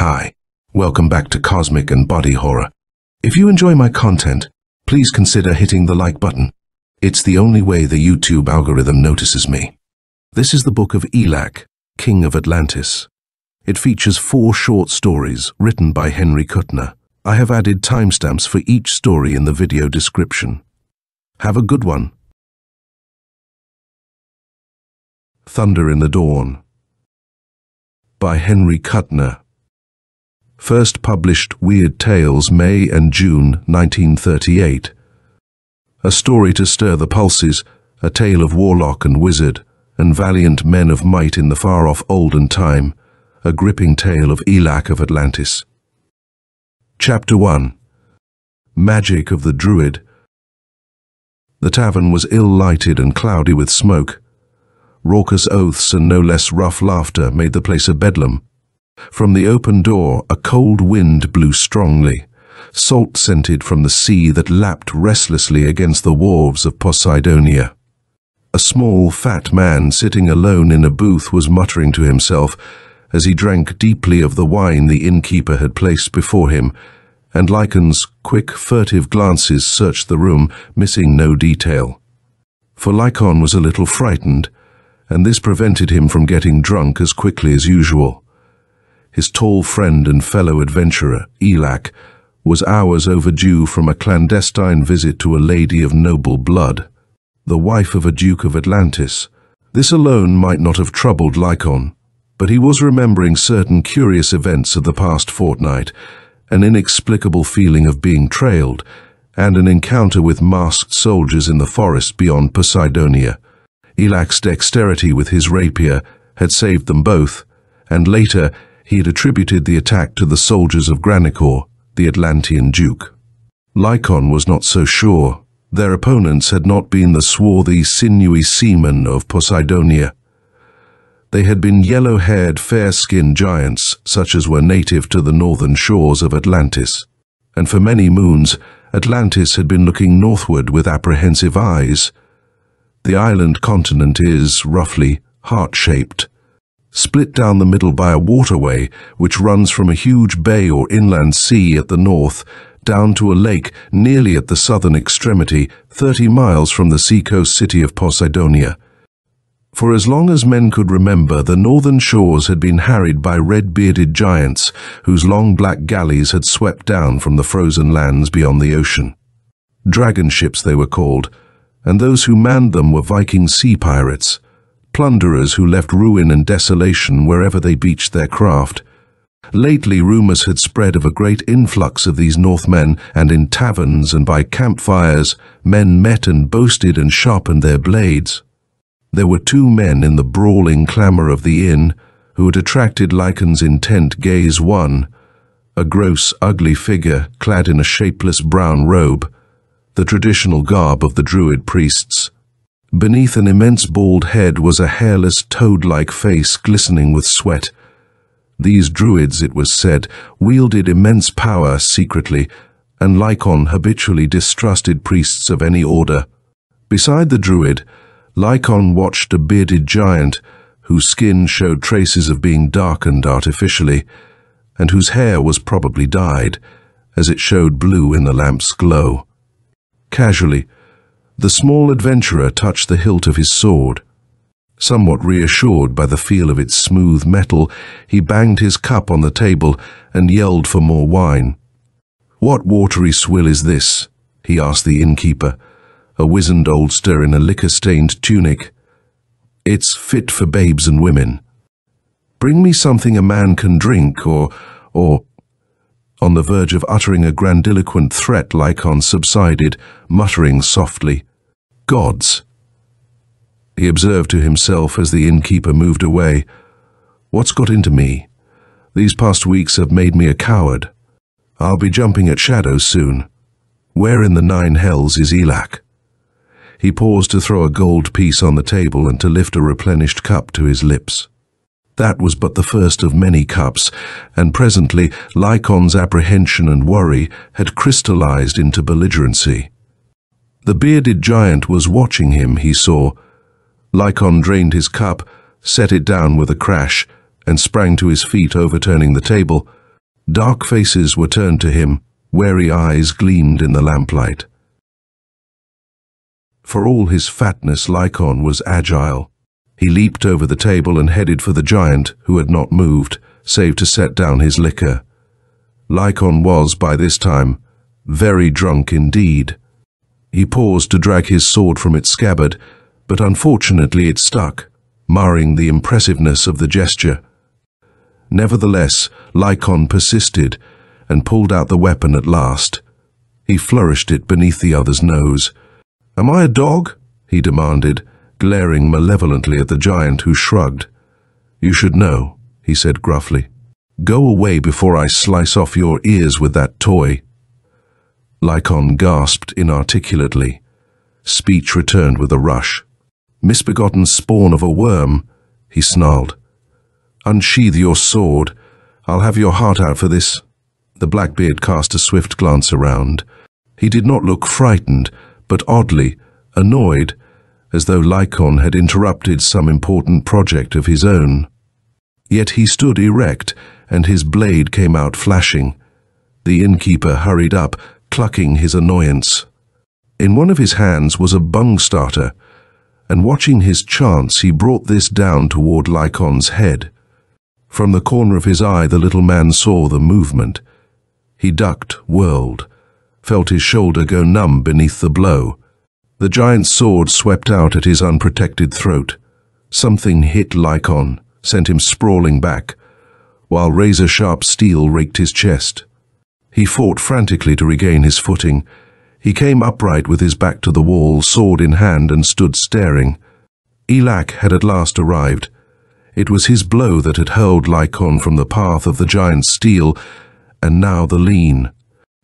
Hi, welcome back to Cosmic and Body Horror. If you enjoy my content, please consider hitting the like button. It's the only way the YouTube algorithm notices me. This is the book of Elak, King of Atlantis. It features 4 short stories written by Henry Kuttner. I have added timestamps for each story in the video description. Have a good one. Thunder in the Dawn by Henry Kuttner. First published Weird Tales, May and June 1938. A story to stir the pulses, a tale of warlock and wizard, and valiant men of might in the far-off olden time, a gripping tale of Elak of Atlantis. Chapter 1. Magic of the Druid. The tavern was ill-lighted and cloudy with smoke. Raucous oaths and no less rough laughter made the place a bedlam. From the open door, a cold wind blew strongly, salt-scented from the sea that lapped restlessly against the wharves of Poseidonia. A small, fat man sitting alone in a booth was muttering to himself as he drank deeply of the wine the innkeeper had placed before him, and Lycan's quick, furtive glances searched the room, missing no detail. For Lycan was a little frightened, and this prevented him from getting drunk as quickly as usual. His tall friend and fellow adventurer, Elak, was hours overdue from a clandestine visit to a lady of noble blood, the wife of a Duke of Atlantis. This alone might not have troubled Lycan, but he was remembering certain curious events of the past fortnight, an inexplicable feeling of being trailed, and an encounter with masked soldiers in the forest beyond Poseidonia. Elak's dexterity with his rapier had saved them both, and later he had attributed the attack to the soldiers of Granicor, the Atlantean Duke. Lycan was not so sure. Their opponents had not been the swarthy, sinewy seamen of Poseidonia. They had been yellow-haired, fair-skinned giants, such as were native to the northern shores of Atlantis. And for many moons, Atlantis had been looking northward with apprehensive eyes. The island continent is, roughly, heart-shaped, split down the middle by a waterway which runs from a huge bay or inland sea at the north down to a lake nearly at the southern extremity, 30 miles from the seacoast city of Poseidonia. For as long as men could remember, the northern shores had been harried by red-bearded giants whose long black galleys had swept down from the frozen lands beyond the ocean. Dragon ships they were called, and those who manned them were Viking sea pirates, plunderers who left ruin and desolation wherever they beached their craft. Lately, rumors had spread of a great influx of these Northmen, and in taverns and by campfires, men met and boasted and sharpened their blades. There were 2 men in the brawling clamor of the inn who had attracted Lycan's intent gaze. One, a gross, ugly figure clad in a shapeless brown robe, the traditional garb of the Druid priests. Beneath an immense bald head was a hairless, toad-like face glistening with sweat. These Druids, it was said, wielded immense power secretly, and Lycan habitually distrusted priests of any order. Beside the Druid, Lycan watched a bearded giant whose skin showed traces of being darkened artificially, and whose hair was probably dyed, as it showed blue in the lamp's glow. Casually, the small adventurer touched the hilt of his sword. Somewhat reassured by the feel of its smooth metal, he banged his cup on the table and yelled for more wine. "What watery swill is this?" he asked the innkeeper, a wizened oldster in a liquor-stained tunic. "It's fit for babes and women. Bring me something a man can drink, or... On the verge of uttering a grandiloquent threat, Lycan subsided, muttering softly, "Gods." He observed to himself as the innkeeper moved away, "What's got into me? These past weeks have made me a coward. I'll be jumping at shadows soon. Where in the 9 hells is Elak?" He paused to throw a gold piece on the table and to lift a replenished cup to his lips. That was but the first of many cups, and presently Lycan's apprehension and worry had crystallized into belligerency. The bearded giant was watching him, he saw. Lycan drained his cup, set it down with a crash, and sprang to his feet, overturning the table, Dark faces were turned to him, wary eyes gleamed in the lamplight. For all his fatness, Lycon was agile. He leaped over the table and headed for the giant, who had not moved, save to set down his liquor. Lycon was, by this time, very drunk indeed. He paused to drag his sword from its scabbard, but unfortunately it stuck, marring the impressiveness of the gesture. Nevertheless, Lycon persisted and pulled out the weapon at last. He flourished it beneath the other's nose. "Am I a dog?" he demanded, glaring malevolently at the giant, who shrugged. "You should know," he said gruffly. "Go away before I slice off your ears with that toy." Lycon gasped inarticulately. Speech returned with a rush. "Misbegotten spawn of a worm," he snarled. "Unsheathe your sword. I'll have your heart out for this." The Blackbeard cast a swift glance around. He did not look frightened, but oddly annoyed, as though Lycon had interrupted some important project of his own. Yet he stood erect, and his blade came out flashing. The innkeeper hurried up, clucking his annoyance. In one of his hands was a bung starter, and watching his chance, he brought this down toward Lycon's head. From the corner of his eye, the little man saw the movement. He ducked, whirled, felt his shoulder go numb beneath the blow. The giant's sword swept out at his unprotected throat. Something hit Lycon, sent him sprawling back, while razor-sharp steel raked his chest. He fought frantically to regain his footing. He came upright with his back to the wall, sword in hand, and stood staring. Elak had at last arrived. It was his blow that had hurled Lycon from the path of the giant's steel, and now the lean,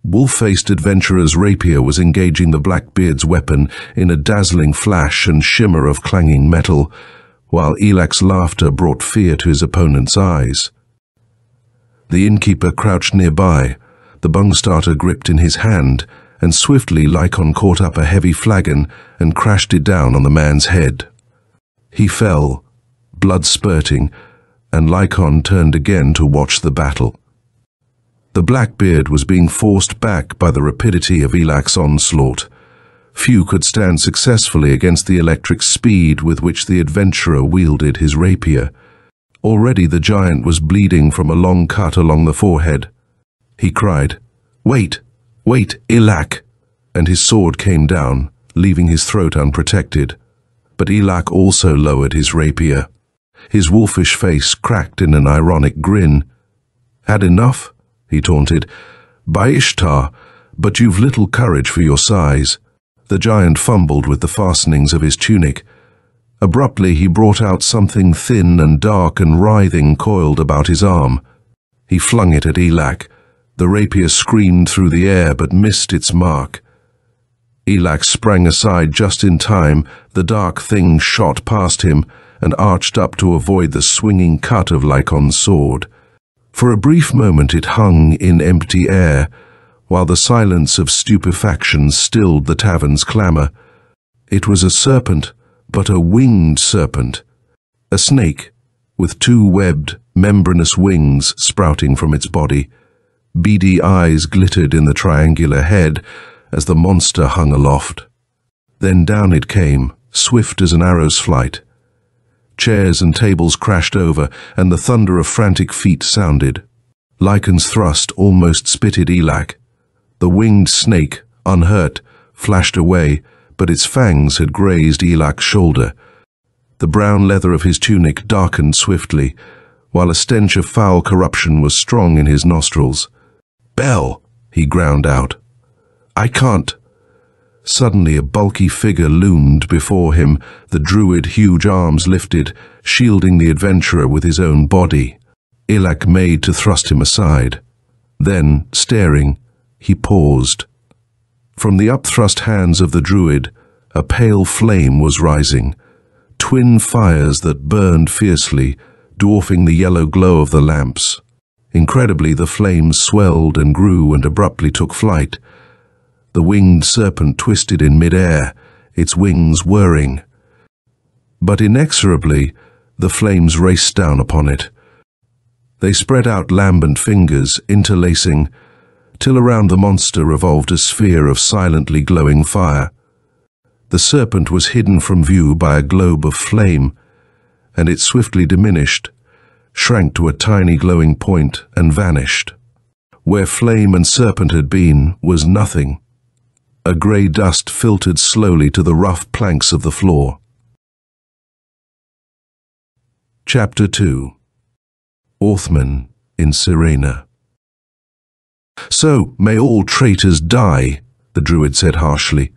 wolf-faced adventurer's rapier was engaging the Blackbeard's weapon in a dazzling flash and shimmer of clanging metal, while Elak's laughter brought fear to his opponent's eyes. The innkeeper crouched nearby, the bung starter gripped in his hand, and swiftly Lycon caught up a heavy flagon and crashed it down on the man's head. He fell, blood spurting, and Lycon turned again to watch the battle. The Blackbeard was being forced back by the rapidity of Elak's onslaught. Few could stand successfully against the electric speed with which the adventurer wielded his rapier. Already the giant was bleeding from a long cut along the forehead. He cried, "Wait! Wait, Elak!" and his sword came down, leaving his throat unprotected. But Elak also lowered his rapier. His wolfish face cracked in an ironic grin. "Had enough?" he taunted. "By Ishtar, but you've little courage for your size." The giant fumbled with the fastenings of his tunic. Abruptly he brought out something thin and dark and writhing coiled about his arm. He flung it at Elak. The rapier screamed through the air but missed its mark. Elak sprang aside just in time. The dark thing shot past him and arched up to avoid the swinging cut of Lycon's sword. For a brief moment it hung in empty air, while the silence of stupefaction stilled the tavern's clamor. It was a serpent, but a winged serpent. A snake, with two webbed, membranous wings sprouting from its body. Beady eyes glittered in the triangular head as the monster hung aloft. Then down it came, swift as an arrow's flight. Chairs and tables crashed over, and the thunder of frantic feet sounded. Lycon's thrust almost spitted Elak. The winged snake, unhurt, flashed away, but its fangs had grazed Elak's shoulder. The brown leather of his tunic darkened swiftly, while a stench of foul corruption was strong in his nostrils. "Bell!" he ground out. "I can't." Suddenly a bulky figure loomed before him, the druid huge arms lifted, shielding the adventurer with his own body. Elak made to thrust him aside. Then, staring, he paused. From the upthrust hands of the druid, a pale flame was rising, twin fires that burned fiercely, dwarfing the yellow glow of the lamps. Incredibly, the flames swelled and grew and abruptly took flight. The winged serpent twisted in mid-air, its wings whirring. But inexorably, the flames raced down upon it. They spread out lambent fingers, interlacing, till around the monster revolved a sphere of silently glowing fire. The serpent was hidden from view by a globe of flame, and it swiftly diminished, shrank to a tiny glowing point, and vanished. Where flame and serpent had been was nothing. A grey dust filtered slowly to the rough planks of the floor. Chapter 2. Orthman in Raynor. "So, may all traitors die," the druid said harshly.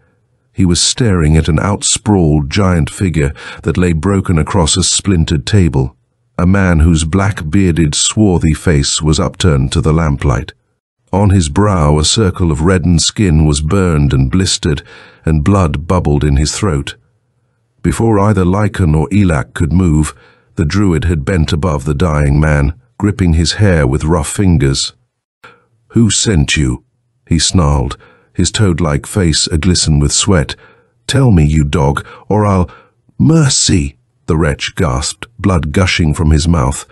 He was staring at an outsprawled giant figure that lay broken across a splintered table, a man whose black-bearded, swarthy face was upturned to the lamplight. On his brow a circle of reddened skin was burned and blistered, and blood bubbled in his throat. Before either Lycan or Elak could move, the druid had bent above the dying man, gripping his hair with rough fingers. "Who sent you?" he snarled, his toad-like face a-glisten with sweat. "Tell me, you dog, or I'll—" "Mercy!" the wretch gasped, blood gushing from his mouth.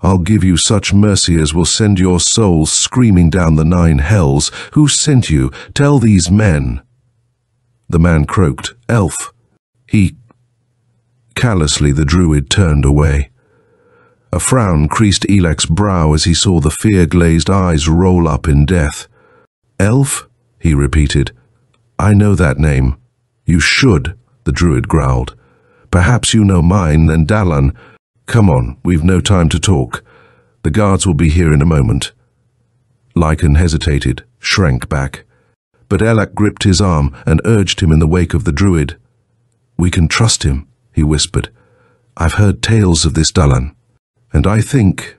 "I'll give you such mercy as will send your soul screaming down the 9 hells. Who sent you? Tell these men." The man croaked. "Elf. He—" Callously the druid turned away. A frown creased Elak's brow as he saw the fear-glazed eyes roll up in death. "Elf?" he repeated. "I know that name." "You should," the druid growled. "Perhaps you know mine, then Dagon—" "Come on, we've no time to talk. The guards will be here in a moment." Lycan hesitated, shrank back. But Elak gripped his arm and urged him in the wake of the druid. "We can trust him," he whispered. "I've heard tales of this Dagon, and I think—"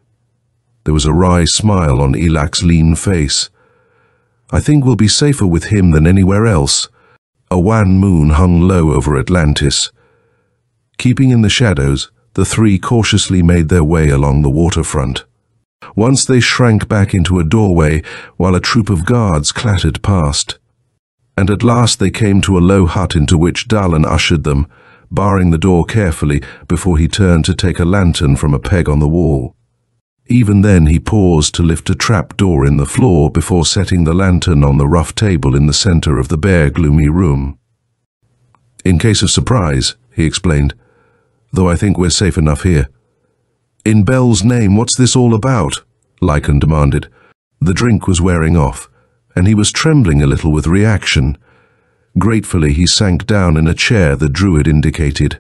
There was a wry smile on Elak's lean face. "I think we'll be safer with him than anywhere else." A wan moon hung low over Atlantis. Keeping in the shadows, the three cautiously made their way along the waterfront. Once they shrank back into a doorway while a troop of guards clattered past. And at last they came to a low hut into which Dagon ushered them, barring the door carefully before he turned to take a lantern from a peg on the wall. Even then he paused to lift a trap door in the floor before setting the lantern on the rough table in the center of the bare, gloomy room. "In case of surprise," he explained, "though I think we're safe enough here." "In Bel's name, what's this all about?" Lycan demanded. The drink was wearing off, and he was trembling a little with reaction. Gratefully he sank down in a chair the druid indicated.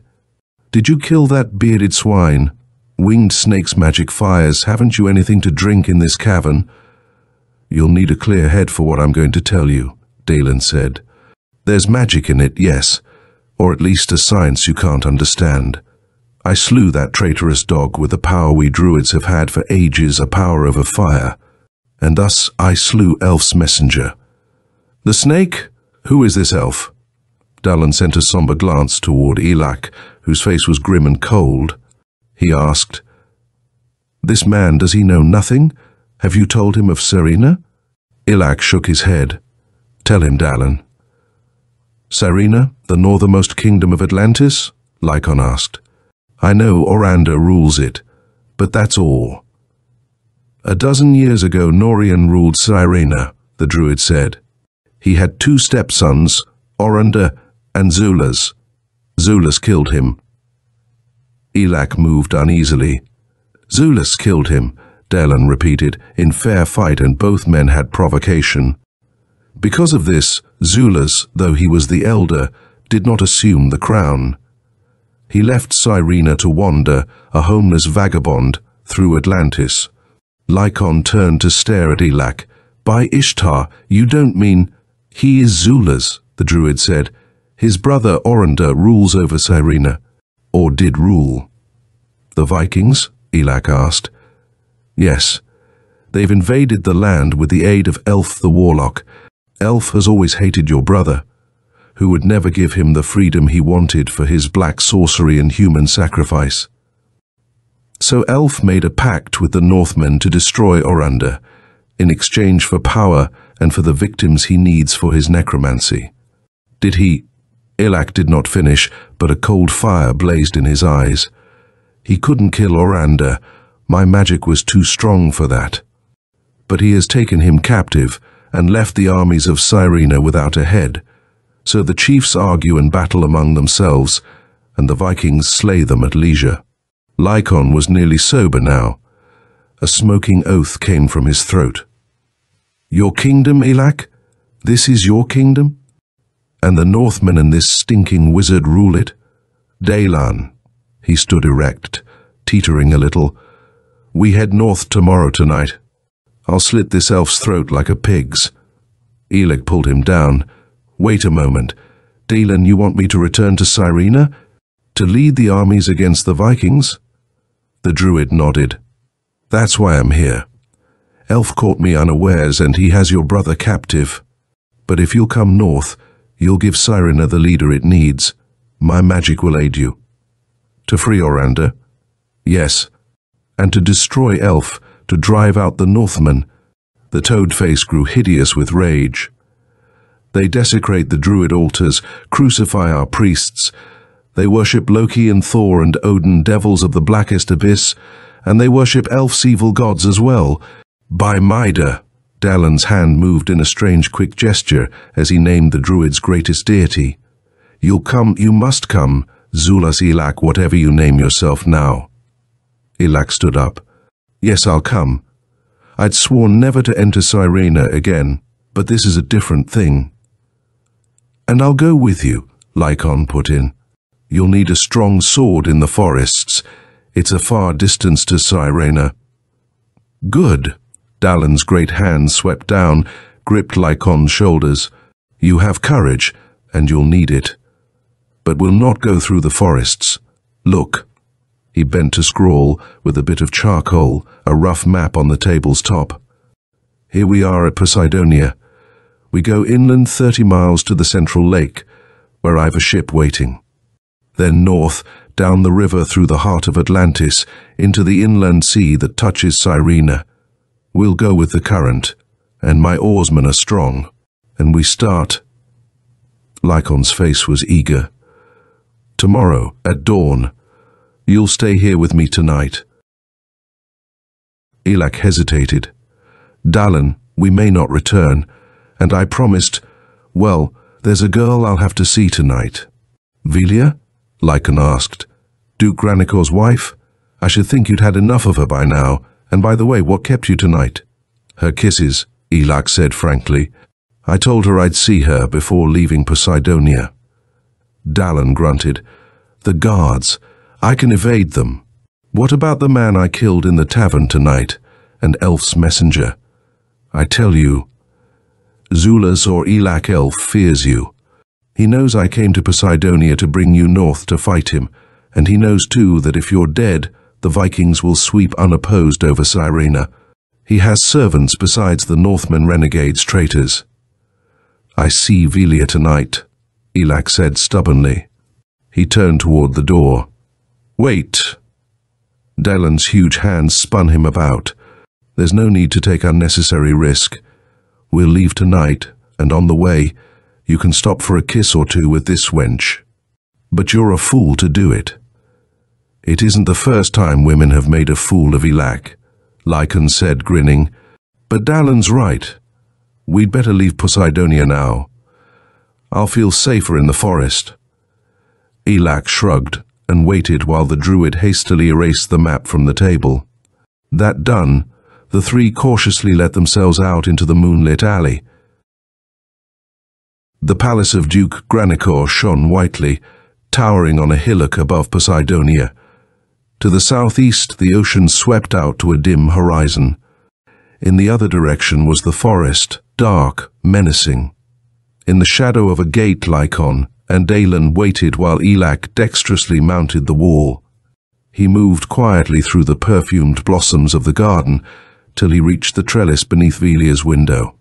"Did you kill that bearded swine? Winged snake's magic fires. Haven't you anything to drink in this cavern?" "You'll need a clear head for what I'm going to tell you," Dagon said. "There's magic in it, yes, or at least a science you can't understand. I slew that traitorous dog with the power we druids have had for ages, a power over fire. And thus I slew Elf's messenger." "The snake? Who is this elf?" Dagon sent a somber glance toward Elak, whose face was grim and cold. He asked, "This man, does he know nothing? Have you told him of Raynor?" Elak shook his head. "Tell him, Dagon." "Raynor, the northernmost kingdom of Atlantis?" Lycan asked. "I know Orander rules it, but that's all." "A dozen years ago Norian ruled Raynor," the druid said. "He had 2 stepsons, Orander and Zulus. Zulus killed him." Elak moved uneasily. "Zulus killed him," Dagon repeated, "in fair fight, and both men had provocation. Because of this, Zulus, though he was the elder, did not assume the crown. He left Raynor to wander, a homeless vagabond, through Atlantis." Lycan turned to stare at Elak. "By Ishtar, you don't mean—" "He is Zulus," the druid said. "His brother Orander rules over Raynor, or did rule." "The Vikings?" Elak asked. "Yes. They've invaded the land with the aid of Elf the Warlock. Elf has always hated your brother, who would never give him the freedom he wanted for his black sorcery and human sacrifice. So Elf made a pact with the Northmen to destroy Orander, in exchange for power and for the victims he needs for his necromancy. Did he—" Elak did not finish, but a cold fire blazed in his eyes. "He couldn't kill Orander, My magic was too strong for that. But he has taken him captive and left the armies of Raynor without a head. So the chiefs argue and battle among themselves, and the Vikings slay them at leisure. Lycon was nearly sober now. A smoking oath came from his throat. Your kingdom, Elak? This is your kingdom? And the Northmen and this stinking wizard rule it? Dagon. He stood erect, teetering a little. We head north tomorrow tonight. I'll slit this elf's throat like a pig's. Elak pulled him down. Wait a moment. Dagon, you want me to return to Raynor? To lead the armies against the Vikings? The druid nodded. That's why I'm here. Elf caught me unawares and he has your brother captive. But if you'll come north, you'll give Raynor the leader it needs. My magic will aid you. To free Orander? Yes. And to destroy Elf, to drive out the Northmen. The toad face grew hideous with rage. They desecrate the druid altars, crucify our priests. They worship Loki and Thor and Odin, devils of the blackest abyss, and they worship Elf's evil gods as well. By Mida. Dagon's hand moved in a strange quick gesture as he named the druid's greatest deity. You'll come, you must come, Zulus Elak, whatever you name yourself now. Elak stood up. Yes, I'll come. I'd sworn never to enter Raynor again, but this is a different thing. And I'll go with you, Lycon put in. You'll need a strong sword in the forests. It's a far distance to Raynor. Good. Dagon's great hand swept down, gripped Lycon's shoulders. You have courage, and you'll need it. But we'll not go through the forests. Look. He bent to scrawl, with a bit of charcoal, a rough map on the table's top. Here we are at Poseidonia. We go inland 30 miles to the central lake, where I've a ship waiting. Then north, down the river through the heart of Atlantis, into the inland sea that touches Raynor. We'll go with the current, and my oarsmen are strong, and we start. Lycon's face was eager. Tomorrow, at dawn. You'll stay here with me tonight. Elak hesitated. Dagon, we may not return, and I promised, well, there's a girl I'll have to see tonight. Velia? Lycon asked. Duke Granicor's wife? I should think you'd had enough of her by now, and by the way, what kept you tonight? Her kisses, Elak said frankly. I told her I'd see her before leaving Poseidonia. Dagon grunted. The guards. I can evade them. What about the man I killed in the tavern tonight, and Elf's messenger? I tell you, Zulus or Elak Elf fears you. He knows I came to Poseidonia to bring you north to fight him, and he knows too that if you're dead, the Vikings will sweep unopposed over Raynor. He has servants besides the Northmen renegades traitors. I see Velia tonight, Elak said stubbornly. He turned toward the door. Wait. Dagon's huge hands spun him about. There's no need to take unnecessary risk. We'll leave tonight, and on the way, you can stop for a kiss or two with this wench. But you're a fool to do it. It isn't the first time women have made a fool of Elak, Lycon said, grinning. But Dagon's right. We'd better leave Poseidonia now. I'll feel safer in the forest. Elak shrugged and waited while the druid hastily erased the map from the table. That done, the three cautiously let themselves out into the moonlit alley. The palace of Duke Granicor shone whitely, towering on a hillock above Poseidonia. To the southeast, the ocean swept out to a dim horizon. In the other direction was the forest, dark, menacing. In the shadow of a gate Lycon, and Dagon waited while Elak dexterously mounted the wall. He moved quietly through the perfumed blossoms of the garden till he reached the trellis beneath Velia's window.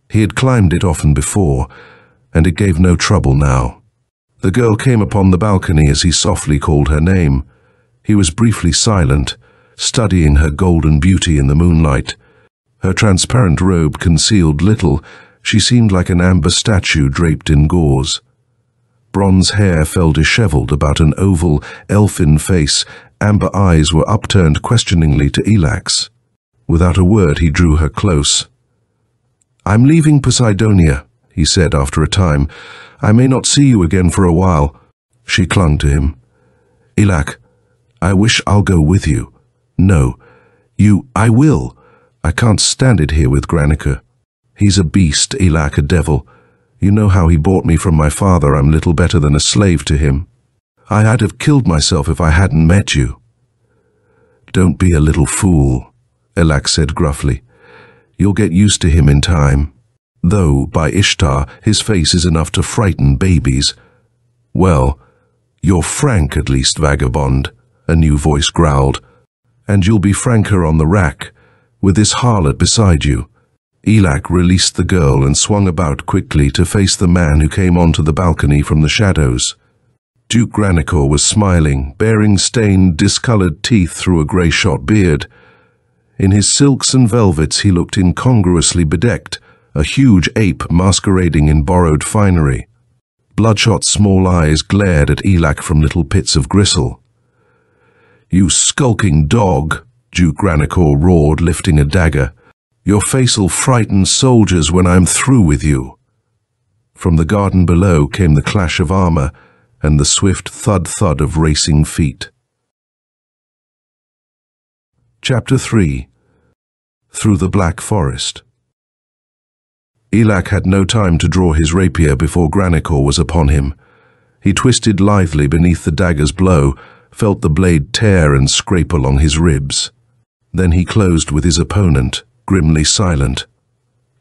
He had climbed it often before, and it gave no trouble now. The girl came upon the balcony as he softly called her name. He was briefly silent, studying her golden beauty in the moonlight. Her transparent robe concealed little. She seemed like an amber statue draped in gauze. Bronze hair fell disheveled about an oval, elfin face, amber eyes were upturned questioningly to Elak's. Without a word, he drew her close. "I'm leaving Poseidonia," he said after a time. "I may not see you again for a while." She clung to him. "Elak, I wish I'll go with you." "No, I will. I can't stand it here with Granica. He's a beast, Elak, a devil. You know how he bought me from my father. I'm little better than a slave to him. I'd have killed myself if I hadn't met you." "Don't be a little fool," Elak said gruffly. "You'll get used to him in time. Though, by Ishtar, his face is enough to frighten babies." "Well, you're frank at least, vagabond," a new voice growled. "And you'll be franker on the rack, with this harlot beside you." Elak released the girl and swung about quickly to face the man who came onto the balcony from the shadows. Duke Granicor was smiling, baring stained, discolored teeth through a grey-shot beard. In his silks and velvets he looked incongruously bedecked, a huge ape masquerading in borrowed finery. Bloodshot small eyes glared at Elak from little pits of gristle. "You skulking dog," Duke Granicor roared, lifting a dagger. "Your face'll frighten soldiers when I'm through with you." From the garden below came the clash of armor and the swift thud-thud of racing feet. Chapter 3. Through the Black Forest. Elak had no time to draw his rapier before Granicor was upon him. He twisted lithely beneath the dagger's blow, felt the blade tear and scrape along his ribs. Then he closed with his opponent, grimly silent.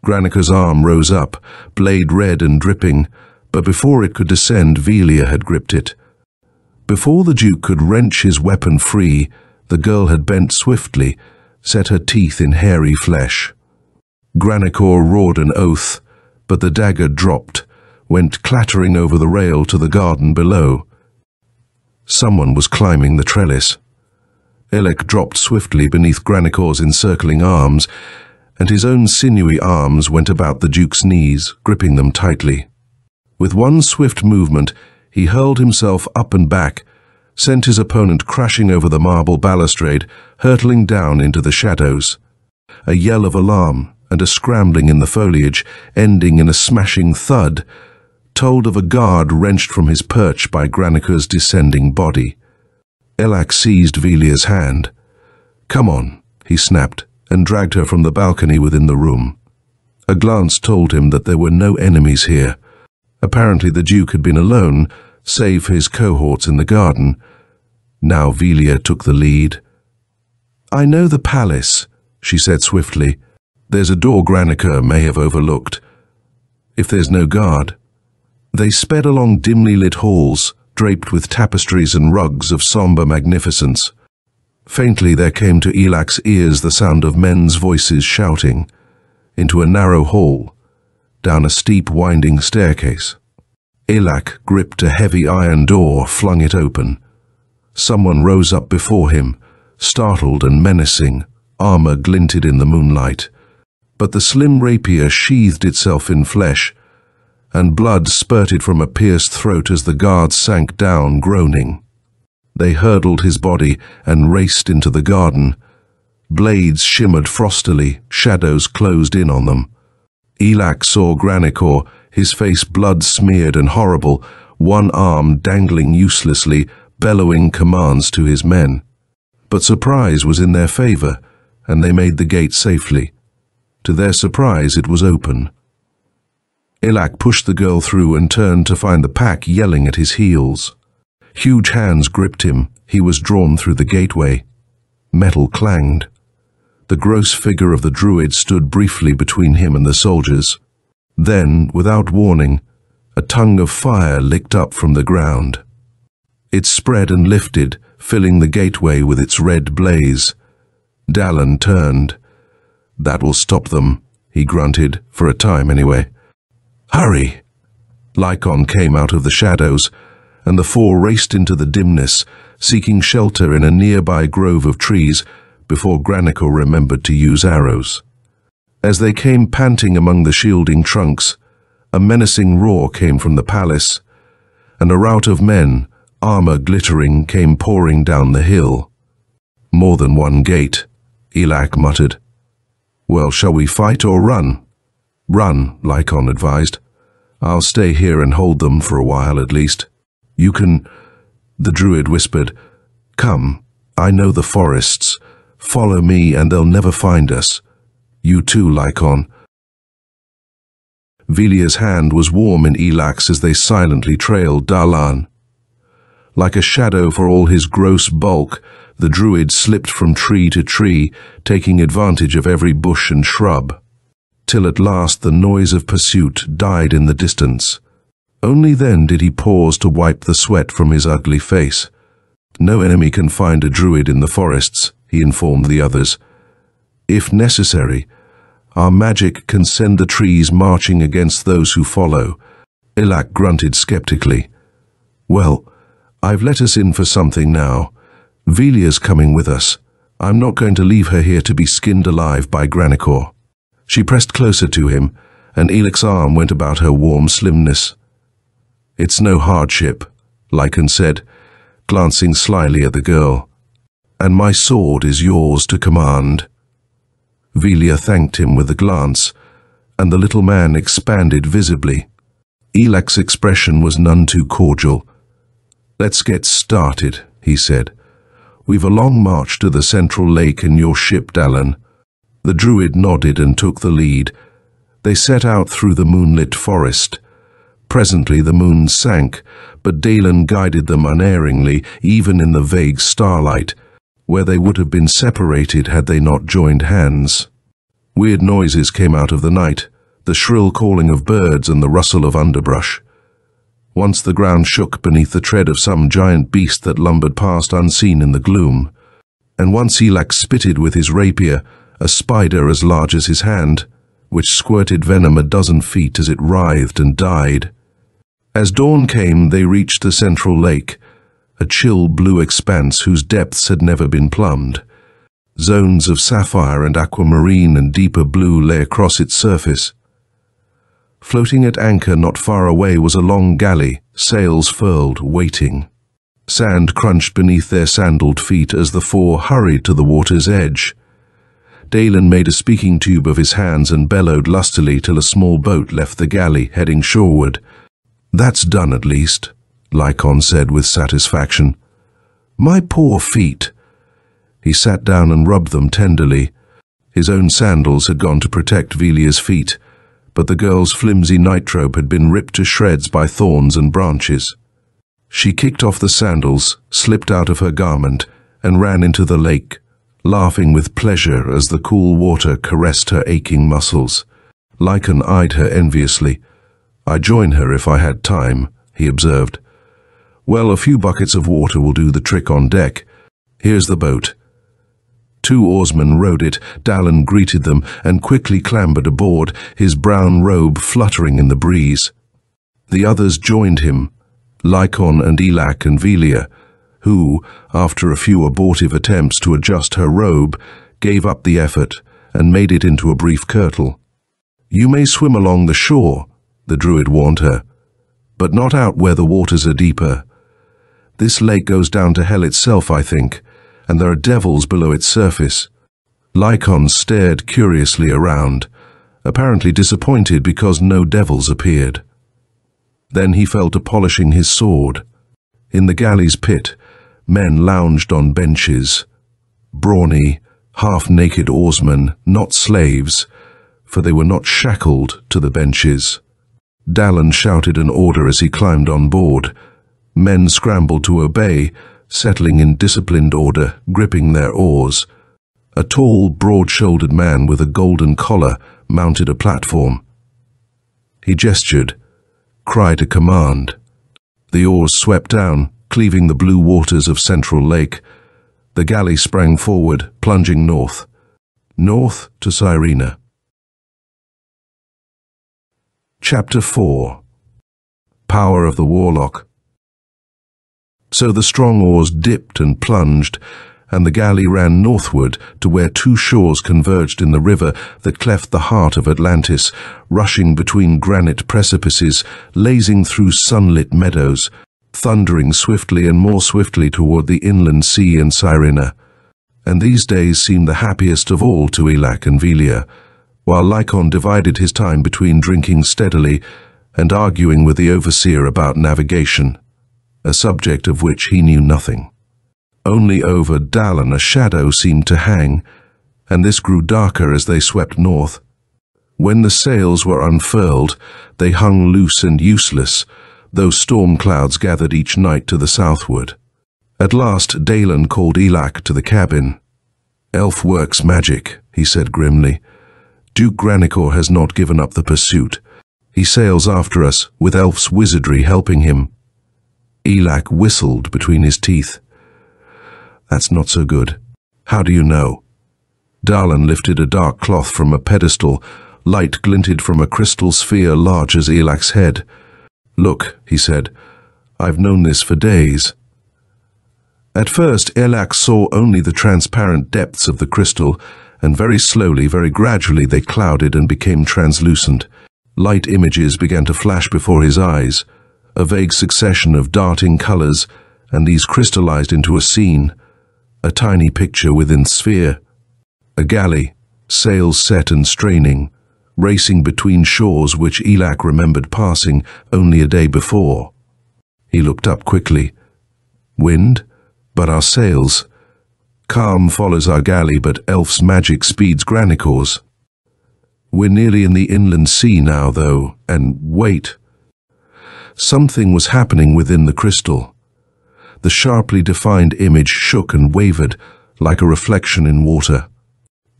Granicor's arm rose up, blade red and dripping, but before it could descend, Velia had gripped it. Before the Duke could wrench his weapon free, the girl had bent swiftly, set her teeth in hairy flesh. Granicor roared an oath, but the dagger dropped, went clattering over the rail to the garden below. Someone was climbing the trellis. Elak dropped swiftly beneath Granicor's encircling arms, and his own sinewy arms went about the Duke's knees, gripping them tightly. With one swift movement, he hurled himself up and back, sent his opponent crashing over the marble balustrade, hurtling down into the shadows. A yell of alarm and a scrambling in the foliage, ending in a smashing thud, told of a guard wrenched from his perch by Granicor's descending body. Elak seized Velia's hand. "Come on," he snapped, and dragged her from the balcony within the room. A glance told him that there were no enemies here. Apparently the Duke had been alone, save for his cohorts in the garden. Now Velia took the lead. "I know the palace," she said swiftly. "There's a door Granicor may have overlooked. If there's no guard." They sped along dimly lit halls, draped with tapestries and rugs of somber magnificence. Faintly there came to Elak's ears the sound of men's voices shouting. Into a narrow hall, down a steep winding staircase. Elak gripped a heavy iron door, flung it open. Someone rose up before him, startled and menacing, armor glinted in the moonlight. But the slim rapier sheathed itself in flesh, and blood spurted from a pierced throat as the guards sank down, groaning. They hurdled his body and raced into the garden. Blades shimmered frostily, shadows closed in on them. Elak saw Granicor, his face blood-smeared and horrible, one arm dangling uselessly, bellowing commands to his men. But surprise was in their favor, and they made the gate safely. To their surprise, it was open. Elak pushed the girl through and turned to find the pack yelling at his heels. Huge hands gripped him. He was drawn through the gateway. Metal clanged. The gross figure of the druid stood briefly between him and the soldiers. Then, without warning, a tongue of fire licked up from the ground. It spread and lifted, filling the gateway with its red blaze. Dallin turned. "That will stop them," he grunted, for a time anyway. "Hurry!" Lycon came out of the shadows, and the four raced into the dimness, seeking shelter in a nearby grove of trees before Granicor remembered to use arrows. As they came panting among the shielding trunks, a menacing roar came from the palace, and a rout of men, Armor glittering came pouring down the hill. "More than one gate," Elak muttered. "Well, shall we fight or run?" "Run," Lycon advised. "I'll stay here and hold them for a while at least." "You can—" the druid whispered. "Come, I know the forests. Follow me and they'll never find us. You too, Lycon." Velia's hand was warm in Elak's as they silently trailed Dagon. Like a shadow for all his gross bulk, the druid slipped from tree to tree, taking advantage of every bush and shrub, till at last the noise of pursuit died in the distance. Only then did he pause to wipe the sweat from his ugly face. "No enemy can find a druid in the forests," he informed the others. "If necessary, our magic can send the trees marching against those who follow." Elak grunted skeptically. "Well, I've let us in for something now. Velia's coming with us. I'm not going to leave her here to be skinned alive by Granicor." She pressed closer to him, and Elak's arm went about her warm slimness. "It's no hardship," Lycon said, glancing slyly at the girl. "And my sword is yours to command." Velia thanked him with a glance, and the little man expanded visibly. Elak's expression was none too cordial. "Let's get started," he said. "We've a long march to the central lake in your ship, Dagon." The druid nodded and took the lead. They set out through the moonlit forest. Presently the moon sank, but Dagon guided them unerringly, even in the vague starlight, where they would have been separated had they not joined hands. Weird noises came out of the night, the shrill calling of birds and the rustle of underbrush. Once the ground shook beneath the tread of some giant beast that lumbered past unseen in the gloom, and once Elak spitted with his rapier, a spider as large as his hand, which squirted venom 12 feet as it writhed and died. As dawn came, they reached the central lake, a chill blue expanse whose depths had never been plumbed. Zones of sapphire and aquamarine and deeper blue lay across its surface. Floating at anchor not far away was a long galley, sails furled, waiting. Sand crunched beneath their sandaled feet as the four hurried to the water's edge. Dagon made a speaking tube of his hands and bellowed lustily till a small boat left the galley, heading shoreward. "That's done at least," Lycon said with satisfaction. "My poor feet." He sat down and rubbed them tenderly. His own sandals had gone to protect Velia's feet, but the girl's flimsy nightrobe had been ripped to shreds by thorns and branches. She kicked off the sandals, slipped out of her garment, and ran into the lake, laughing with pleasure as the cool water caressed her aching muscles. Lycon eyed her enviously. "I'd join her if I had time," he observed. "Well, a few buckets of water will do the trick on deck. Here's the boat." 2 oarsmen rowed it. Dagon greeted them and quickly clambered aboard, his brown robe fluttering in the breeze. The others joined him, Lycon and Elak and Velia, who, after a few abortive attempts to adjust her robe, gave up the effort and made it into a brief kirtle. "You may swim along the shore," the druid warned her, "but not out where the waters are deeper. This lake goes down to hell itself, I think, and there are devils below its surface." Lycon stared curiously around, apparently disappointed because no devils appeared. Then he fell to polishing his sword. In the galley's pit, men lounged on benches. Brawny, half-naked oarsmen, not slaves, for they were not shackled to the benches. Dagon shouted an order as he climbed on board. Men scrambled to obey, settling in disciplined order, gripping their oars. A tall, broad-shouldered man with a golden collar mounted a platform. He gestured, cried a command. The oars swept down, cleaving the blue waters of Central Lake. The galley sprang forward, plunging north. North to Cyrena. Chapter 4. Power of the Warlock. So the strong oars dipped and plunged, and the galley ran northward to where 2 shores converged in the river that cleft the heart of Atlantis, rushing between granite precipices, lazing through sunlit meadows. thundering swiftly and more swiftly toward the inland sea and Cyrene. And these days seemed the happiest of all to Elak and Velia, while Lycon divided his time between drinking steadily and arguing with the overseer about navigation, a subject of which he knew nothing. Only over Dagon a shadow seemed to hang, and this grew darker as they swept north. When the sails were unfurled, they hung loose and useless, though storm clouds gathered each night to the southward. At last Dagon called Elak to the cabin. "Elf works magic," he said grimly. "Duke Granicor has not given up the pursuit. He sails after us, with elf's wizardry helping him." Elak whistled between his teeth. "That's not so good. How do you know?" Dagon lifted a dark cloth from a pedestal. Light glinted from a crystal sphere large as Elak's head. "Look," he said, "I've known this for days." At first, Elak saw only the transparent depths of the crystal, and very slowly, very gradually, they clouded and became translucent. Light images began to flash before his eyes, a vague succession of darting colors, and these crystallized into a scene, a tiny picture within sphere. A galley, sails set and straining, racing between shores which Elak remembered passing only a day before. He looked up quickly. "Wind? But our sails. Calm follows our galley, but elf's magic speeds Granicor's. We're nearly in the inland sea now, though, and wait." Something was happening within the crystal. The sharply defined image shook and wavered, like a reflection in water.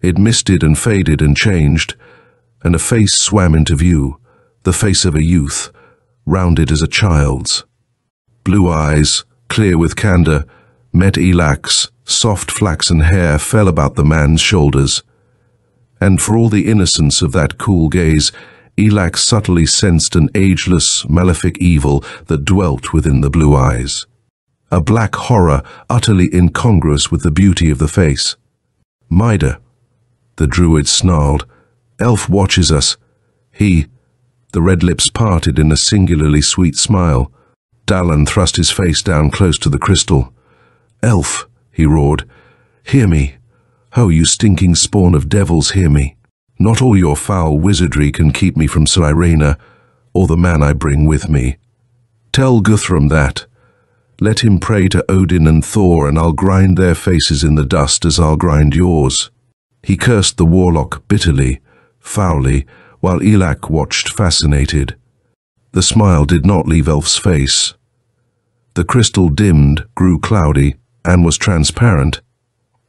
It misted and faded and changed, and a face swam into view, the face of a youth, rounded as a child's. Blue eyes, clear with candor, met Elak's. Soft flaxen hair fell about the man's shoulders. And for all the innocence of that cool gaze, Elak subtly sensed an ageless, malefic evil that dwelt within the blue eyes. A black horror utterly incongruous with the beauty of the face. "Mida," the druid snarled. "Elf watches us. The red lips parted in a singularly sweet smile. Dagon thrust his face down close to the crystal. "Elf," he roared, "hear me. Oh, you stinking spawn of devils, hear me. Not all your foul wizardry can keep me from Cyrene, or the man I bring with me. Tell Guthrum that. Let him pray to Odin and Thor, and I'll grind their faces in the dust as I'll grind yours." He cursed the warlock bitterly, foully, while Elak watched fascinated. The smile did not leave Elf's face. The crystal dimmed, grew cloudy, and was transparent.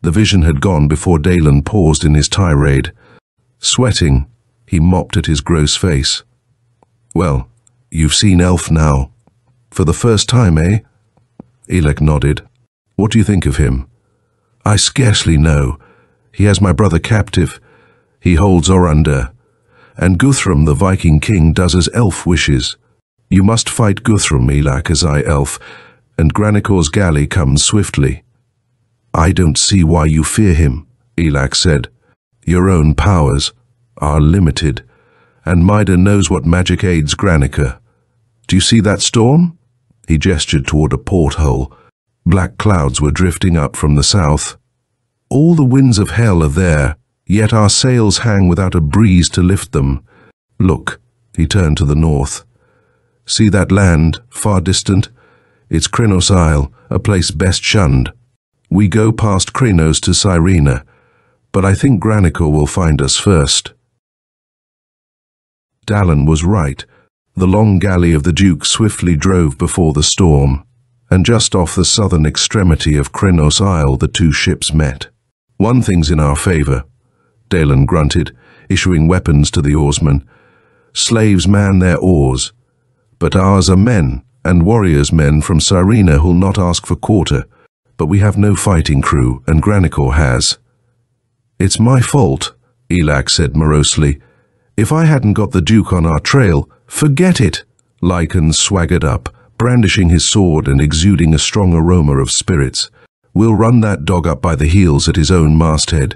The vision had gone before Dagon paused in his tirade. Sweating, he mopped at his gross face. "Well, you've seen Elf now. For the first time, eh?" Elak nodded. "What do you think of him?" "I scarcely know. He has my brother captive. He holds Orander. And Guthrum, the Viking king, does as Elf wishes. You must fight Guthrum, Elak, as I Elf, and Granicor's galley comes swiftly." "I don't see why you fear him," Elak said. "Your own powers are limited, and Mida knows what magic aids Granicor. Do you see that storm?" He gestured toward a porthole. Black clouds were drifting up from the south. "All the winds of hell are there, yet our sails hang without a breeze to lift them. Look," he turned to the north. "See that land, far distant? It's Krenos Isle, a place best shunned. We go past Krenos to Cyrene, but I think Granicor will find us first." Dagon was right. The long galley of the Duke swiftly drove before the storm, and just off the southern extremity of Krenos Isle the two ships met. "One thing's in our favor," Dagon grunted, issuing weapons to the oarsmen. "Slaves man their oars, but ours are men, and warriors men from Cyrene who'll not ask for quarter, but we have no fighting crew, and Granicor has." "It's my fault," Elak said morosely. "If I hadn't got the Duke on our trail—" "Forget it!" Lycon swaggered up, brandishing his sword and exuding a strong aroma of spirits. "We'll run that dog up by the heels at his own masthead.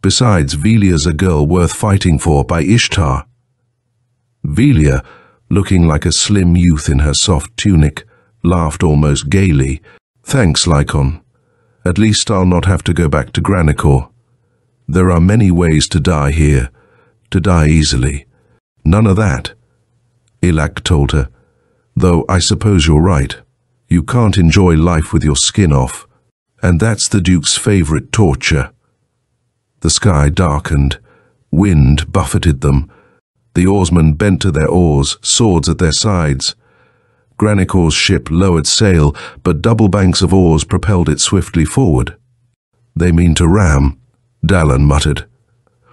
Besides, Velia's a girl worth fighting for by Ishtar." Velia, looking like a slim youth in her soft tunic, laughed almost gaily. "Thanks, Lycon. At least I'll not have to go back to Granicor. There are many ways to die here, to die easily." "None of that," Elak told her. "Though I suppose you're right. You can't enjoy life with your skin off. And that's the Duke's favorite torture." The sky darkened. Wind buffeted them. The oarsmen bent to their oars, swords at their sides. Granicor's ship lowered sail, but double banks of oars propelled it swiftly forward. "They mean to ram," Dallin muttered.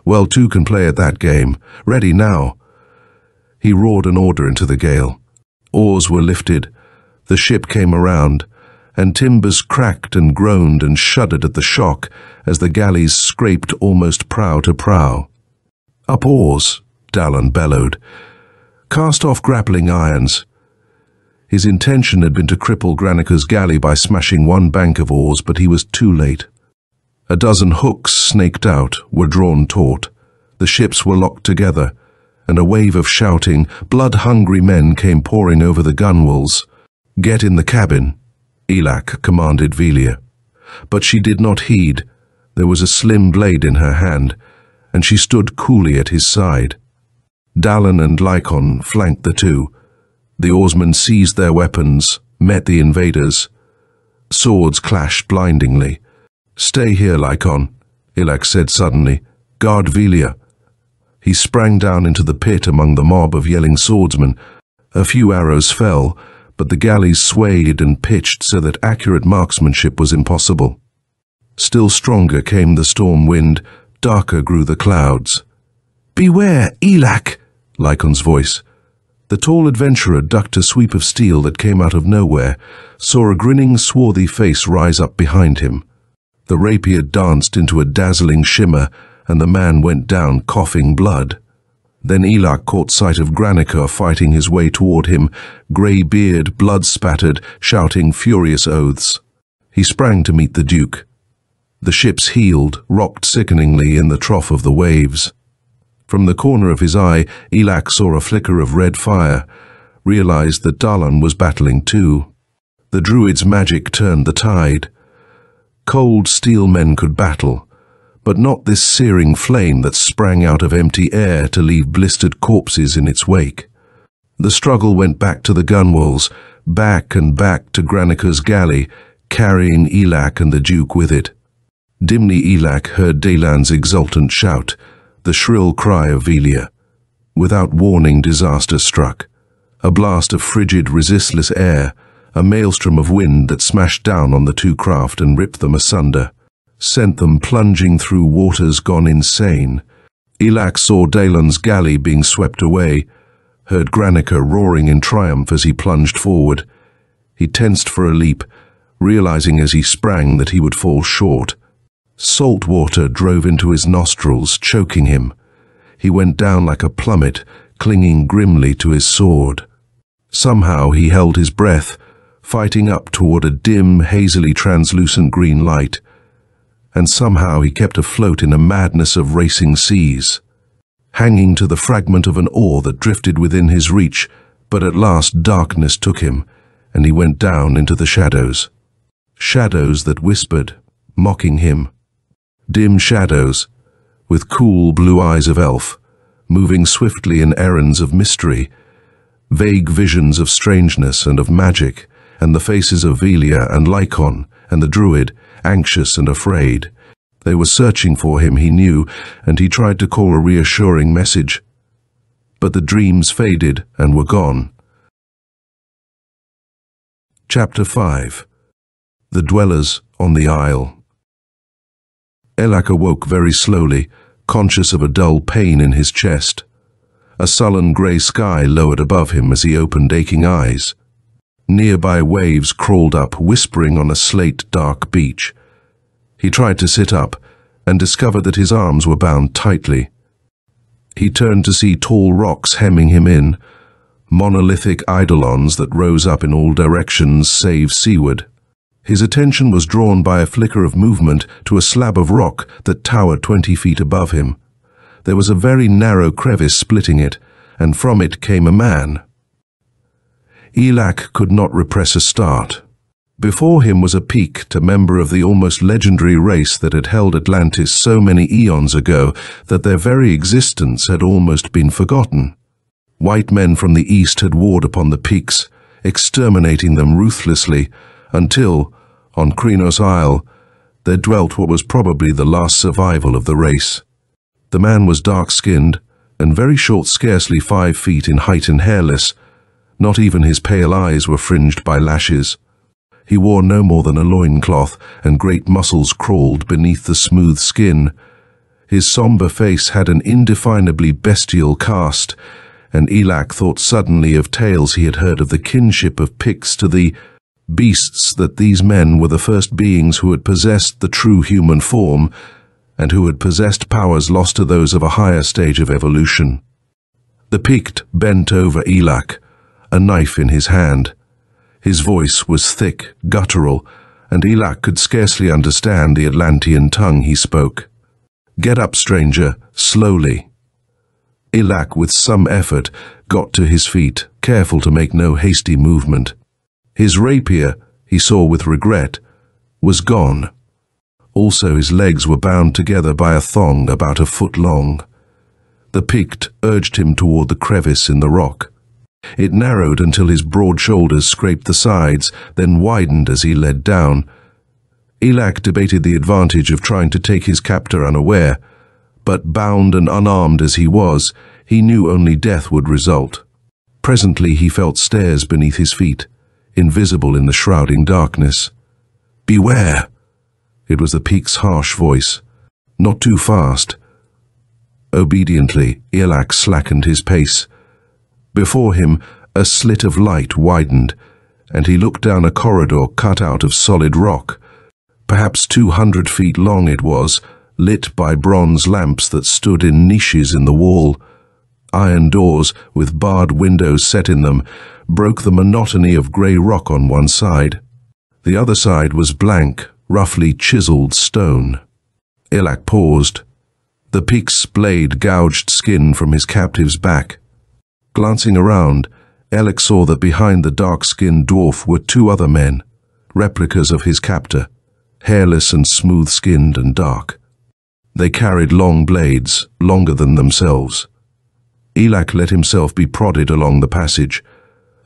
"Well, two can play at that game. Ready now." He roared an order into the gale. Oars were lifted. The ship came around, and timbers cracked and groaned and shuddered at the shock as the galleys scraped almost prow to prow. "Up oars," Dallin bellowed. "Cast off grappling irons." His intention had been to cripple Granicor's galley by smashing one bank of oars, but he was too late. A dozen hooks snaked out, were drawn taut. The ships were locked together, and a wave of shouting, blood-hungry men came pouring over the gunwales. "Get in the cabin," Elak commanded Velia. But she did not heed. There was a slim blade in her hand, and she stood coolly at his side. Dallin and Lycon flanked the two. The oarsmen seized their weapons, met the invaders. Swords clashed blindingly. "Stay here, Lycon," Elak said suddenly. "Guard Velia." He sprang down into the pit among the mob of yelling swordsmen. A few arrows fell, but the galleys swayed and pitched so that accurate marksmanship was impossible. Still stronger came the storm wind, darker grew the clouds. "Beware, Elak!" Lycon's voice. The tall adventurer ducked a sweep of steel that came out of nowhere, saw a grinning, swarthy face rise up behind him. The rapier danced into a dazzling shimmer, and the man went down coughing blood. Then Elak caught sight of Granicor fighting his way toward him, grey beard, blood-spattered, shouting furious oaths. He sprang to meet the Duke. The ships heeled, rocked sickeningly in the trough of the waves. From the corner of his eye, Elak saw a flicker of red fire, realized that Dallin was battling too. The druid's magic turned the tide. Cold steel men could battle, but not this searing flame that sprang out of empty air to leave blistered corpses in its wake. The struggle went back to the gunwales, back and back to Granicor's galley, carrying Elak and the Duke with it. Dimly Elak heard Dalan's exultant shout, the shrill cry of Velia. Without warning, disaster struck. A blast of frigid, resistless air, a maelstrom of wind that smashed down on the two craft and ripped them asunder, sent them plunging through waters gone insane. Elak saw Dalan's galley being swept away, heard Granicor roaring in triumph as he plunged forward. He tensed for a leap, realizing as he sprang that he would fall short. Salt water drove into his nostrils, choking him. He went down like a plummet, clinging grimly to his sword. Somehow he held his breath, fighting up toward a dim, hazily translucent green light. And somehow he kept afloat in a madness of racing seas, hanging to the fragment of an oar that drifted within his reach, but at last darkness took him, and he went down into the shadows. Shadows that whispered, mocking him. Dim shadows, with cool blue eyes of elf, moving swiftly in errands of mystery, vague visions of strangeness and of magic, and the faces of Velia and Lycon and the druid, anxious and afraid. They were searching for him, he knew, and he tried to call a reassuring message. But the dreams faded and were gone. Chapter 5. The Dwellers on the Isle. Elak awoke very slowly, conscious of a dull pain in his chest. A sullen grey sky lowered above him as he opened aching eyes. Nearby waves crawled up, whispering on a slate-dark beach. He tried to sit up, and discovered that his arms were bound tightly. He turned to see tall rocks hemming him in, monolithic eidolons that rose up in all directions save seaward. His attention was drawn by a flicker of movement to a slab of rock that towered 20 feet above him. There was a very narrow crevice splitting it, and from it came a man. Elak could not repress a start. Before him was a peaked, a member of the almost legendary race that had held Atlantis so many eons ago that their very existence had almost been forgotten. White men from the east had warred upon the peaks, exterminating them ruthlessly, until, on Krenos Isle, there dwelt what was probably the last survival of the race. The man was dark-skinned and very short, scarcely 5 feet in height and hairless. Not even his pale eyes were fringed by lashes. He wore no more than a loincloth, and great muscles crawled beneath the smooth skin. His somber face had an indefinably bestial cast, and Elak thought suddenly of tales he had heard of the kinship of Picts to the beasts, that these men were the first beings who had possessed the true human form, and who had possessed powers lost to those of a higher stage of evolution. The Pict bent over Elak, a knife in his hand. His voice was thick, guttural, and Elak could scarcely understand the Atlantean tongue he spoke. "Get up, stranger, slowly." Elak, with some effort, got to his feet, careful to make no hasty movement. His rapier, he saw with regret, was gone. Also his legs were bound together by a thong about a foot long. The Pict urged him toward the crevice in the rock. It narrowed until his broad shoulders scraped the sides, then widened as he led down. Elak debated the advantage of trying to take his captor unaware, but bound and unarmed as he was, he knew only death would result. Presently he felt stairs beneath his feet, invisible in the shrouding darkness. "Beware!" It was the Pict's harsh voice. "Not too fast." Obediently, Elak slackened his pace. Before him, a slit of light widened, and he looked down a corridor cut out of solid rock. Perhaps 200 feet long it was, lit by bronze lamps that stood in niches in the wall. Iron doors, with barred windows set in them, broke the monotony of grey rock on one side. The other side was blank, roughly chiseled stone. Elak paused. The Pict's blade gouged skin from his captive's back. Glancing around, Elak saw that behind the dark-skinned dwarf were 2 other men, replicas of his captor, hairless and smooth-skinned and dark. They carried long blades, longer than themselves. Elak let himself be prodded along the passage.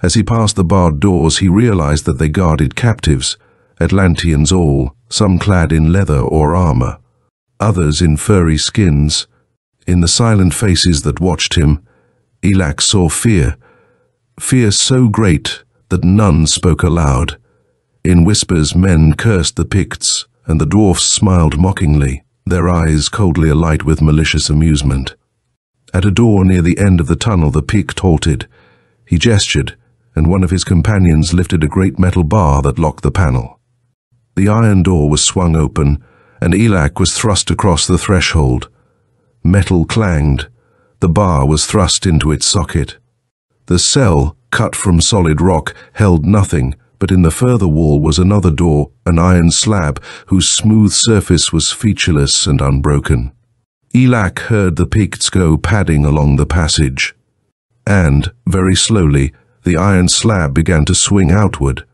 As he passed the barred doors, he realized that they guarded captives, Atlanteans all, some clad in leather or armor, others in furry skins. In the silent faces that watched him, Elak saw fear, fear so great that none spoke aloud. In whispers men cursed the Picts, and the dwarfs smiled mockingly, their eyes coldly alight with malicious amusement. At a door near the end of the tunnel the Pict halted. He gestured, and one of his companions lifted a great metal bar that locked the panel. The iron door was swung open, and Elak was thrust across the threshold. Metal clanged. The bar was thrust into its socket. The cell, cut from solid rock, held nothing, but in the further wall was another door, an iron slab, whose smooth surface was featureless and unbroken. Elak heard the Picts go padding along the passage. And, very slowly, the iron slab began to swing outward.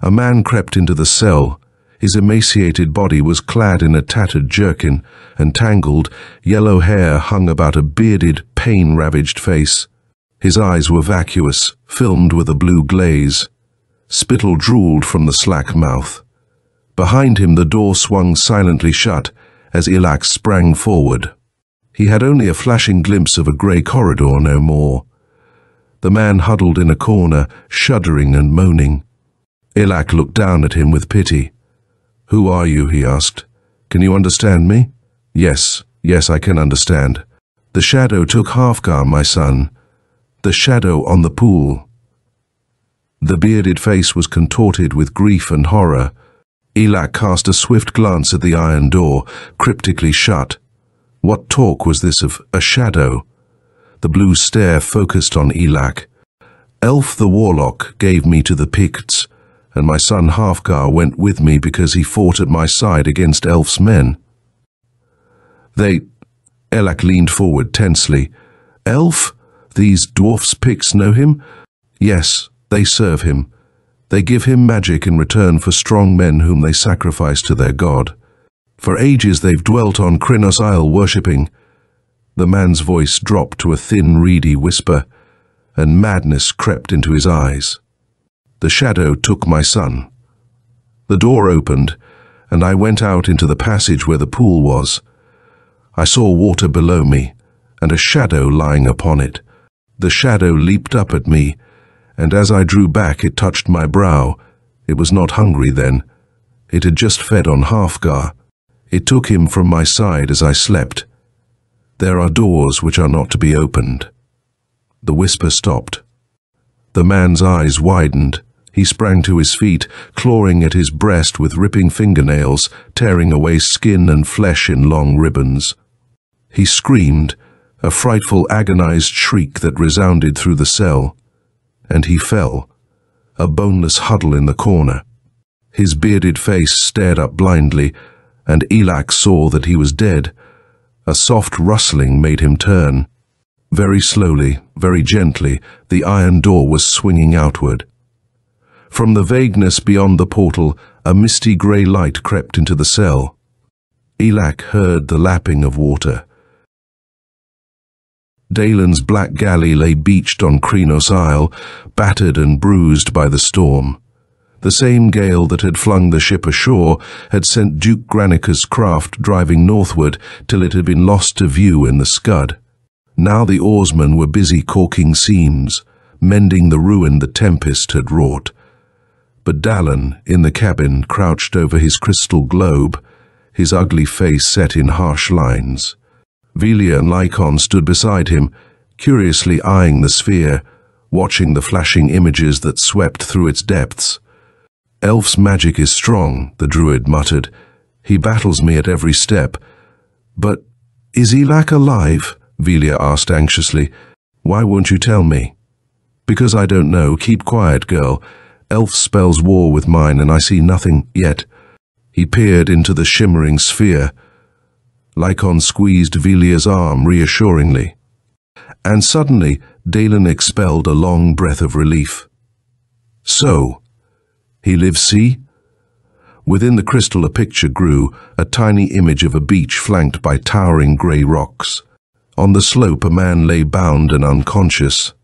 A man crept into the cell. His emaciated body was clad in a tattered jerkin, and tangled, yellow hair hung about a bearded, pain-ravaged face. His eyes were vacuous, filmed with a blue glaze. Spittle drooled from the slack mouth. Behind him the door swung silently shut as Elak sprang forward. He had only a flashing glimpse of a grey corridor, no more. The man huddled in a corner, shuddering and moaning. Elak looked down at him with pity. "Who are you?" he asked. "Can you understand me?" Yes, I can understand. The shadow took Halfgar, my son. The shadow on the pool." The bearded face was contorted with grief and horror. Elak cast a swift glance at the iron door, cryptically shut. What talk was this of a shadow? The blue stare focused on Elak. "Elf the Warlock gave me to the Picts, and my son Halfgar went with me because he fought at my side against Elf's men." Elak leaned forward tensely. "Elf? These dwarfs' Picts know him?" "Yes, They serve him. They give him magic in return for strong men whom they sacrifice to their god. For ages they've dwelt on Krynos Isle worshipping. The man's voice dropped to a thin, reedy whisper, and madness crept into his eyes. The shadow took my son. The door opened, and I went out into the passage where the pool was. I saw water below me, and a shadow lying upon it. The shadow leaped up at me, and as I drew back it touched my brow. It was not hungry then. It had just fed on Halfgar. It took him from my side as I slept. There are doors which are not to be opened. The whisper stopped. The man's eyes widened. He sprang to his feet, clawing at his breast with ripping fingernails, tearing away skin and flesh in long ribbons. He screamed, a frightful, agonized shriek that resounded through the cell, and he fell, a boneless huddle in the corner. His bearded face stared up blindly, and Elak saw that he was dead. A soft rustling made him turn. Very slowly, very gently, the iron door was swinging outward. From the vagueness beyond the portal, a misty grey light crept into the cell. Elak heard the lapping of water. Dalen's black galley lay beached on Krynos Isle, battered and bruised by the storm. The same gale that had flung the ship ashore had sent Duke Granicus' craft driving northward till it had been lost to view in the scud. Now the oarsmen were busy caulking seams, mending the ruin the tempest had wrought. But Dalen, in the cabin, crouched over his crystal globe, his ugly face set in harsh lines. Velia and Lycon stood beside him, curiously eyeing the sphere, watching the flashing images that swept through its depths. "Elf's magic is strong," the druid muttered. "He battles me at every step." "But is Elak alive?" Velia asked anxiously. "Why won't you tell me?" "Because I don't know. Keep quiet, girl. Elf spells war with mine, and I see nothing yet." He peered into the shimmering sphere. Lycon squeezed Velia's arm reassuringly. And suddenly, Dalen expelled a long breath of relief. "So, he lives, see?" Within the crystal a picture grew, a tiny image of a beach flanked by towering grey rocks. On the slope a man lay bound and unconscious.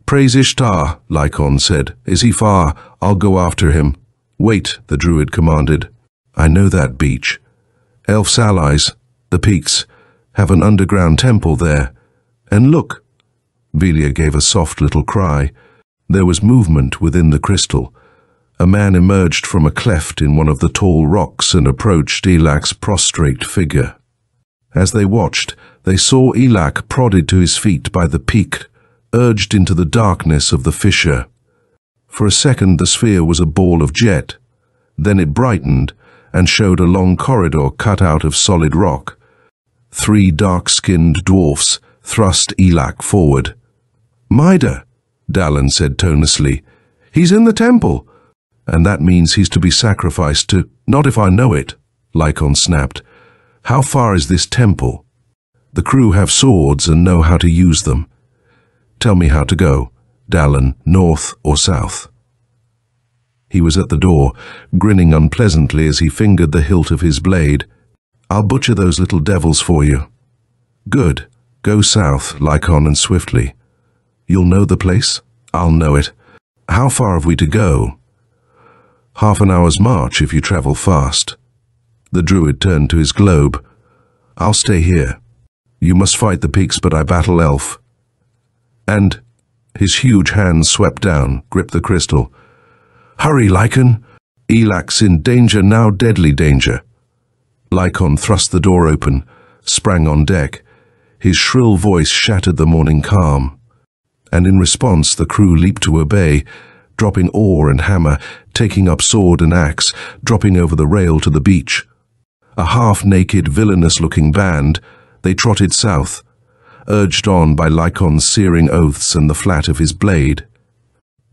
"Praise Ishtar," Lycon said. "Is he far? I'll go after him." "Wait," the druid commanded. "I know that beach. Elf's allies, the Peaks, have an underground temple there. And look!" Velia gave a soft little cry. There was movement within the crystal. A man emerged from a cleft in one of the tall rocks and approached Elak's prostrate figure. As they watched, they saw Elak prodded to his feet by the Peak, urged into the darkness of the fissure. For a second the sphere was a ball of jet. Then it brightened and showed a long corridor cut out of solid rock. 3 dark-skinned dwarfs thrust Elak forward. "Mida," Dalen said tonelessly. "He's in the temple." "And that means he's to be sacrificed to—" "Not if I know it," Lycon snapped. "How far is this temple?" "The crew have swords and know how to use them." "Tell me how to go, Dalen, north or south?" He was at the door, grinning unpleasantly as he fingered the hilt of his blade. "I'll butcher those little devils for you." "Good. Go south, Lycon, and swiftly. You'll know the place? I'll know it. How far have we to go?" "Half an hour's march if you travel fast." The druid turned to his globe. "I'll stay here. You must fight the Peaks, but I battle Elf." And his huge hands swept down, gripped the crystal. "Hurry, Lycon! Elak's in danger now, deadly danger." Lycon thrust the door open, sprang on deck. His shrill voice shattered the morning calm. And in response the crew leaped to obey, dropping oar and hammer, taking up sword and axe, dropping over the rail to the beach. A half-naked, villainous-looking band, they trotted south, urged on by Lycon's searing oaths and the flat of his blade.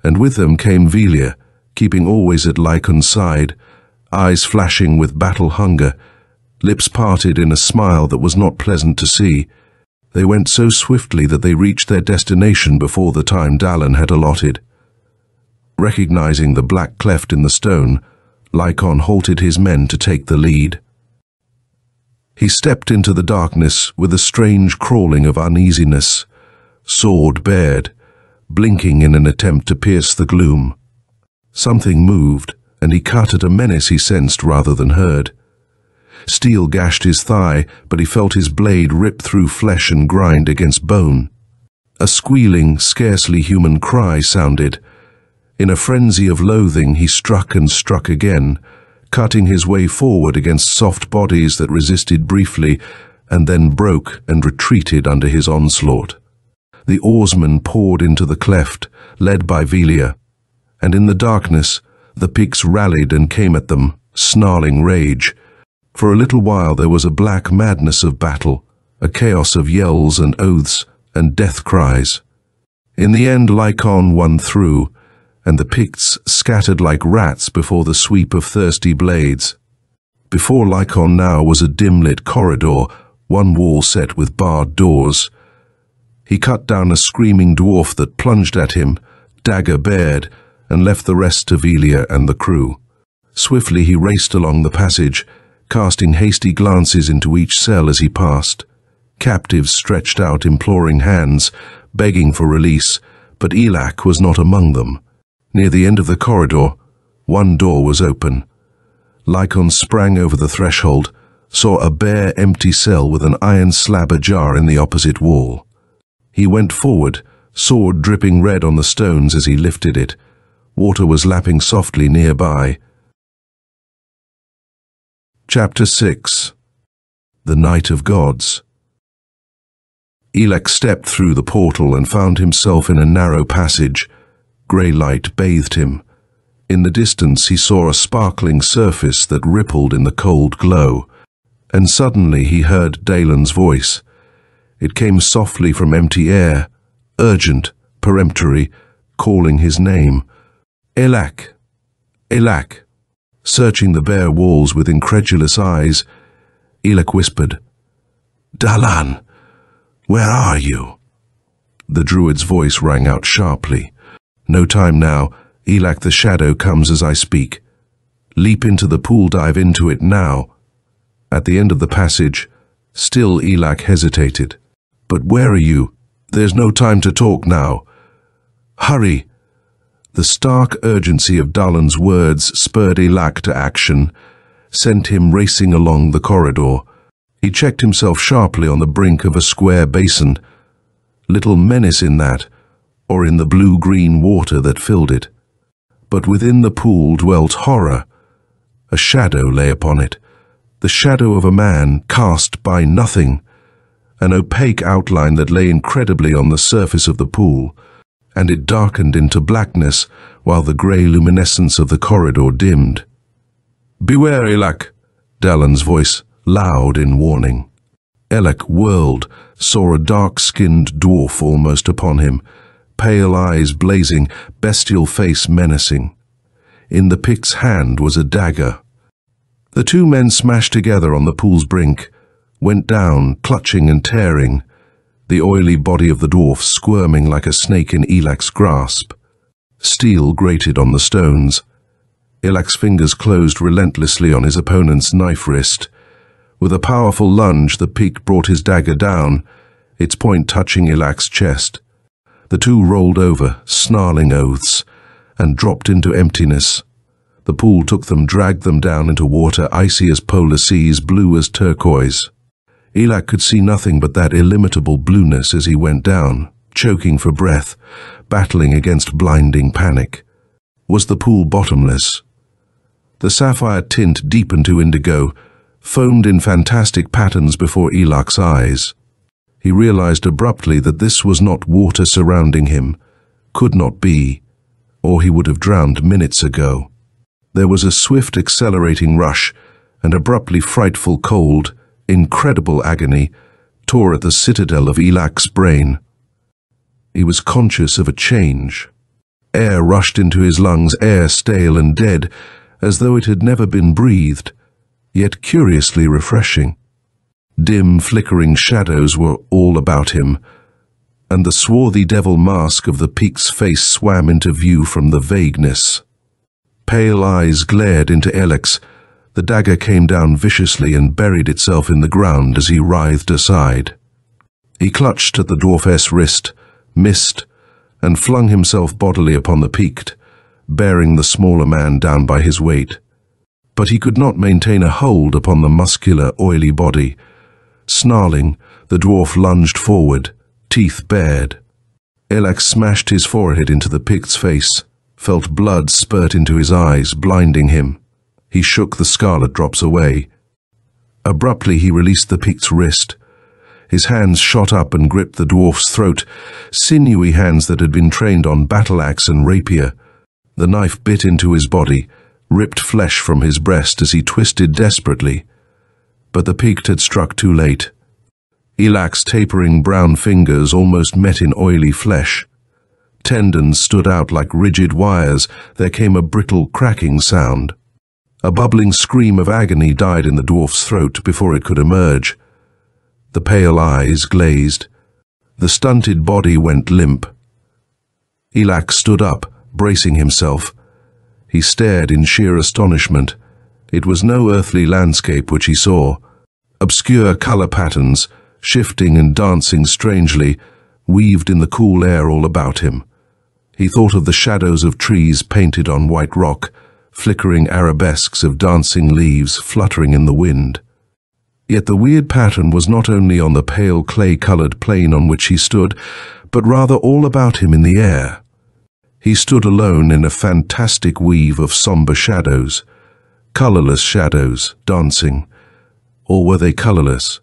And with them came Velia, keeping always at Lycon's side, eyes flashing with battle hunger, lips parted in a smile that was not pleasant to see. They went so swiftly that they reached their destination before the time Dalen had allotted. Recognizing the black cleft in the stone, Lycon halted his men to take the lead. He stepped into the darkness with a strange crawling of uneasiness, sword bared, blinking in an attempt to pierce the gloom. Something moved, and he cut at a menace he sensed rather than heard. Steel gashed his thigh, but he felt his blade rip through flesh and grind against bone. A squealing, scarcely human cry sounded. In a frenzy of loathing, he struck and struck again, cutting his way forward against soft bodies that resisted briefly and then broke and retreated under his onslaught. The oarsmen poured into the cleft, led by Velia, and in the darkness, the Picts rallied and came at them, snarling rage. For a little while there was a black madness of battle, a chaos of yells and oaths and death cries. In the end, Lycon won through, and the Picts scattered like rats before the sweep of thirsty blades. Before Lycon now was a dim-lit corridor, one wall set with barred doors. He cut down a screaming dwarf that plunged at him, dagger bared, and left the rest to Velia and the crew. Swiftly he raced along the passage, casting hasty glances into each cell as he passed. Captives stretched out imploring hands, begging for release, but Elak was not among them. Near the end of the corridor, one door was open. Lycon sprang over the threshold, saw a bare, empty cell with an iron slab ajar in the opposite wall. He went forward, sword dripping red on the stones as he lifted it. Water was lapping softly nearby. Chapter 6. The Night of Gods. Elak stepped through the portal and found himself in a narrow passage. Grey light bathed him. In the distance he saw a sparkling surface that rippled in the cold glow, and suddenly he heard Dalen's voice. It came softly from empty air, urgent, peremptory, calling his name. Elak! Elak! Searching the bare walls with incredulous eyes, Elak whispered, Dalan! Where are you? The druid's voice rang out sharply. No time now. Elak, the shadow comes as I speak. Leap into the pool, dive into it now. At the end of the passage, still Elak hesitated. But where are you? There's no time to talk now. Hurry! The stark urgency of Dalan's words spurred Elak to action, sent him racing along the corridor. He checked himself sharply on the brink of a square basin. Little menace in that, or in the blue-green water that filled it. But within the pool dwelt horror. A shadow lay upon it, the shadow of a man cast by nothing, an opaque outline that lay incredibly on the surface of the pool, and it darkened into blackness while the grey luminescence of the corridor dimmed. Beware, Elak! Dalan's voice, loud in warning. Elak whirled, saw a dark-skinned dwarf almost upon him, pale eyes blazing, bestial face menacing. In the Pict's hand was a dagger. The two men smashed together on the pool's brink, went down, clutching and tearing, the oily body of the dwarf squirming like a snake in Elak's grasp. Steel grated on the stones. Elak's fingers closed relentlessly on his opponent's knife wrist. With a powerful lunge, the Pict brought his dagger down, its point touching Elak's chest. The two rolled over, snarling oaths, and dropped into emptiness. The pool took them, dragged them down into water icy as polar seas, blue as turquoise. Elak could see nothing but that illimitable blueness as he went down, choking for breath, battling against blinding panic. Was the pool bottomless? The sapphire tint deepened to indigo, foamed in fantastic patterns before Elak's eyes. He realized abruptly that this was not water surrounding him, could not be, or he would have drowned minutes ago. There was a swift accelerating rush, and abruptly frightful cold, incredible agony, tore at the citadel of Elak's brain. He was conscious of a change. Air rushed into his lungs, air stale and dead, as though it had never been breathed, yet curiously refreshing. Dim, flickering shadows were all about him. and the swarthy devil mask of the peak's face swam into view from the vagueness. Pale eyes glared into Elak's. The dagger came down viciously and buried itself in the ground as he writhed aside. He clutched at the dwarfess wrist, missed, and flung himself bodily upon the peaked, bearing the smaller man down by his weight. But he could not maintain a hold upon the muscular, oily body. Snarling, the dwarf lunged forward, teeth bared. Elak smashed his forehead into the pict's face, felt blood spurt into his eyes, blinding him. He shook the scarlet drops away. Abruptly he released the pict's wrist. His hands shot up and gripped the dwarf's throat, sinewy hands that had been trained on battle-axe and rapier. The knife bit into his body, ripped flesh from his breast as he twisted desperately. But the peaked had struck too late. Elak's tapering brown fingers almost met in oily flesh. Tendons stood out like rigid wires. There came a brittle cracking sound. A bubbling scream of agony died in the dwarf's throat before it could emerge. The pale eyes glazed. The stunted body went limp. Elak stood up, bracing himself. He stared in sheer astonishment. It was no earthly landscape which he saw. Obscure color patterns, shifting and dancing strangely, weaved in the cool air all about him. He thought of the shadows of trees painted on white rock, flickering arabesques of dancing leaves fluttering in the wind. Yet the weird pattern was not only on the pale clay-colored plain on which he stood, but rather all about him in the air. He stood alone in a fantastic weave of somber shadows, colorless shadows, dancing. Or were they colorless?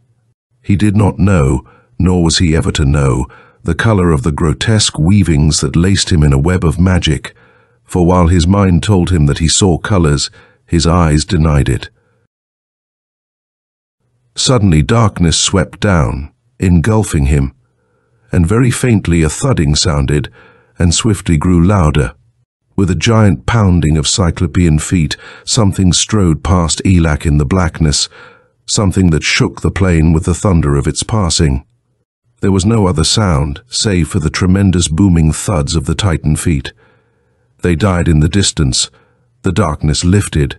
He did not know, nor was he ever to know, the color of the grotesque weavings that laced him in a web of magic, for while his mind told him that he saw colors, his eyes denied it. Suddenly darkness swept down, engulfing him, and very faintly a thudding sounded, and swiftly grew louder. With a giant pounding of cyclopean feet, something strode past Elak in the blackness, something that shook the plain with the thunder of its passing. There was no other sound, save for the tremendous booming thuds of the Titan feet. They died in the distance. The darkness lifted.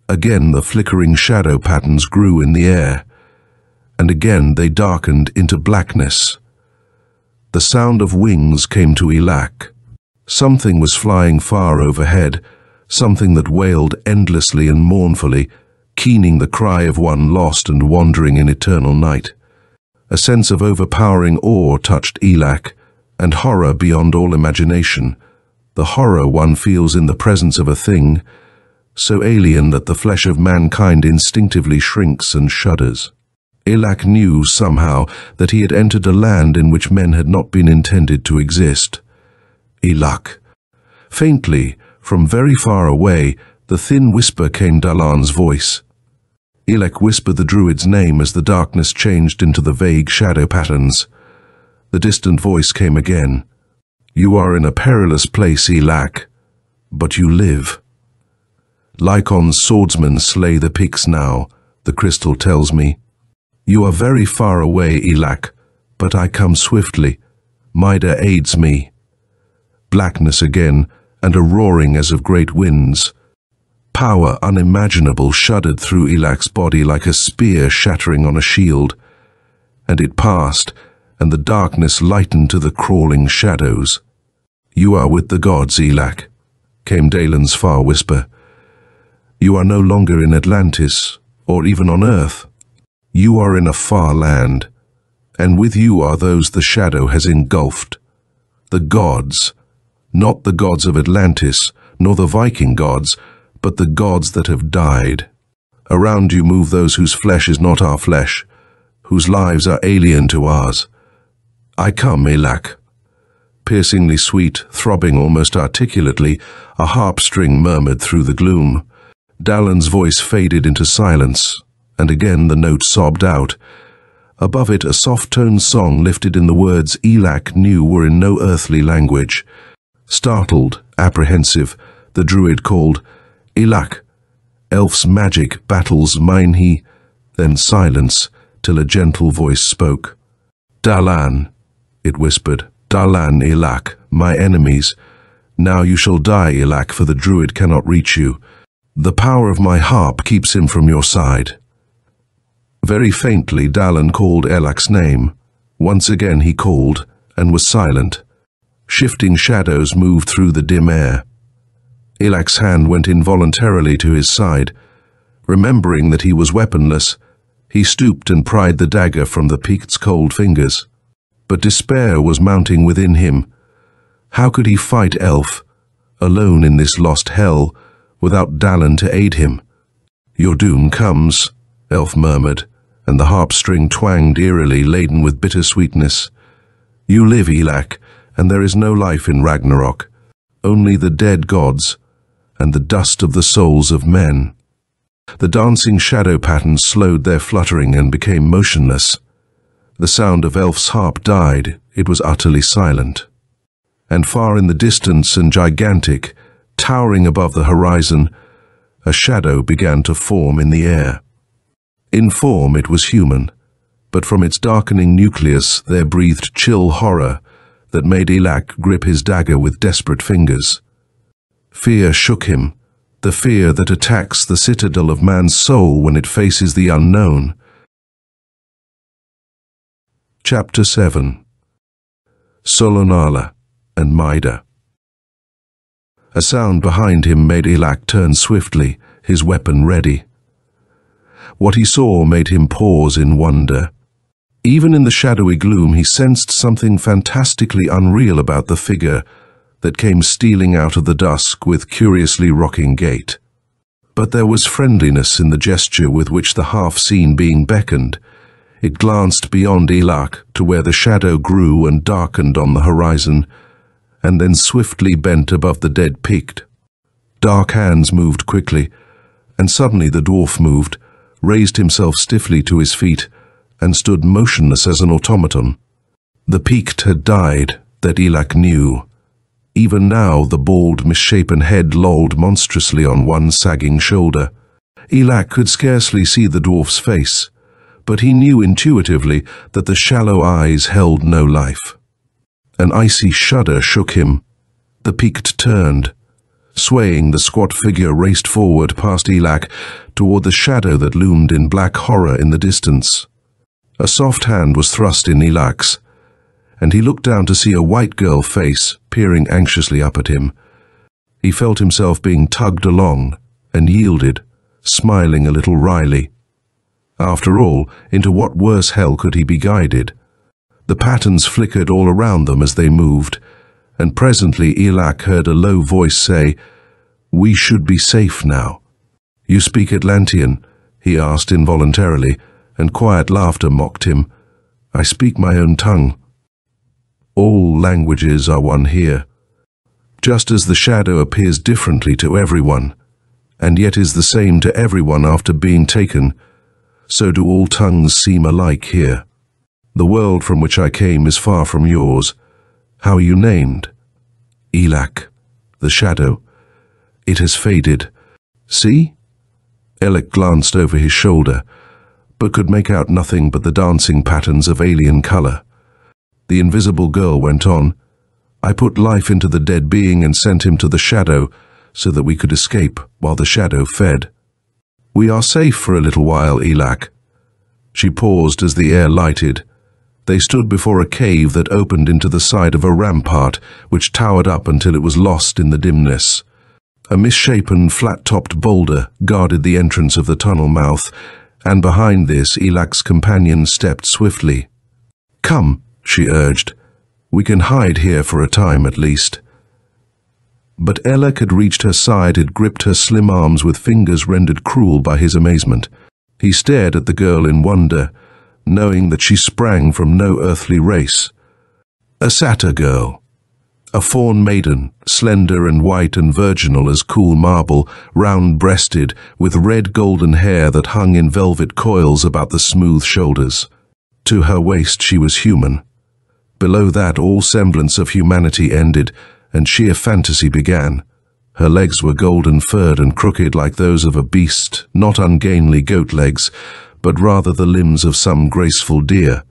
Again the flickering shadow patterns grew in the air, and again they darkened into blackness. The sound of wings came to Elak. Something was flying far overhead, something that wailed endlessly and mournfully, keening the cry of one lost and wandering in eternal night. A sense of overpowering awe touched Elak, and horror beyond all imagination, the horror one feels in the presence of a thing, so alien that the flesh of mankind instinctively shrinks and shudders. Elak knew, somehow, that he had entered a land in which men had not been intended to exist. Elak. Faintly, from very far away, the thin whisper came Dalan's voice. Elak whispered the druid's name as the darkness changed into the vague shadow patterns. The distant voice came again. "You are in a perilous place, Elak, but you live. Lycon's swordsmen slay the Picts now, the crystal tells me. You are very far away, Elak, but I come swiftly. Mida aids me." Blackness again, and a roaring as of great winds. Power unimaginable shuddered through Elak's body like a spear shattering on a shield. And it passed, and the darkness lightened to the crawling shadows. "You are with the gods, Elak," came Dalen's far whisper. "You are no longer in Atlantis, or even on Earth. You are in a far land, and with you are those the shadow has engulfed. The gods, not the gods of Atlantis, nor the Viking gods, but the gods that have died. Around you move those whose flesh is not our flesh, whose lives are alien to ours. I come, Elak." Piercingly sweet, throbbing almost articulately, a harp string murmured through the gloom. Dalan's voice faded into silence, and again the note sobbed out. Above it, a soft-toned song lifted in the words Elak knew were in no earthly language. Startled, apprehensive, the druid called, "Elak, elf's magic battles mine he," then silence, till a gentle voice spoke. "Dalan, it whispered. Dalan, Elak, my enemies. Now you shall die, Elak, for the druid cannot reach you. The power of my harp keeps him from your side. Very faintly, Dalan called Elak's name. Once again he called, and was silent. Shifting shadows moved through the dim air. Elak's hand went involuntarily to his side. Remembering that he was weaponless, he stooped and pried the dagger from the peak's cold fingers. But despair was mounting within him. How could he fight Elf, alone in this lost hell, without Dalan to aid him? Your doom comes, Elf murmured, and the harp string twanged eerily, laden with bitter sweetness. You live, Elak, and there is no life in Ragnarok, only the dead gods and the dust of the souls of men. The dancing shadow patterns slowed their fluttering and became motionless. The sound of Elf's harp died. It was utterly silent. And far in the distance and gigantic, towering above the horizon, a shadow began to form in the air. In form it was human, but from its darkening nucleus there breathed chill horror that made Elak grip his dagger with desperate fingers. Fear shook him, the fear that attacks the citadel of man's soul when it faces the unknown. Chapter 7. Solonala and Maida. A sound behind him made Elak turn swiftly, his weapon ready. What he saw made him pause in wonder. Even in the shadowy gloom he sensed something fantastically unreal about the figure that came stealing out of the dusk with curiously rocking gait. But there was friendliness in the gesture with which the half-seen being beckoned. It glanced beyond Elak to where the shadow grew and darkened on the horizon, and then swiftly bent above the dead peaked. Dark hands moved quickly, and suddenly the dwarf moved, raised himself stiffly to his feet, and stood motionless as an automaton. The peaked had died, that Elak knew. Even now the bald, misshapen head lolled monstrously on one sagging shoulder. Elak could scarcely see the dwarf's face, but he knew intuitively that the shallow eyes held no life. An icy shudder shook him. The peaked turned. Swaying, the squat figure raced forward past Elak toward the shadow that loomed in black horror in the distance. A soft hand was thrust in Elak's, and he looked down to see a white girl face peering anxiously up at him. He felt himself being tugged along and yielded, smiling a little wryly. After all, into what worse hell could he be guided? The patterns flickered all around them as they moved, and presently Elak heard a low voice say, "We should be safe now." "You speak Atlantian?" he asked involuntarily, and quiet laughter mocked him. "I speak my own tongue." All languages are one here. Just as the shadow appears differently to everyone, and yet is the same to everyone after being taken, so do all tongues seem alike here. The world from which I came is far from yours. How are you named? Elak, the shadow. It has faded. See? Elak glanced over his shoulder, but could make out nothing but the dancing patterns of alien color. The invisible girl went on, "I put life into the dead being and sent him to the shadow so that we could escape while the shadow fed. We are safe for a little while, Elak." She paused as the air lighted. They stood before a cave that opened into the side of a rampart which towered up until it was lost in the dimness. A misshapen, flat-topped boulder guarded the entrance of the tunnel mouth, and behind this Elak's companion stepped swiftly. "Come," she urged. "We can hide here for a time at least." But Elak had reached her side, had gripped her slim arms with fingers rendered cruel by his amazement. He stared at the girl in wonder, knowing that she sprang from no earthly race. A satyr girl. A fawn maiden, slender and white and virginal as cool marble, round-breasted, with red golden hair that hung in velvet coils about the smooth shoulders. To her waist she was human. Below that all semblance of humanity ended, and sheer fantasy began. Her legs were golden-furred and crooked like those of a beast, not ungainly goat legs, but rather the limbs of some graceful deer.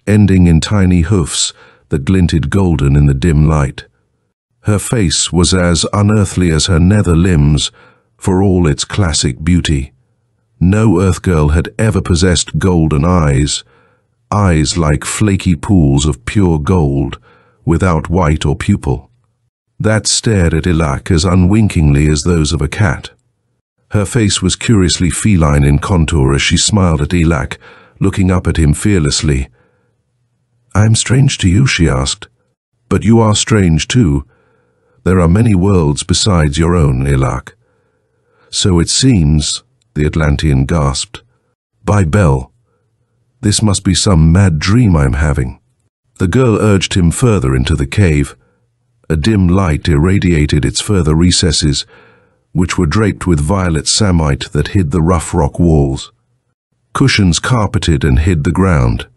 Ending in tiny hoofs, that glinted golden in the dim light. Her face was as unearthly as her nether limbs, for all its classic beauty. No Earth girl had ever possessed golden eyes like flaky pools of pure gold, without white or pupil, that stared at Elak as unwinkingly as those of a cat. Her face was curiously feline in contour as she smiled at Elak, looking up at him fearlessly. "I am strange to you," she asked. "But you are strange too. There are many worlds besides your own, Elak." "So it seems," the Atlantean gasped. "By Bel, this must be some mad dream I'm having." The girl urged him further into the cave. A dim light irradiated its further recesses, which were draped with violet samite that hid the rough rock walls. Cushions carpeted and hid the ground.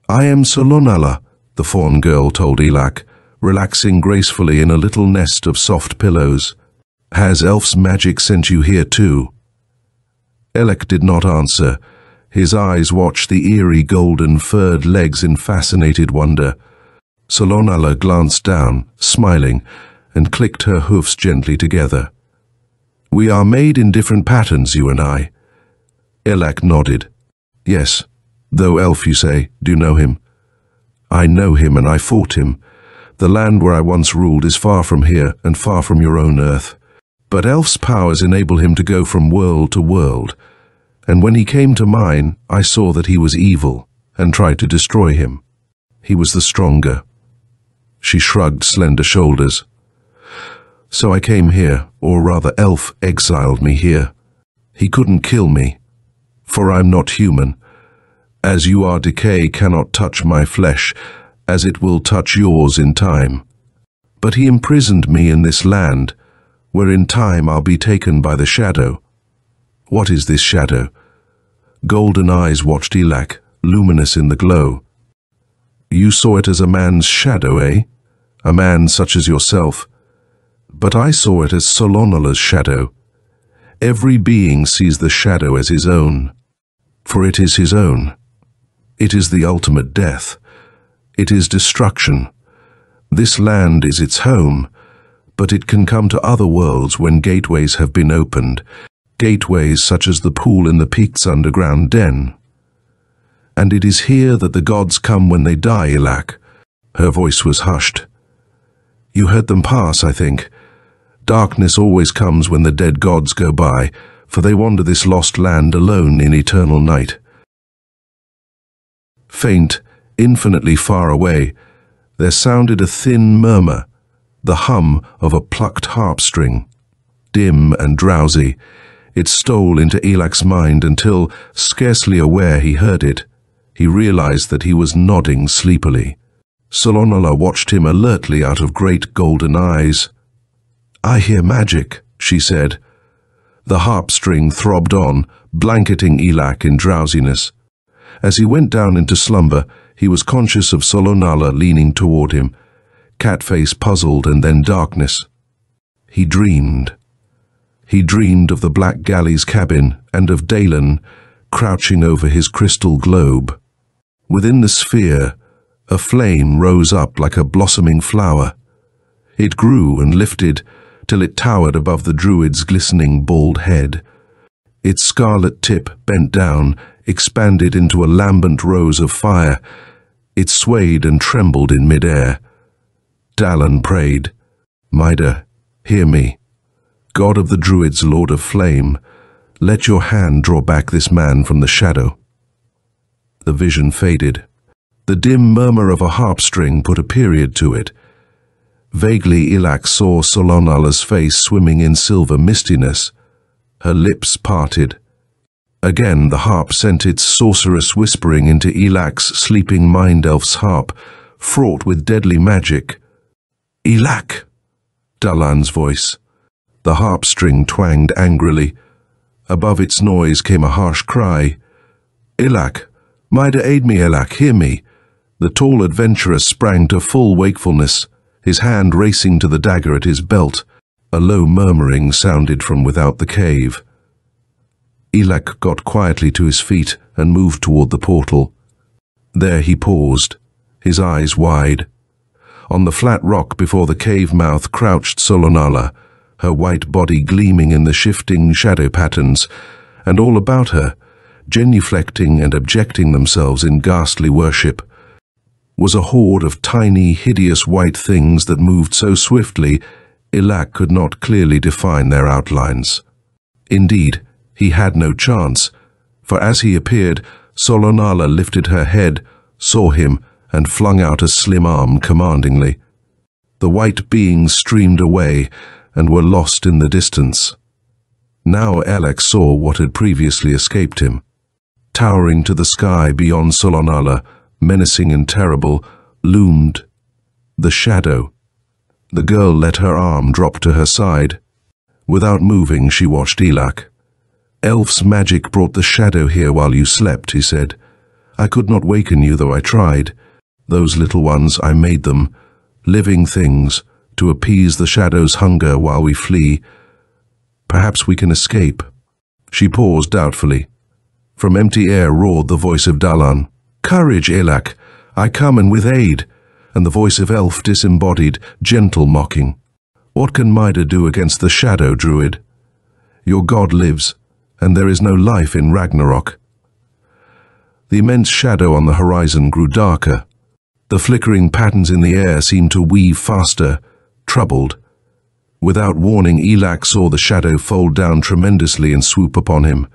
"I am Solonala," the fawn girl told Elak, relaxing gracefully in a little nest of soft pillows. "Has elf's magic sent you here too?" Elak did not answer. His eyes watched the eerie golden furred legs in fascinated wonder. Solonala glanced down, smiling, and clicked her hoofs gently together. "We are made in different patterns, you and I." Elak nodded. "Yes, though elf, you say. Do you know him?" "I know him and I fought him. The land where I once ruled is far from here and far from your own earth. But elf's powers enable him to go from world to world. And when he came to mine, I saw that he was evil and tried to destroy him. He was the stronger." She shrugged slender shoulders. "So I came here, or rather elf exiled me here. He couldn't kill me, for I'm not human. As you are, decay cannot touch my flesh, as it will touch yours in time. But he imprisoned me in this land, where in time I'll be taken by the shadow." "What is this shadow?" Golden eyes watched Elak, luminous in the glow. "You saw it as a man's shadow, eh? A man such as yourself. But I saw it as Solonala's shadow. Every being sees the shadow as his own, for it is his own. It is the ultimate death. It is destruction. This land is its home, but it can come to other worlds when gateways have been opened, gateways such as the pool in the peak's underground den. And it is here that the gods come when they die, Elak." Her voice was hushed. "You heard them pass, I think. Darkness always comes when the dead gods go by, for they wander this lost land alone in eternal night." Faint, infinitely far away, there sounded a thin murmur, the hum of a plucked harp string. Dim and drowsy, it stole into Elak's mind until, scarcely aware he heard it, he realized that he was nodding sleepily. Solonala watched him alertly out of great golden eyes. "I hear magic," she said. The harp string throbbed on, blanketing Elak in drowsiness. As he went down into slumber, he was conscious of Solonala leaning toward him, cat-face puzzled and then darkness. He dreamed. He dreamed of the Black Galley's cabin and of Dagon crouching over his crystal globe. Within the sphere, a flame rose up like a blossoming flower. It grew and lifted till it towered above the druid's glistening bald head. Its scarlet tip bent down, expanded into a lambent rose of fire. It swayed and trembled in mid-air. Dagon prayed, "Mida, hear me. God of the druids, Lord of Flame, let your hand draw back this man from the shadow." The vision faded. The dim murmur of a harp string put a period to it. Vaguely, Elak saw Solonala's face swimming in silver mistiness. Her lips parted. Again, the harp sent its sorcerous whispering into Elak's sleeping mind-elf's harp, fraught with deadly magic. "Elak!" Dalan's voice. The harp string twanged angrily. Above its noise came a harsh cry. "Elak! Mida, aid me, Elak, hear me!" The tall adventurer sprang to full wakefulness, his hand racing to the dagger at his belt. A low murmuring sounded from without the cave. Elak got quietly to his feet and moved toward the portal. There he paused, his eyes wide. On the flat rock before the cave mouth crouched Solonala, her white body gleaming in the shifting shadow patterns, and all about her, genuflecting and abjecting themselves in ghastly worship, was a horde of tiny, hideous white things that moved so swiftly Elak could not clearly define their outlines. Indeed, he had no chance, for as he appeared, Solonala lifted her head, saw him, and flung out a slim arm commandingly. The white beings streamed away and were lost in the distance. Now Elak saw what had previously escaped him. Towering to the sky beyond Solonala, menacing and terrible, loomed the shadow. The girl let her arm drop to her side. Without moving, she watched Elak. "Elf's magic brought the shadow here while you slept," he said. "I could not waken you, though I tried. Those little ones, I made them, living things, to appease the shadow's hunger while we flee. Perhaps we can escape." She paused doubtfully. From empty air roared the voice of Dagon. "Courage, Elak! I come and with aid." And the voice of Elf disembodied, gentle mocking. "What can Mida do against the shadow, druid? Your god lives, and there is no life in Ragnarok." The immense shadow on the horizon grew darker. The flickering patterns in the air seemed to weave faster, troubled. Without warning, Elak saw the shadow fold down tremendously and swoop upon him.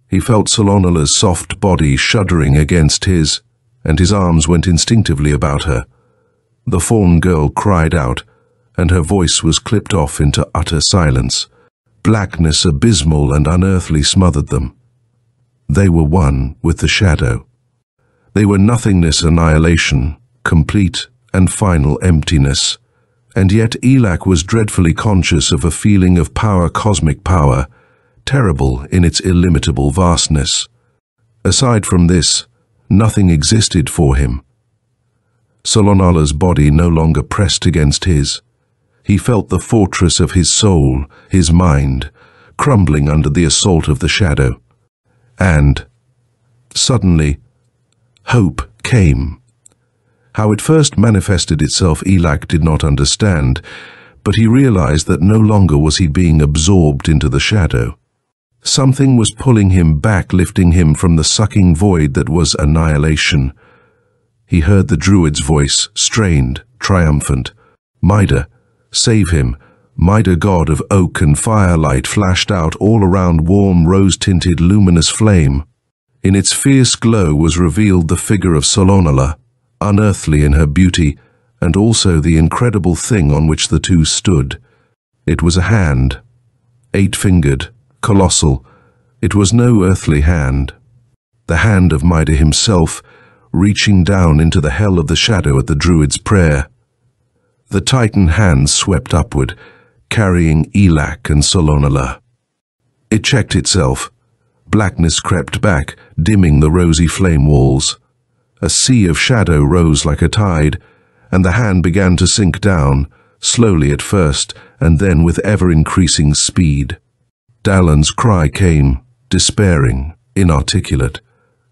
He felt Solonala's soft body shuddering against his, and his arms went instinctively about her. The fawn girl cried out, and her voice was clipped off into utter silence. Blackness abysmal and unearthly smothered them. They were one with the shadow. They were nothingness, annihilation, complete and final emptiness. And yet Elak was dreadfully conscious of a feeling of power, cosmic power, terrible in its illimitable vastness. Aside from this, nothing existed for him. Solonala's body no longer pressed against his. He felt the fortress of his soul, his mind, crumbling under the assault of the shadow. And, suddenly, hope came. How it first manifested itself Elak did not understand, but he realized that no longer was he being absorbed into the shadow. Something was pulling him back, lifting him from the sucking void that was annihilation. He heard the druid's voice, strained, triumphant. "Mida, save him." Mida, god of oak and firelight, flashed out all around warm, rose-tinted, luminous flame. In its fierce glow was revealed the figure of Solonala, unearthly in her beauty, and also the incredible thing on which the two stood. It was a hand, 8-fingered, colossal. It was no earthly hand. The hand of Mida himself, reaching down into the hell of the shadow at the druid's prayer. The titan hand swept upward, carrying Elak and Solonala. It checked itself. Blackness crept back, dimming the rosy flame walls. A sea of shadow rose like a tide, and the hand began to sink down, slowly at first, and then with ever-increasing speed. Dagon's cry came, despairing, inarticulate,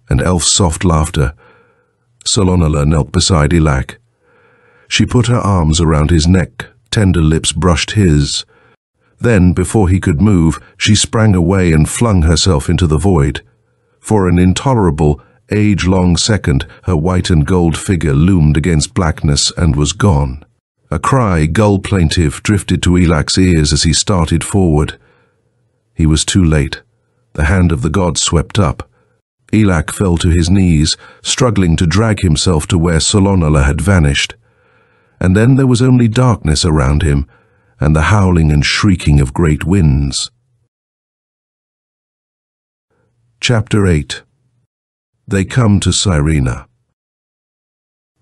and Elf's soft laughter. Solonala knelt beside Elak. She put her arms around his neck, tender lips brushed his. Then, before he could move, she sprang away and flung herself into the void. For an intolerable, age-long second, her white and gold figure loomed against blackness and was gone. A cry, gull-plaintive, drifted to Elak's ears as he started forward. He was too late. The hand of the god swept up. Elak fell to his knees, struggling to drag himself to where Solonala had vanished. And then there was only darkness around him, and the howling and shrieking of great winds. Chapter 8. They come to Cyrena.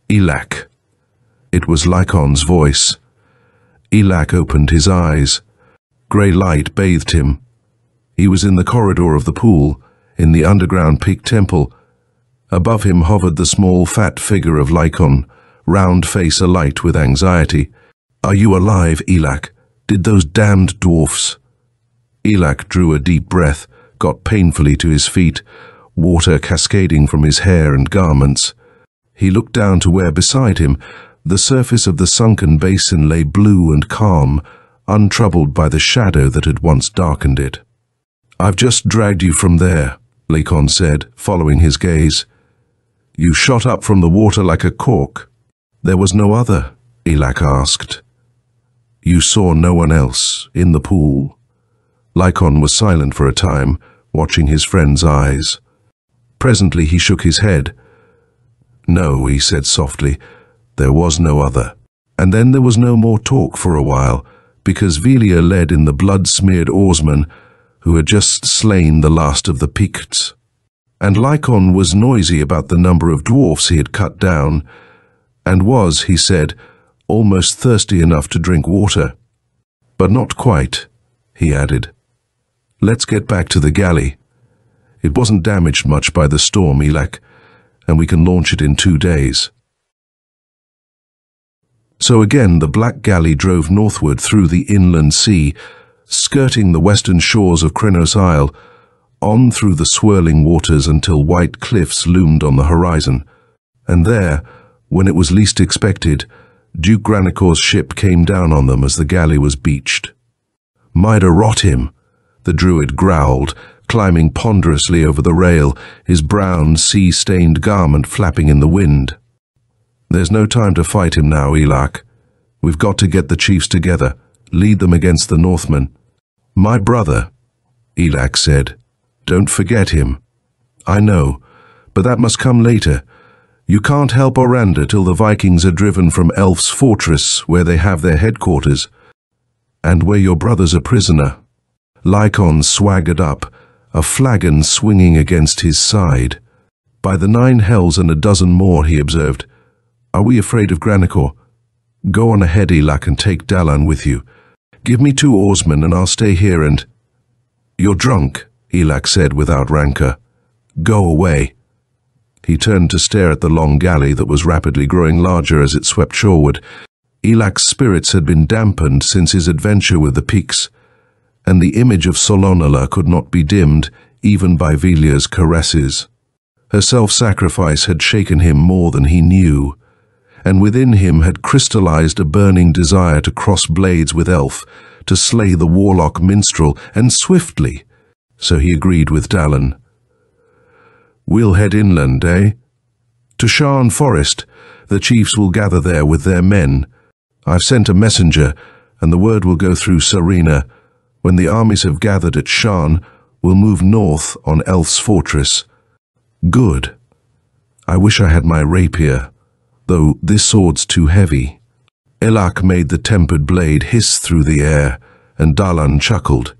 Elak. It was Lycon's voice. Elak opened his eyes. Grey light bathed him. He was in the corridor of the pool, in the underground peak temple. Above him hovered the small, fat figure of Lycon, round face alight with anxiety. "Are you alive, Elak? Did those damned dwarfs—" Elak drew a deep breath, got painfully to his feet, water cascading from his hair and garments. He looked down to where beside him the surface of the sunken basin lay blue and calm, untroubled by the shadow that had once darkened it. "I've just dragged you from there," Lacon said, following his gaze. "You shot up from the water like a cork." "There was no other?" Elak asked. "You saw no one else in the pool?" Lacon was silent for a time, watching his friend's eyes. Presently he shook his head. "No," he said softly, "there was no other." And then there was no more talk for a while, because Velia led in the blood-smeared oarsman who had just slain the last of the Picts. And Lacon was noisy about the number of dwarfs he had cut down, and was, he said, almost thirsty enough to drink water. "But not quite," he added. "Let's get back to the galley. It wasn't damaged much by the storm, Elak, and we can launch it in 2 days." So again the black galley drove northward through the inland sea, skirting the western shores of Krenos Isle, on through the swirling waters until white cliffs loomed on the horizon. And there, when it was least expected, Duke Granicor's ship came down on them as the galley was beached. "Mida rot him," the druid growled, climbing ponderously over the rail, his brown, sea-stained garment flapping in the wind. "There's no time to fight him now, Elak. We've got to get the chiefs together, lead them against the Northmen." "My brother," Elak said. "Don't forget him." "I know, but that must come later. You can't help Oranda till the Vikings are driven from Elf's fortress, where they have their headquarters, and where your brother's a prisoner." Lacon swaggered up, a flagon swinging against his side. "By the 9 hells and a dozen more," he observed. "Are we afraid of Granicor? Go on ahead, Elak, and take Dalan with you. Give me 2 oarsmen and I'll stay here and—" "You're drunk," Elak said without rancor. "Go away." He turned to stare at the long galley that was rapidly growing larger as it swept shoreward. Elak's spirits had been dampened since his adventure with the Picts, and the image of Solonala could not be dimmed even by Velia's caresses. Her self-sacrifice had shaken him more than he knew, and within him had crystallized a burning desire to cross blades with Elf, to slay the warlock minstrel, and swiftly. So he agreed with Dalan. "We'll head inland, eh? To Sharn Forest. The chiefs will gather there with their men. I've sent a messenger, and the word will go through Sarina. When the armies have gathered at Sharn, we'll move north on Elf's fortress." "Good. I wish I had my rapier, though this sword's too heavy." Elak made the tempered blade hiss through the air, and Dalan chuckled.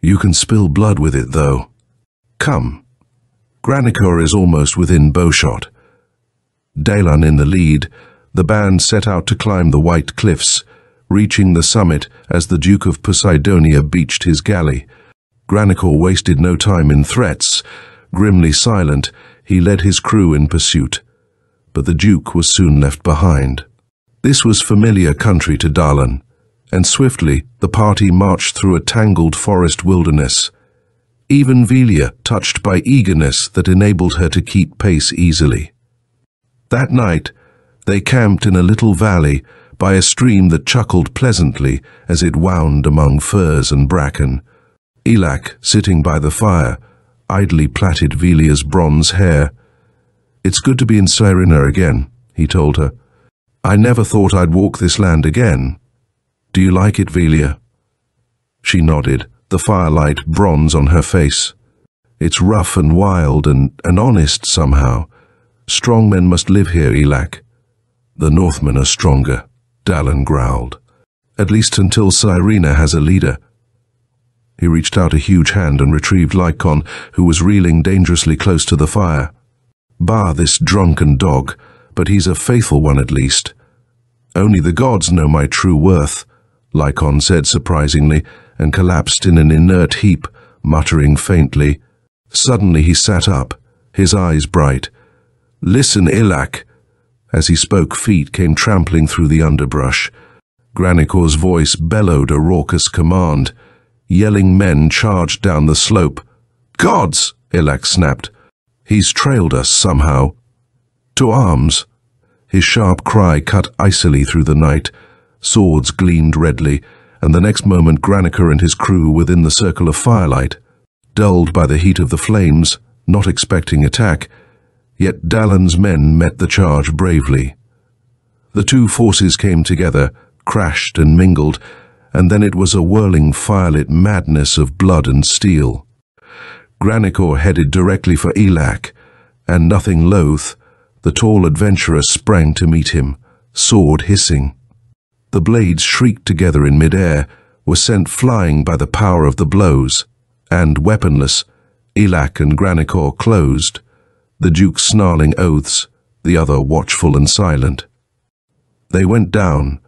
"You can spill blood with it, though. Come. Granicor is almost within bowshot." Dalan in the lead, the band set out to climb the white cliffs, reaching the summit as the Duke of Poseidonia beached his galley. Granicor wasted no time in threats. Grimly silent, he led his crew in pursuit. But the Duke was soon left behind. This was familiar country to Dalan, and swiftly the party marched through a tangled forest wilderness. Even Velia touched by eagerness that enabled her to keep pace easily. That night, they camped in a little valley by a stream that chuckled pleasantly as it wound among firs and bracken. Elak, sitting by the fire, idly plaited Velia's bronze hair. "It's good to be in Sarina again," he told her. "I never thought I'd walk this land again. Do you like it, Velia?" She nodded, the firelight bronze on her face. "It's rough and wild and honest somehow. Strong men must live here, Elak." "The Northmen are stronger," Dalan growled. "At least until Sarina has a leader." He reached out a huge hand and retrieved Lacon, who was reeling dangerously close to the fire. "Bah, this drunken dog, but he's a faithful one at least." "Only the gods know my true worth," Lacon said surprisingly, and collapsed in an inert heap, muttering faintly. Suddenly he sat up, his eyes bright. "Listen, Elak." As he spoke, feet came trampling through the underbrush. Granicor's voice bellowed a raucous command. Yelling men charged down the slope. "Gods!" Elak snapped. "He's trailed us somehow." To arms! His sharp cry cut icily through the night. Swords gleamed redly, and the next moment Granica and his crew within the circle of firelight. Dulled by the heat of the flames, not expecting attack, yet Dallen's men met the charge bravely. The two forces came together, crashed and mingled, and then it was a whirling firelit madness of blood and steel. Granica headed directly for Elak, and nothing loath, the tall adventurer sprang to meet him, sword hissing. The blades shrieked together in mid-air, were sent flying by the power of the blows, and, weaponless, Elak and Granica closed, the Duke snarling oaths, the other watchful and silent. They went down,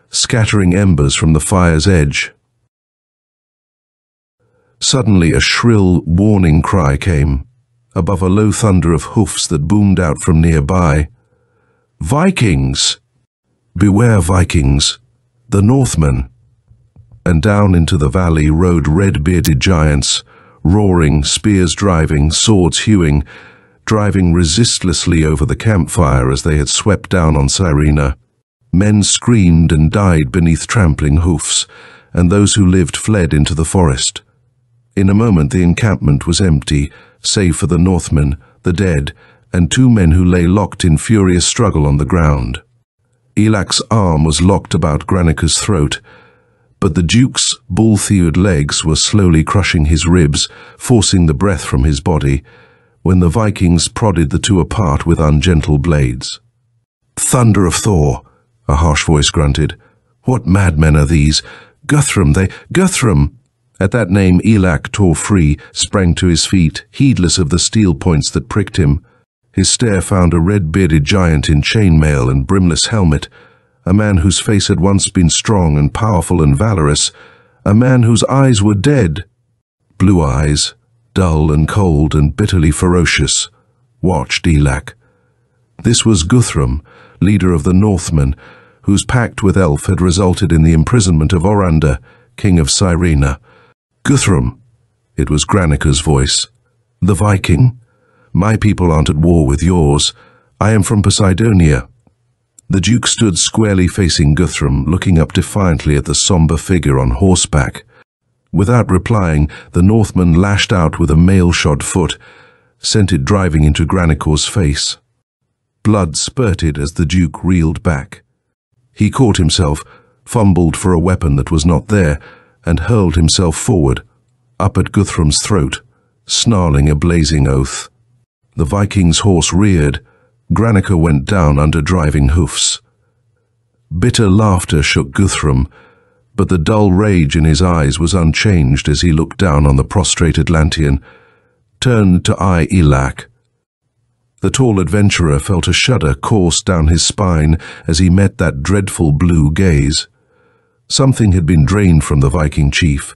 scattering embers from the fire's edge. Suddenly a shrill, warning cry came, above a low thunder of hoofs that boomed out from nearby. "Vikings! Beware, Vikings! The Northmen!" And down into the valley rode red-bearded giants, roaring, spears driving, swords hewing, driving resistlessly over the campfire as they had swept down on Raynor. Men screamed and died beneath trampling hoofs, and those who lived fled into the forest. In a moment the encampment was empty, save for the Northmen, the dead, and two men who lay locked in furious struggle on the ground. Elak's arm was locked about Granica's throat, but the Duke's bull-thewed legs were slowly crushing his ribs, forcing the breath from his body, when the Vikings prodded the two apart with ungentle blades. "Thunder of Thor!" a harsh voice grunted. "What madmen are these? Guthrum, Guthrum!" At that name Elak tore free, sprang to his feet, heedless of the steel points that pricked him. His stare found a red-bearded giant in chainmail and brimless helmet, a man whose face had once been strong and powerful and valorous, a man whose eyes were dead. Blue eyes, dull and cold and bitterly ferocious, watched Elak. This was Guthrum, leader of the Northmen, whose pact with Elf had resulted in the imprisonment of Orander, king of Raynor. "Guthrum," it was Granica's voice. "The Viking? My people aren't at war with yours. I am from Poseidonia." The Duke stood squarely facing Guthrum, looking up defiantly at the somber figure on horseback. Without replying, the Northman lashed out with a mail-shod foot, sent it driving into Granica's face. Blood spurted as the Duke reeled back. He caught himself, fumbled for a weapon that was not there, and hurled himself forward, up at Guthrum's throat, snarling a blazing oath. The Viking's horse reared. Granica went down under driving hoofs. Bitter laughter shook Guthrum, but the dull rage in his eyes was unchanged as he looked down on the prostrate Atlantean, turned to eye Elak. The tall adventurer felt a shudder course down his spine as he met that dreadful blue gaze. Something had been drained from the Viking chief,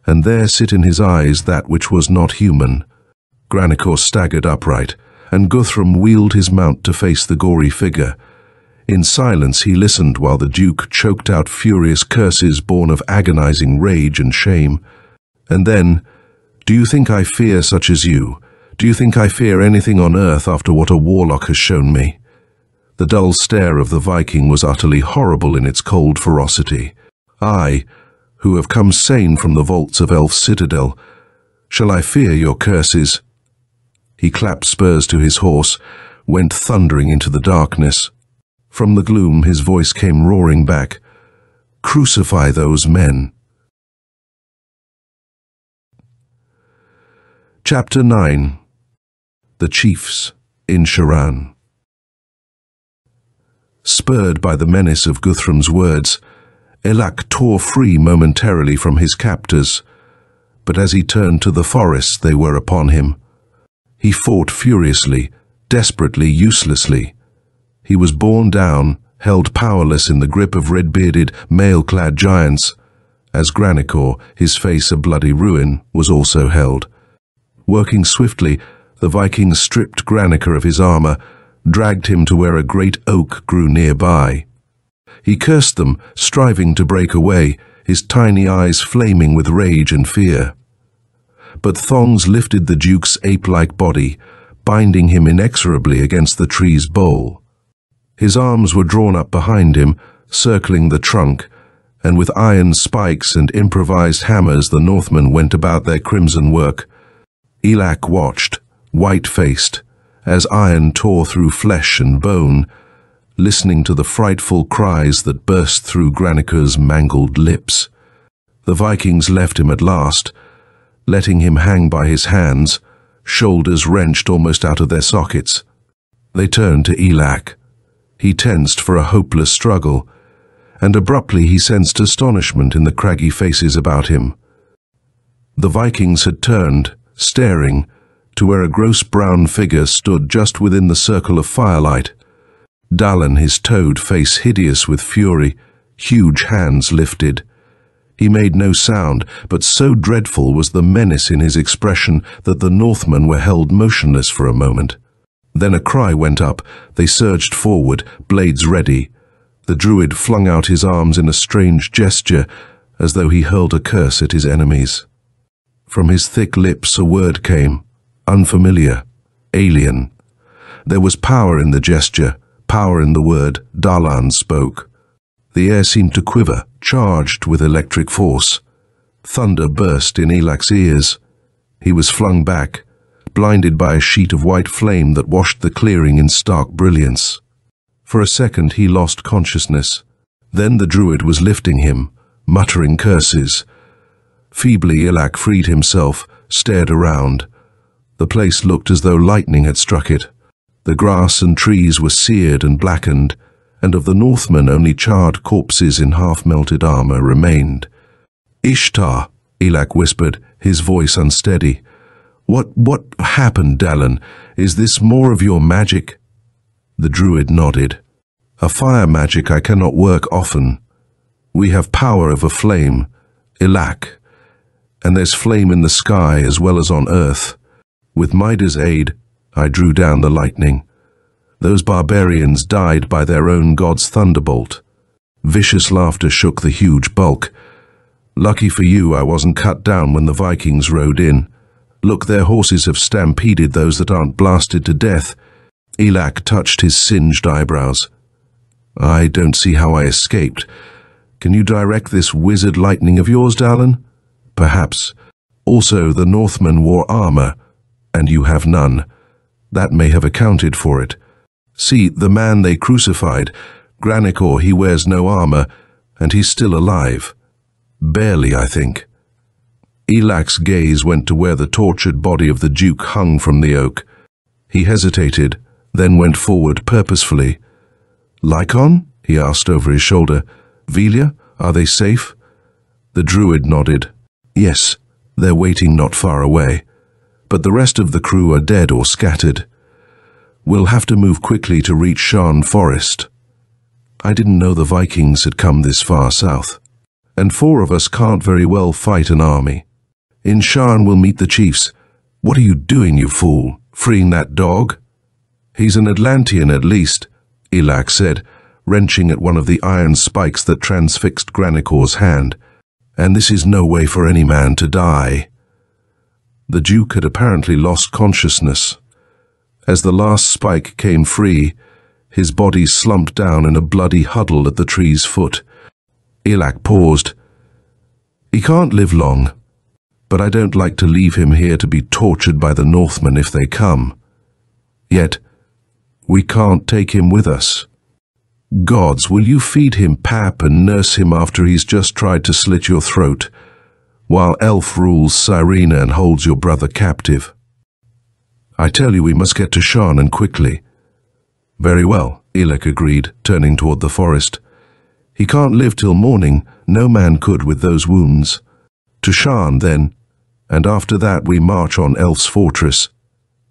and there sit in his eyes that which was not human. Granica staggered upright, and Guthrum wheeled his mount to face the gory figure. In silence he listened while the Duke choked out furious curses born of agonizing rage and shame. And then, "Do you think I fear such as you? Do you think I fear anything on earth after what a warlock has shown me?" The dull stare of the Viking was utterly horrible in its cold ferocity. "I, who have come sane from the vaults of Elf's citadel, shall I fear your curses?" He clapped spurs to his horse, went thundering into the darkness. From the gloom his voice came roaring back, "Crucify those men." Chapter 9. The Chiefs in Sharan. Spurred by the menace of Guthrum's words, Elak tore free momentarily from his captors, but as he turned to the forest they were upon him. He fought furiously, desperately, uselessly. He was borne down, held powerless in the grip of red-bearded, mail-clad giants, as Granica, his face a bloody ruin, was also held. Working swiftly, the Vikings stripped Granica of his armor, dragged him to where a great oak grew nearby. He cursed them, striving to break away, his tiny eyes flaming with rage and fear. But thongs lifted the Duke's ape-like body, binding him inexorably against the tree's bole. His arms were drawn up behind him, circling the trunk, and with iron spikes and improvised hammers the Northmen went about their crimson work. Elak watched, white-faced, as iron tore through flesh and bone, listening to the frightful cries that burst through Graniker's mangled lips. The Vikings left him at last, letting him hang by his hands, shoulders wrenched almost out of their sockets. They turned to Elak. He tensed for a hopeless struggle, and abruptly he sensed astonishment in the craggy faces about him. The Vikings had turned, staring, to where a gross brown figure stood just within the circle of firelight. Dagon, his toad face hideous with fury, huge hands lifted. He made no sound, but so dreadful was the menace in his expression that the Northmen were held motionless for a moment. Then a cry went up. They surged forward, blades ready. The Druid flung out his arms in a strange gesture, as though he hurled a curse at his enemies. From his thick lips a word came, unfamiliar, alien. There was power in the gesture, power in the word. Dagon spoke. The air seemed to quiver, charged with electric force. Thunder burst in Elak's ears. He was flung back, blinded by a sheet of white flame that washed the clearing in stark brilliance. For a second he lost consciousness. Then the Druid was lifting him, muttering curses. Feebly Elak freed himself, stared around. The place looked as though lightning had struck it. The grass and trees were seared and blackened, and of the Northmen only charred corpses in half-melted armor remained. "Ishtar," Elak whispered, his voice unsteady. What happened, Dagon? Is this more of your magic?" The Druid nodded. "A fire magic I cannot work often. We have power over flame, Elak, and there's flame in the sky as well as on earth. With Mida's aid, I drew down the lightning. Those barbarians died by their own god's thunderbolt." Vicious laughter shook the huge bulk. "Lucky for you I wasn't cut down when the Vikings rode in. Look, their horses have stampeded those that aren't blasted to death." Elak touched his singed eyebrows. "I don't see how I escaped. Can you direct this wizard lightning of yours, Dagon?" "Perhaps. Also, the Northmen wore armor, and you have none. That may have accounted for it. See, the man they crucified, Granikor, he wears no armor, and he's still alive. Barely, I think." Elak's gaze went to where the tortured body of the Duke hung from the oak. He hesitated, then went forward purposefully. "Lycon?" he asked over his shoulder. "Velia, are they safe?" The Druid nodded. "Yes, they're waiting not far away. But the rest of the crew are dead or scattered. We'll have to move quickly to reach Sharn Forest. I didn't know the Vikings had come this far south. And 4 of us can't very well fight an army. In Sharn we'll meet the chiefs. What are you doing, you fool? Freeing that dog?" "He's an Atlantean at least," Elak said, wrenching at one of the iron spikes that transfixed Granikor's hand. "And this is no way for any man to die." The Duke had apparently lost consciousness. As the last spike came free, his body slumped down in a bloody huddle at the tree's foot. Elak paused. "He can't live long, but I don't like to leave him here to be tortured by the Northmen if they come. Yet, we can't take him with us. Gods, will you feed him pap and nurse him after he's just tried to slit your throat, while Elf rules Cyrena and holds your brother captive? I tell you we must get to Sharn and quickly." "Very well," Elak agreed, turning toward the forest. "He can't live till morning. No man could with those wounds. To Sharn, then, and after that we march on Elf's fortress.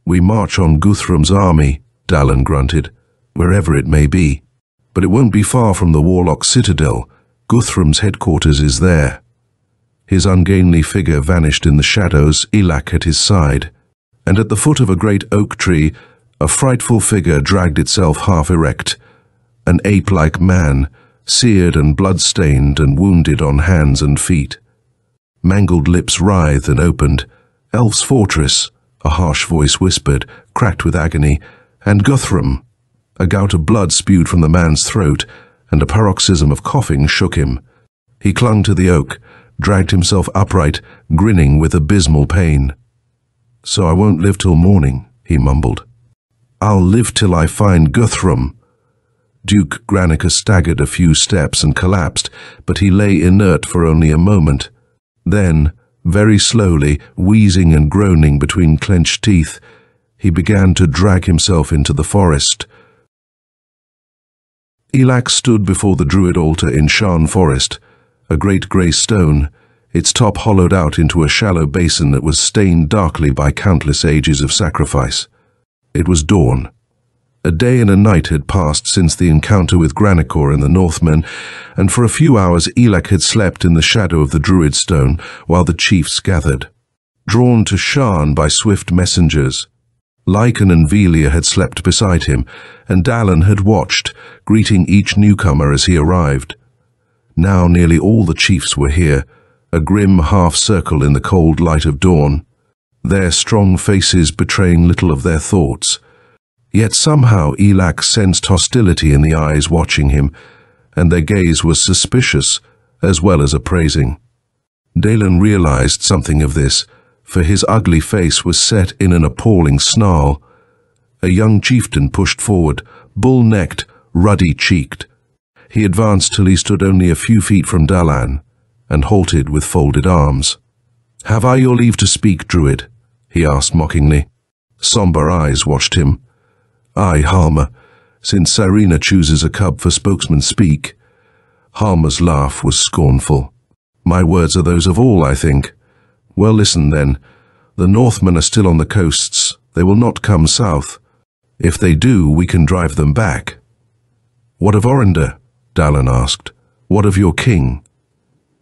We march on Guthrum's army," Dagon grunted, "wherever it may be. But it won't be far from the Warlock Citadel. Guthrum's headquarters is there." His ungainly figure vanished in the shadows, Elak at his side, and at the foot of a great oak tree, a frightful figure dragged itself half erect, an ape-like man, seared and blood-stained and wounded on hands and feet. Mangled lips writhed and opened. "Elf's fortress," a harsh voice whispered, cracked with agony, "and Guthrum." A gout of blood spewed from the man's throat, and a paroxysm of coughing shook him. He clung to the oak, dragged himself upright, grinning with abysmal pain. "So I won't live till morning," he mumbled. "I'll live till I find Guthrum." Duke Granicus staggered a few steps and collapsed, but he lay inert for only a moment. Then, very slowly, wheezing and groaning between clenched teeth, he began to drag himself into the forest. Elak stood before the druid altar in Shan Forest, a great grey stone, its top hollowed out into a shallow basin that was stained darkly by countless ages of sacrifice. It was dawn. A day and a night had passed since the encounter with Granicor and the Northmen, and for a few hours Elak had slept in the shadow of the druid stone while the chiefs gathered. Drawn to Shan by swift messengers, Lycan and Velia had slept beside him, and Dallin had watched, greeting each newcomer as he arrived. Now nearly all the chiefs were here, a grim half-circle in the cold light of dawn, their strong faces betraying little of their thoughts. Yet somehow Elak sensed hostility in the eyes watching him, and their gaze was suspicious as well as appraising. Dallin realized something of this, for his ugly face was set in an appalling snarl. A young chieftain pushed forward, bull-necked, ruddy-cheeked. He advanced till he stood only a few feet from Dallin, and halted with folded arms. "Have I your leave to speak, druid?" he asked mockingly. Somber eyes watched him. "Aye, Halmer, since Cyrena chooses a cub for spokesman, speak." Halmer's laugh was scornful. "My words are those of all, I think. Well, listen then. The Northmen are still on the coasts. They will not come south. If they do, we can drive them back." "What of Orenda?" Dallin asked. "What of your king?"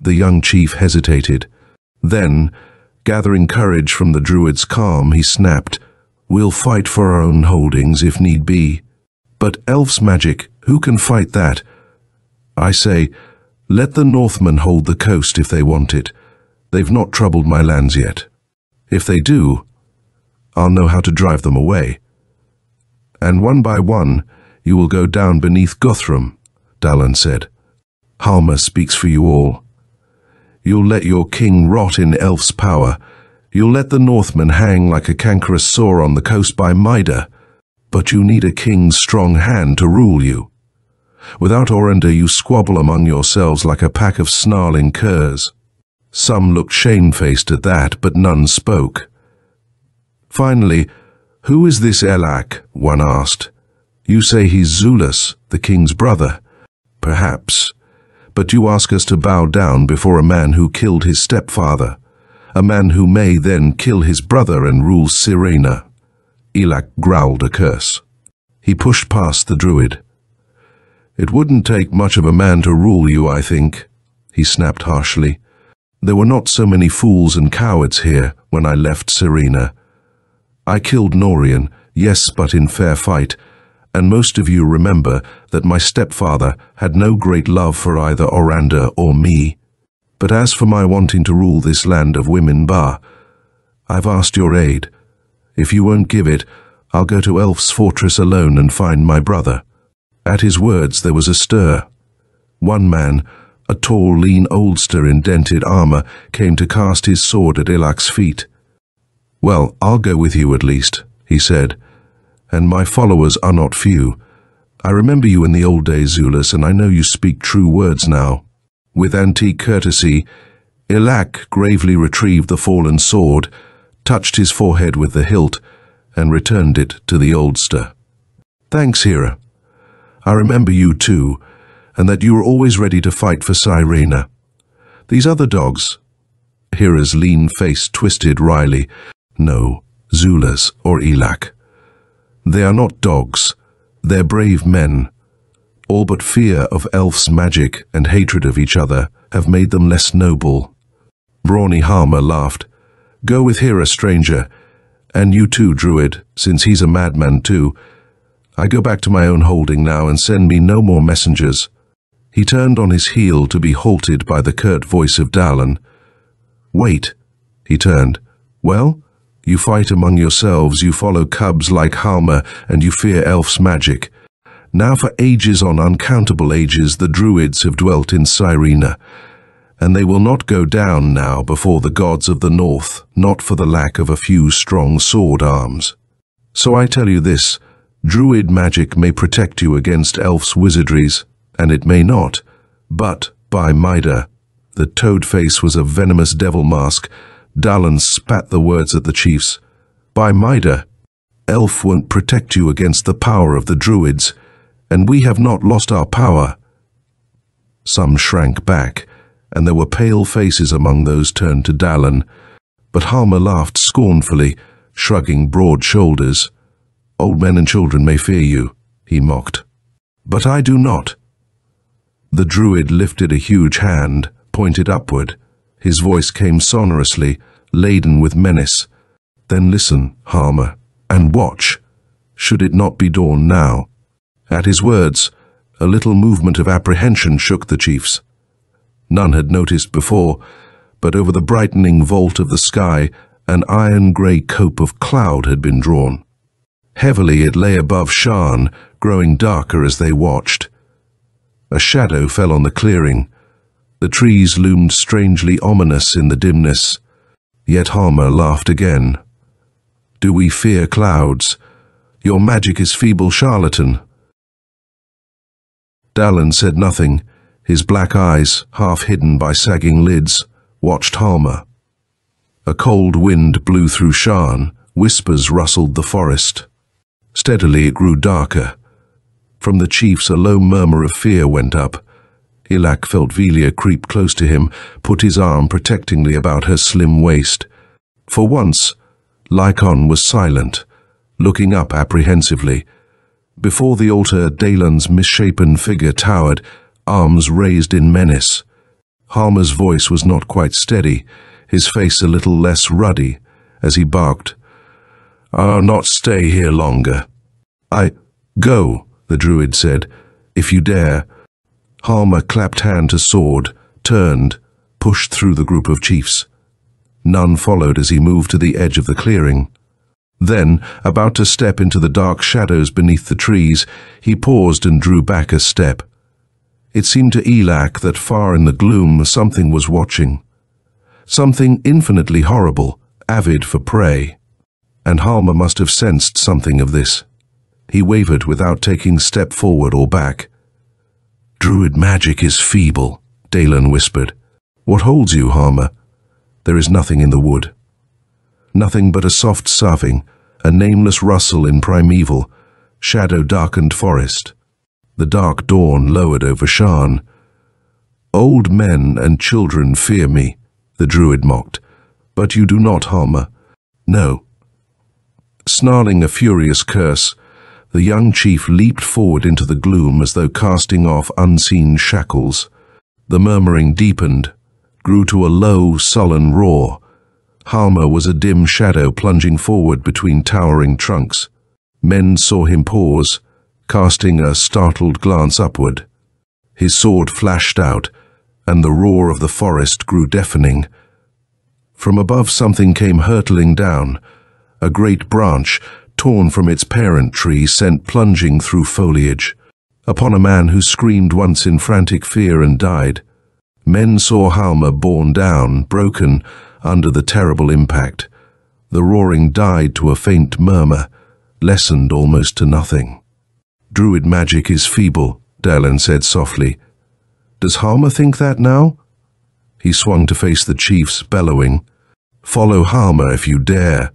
The young chief hesitated. Then, gathering courage from the druid's calm, he snapped, "We'll fight for our own holdings if need be. But elf's magic, who can fight that? I say, let the Northmen hold the coast if they want it. They've not troubled my lands yet. If they do, I'll know how to drive them away. And one by one, you will go down beneath Guthrum," Dallin said. "Halmer speaks for you all. You'll let your king rot in elf's power. You'll let the Northmen hang like a cankerous sore on the coast by Mida. But you need a king's strong hand to rule you. Without Orenda, you squabble among yourselves like a pack of snarling curs." Some looked shamefaced at that, but none spoke. Finally, "Who is this Elak?" one asked. "You say he's Zulus, the king's brother." "Perhaps. But you ask us to bow down before a man who killed his stepfather, a man who may then kill his brother and rule Sirena." Elak growled a curse. He pushed past the druid. "It wouldn't take much of a man to rule you, I think," he snapped harshly. "There were not so many fools and cowards here when I left Sirena. I killed Norian, yes, but in fair fight, and most of you remember that my stepfather had no great love for either Orenda or me. But as for my wanting to rule this land of women Ba, I've asked your aid. If you won't give it, I'll go to Elf's fortress alone and find my brother." At his words there was a stir. One man, a tall, lean oldster in dented armor, came to cast his sword at Elak's feet. "Well, I'll go with you at least," he said, "and my followers are not few. I remember you in the old days, Zulus, and I know you speak true words now." With antique courtesy, Elak gravely retrieved the fallen sword, touched his forehead with the hilt, and returned it to the oldster. "Thanks, Hera. I remember you too, and that you were always ready to fight for Cyrena. These other dogs—" Hera's lean face twisted wryly. "No, Zulus or Elak. They are not dogs. They're brave men. All but fear of elf's magic and hatred of each other have made them less noble." Brawny Halmer laughed. "Go with Hera, stranger. And you too, druid, since he's a madman too. I go back to my own holding now and send me no more messengers." He turned on his heel to be halted by the curt voice of Dallin. "Wait." He turned. "Well, You fight among yourselves, you follow cubs like Halmer, and you fear elf's magic. Now for ages on uncountable ages the Druids have dwelt in Raynor, and they will not go down now before the gods of the north, not for the lack of a few strong sword arms. So I tell you this, Druid magic may protect you against elf's wizardries, and it may not, but by Mida, the toad face was a venomous devil mask. Dagon spat the words at the chiefs. By Mida, elf won't protect you against the power of the Druids, and we have not lost our power. Some shrank back, and there were pale faces among those turned to Dagon, but Halmer laughed scornfully, shrugging broad shoulders. Old men and children may fear you, he mocked. But I do not. The Druid lifted a huge hand, pointed upward. His voice came sonorously, laden with menace. Then listen, Halmer, and watch. Should it not be dawn now? At his words, a little movement of apprehension shook the chiefs. None had noticed before, but over the brightening vault of the sky, an iron-grey cope of cloud had been drawn. Heavily it lay above Shan, growing darker as they watched. A shadow fell on the clearing. The trees loomed strangely ominous in the dimness. Yet Halmer laughed again. Do we fear clouds? Your magic is feeble, charlatan. Dagon said nothing. His black eyes, half hidden by sagging lids, watched Halmer. A cold wind blew through Shan. Whispers rustled the forest. Steadily it grew darker. From the chiefs a low murmur of fear went up. Elak felt Velia creep close to him, put his arm protectingly about her slim waist. For once, Lycon was silent, looking up apprehensively. Before the altar, Dagon's misshapen figure towered, arms raised in menace. Halmer's voice was not quite steady, his face a little less ruddy, as he barked, "I'll not stay here longer." Go, the Druid said, "if you dare." Halmer clapped hand to sword, turned, pushed through the group of chiefs. None followed as he moved to the edge of the clearing. Then, about to step into the dark shadows beneath the trees, he paused and drew back a step. It seemed to Elak that far in the gloom something was watching. Something infinitely horrible, avid for prey. And Halmer must have sensed something of this. He wavered without taking step forward or back. "Druid magic is feeble," Dagon whispered. "What holds you, Halmer?" "There is nothing in the wood." Nothing but a soft soughing, a nameless rustle in primeval, shadow-darkened forest. The dark dawn lowered over Shan. "Old men and children fear me," the Druid mocked. "But you do not, Halmer." "No." Snarling a furious curse, the young chief leaped forward into the gloom as though casting off unseen shackles. The murmuring deepened, grew to a low, sullen roar. Halmer was a dim shadow plunging forward between towering trunks. Men saw him pause, casting a startled glance upward. His sword flashed out, and the roar of the forest grew deafening. From above something came hurtling down. A great branch, torn from its parent tree, sent plunging through foliage, upon a man who screamed once in frantic fear and died. Men saw Halmer borne down, broken, under the terrible impact. The roaring died to a faint murmur, lessened almost to nothing. "Druid magic is feeble," Dagon said softly. "Does Halmer think that now?" He swung to face the chiefs, bellowing, "Follow Halmer if you dare.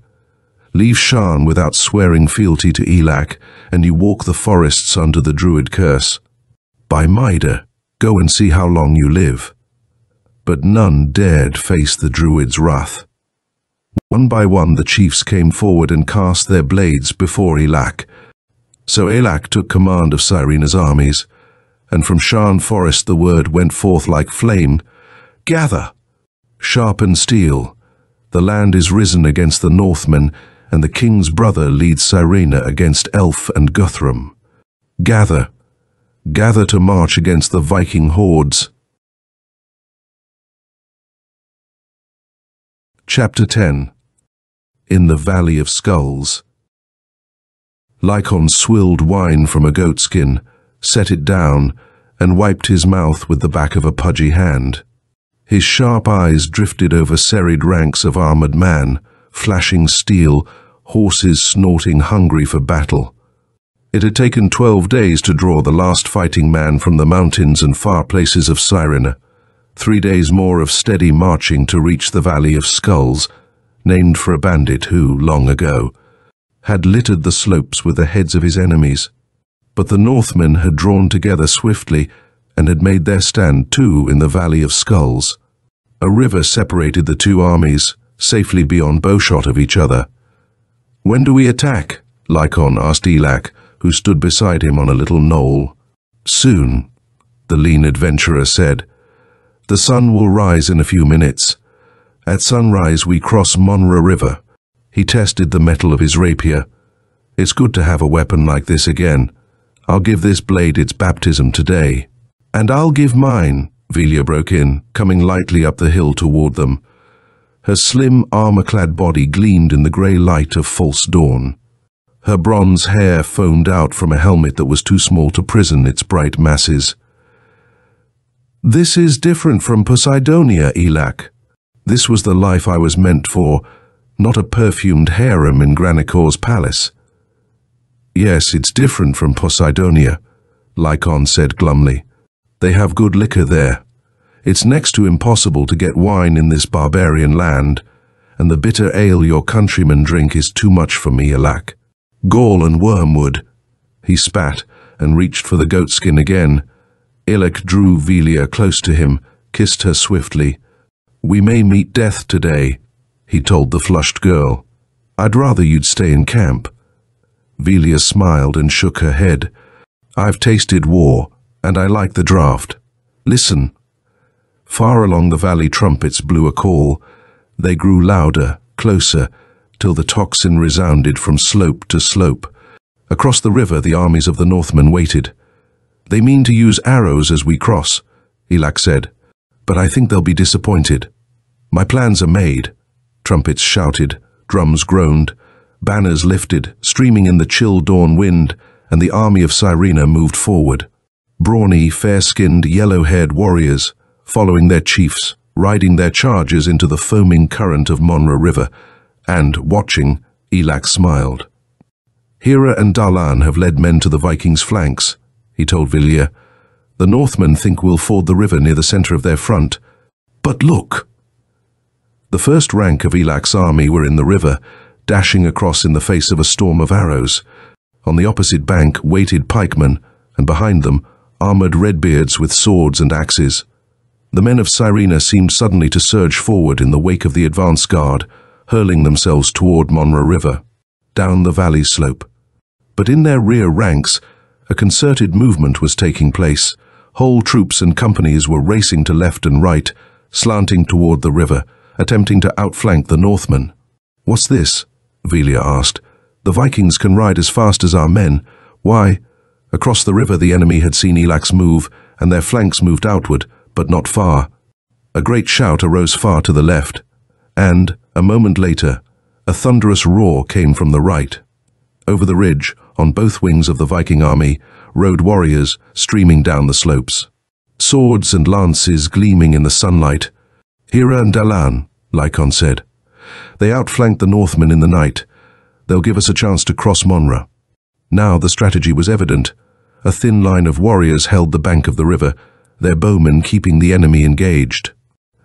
Leave Shan without swearing fealty to Elak, and you walk the forests under the Druid curse. By Mida, go and see how long you live." But none dared face the Druid's wrath. One by one the chiefs came forward and cast their blades before Elak. So Elak took command of Raynor's armies, and from Shan forest the word went forth like flame, "Gather! Sharpen steel! The land is risen against the Northmen, and the king's brother leads Raynor against Elf and Guthrum. Gather! Gather to march against the Viking hordes." Chapter 10. in the Valley of Skulls. Lycon swilled wine from a goatskin, set it down, and wiped his mouth with the back of a pudgy hand. His sharp eyes drifted over serried ranks of armored men, flashing steel, horses snorting hungry for battle. It had taken 12 days to draw the last fighting man from the mountains and far places of Cyrene, 3 days more of steady marching to reach the Valley of Skulls, named for a bandit who, long ago, had littered the slopes with the heads of his enemies. But the Northmen had drawn together swiftly and had made their stand too in the Valley of Skulls. A river separated the two armies, safely beyond bowshot of each other. "When do we attack?" Lycon asked Elak, who stood beside him on a little knoll. "Soon," the lean adventurer said. "The sun will rise in a few minutes. At sunrise we cross Monra River." He tested the metal of his rapier. "It's good to have a weapon like this again. I'll give this blade its baptism today." "And I'll give mine," Velia broke in, coming lightly up the hill toward them. Her slim, armor-clad body gleamed in the grey light of false dawn. Her bronze hair foamed out from a helmet that was too small to prison its bright masses. "This is different from Poseidonia, Elak. This was the life I was meant for, not a perfumed harem in Granicor's palace." "Yes, it's different from Poseidonia," Lycon said glumly. "They have good liquor there. It's next to impossible to get wine in this barbarian land, and the bitter ale your countrymen drink is too much for me, Elak. Gall and wormwood." He spat and reached for the goatskin again. Elak drew Velia close to him, kissed her swiftly. "We may meet death today," he told the flushed girl. "I'd rather you'd stay in camp." Velia smiled and shook her head. "I've tasted war, and I like the draft. Listen." Far along the valley trumpets blew a call. They grew louder, closer, till the tocsin resounded from slope to slope. Across the river the armies of the Northmen waited. "They mean to use arrows as we cross," Elak said, "but I think they'll be disappointed." "My plans are made," trumpets shouted, drums groaned, banners lifted, streaming in the chill dawn wind, and the army of Cyrene moved forward. Brawny, fair-skinned, yellow-haired warriors, following their chiefs, riding their chargers into the foaming current of Monra River, and, watching, Elak smiled. "Hera and Dalan have led men to the Vikings' flanks," he told Velia. "The Northmen think we'll ford the river near the center of their front. But look!" The first rank of Elak's army were in the river, dashing across in the face of a storm of arrows. On the opposite bank waited pikemen, and behind them, armored redbeards with swords and axes. The men of Cyrene seemed suddenly to surge forward in the wake of the advance guard, hurling themselves toward Monra River, down the valley slope. But in their rear ranks, a concerted movement was taking place. Whole troops and companies were racing to left and right, slanting toward the river, attempting to outflank the Northmen. "What's this?" Velia asked. "The Vikings can ride as fast as our men. Why?" Across the river the enemy had seen Elak's move, and their flanks moved outward, but not far. A great shout arose far to the left, and, a moment later, a thunderous roar came from the right. Over the ridge, on both wings of the Viking army, rode warriors streaming down the slopes. Swords and lances gleaming in the sunlight. "Hera and Dalan," Lycon said. "They outflanked the Northmen in the night. They'll give us a chance to cross Monra." Now the strategy was evident. A thin line of warriors held the bank of the river, their bowmen keeping the enemy engaged.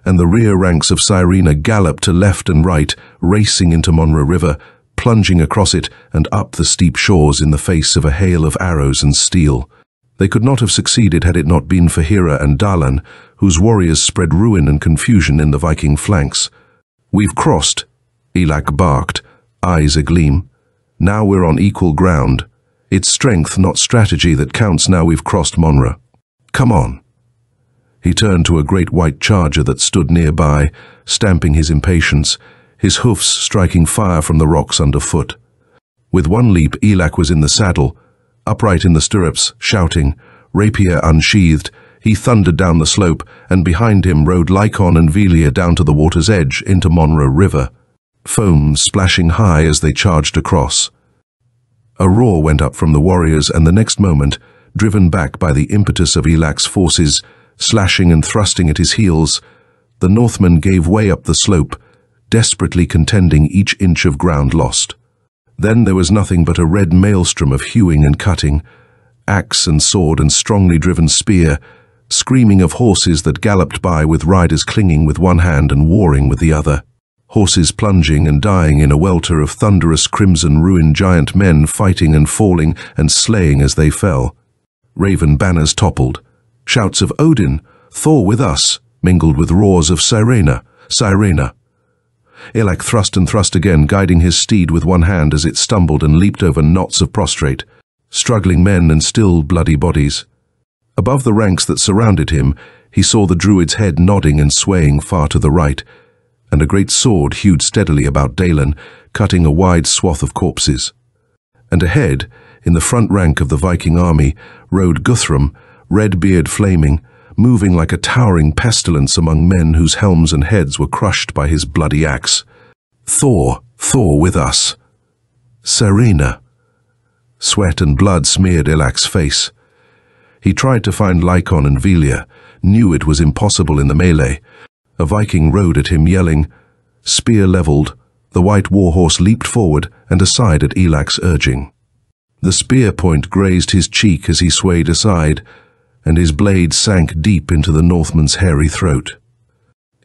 And the rear ranks of Cyrene galloped to left and right, racing into Monra River, plunging across it and up the steep shores in the face of a hail of arrows and steel. They could not have succeeded had it not been for Hera and Dalan, whose warriors spread ruin and confusion in the Viking flanks. "We've crossed," Elak barked, eyes agleam. "Now we're on equal ground. It's strength, not strategy, that counts now we've crossed Monra. Come on." He turned to a great white charger that stood nearby, stamping his impatience, his hoofs striking fire from the rocks underfoot. With one leap, Elak was in the saddle. Upright in the stirrups, shouting, rapier unsheathed, he thundered down the slope, and behind him rode Lycon and Velia down to the water's edge into Monra River. foam splashing high as they charged across. A roar went up from the warriors, and the next moment, driven back by the impetus of Elak's forces, slashing and thrusting at his heels, the Northmen gave way up the slope, desperately contending each inch of ground lost. Then there was nothing but a red maelstrom of hewing and cutting, axe and sword and strongly driven spear, screaming of horses that galloped by with riders clinging with one hand and warring with the other. Horses plunging and dying in a welter of thunderous crimson ruined giant men fighting and falling and slaying as they fell. Raven banners toppled. Shouts of Odin, Thor with us, mingled with roars of Sirena, Sirena. Elak thrust and thrust again, guiding his steed with one hand as it stumbled and leaped over knots of prostrate, struggling men and still bloody bodies. Above the ranks that surrounded him, he saw the druid's head nodding and swaying far to the right, and a great sword hewed steadily about Dagon, cutting a wide swath of corpses. And ahead, in the front rank of the Viking army, rode Guthrum, red beard flaming, moving like a towering pestilence among men whose helms and heads were crushed by his bloody axe. Thor, Thor with us. Sirena. Sweat and blood smeared Elak's face. He tried to find Lycon and Velia, knew it was impossible in the melee. A Viking rode at him yelling. Spear leveled, the white warhorse leaped forward and aside at Elak's urging. The spear point grazed his cheek as he swayed aside, and his blade sank deep into the Northman's hairy throat.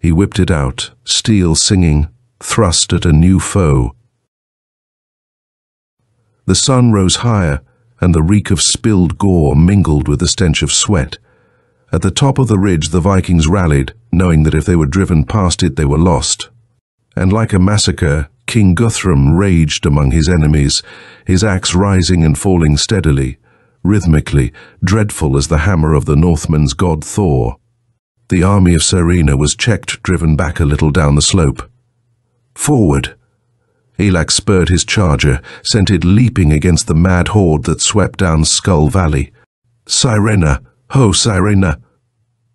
He whipped it out, steel singing, thrust at a new foe. The sun rose higher, and the reek of spilled gore mingled with the stench of sweat. At the top of the ridge the Vikings rallied, knowing that if they were driven past it they were lost. And like a massacre, King Guthrum raged among his enemies, his axe rising and falling steadily, rhythmically, dreadful as the hammer of the Northman's god Thor. The army of Sirena was checked, driven back a little down the slope. Forward! Elak spurred his charger, sent it leaping against the mad horde that swept down Skull Valley. Sirena! Ho, Sirena!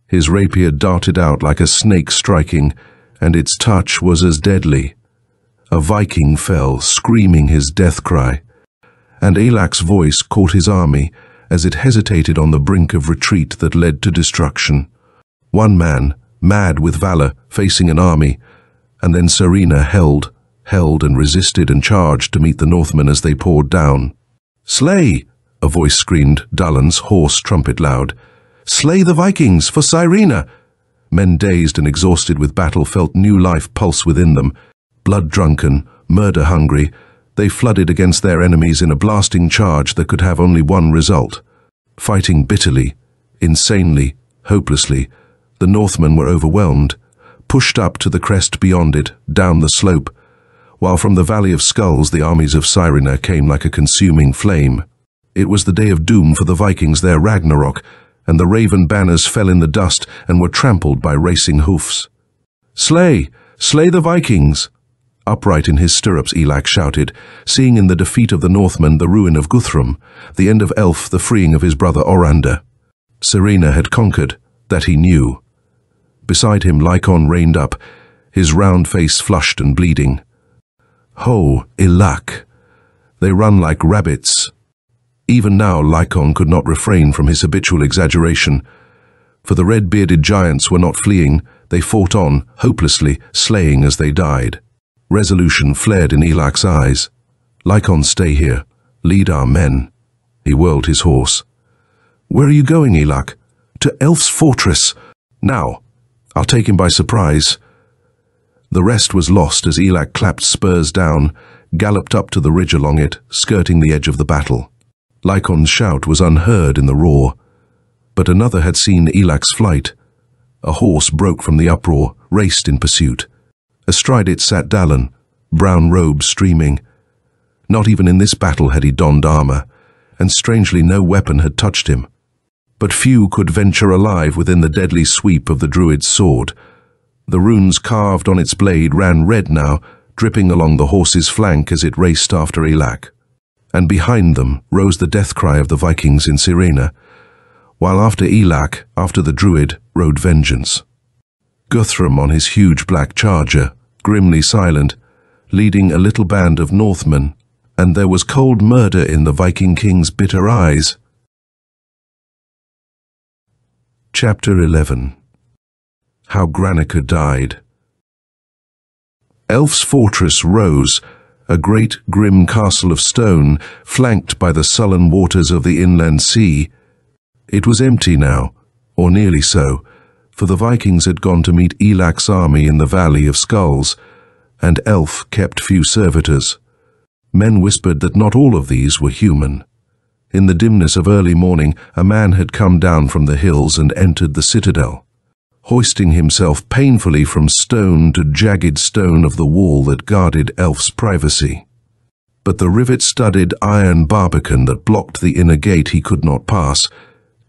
His rapier darted out like a snake striking, and its touch was as deadly. A Viking fell, screaming his death cry, and Elak's voice caught his army as it hesitated on the brink of retreat that led to destruction. One man, mad with valor, facing an army, and then Sirena held and resisted and charged to meet the Northmen as they poured down. Slay! A voice screamed, Dalan's hoarse trumpet loud. Slay the Vikings for Sirena! Men dazed and exhausted with battle felt new life pulse within them. Blood-drunken, murder-hungry, they flooded against their enemies in a blasting charge that could have only one result. Fighting bitterly, insanely, hopelessly, the Northmen were overwhelmed, pushed up to the crest beyond it, down the slope, while from the Valley of Skulls the armies of Sirena came like a consuming flame. It was the day of doom for the Vikings, their Ragnarok, and the raven banners fell in the dust and were trampled by racing hoofs. Slay! Slay the Vikings! Upright in his stirrups Elak shouted, seeing in the defeat of the Northmen the ruin of Guthrum, the end of Elf, the freeing of his brother Orander. Sirena had conquered, that he knew. Beside him Lycon reined up, his round face flushed and bleeding. Ho, Elak! They run like rabbits. Even now Lycon could not refrain from his habitual exaggeration. For the red-bearded giants were not fleeing, they fought on, hopelessly, slaying as they died. Resolution flared in Elak's eyes. Lycon, stay here. Lead our men. He whirled his horse. Where are you going, Elak? To Elf's fortress. Now. I'll take him by surprise. The rest was lost as Elak clapped spurs down, galloped up to the ridge along it, skirting the edge of the battle. Lycon's shout was unheard in the roar, but another had seen Elak's flight. A horse broke from the uproar, raced in pursuit. Astride it sat Dalan, brown robes streaming. Not even in this battle had he donned armor, and strangely no weapon had touched him. But few could venture alive within the deadly sweep of the druid's sword. The runes carved on its blade ran red now, dripping along the horse's flank as it raced after Elak. And behind them rose the death cry of the Vikings in Sirena, while after Elak, after the druid, rode vengeance. Guthrum on his huge black charger, grimly silent, leading a little band of Northmen, and there was cold murder in the Viking king's bitter eyes. Chapter 11. How Granica died. Elf's fortress rose, a great grim castle of stone, flanked by the sullen waters of the inland sea. It was empty now, or nearly so, for the Vikings had gone to meet Elak's army in the Valley of Skulls, and Elf kept few servitors. Men whispered that not all of these were human. In the dimness of early morning, a man had come down from the hills and entered the citadel, hoisting himself painfully from stone to jagged stone of the wall that guarded Elf's privacy. But the rivet-studded iron barbican that blocked the inner gate he could not pass,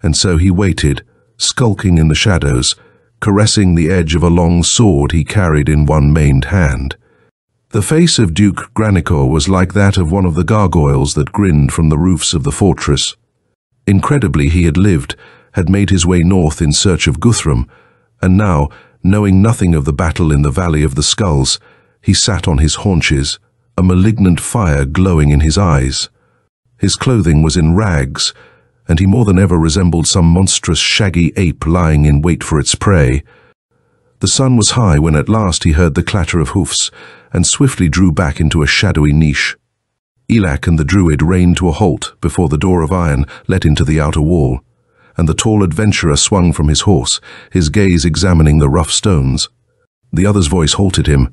and so he waited, skulking in the shadows, caressing the edge of a long sword he carried in one maimed hand. The face of Duke Granica was like that of one of the gargoyles that grinned from the roofs of the fortress. Incredibly, he had lived, had made his way north in search of Guthrum, and now, knowing nothing of the battle in the Valley of the Skulls, he sat on his haunches, a malignant fire glowing in his eyes. His clothing was in rags, and he more than ever resembled some monstrous shaggy ape lying in wait for its prey. The sun was high when at last he heard the clatter of hoofs, and swiftly drew back into a shadowy niche. Elak and the druid reined to a halt before the door of iron let into the outer wall, and the tall adventurer swung from his horse, his gaze examining the rough stones. The other's voice halted him.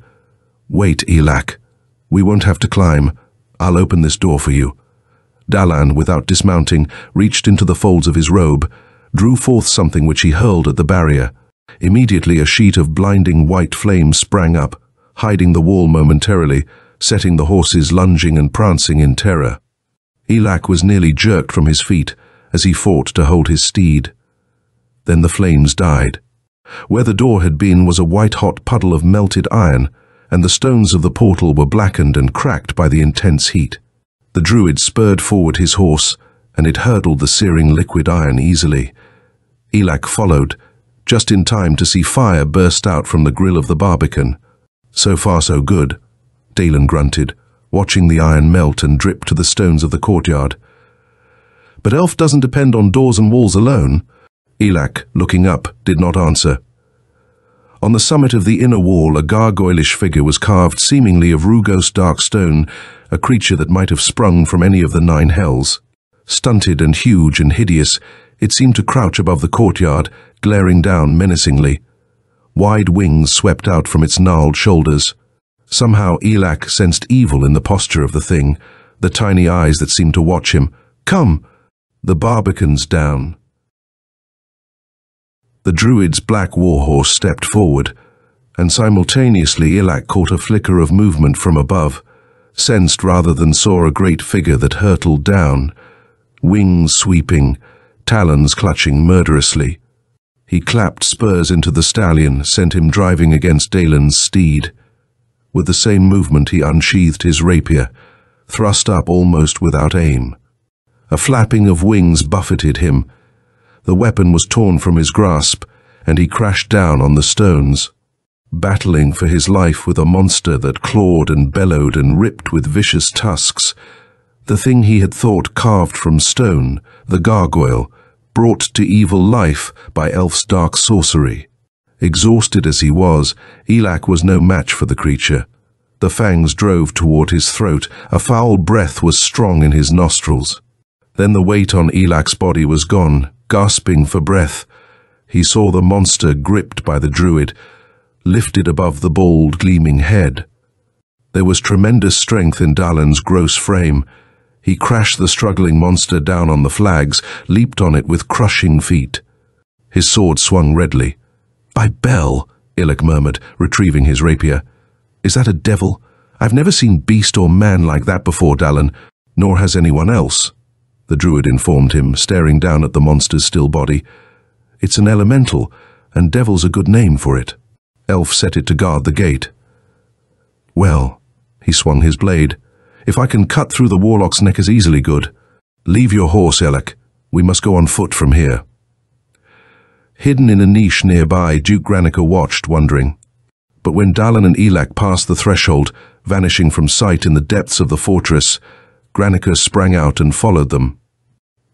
"Wait, Elak. We won't have to climb. I'll open this door for you." Dagon, without dismounting, reached into the folds of his robe, drew forth something which he hurled at the barrier. Immediately a sheet of blinding white flame sprang up, hiding the wall momentarily, setting the horses lunging and prancing in terror. Elak was nearly jerked from his feet as he fought to hold his steed. Then the flames died. Where the door had been was a white-hot puddle of melted iron, and the stones of the portal were blackened and cracked by the intense heat. The druid spurred forward his horse, and it hurdled the searing liquid iron easily. Elak followed, just in time to see fire burst out from the grill of the barbican. "So far so good," Dagon grunted, watching the iron melt and drip to the stones of the courtyard. "But Elf doesn't depend on doors and walls alone." Elak, looking up, did not answer. On the summit of the inner wall, a gargoylish figure was carved seemingly of rugose dark stone, a creature that might have sprung from any of the 9 hells. Stunted and huge and hideous, it seemed to crouch above the courtyard, glaring down menacingly. Wide wings swept out from its gnarled shoulders. Somehow Elak sensed evil in the posture of the thing, the tiny eyes that seemed to watch him. "Come!" The barbican's down. The druid's black warhorse stepped forward, and simultaneously Elak caught a flicker of movement from above, sensed rather than saw a great figure that hurtled down, wings sweeping, talons clutching murderously. He clapped spurs into the stallion, sent him driving against Dagon's steed. With the same movement he unsheathed his rapier, thrust up almost without aim. A flapping of wings buffeted him. The weapon was torn from his grasp, and he crashed down on the stones, battling for his life with a monster that clawed and bellowed and ripped with vicious tusks. The thing he had thought carved from stone, the gargoyle, brought to evil life by Elf's dark sorcery. Exhausted as he was, Elak was no match for the creature. The fangs drove toward his throat, a foul breath was strong in his nostrils. Then the weight on Elak's body was gone. Gasping for breath, he saw the monster gripped by the druid, lifted above the bald, gleaming head. There was tremendous strength in Dagon's gross frame. He crashed the struggling monster down on the flags, leaped on it with crushing feet. His sword swung redly. "By Bel," Elak murmured, retrieving his rapier. "Is that a devil? I've never seen beast or man like that before, Dagon, nor has anyone else," the druid informed him, staring down at the monster's still body. "It's an elemental, and devil's a good name for it." Elf set it to guard the gate. "Well," he swung his blade, "if I can cut through the warlock's neck as easily good. Leave your horse, Elak. We must go on foot from here." Hidden in a niche nearby, Duke Granica watched, wondering. But when Dagon and Elak passed the threshold, Vanishing from sight in the depths of the fortress, Granicus sprang out and followed them.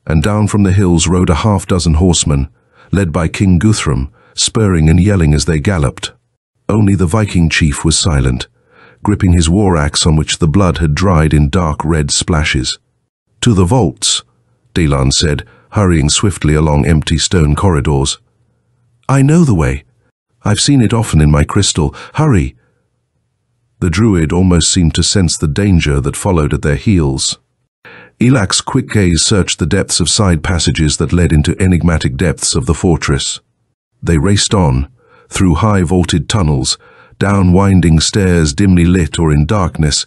And down from the hills rode a half-dozen horsemen, led by King Guthrum, spurring and yelling as they galloped. Only the Viking chief was silent, gripping his war axe on which the blood had dried in dark red splashes. "To the vaults," Dagon said, hurrying swiftly along empty stone corridors. "I know the way. I've seen it often in my crystal. Hurry!" The druid almost seemed to sense the danger that followed at their heels. Elak's quick gaze searched the depths of side passages that led into enigmatic depths of the fortress. They raced on, through high vaulted tunnels, down winding stairs dimly lit or in darkness,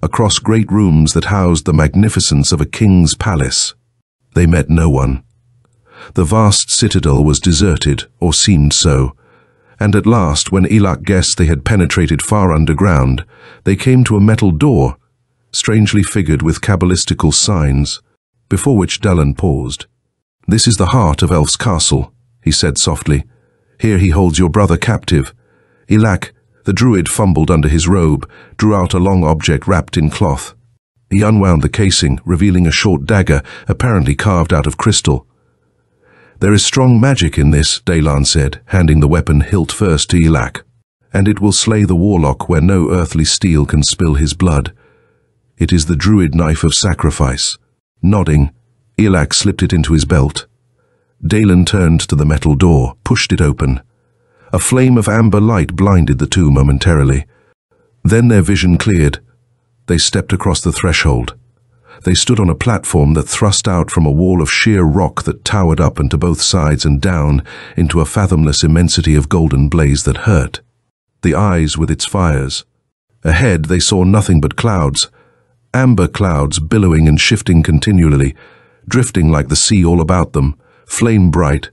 across great rooms that housed the magnificence of a king's palace. They met no one. The vast citadel was deserted, or seemed so, and at last, when Elak guessed they had penetrated far underground, they came to a metal door, strangely figured with cabalistical signs, before which Dagon paused. "This is the heart of Elf's castle," he said softly. "Here he holds your brother captive." Elak, the druid, fumbled under his robe, drew out a long object wrapped in cloth. He unwound the casing, revealing a short dagger, apparently carved out of crystal. "There is strong magic in this," Dagon said, handing the weapon hilt first to Elak, "and it will slay the warlock where no earthly steel can spill his blood. It is the druid knife of sacrifice." Nodding, Elak slipped it into his belt. Dagon turned to the metal door, pushed it open. A flame of amber light blinded the two momentarily. Then their vision cleared. They stepped across the threshold. They stood on a platform that thrust out from a wall of sheer rock that towered up and to both sides and down into a fathomless immensity of golden blaze that hurt. The eyes with its fires. Ahead they saw nothing but clouds, amber clouds billowing and shifting continually, drifting like the sea all about them, flame-bright,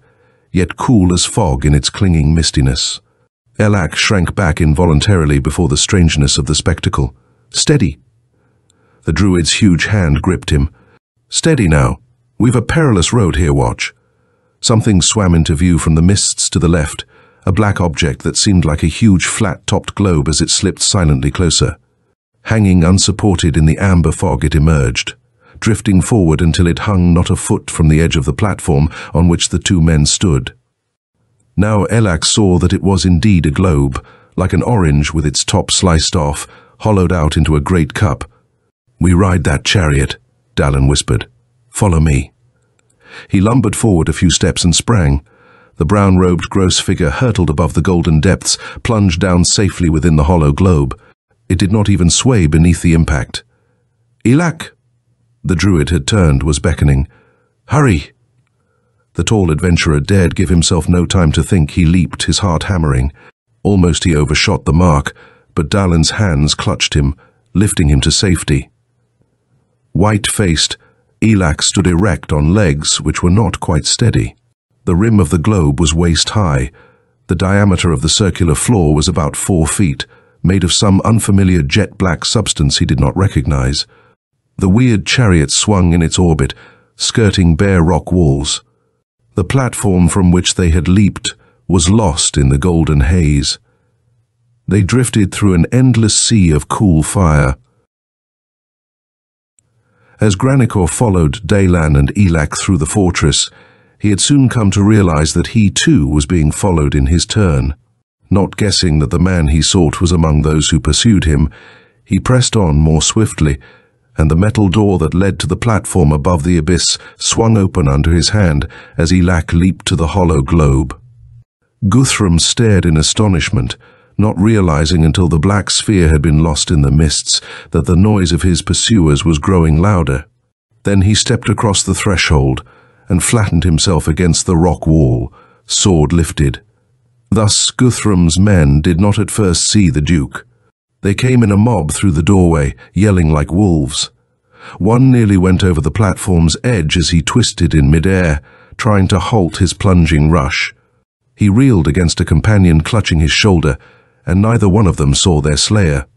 yet cool as fog in its clinging mistiness. Elak shrank back involuntarily before the strangeness of the spectacle. "Steady!" The druid's huge hand gripped him. "Steady now. We've a perilous road here, watch." Something swam into view from the mists to the left, a black object that seemed like a huge flat-topped globe as it slipped silently closer. Hanging unsupported in the amber fog it emerged, drifting forward until it hung not a foot from the edge of the platform on which the two men stood. Now Elak saw that it was indeed a globe, like an orange with its top sliced off, hollowed out into a great cup. "We ride that chariot," Dagon whispered. "Follow me." He lumbered forward a few steps and sprang. The brown-robed gross figure hurtled above the golden depths, plunged down safely within the hollow globe. It did not even sway beneath the impact. "Elak!" The druid had turned, was beckoning. "Hurry!" The tall adventurer dared give himself no time to think. He leaped, his heart hammering. Almost he overshot the mark, but Dagon's hands clutched him, lifting him to safety. White-faced, Elak stood erect on legs which were not quite steady. The rim of the globe was waist-high. The diameter of the circular floor was about 4 feet, made of some unfamiliar jet-black substance he did not recognize. The weird chariot swung in its orbit, skirting bare rock walls. The platform from which they had leaped was lost in the golden haze. They drifted through an endless sea of cool fire. As Granicor followed Dagon and Elak through the fortress, he had soon come to realize that he too was being followed in his turn. Not guessing that the man he sought was among those who pursued him, he pressed on more swiftly, and the metal door that led to the platform above the abyss swung open under his hand as Elak leaped to the hollow globe. Guthrum stared in astonishment, not realizing until the black sphere had been lost in the mists that the noise of his pursuers was growing louder. Then he stepped across the threshold and flattened himself against the rock wall, sword lifted. Thus Guthrum's men did not at first see the Duke. They came in a mob through the doorway, yelling like wolves. One nearly went over the platform's edge as he twisted in midair, trying to halt his plunging rush. He reeled against a companion clutching his shoulder, and neither one of them saw their slayer.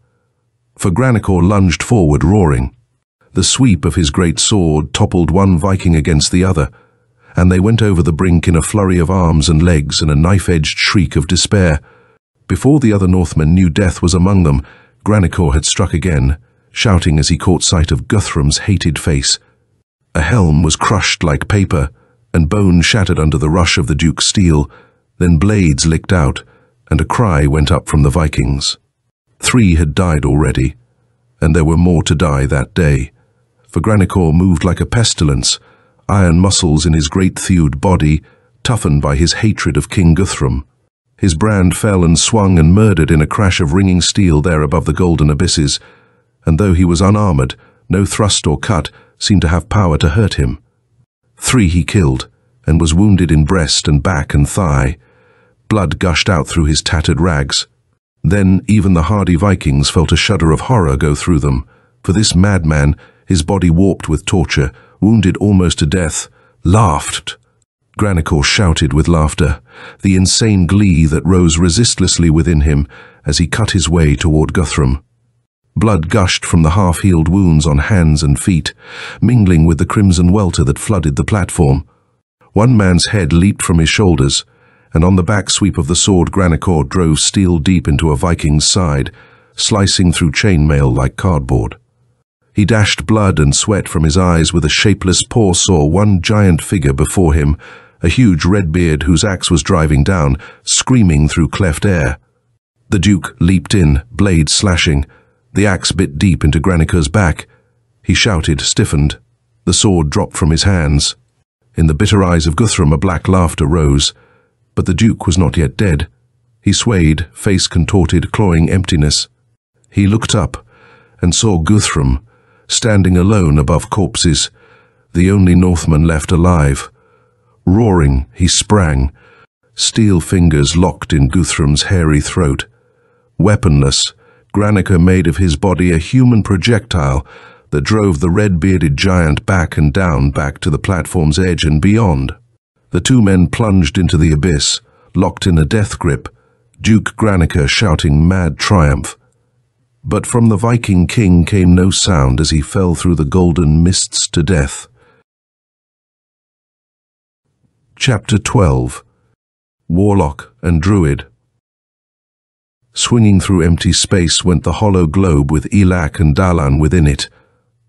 For Granicor lunged forward, roaring. The sweep of his great sword toppled one Viking against the other, and they went over the brink in a flurry of arms and legs and a knife-edged shriek of despair. Before the other Northmen knew death was among them, Granicor had struck again, shouting as he caught sight of Guthrum's hated face. A helm was crushed like paper, and bone shattered under the rush of the Duke's steel. Then blades licked out, and a cry went up from the Vikings. 3 had died already, and there were more to die that day. For Granicor moved like a pestilence, iron muscles in his great thewed body, toughened by his hatred of King Guthrum. His brand fell and swung and murdered in a crash of ringing steel there above the golden abysses, and though he was unarmored, no thrust or cut seemed to have power to hurt him. 3 he killed, and was wounded in breast and back and thigh. Blood gushed out through his tattered rags. Then even the hardy Vikings felt a shudder of horror go through them, for this madman, his body warped with torture, wounded almost to death, laughed. Granicor shouted with laughter, the insane glee that rose resistlessly within him as he cut his way toward Guthrum. Blood gushed from the half-healed wounds on hands and feet, mingling with the crimson welter that flooded the platform. One man's head leaped from his shoulders, and on the back sweep of the sword Granicor drove steel deep into a Viking's side, slicing through chainmail like cardboard. He dashed blood and sweat from his eyes with a shapeless paw saw one giant figure before him, a huge redbeard whose axe was driving down, screaming through cleft air. The Duke leaped in, blade slashing. The axe bit deep into Granicor's back. He shouted, stiffened. The sword dropped from his hands. In the bitter eyes of Guthrum a black laughter rose. But the Duke was not yet dead. He swayed, face contorted, clawing emptiness. He looked up and saw Guthrum, standing alone above corpses, the only Northman left alive. Roaring, he sprang, steel fingers locked in Guthrum's hairy throat. Weaponless, Granicor made of his body a human projectile that drove the red-bearded giant back and down, back to the platform's edge and beyond. The 2 men plunged into the abyss, locked in a death grip, Duke Granicor shouting mad triumph. But from the Viking king came no sound as he fell through the golden mists to death. Chapter 12. Warlock and Druid. Swinging through empty space went the hollow globe with Elak and Dagon within it,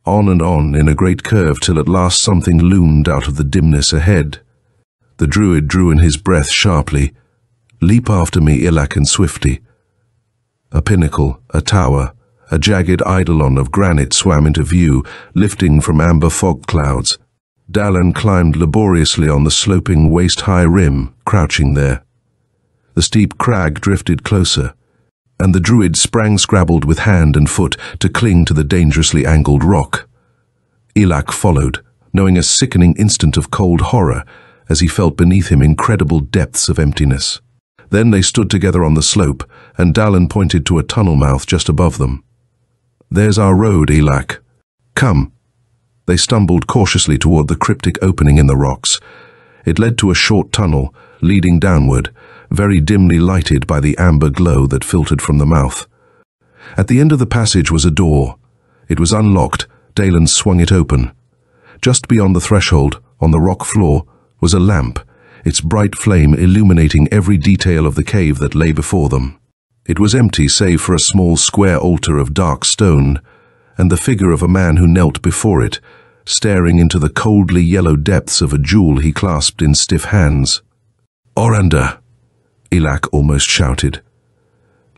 on and on in a great curve till at last something loomed out of the dimness ahead. The Druid drew in his breath sharply. Leap after me, Elak, and swiftly. A pinnacle, a tower, a jagged eidolon of granite swam into view, lifting from amber fog clouds. Dagon climbed laboriously on the sloping waist-high rim, crouching there. The steep crag drifted closer, and the Druid sprang-scrabbled with hand and foot to cling to the dangerously angled rock. Elak followed, knowing a sickening instant of cold horror as he felt beneath him incredible depths of emptiness. Then they stood together on the slope, and Dagon pointed to a tunnel mouth just above them. "There's our road, Elak. Come." They stumbled cautiously toward the cryptic opening in the rocks. It led to a short tunnel, leading downward, very dimly lighted by the amber glow that filtered from the mouth. At the end of the passage was a door. It was unlocked. Dagon swung it open. Just beyond the threshold, on the rock floor, was a lamp, its bright flame illuminating every detail of the cave that lay before them. It was empty save for a small square altar of dark stone, and the figure of a man who knelt before it, staring into the coldly yellow depths of a jewel he clasped in stiff hands. "Orander!" Elak almost shouted.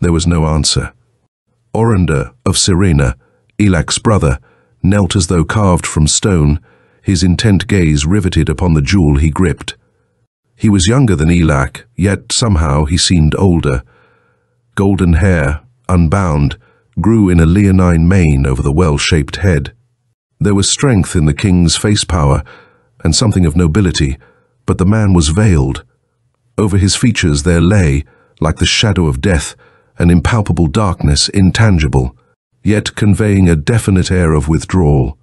There was no answer. Orander of Raynor, Elak's brother, knelt as though carved from stone, his intent gaze riveted upon the jewel he gripped. He was younger than Elak, yet somehow he seemed older. Golden hair, unbound, grew in a leonine mane over the well-shaped head. There was strength in the king's face power, and something of nobility, but the man was veiled. Over his features there lay, like the shadow of death, an impalpable darkness, intangible, yet conveying a definite air of withdrawal.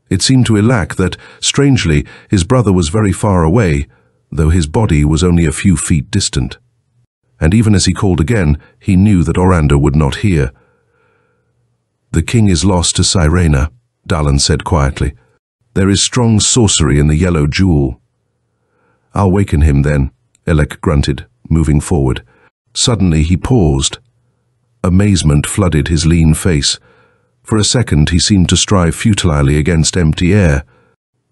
It seemed to Elak that, strangely, his brother was very far away, though his body was only a few feet distant. And even as he called again, he knew that Orander would not hear. "The king is lost to Raynor," Dagon said quietly. "There is strong sorcery in the yellow jewel." "I'll waken him then," Elak grunted, moving forward. Suddenly he paused. A Amazement flooded his lean face. For a second he seemed to strive futilely against empty air.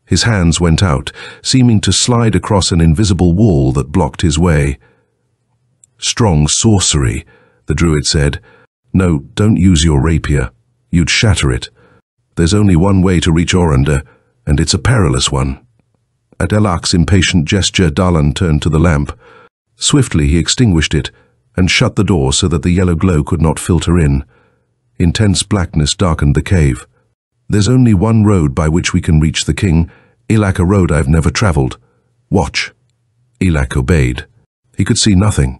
His hands went out, seeming to slide across an invisible wall that blocked his way. "Strong sorcery," the druid said. "No, don't use your rapier. You'd shatter it. There's only one way to reach Orander, and it's a perilous one." At Elak's impatient gesture, Dagon turned to the lamp. Swiftly he extinguished it and shut the door so that the yellow glow could not filter in. Intense blackness darkened the cave. "There's only one road by which we can reach the king, Elak, a road I've never traveled. Watch." Elak obeyed. He could see nothing.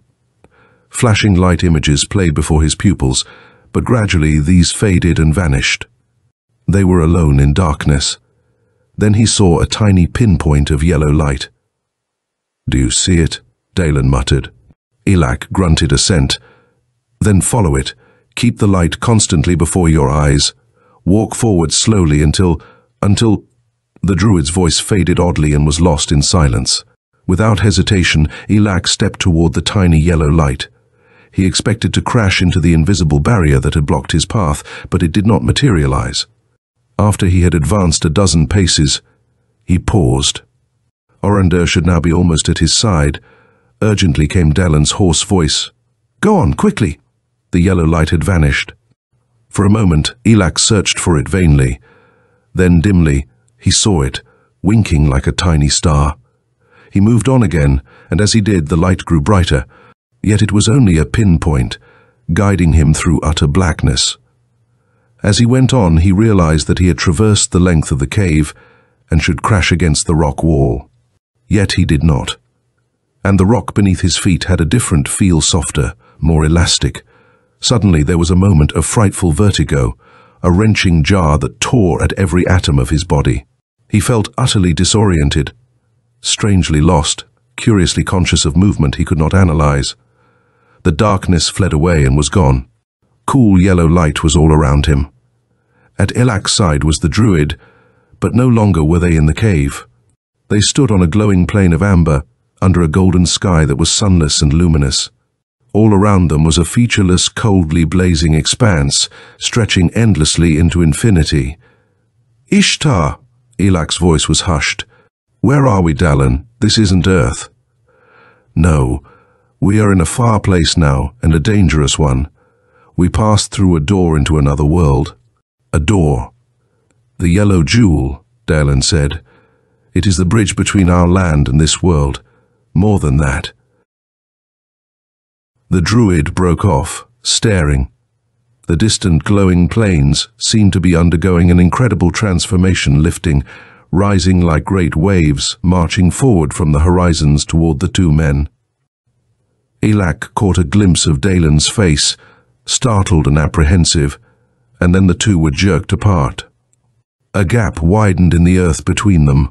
Flashing light images played before his pupils, but gradually these faded and vanished. They were alone in darkness. Then he saw a tiny pinpoint of yellow light. "Do you see it?" Dagon muttered. Elak grunted assent. "Then follow it. Keep the light constantly before your eyes. Walk forward slowly until... The druid's voice faded oddly and was lost in silence. Without hesitation, Elak stepped toward the tiny yellow light. He expected to crash into the invisible barrier that had blocked his path, but it did not materialize. After he had advanced a dozen paces, he paused. Orander should now be almost at his side. Urgently came Dagon's hoarse voice. "Go on, quickly!" The yellow light had vanished. For a moment, Elak searched for it vainly. Then, dimly, he saw it, winking like a tiny star. He moved on again, and as he did, the light grew brighter. Yet it was only a pinpoint, guiding him through utter blackness. As he went on, he realized that he had traversed the length of the cave and should crash against the rock wall. Yet he did not. And the rock beneath his feet had a different feel, softer, more elastic. Suddenly there was a moment of frightful vertigo, a wrenching jar that tore at every atom of his body. He felt utterly disoriented, strangely lost, curiously conscious of movement he could not analyze. The darkness fled away and was gone. Cool yellow light was all around him. At Elak's side was the druid, but no longer were they in the cave. They stood on a glowing plain of amber, under a golden sky that was sunless and luminous. All around them was a featureless, coldly blazing expanse, stretching endlessly into infinity. "Ishtar!" Elak's voice was hushed. "Where are we, Dagon? This isn't Earth." "No, we are in a far place now, and a dangerous one. We passed through a door into another world." "A door." "The yellow jewel," Dagon said. "It is the bridge between our land and this world. More than that." The druid broke off, staring. The distant glowing plains seemed to be undergoing an incredible transformation, lifting, rising like great waves, marching forward from the horizons toward the two men. Elak caught a glimpse of Dagon's face, startled and apprehensive, and then the two were jerked apart. A gap widened in the earth between them.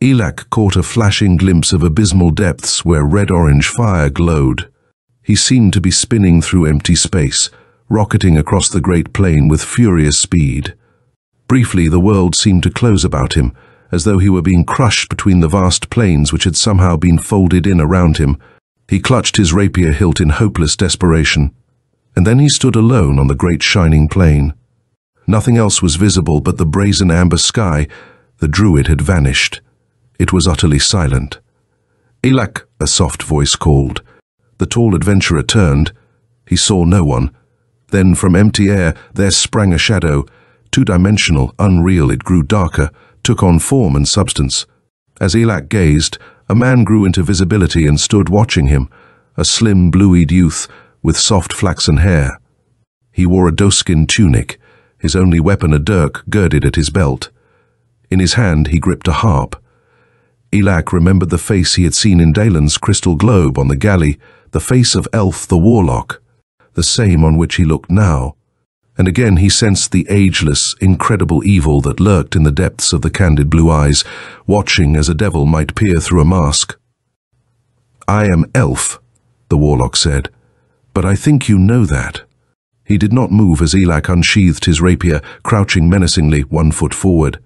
Elak caught a flashing glimpse of abysmal depths where red-orange fire glowed. He seemed to be spinning through empty space, rocketing across the great plain with furious speed. Briefly, the world seemed to close about him, as though he were being crushed between the vast plains which had somehow been folded in around him. He clutched his rapier hilt in hopeless desperation, and then he stood alone on the great shining plain. Nothing else was visible but the brazen amber sky. The druid had vanished. It was utterly silent. "Elak," a soft voice called. The tall adventurer turned. He saw no one. Then from empty air there sprang a shadow. Two-dimensional, unreal, it grew darker, took on form and substance. As Elak gazed, a man grew into visibility and stood watching him, a slim, blue-eyed youth with soft flaxen hair. He wore a doeskin tunic, his only weapon a dirk girded at his belt. In his hand he gripped a harp. Elak remembered the face he had seen in Dagon's crystal globe on the galley, the face of Elf the Warlock, the same on which he looked now. And again he sensed the ageless, incredible evil that lurked in the depths of the candid blue eyes, watching as a devil might peer through a mask. "I am Elf," the Warlock said, "but I think you know that." He did not move as Elak unsheathed his rapier, crouching menacingly, 1 foot forward.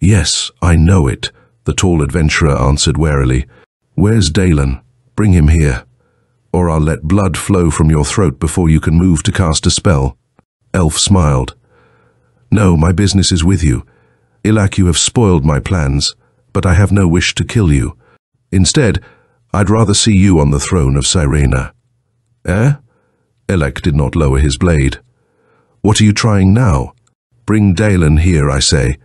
"Yes, I know it," the tall adventurer answered warily. "Where's Dagon? Bring him here." or I'll let blood flow from your throat before you can move to cast a spell." Elf smiled. "No, my business is with you. Elak, you have spoiled my plans, but I have no wish to kill you. Instead, I'd rather see you on the throne of Raynor." "Eh?" Elak did not lower his blade. "What are you trying now? Bring Dagon here, I say.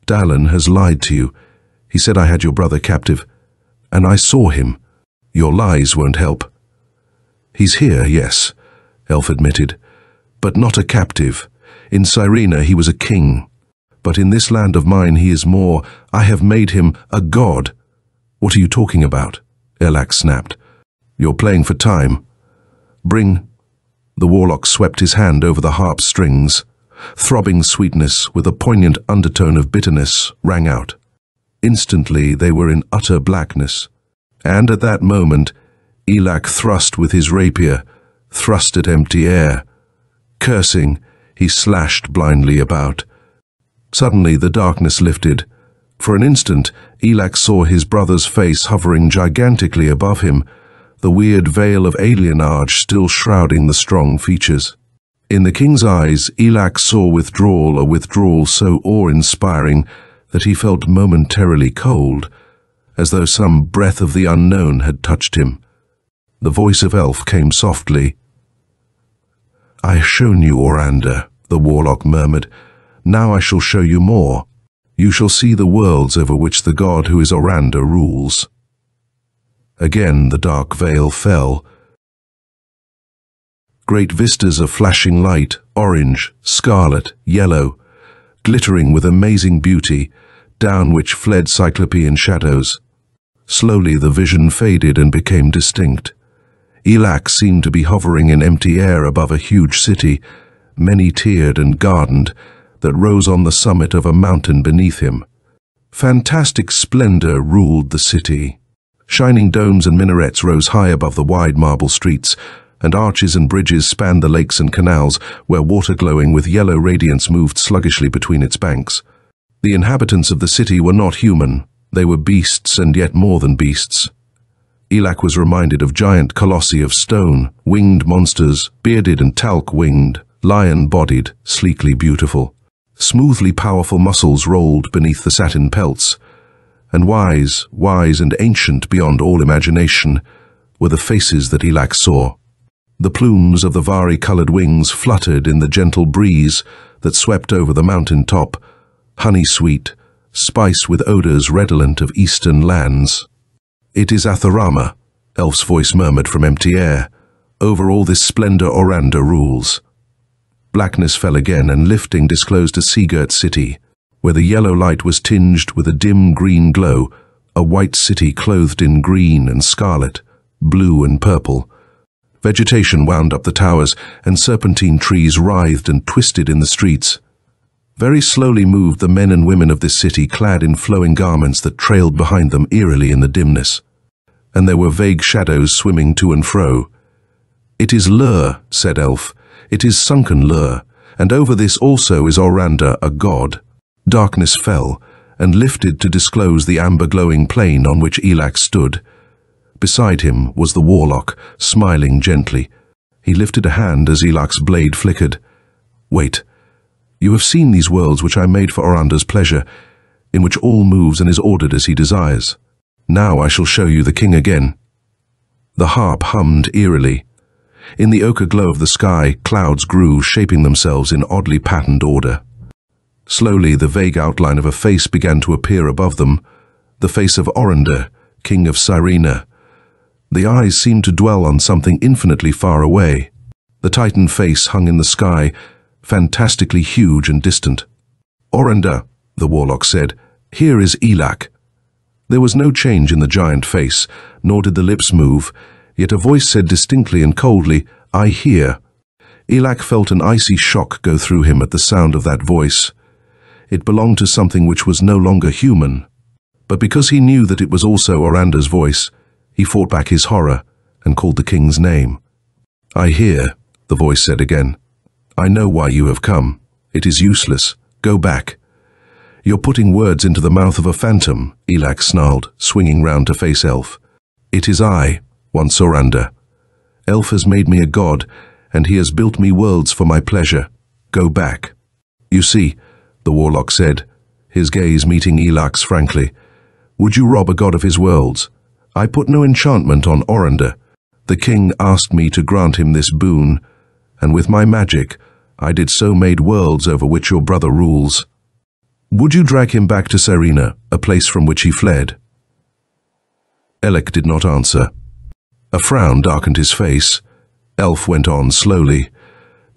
Dagon has lied to you. He said I had your brother captive, and I saw him. Your lies won't help." "He's here, yes," Elf admitted, "but not a captive. In Raynor he was a king. But in this land of mine he is more. I have made him a god." "What are you talking about?" Elak snapped. "You're playing for time. Bring—" The warlock swept his hand over the harp strings. Throbbing sweetness with a poignant undertone of bitterness rang out. Instantly they were in utter blackness, and at that moment Elak thrust with his rapier, thrust at empty air. Cursing, he slashed blindly about. Suddenly the darkness lifted. For an instant, Elak saw his brother's face hovering gigantically above him, the weird veil of alienage still shrouding the strong features. In the king's eyes, Elak saw withdrawal, a withdrawal so awe-inspiring that he felt momentarily cold, as though some breath of the unknown had touched him. The voice of Elf came softly. "I have shown you Orander," the warlock murmured. "Now I shall show you more. You shall see the worlds over which the god who is Orander rules." Again the dark veil fell. Great vistas of flashing light, orange, scarlet, yellow, glittering with amazing beauty, down which fled cyclopean shadows. Slowly the vision faded and became distinct. Elak seemed to be hovering in empty air above a huge city, many-tiered and gardened, that rose on the summit of a mountain beneath him. Fantastic splendor ruled the city. Shining domes and minarets rose high above the wide marble streets, and arches and bridges spanned the lakes and canals, where water glowing with yellow radiance moved sluggishly between its banks. The inhabitants of the city were not human. They were beasts, and yet more than beasts. Elak was reminded of giant colossi of stone, winged monsters, bearded and talc-winged, lion-bodied, sleekly beautiful. Smoothly powerful muscles rolled beneath the satin pelts, and wise and ancient beyond all imagination were the faces that Elak saw. The plumes of the vari-colored wings fluttered in the gentle breeze that swept over the mountain top, honey-sweet, spice with odors redolent of eastern lands. "It is Atharama," Elf's voice murmured from empty air. "Over all this splendor Orander rules." Blackness fell again, and lifting disclosed a sea-girt city, where the yellow light was tinged with a dim green glow, a white city clothed in green and scarlet, blue and purple. Vegetation wound up the towers, and serpentine trees writhed and twisted in the streets. Very slowly moved the men and women of this city, clad in flowing garments that trailed behind them eerily in the dimness. And there were vague shadows swimming to and fro. "It is Lur," said Elf. "It is sunken Lur, and over this also is Orander, a god." Darkness fell, and lifted to disclose the amber-glowing plain on which Elak stood. Beside him was the warlock, smiling gently. He lifted a hand as Elak's blade flickered. "Wait. You have seen these worlds which I made for Orander's pleasure, in which all moves and is ordered as he desires. Now I shall show you the king again." The harp hummed eerily. In the ochre glow of the sky, clouds grew, shaping themselves in oddly patterned order. Slowly, the vague outline of a face began to appear above them, the face of Orander, king of Raynor. The eyes seemed to dwell on something infinitely far away. The Titan face hung in the sky, fantastically huge and distant. "Orander," the warlock said, "here is Elak." There was no change in the giant face, nor did the lips move, yet a voice said distinctly and coldly, "I hear." Elak felt an icy shock go through him at the sound of that voice. It belonged to something which was no longer human. But because he knew that it was also Orander's voice, he fought back his horror and called the king's name. "I hear," the voice said again. "I know why you have come. It is useless. Go back." "You're putting words into the mouth of a phantom," Elak snarled, swinging round to face Elf. "It is I, once Orander. Elf has made me a god, and he has built me worlds for my pleasure. Go back." "You see," the warlock said, his gaze meeting Elak's frankly, "would you rob a god of his worlds? I put no enchantment on Orander. The king asked me to grant him this boon, and with my magic, I did so made worlds over which your brother rules. Would you drag him back to Raynor, a place from which he fled?" Elak did not answer. A frown darkened his face. Elf went on slowly.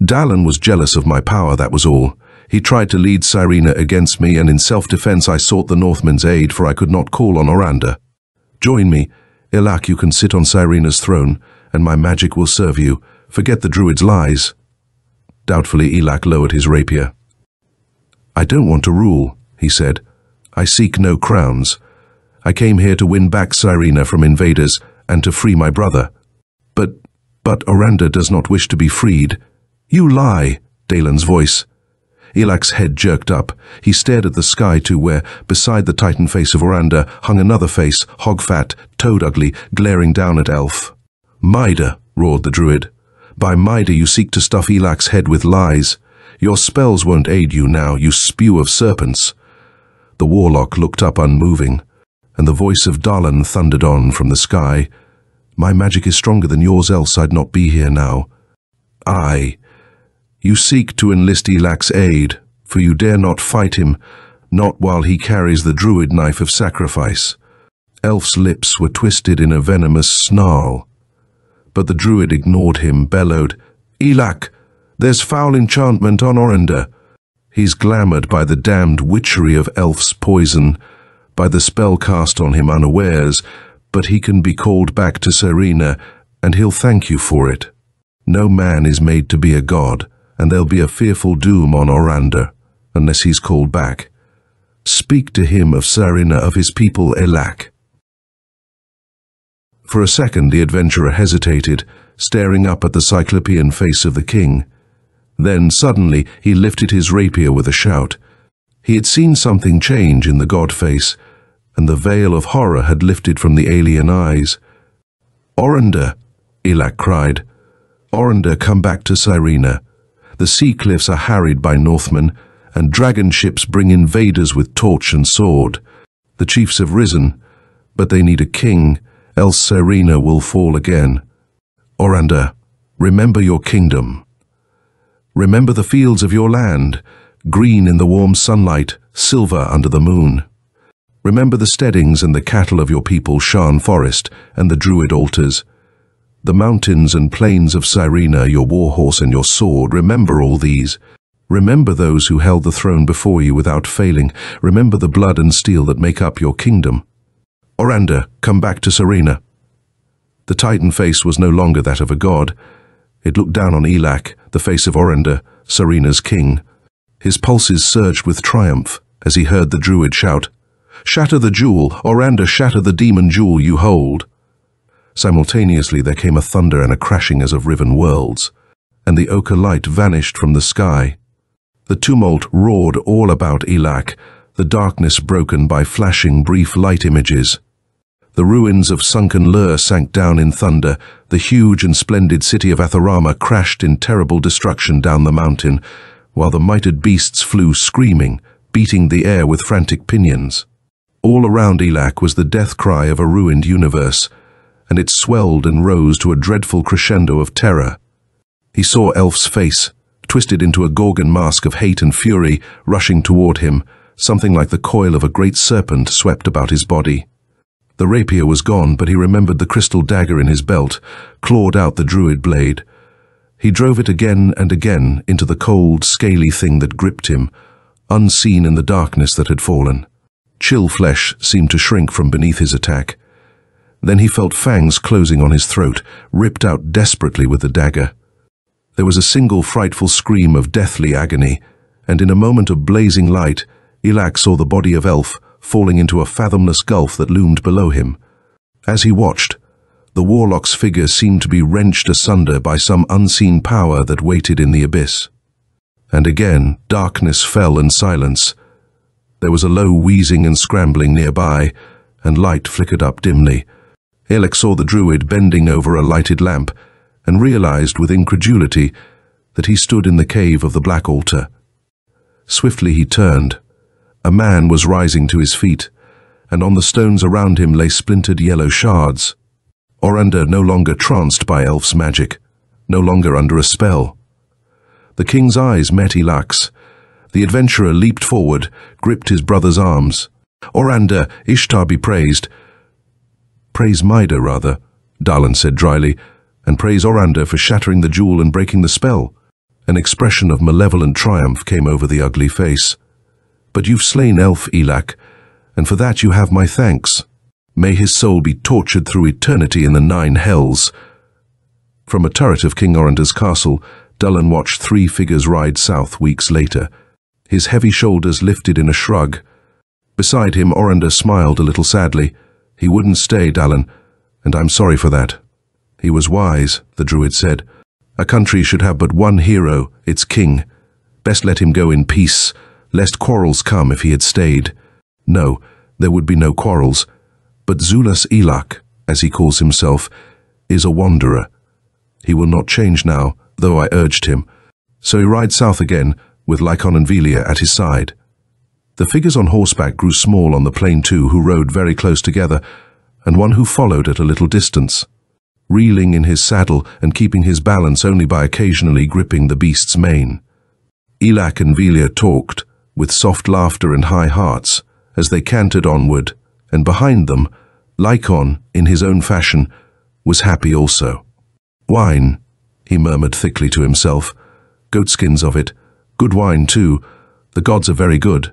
"Dagon was jealous of my power, that was all. He tried to lead Raynor against me, and in self-defense I sought the Northmen's aid, for I could not call on Orander. Join me. Elak, you can sit on Raynor's throne, and my magic will serve you. Forget the druid's lies." Doubtfully, Elak lowered his rapier. "I don't want to rule," he said. "I seek no crowns. I came here to win back Raynor from invaders and to free my brother. But Orander does not wish to be freed." "You lie," Dagon's voice. Elak's head jerked up. He stared at the sky to where, beside the titan face of Orander, hung another face, hog-fat, toad-ugly, glaring down at Elf. "Mida," roared the druid. "By Mida you seek to stuff Elak's head with lies. Your spells won't aid you now, you spew of serpents." The warlock looked up unmoving, and the voice of Dagon thundered on from the sky. "My magic is stronger than yours, else I'd not be here now. Aye, you seek to enlist Elak's aid, for you dare not fight him, not while he carries the druid knife of sacrifice." Elf's lips were twisted in a venomous snarl. But the druid ignored him, bellowed, "Elak, there's foul enchantment on Orander. He's glamoured by the damned witchery of Elf's poison, by the spell cast on him unawares, but he can be called back to Raynor, and he'll thank you for it. No man is made to be a god, and there'll be a fearful doom on Orander, unless he's called back. Speak to him of Raynor, of his people Elak." For a second the adventurer hesitated, staring up at the cyclopean face of the king. Then suddenly he lifted his rapier with a shout. He had seen something change in the god face, and the veil of horror had lifted from the alien eyes. "Orander," Elak cried. "Orander, come back to Raynor. The sea cliffs are harried by Northmen, and dragon ships bring invaders with torch and sword. The chiefs have risen, but they need a king, else Raynor will fall again. Orander, remember your kingdom. Remember the fields of your land, green in the warm sunlight, silver under the moon. Remember the steadings and the cattle of your people, Shan Forest, and the druid altars. The mountains and plains of Raynor, your warhorse and your sword, remember all these. Remember those who held the throne before you without failing. Remember the blood and steel that make up your kingdom. Orander, come back to Raynor." The titan face was no longer that of a god. It looked down on Elak, the face of Orander, Raynor's king. His pulses surged with triumph as he heard the druid shout, "Shatter the jewel, Orander, shatter the demon jewel you hold." Simultaneously there came a thunder and a crashing as of riven worlds, and the ochre light vanished from the sky. The tumult roared all about Elak, the darkness broken by flashing brief light images. The ruins of sunken Lur sank down in thunder. The huge and splendid city of Atharama crashed in terrible destruction down the mountain, while the mitred beasts flew screaming, beating the air with frantic pinions. All around Elak was the death cry of a ruined universe, and it swelled and rose to a dreadful crescendo of terror. He saw Elf's face, twisted into a Gorgon mask of hate and fury, rushing toward him, something like the coil of a great serpent swept about his body. The rapier was gone, but he remembered the crystal dagger in his belt, clawed out the druid blade. He drove it again and again into the cold, scaly thing that gripped him, unseen in the darkness that had fallen. Chill flesh seemed to shrink from beneath his attack. Then he felt fangs closing on his throat, ripped out desperately with the dagger. There was a single frightful scream of deathly agony, and in a moment of blazing light, Elak saw the body of Elf falling into a fathomless gulf that loomed below him. As he watched, the warlock's figure seemed to be wrenched asunder by some unseen power that waited in the abyss. And again, darkness fell and silence. There was a low wheezing and scrambling nearby, and light flickered up dimly. Elak saw the druid bending over a lighted lamp, and realized with incredulity that he stood in the cave of the Black Altar. Swiftly he turned. A man was rising to his feet, and on the stones around him lay splintered yellow shards. Orander no longer tranced by elf's magic, no longer under a spell. The king's eyes met Elak's. The adventurer leaped forward, gripped his brother's arms. "Orander, Ishtar be praised." "Praise Mida, rather," Dagon said dryly, "and praise Orander for shattering the jewel and breaking the spell." An expression of malevolent triumph came over the ugly face. "But you've slain Elf, Elak, and for that you have my thanks. May his soul be tortured through eternity in the 9 hells." From a turret of King Orander's castle, Dagon watched 3 figures ride south weeks later. His heavy shoulders lifted in a shrug. Beside him, Orander smiled a little sadly. "He wouldn't stay, Dagon, and I'm sorry for that." "He was wise," the druid said. "A country should have but one hero, its king. Best let him go in peace, lest quarrels come if he had stayed." "No, there would be no quarrels. But Zulus Elak, as he calls himself, is a wanderer. He will not change now, though I urged him. So he rides south again, with Lycon and Velia at his side." The figures on horseback grew small on the plain too, who rode very close together, and one who followed at a little distance, reeling in his saddle and keeping his balance only by occasionally gripping the beast's mane. Elak and Velia talked, with soft laughter and high hearts, as they cantered onward, and behind them, Lycon, in his own fashion, was happy also. "Wine," he murmured thickly to himself. "Goatskins of it. Good wine, too. The gods are very good."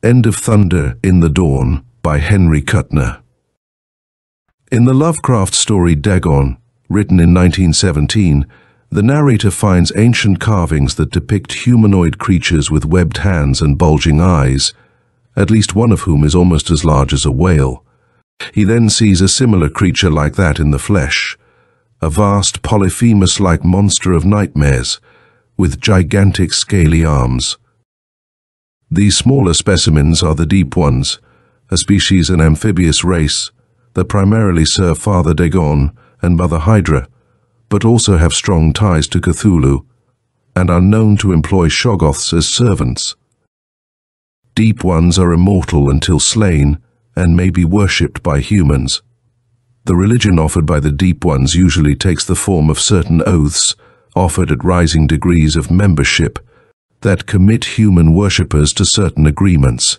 End of Thunder in the Dawn by Henry Kuttner. In the Lovecraft story Dagon, written in 1917, the narrator finds ancient carvings that depict humanoid creatures with webbed hands and bulging eyes, at least one of whom is almost as large as a whale. He then sees a similar creature like that in the flesh, a vast Polyphemus-like monster of nightmares, with gigantic scaly arms. These smaller specimens are the Deep Ones, a species and amphibious race that primarily serve Father Dagon and Mother Hydra, but also have strong ties to Cthulhu, and are known to employ Shoggoths as servants. Deep Ones are immortal until slain, and may be worshipped by humans. The religion offered by the Deep Ones usually takes the form of certain oaths, offered at rising degrees of membership, that commit human worshippers to certain agreements.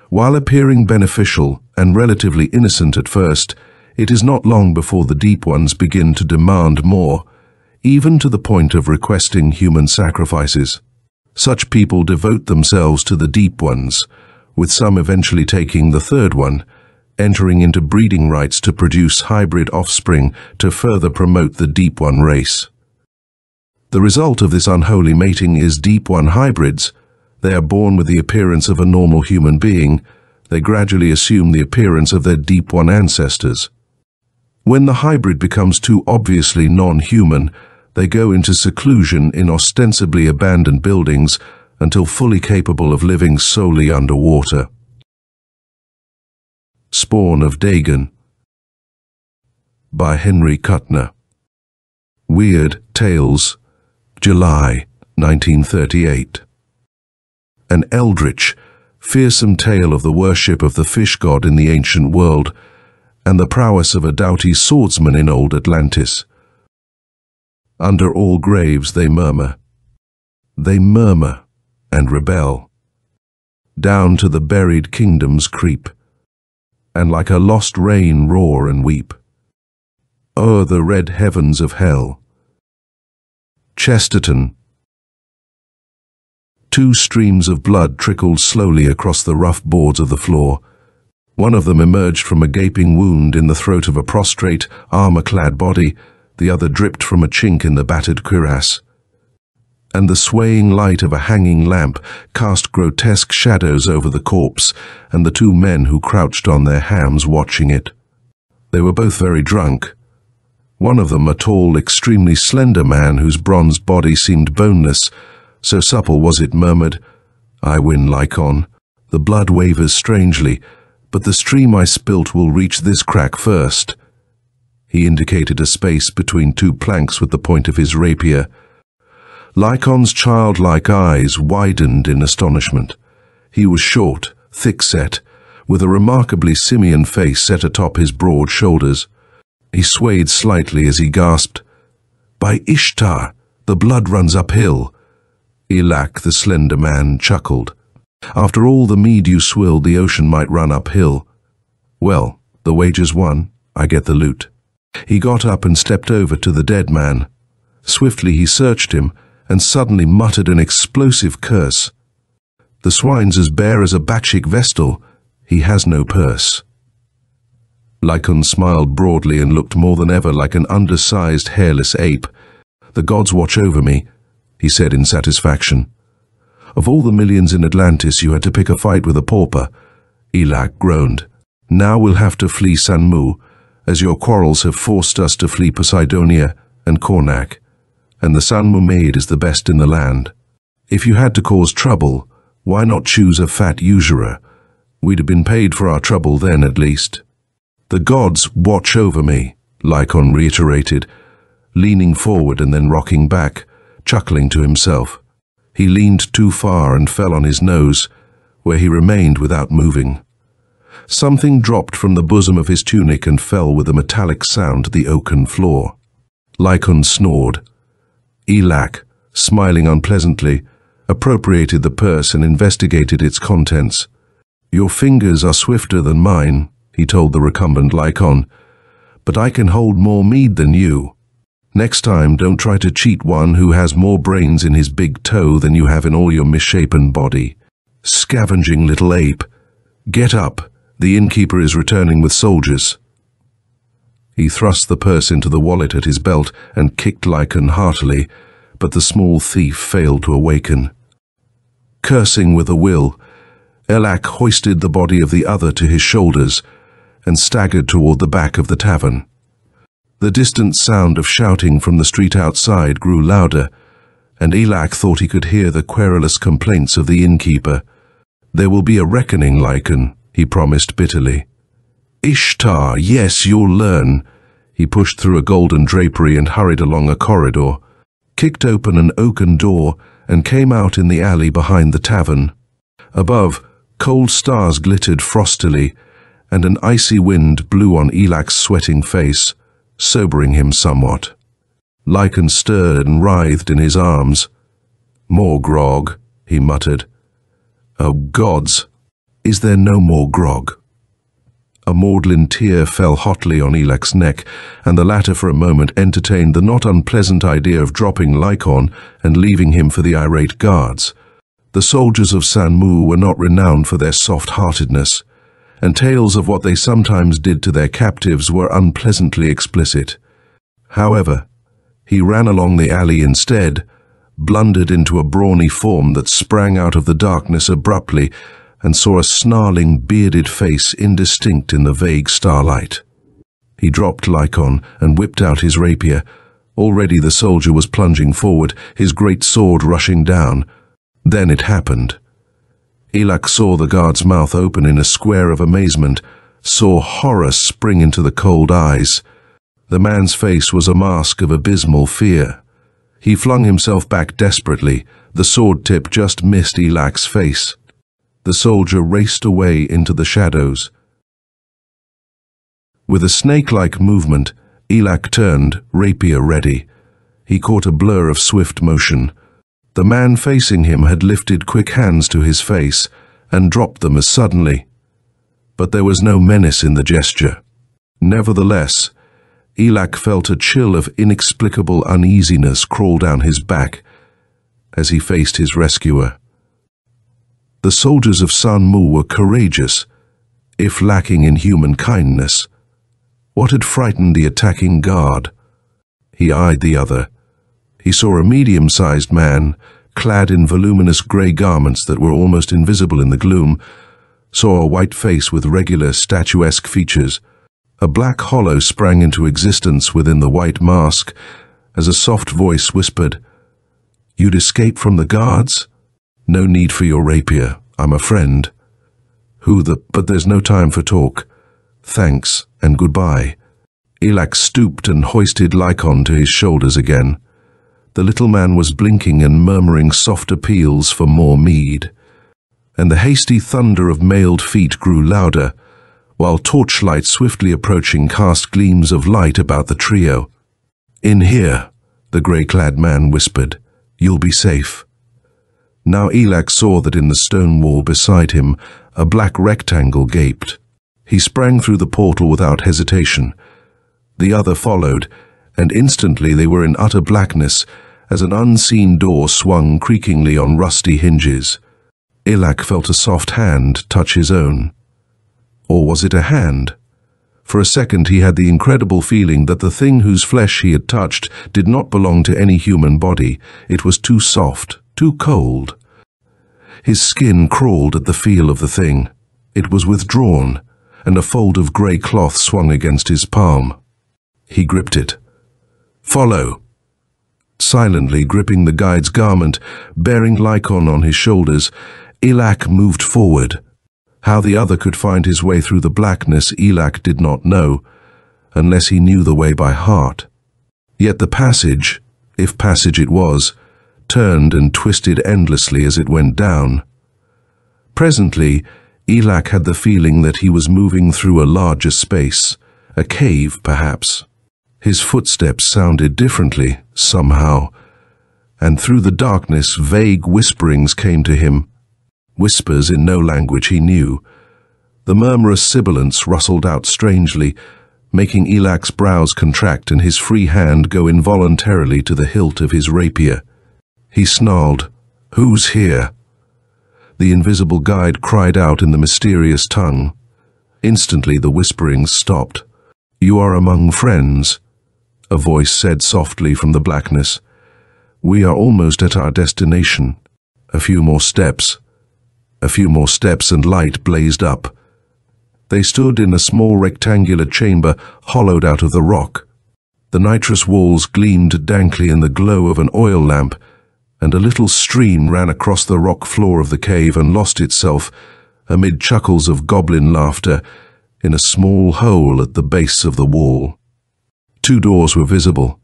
While appearing beneficial and relatively innocent at first, it is not long before the Deep Ones begin to demand more, even to the point of requesting human sacrifices. Such people devote themselves to the Deep Ones, with some eventually taking the third one, entering into breeding rites to produce hybrid offspring to further promote the Deep One race. The result of this unholy mating is Deep One hybrids. They are born with the appearance of a normal human being. They gradually assume the appearance of their Deep One ancestors. When the hybrid becomes too obviously non-human, they go into seclusion in ostensibly abandoned buildings until fully capable of living solely underwater. Spawn of Dagon by Henry Kuttner. Weird Tales, July 1938. An eldritch, fearsome tale of the worship of the fish god in the ancient world and the prowess of a doughty swordsman in old Atlantis. Under all graves they murmur. They murmur and rebel. Down to the buried kingdoms creep, and like a lost rain roar and weep. O'er the red heavens of hell. Chesterton. 2 streams of blood trickled slowly across the rough boards of the floor. One of them emerged from a gaping wound in the throat of a prostrate, armor-clad body. The other dripped from a chink in the battered cuirass. And the swaying light of a hanging lamp cast grotesque shadows over the corpse and the 2 men who crouched on their hams watching it. They were both very drunk. One of them, a tall, extremely slender man whose bronzed body seemed boneless, so supple was it, murmured, "I win, Lycon. The blood wavers strangely. but the stream I spilt will reach this crack first." He indicated a space between two planks with the point of his rapier. Lycon's childlike eyes widened in astonishment. He was short, thick-set, with a remarkably simian face set atop his broad shoulders. He swayed slightly as he gasped, "By Ishtar, the blood runs uphill." Elak, the slender man, chuckled. "After all the mead you swilled, the ocean might run uphill. Well, the wager's won. I get the loot." He got up and stepped over to the dead man. Swiftly he searched him and suddenly muttered an explosive curse. "The swine's as bare as a Bacchic vestal. He has no purse." Lycon smiled broadly and looked more than ever like an undersized, hairless ape. "The gods watch over me," he said in satisfaction. "Of all the millions in Atlantis, you had to pick a fight with a pauper." Elak groaned. "Now we'll have to flee Sanmu, as your quarrels have forced us to flee Poseidonia and Cornac, and the Sanmu maid is the best in the land. If you had to cause trouble, why not choose a fat usurer? We'd have been paid for our trouble then, at least." "The gods watch over me," Lycon reiterated, leaning forward and then rocking back, chuckling to himself. He leaned too far and fell on his nose, where he remained without moving. Something dropped from the bosom of his tunic and fell with a metallic sound to the oaken floor. Lycon snored. Elak, smiling unpleasantly, appropriated the purse and investigated its contents. "Your fingers are swifter than mine," he told the recumbent Lycon, "but I can hold more mead than you. Next time, don't try to cheat one who has more brains in his big toe than you have in all your misshapen body. Scavenging little ape. Get up. The innkeeper is returning with soldiers." He thrust the purse into the wallet at his belt and kicked Lycon heartily, but the small thief failed to awaken. Cursing with a will, Elak hoisted the body of the other to his shoulders and staggered toward the back of the tavern. The distant sound of shouting from the street outside grew louder, and Elak thought he could hear the querulous complaints of the innkeeper. "There will be a reckoning, Lycon," he promised bitterly. "Ishtar, yes, you'll learn." He pushed through a golden drapery and hurried along a corridor, kicked open an oaken door, and came out in the alley behind the tavern. Above, cold stars glittered frostily, and an icy wind blew on Elak's sweating face, sobering him somewhat. Lycon stirred and writhed in his arms. "More grog," he muttered. "Oh gods, is there no more grog?" A maudlin tear fell hotly on Elak's neck, and the latter for a moment entertained the not unpleasant idea of dropping Lycon and leaving him for the irate guards. The soldiers of Sanmu were not renowned for their soft-heartedness, and tales of what they sometimes did to their captives were unpleasantly explicit. However, he ran along the alley instead, blundered into a brawny form that sprang out of the darkness abruptly, and saw a snarling, bearded face indistinct in the vague starlight. He dropped Lycon and whipped out his rapier. Already the soldier was plunging forward, his great sword rushing down. Then it happened. Elak saw the guard's mouth open in a square of amazement, saw horror spring into the cold eyes. The man's face was a mask of abysmal fear. He flung himself back desperately. The sword tip just missed Elak's face. The soldier raced away into the shadows. With a snake-like movement, Elak turned, rapier ready. He caught a blur of swift motion. The man facing him had lifted quick hands to his face and dropped them as suddenly. But there was no menace in the gesture. Nevertheless, Elak felt a chill of inexplicable uneasiness crawl down his back as he faced his rescuer. The soldiers of Sanmu were courageous, if lacking in human kindness. What had frightened the attacking guard? He eyed the other. He saw a medium-sized man, clad in voluminous grey garments that were almost invisible in the gloom, saw a white face with regular, statuesque features. A black hollow sprang into existence within the white mask, as a soft voice whispered, "You'd escape from the guards? No need for your rapier. I'm a friend." But there's no time for talk. Thanks, and goodbye. Elak stooped and hoisted Lycon to his shoulders again. The little man was blinking and murmuring soft appeals for more mead. And the hasty thunder of mailed feet grew louder, while torchlight swiftly approaching cast gleams of light about the trio. "In here," the grey-clad man whispered. "You'll be safe." Now Elak saw that in the stone wall beside him, a black rectangle gaped. He sprang through the portal without hesitation. The other followed, and instantly they were in utter blackness as an unseen door swung creakingly on rusty hinges. Elak felt a soft hand touch his own. Or was it a hand? For a second he had the incredible feeling that the thing whose flesh he had touched did not belong to any human body. It was too soft, too cold. His skin crawled at the feel of the thing. It was withdrawn, and a fold of grey cloth swung against his palm. He gripped it. "Follow!" Silently gripping the guide's garment, bearing Lycon on his shoulders, Elak moved forward. How the other could find his way through the blackness Elak did not know, unless he knew the way by heart. Yet the passage, if passage it was, turned and twisted endlessly as it went down. Presently, Elak had the feeling that he was moving through a larger space, a cave perhaps. His footsteps sounded differently, somehow, and through the darkness vague whisperings came to him, whispers in no language he knew. The murmurous sibilance rustled out strangely, making Elak's brows contract and his free hand go involuntarily to the hilt of his rapier. He snarled, "Who's here?" The invisible guide cried out in the mysterious tongue. Instantly the whisperings stopped. "You are among friends," a voice said softly from the blackness. "We are almost at our destination. A few more steps." A few more steps and light blazed up. They stood in a small rectangular chamber hollowed out of the rock. The nitrous walls gleamed dankly in the glow of an oil lamp, and a little stream ran across the rock floor of the cave and lost itself, amid chuckles of goblin laughter, in a small hole at the base of the wall. Two doors were visible.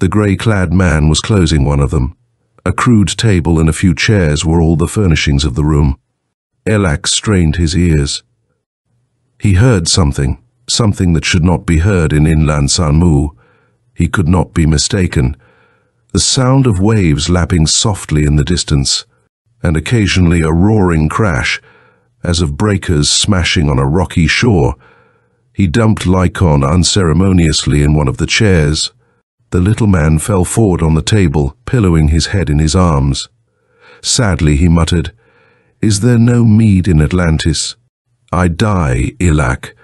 The grey-clad man was closing one of them. A crude table and a few chairs were all the furnishings of the room. Elak strained his ears. He heard something that should not be heard in inland Sanmu. He could not be mistaken. The sound of waves lapping softly in the distance, and occasionally a roaring crash, as of breakers smashing on a rocky shore. He dumped Lycon unceremoniously in one of the chairs. The little man fell forward on the table, pillowing his head in his arms. Sadly he muttered, "Is there no mead in Atlantis? I die, Elak.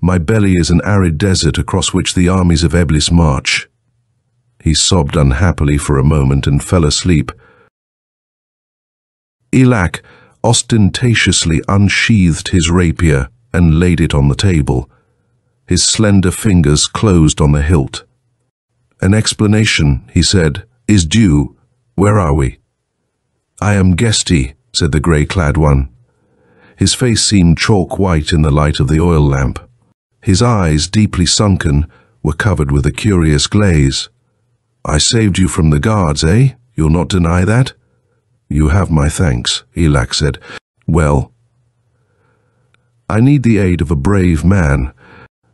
My belly is an arid desert across which the armies of Eblis march." He sobbed unhappily for a moment and fell asleep. Elak ostentatiously unsheathed his rapier and laid it on the table. His slender fingers closed on the hilt. "An explanation," he said, "is due. Where are we?" "I am Gesti," said the grey-clad one. His face seemed chalk-white in the light of the oil lamp. His eyes, deeply sunken, were covered with a curious glaze. "I saved you from the guards, eh? You'll not deny that?" "You have my thanks," Elak said. "Well, I need the aid of a brave man,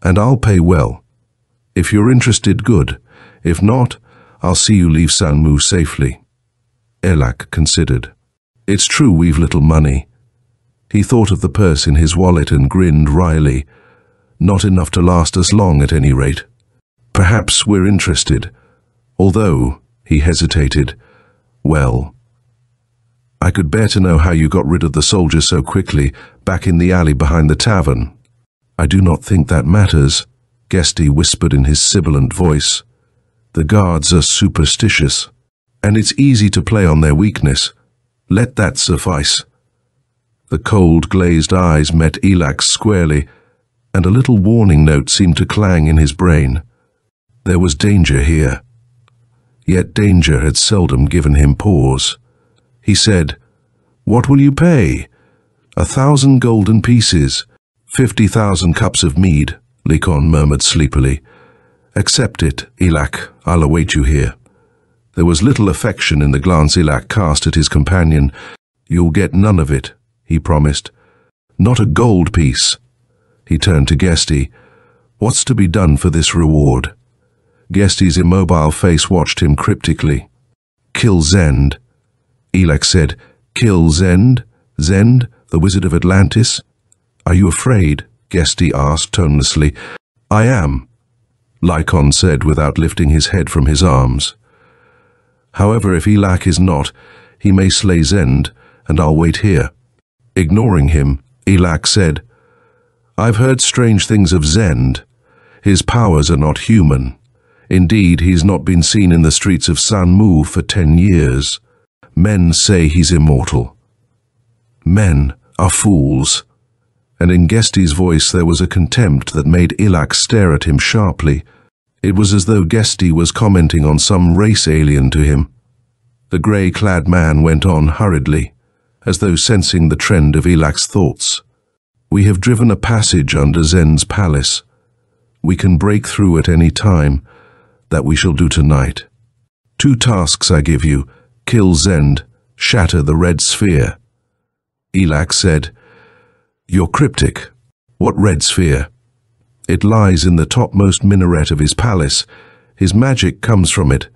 and I'll pay well. If you're interested, good. If not, I'll see you leave Sanmu safely." Elak considered. "It's true we've little money." He thought of the purse in his wallet and grinned wryly. "Not enough to last us long, at any rate. Perhaps we're interested. Although," he hesitated, "well, I could bear to know how you got rid of the soldiers so quickly, back in the alley behind the tavern." "I do not think that matters," Gesti whispered in his sibilant voice. "The guards are superstitious, and it's easy to play on their weakness. Let that suffice." The cold, glazed eyes met Elak's squarely, and a little warning note seemed to clang in his brain. There was danger here. Yet danger had seldom given him pause. He said, "What will you pay?" 1,000 golden pieces, 50,000 cups of mead, Lycon murmured sleepily. Accept it, Elak, I'll await you here. There was little affection in the glance Elak cast at his companion. You'll get none of it, he promised. Not a gold piece. He turned to Gesti. What's to be done for this reward? Gesti's immobile face watched him cryptically. Kill Zend. Elak said, Kill Zend? Zend, the wizard of Atlantis? Are you afraid? Gesti asked tonelessly. I am, Lycon said without lifting his head from his arms. However, if Elak is not, he may slay Zend, and I'll wait here. Ignoring him, Elak said, I've heard strange things of Zend. His powers are not human. Indeed, he's not been seen in the streets of Sanmu for 10 years. Men say he's immortal. Men are fools. And in Gesti's voice there was a contempt that made Elak stare at him sharply. It was as though Gesti was commenting on some race alien to him. The grey-clad man went on hurriedly, as though sensing the trend of Elak's thoughts. We have driven a passage under Zend's palace. We can break through at any time. That we shall do tonight. 2 tasks I give you. Kill Zend, shatter the red sphere. Elak said, You're cryptic. What red sphere? It lies in the topmost minaret of his palace. His magic comes from it.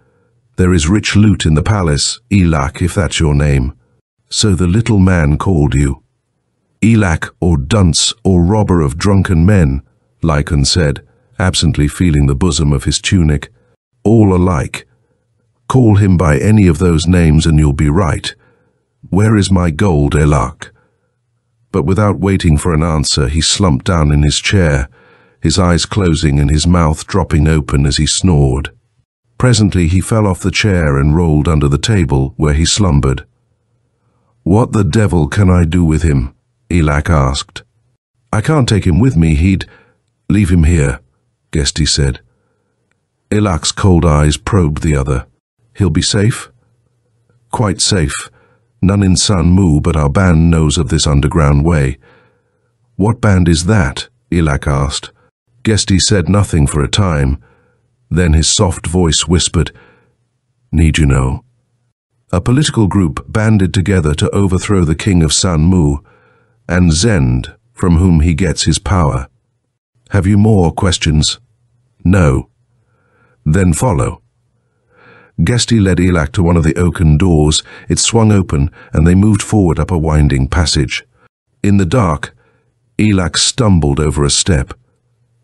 There is rich loot in the palace, Elak, if that's your name. So the little man called you. Elak, or dunce, or robber of drunken men, Lycon said, absently feeling the bosom of his tunic. All alike. Call him by any of those names and you'll be right. Where is my gold, Elak? But without waiting for an answer, he slumped down in his chair, his eyes closing and his mouth dropping open as he snored. Presently he fell off the chair and rolled under the table where he slumbered. What the devil can I do with him? Elak asked. I can't take him with me, he'd... Leave him here, Gesti said. Elak's cold eyes probed the other. He'll be safe? Quite safe. None in Sanmu, but our band knows of this underground way. What band is that? Elak asked. Gesti said nothing for a time. Then his soft voice whispered, Need you know? A political group banded together to overthrow the king of Sanmu, and Zend, from whom he gets his power. Have you more questions? No. Then follow. Gesti led Elak to one of the oaken doors. It swung open, and they moved forward up a winding passage. In the dark, Elak stumbled over a step.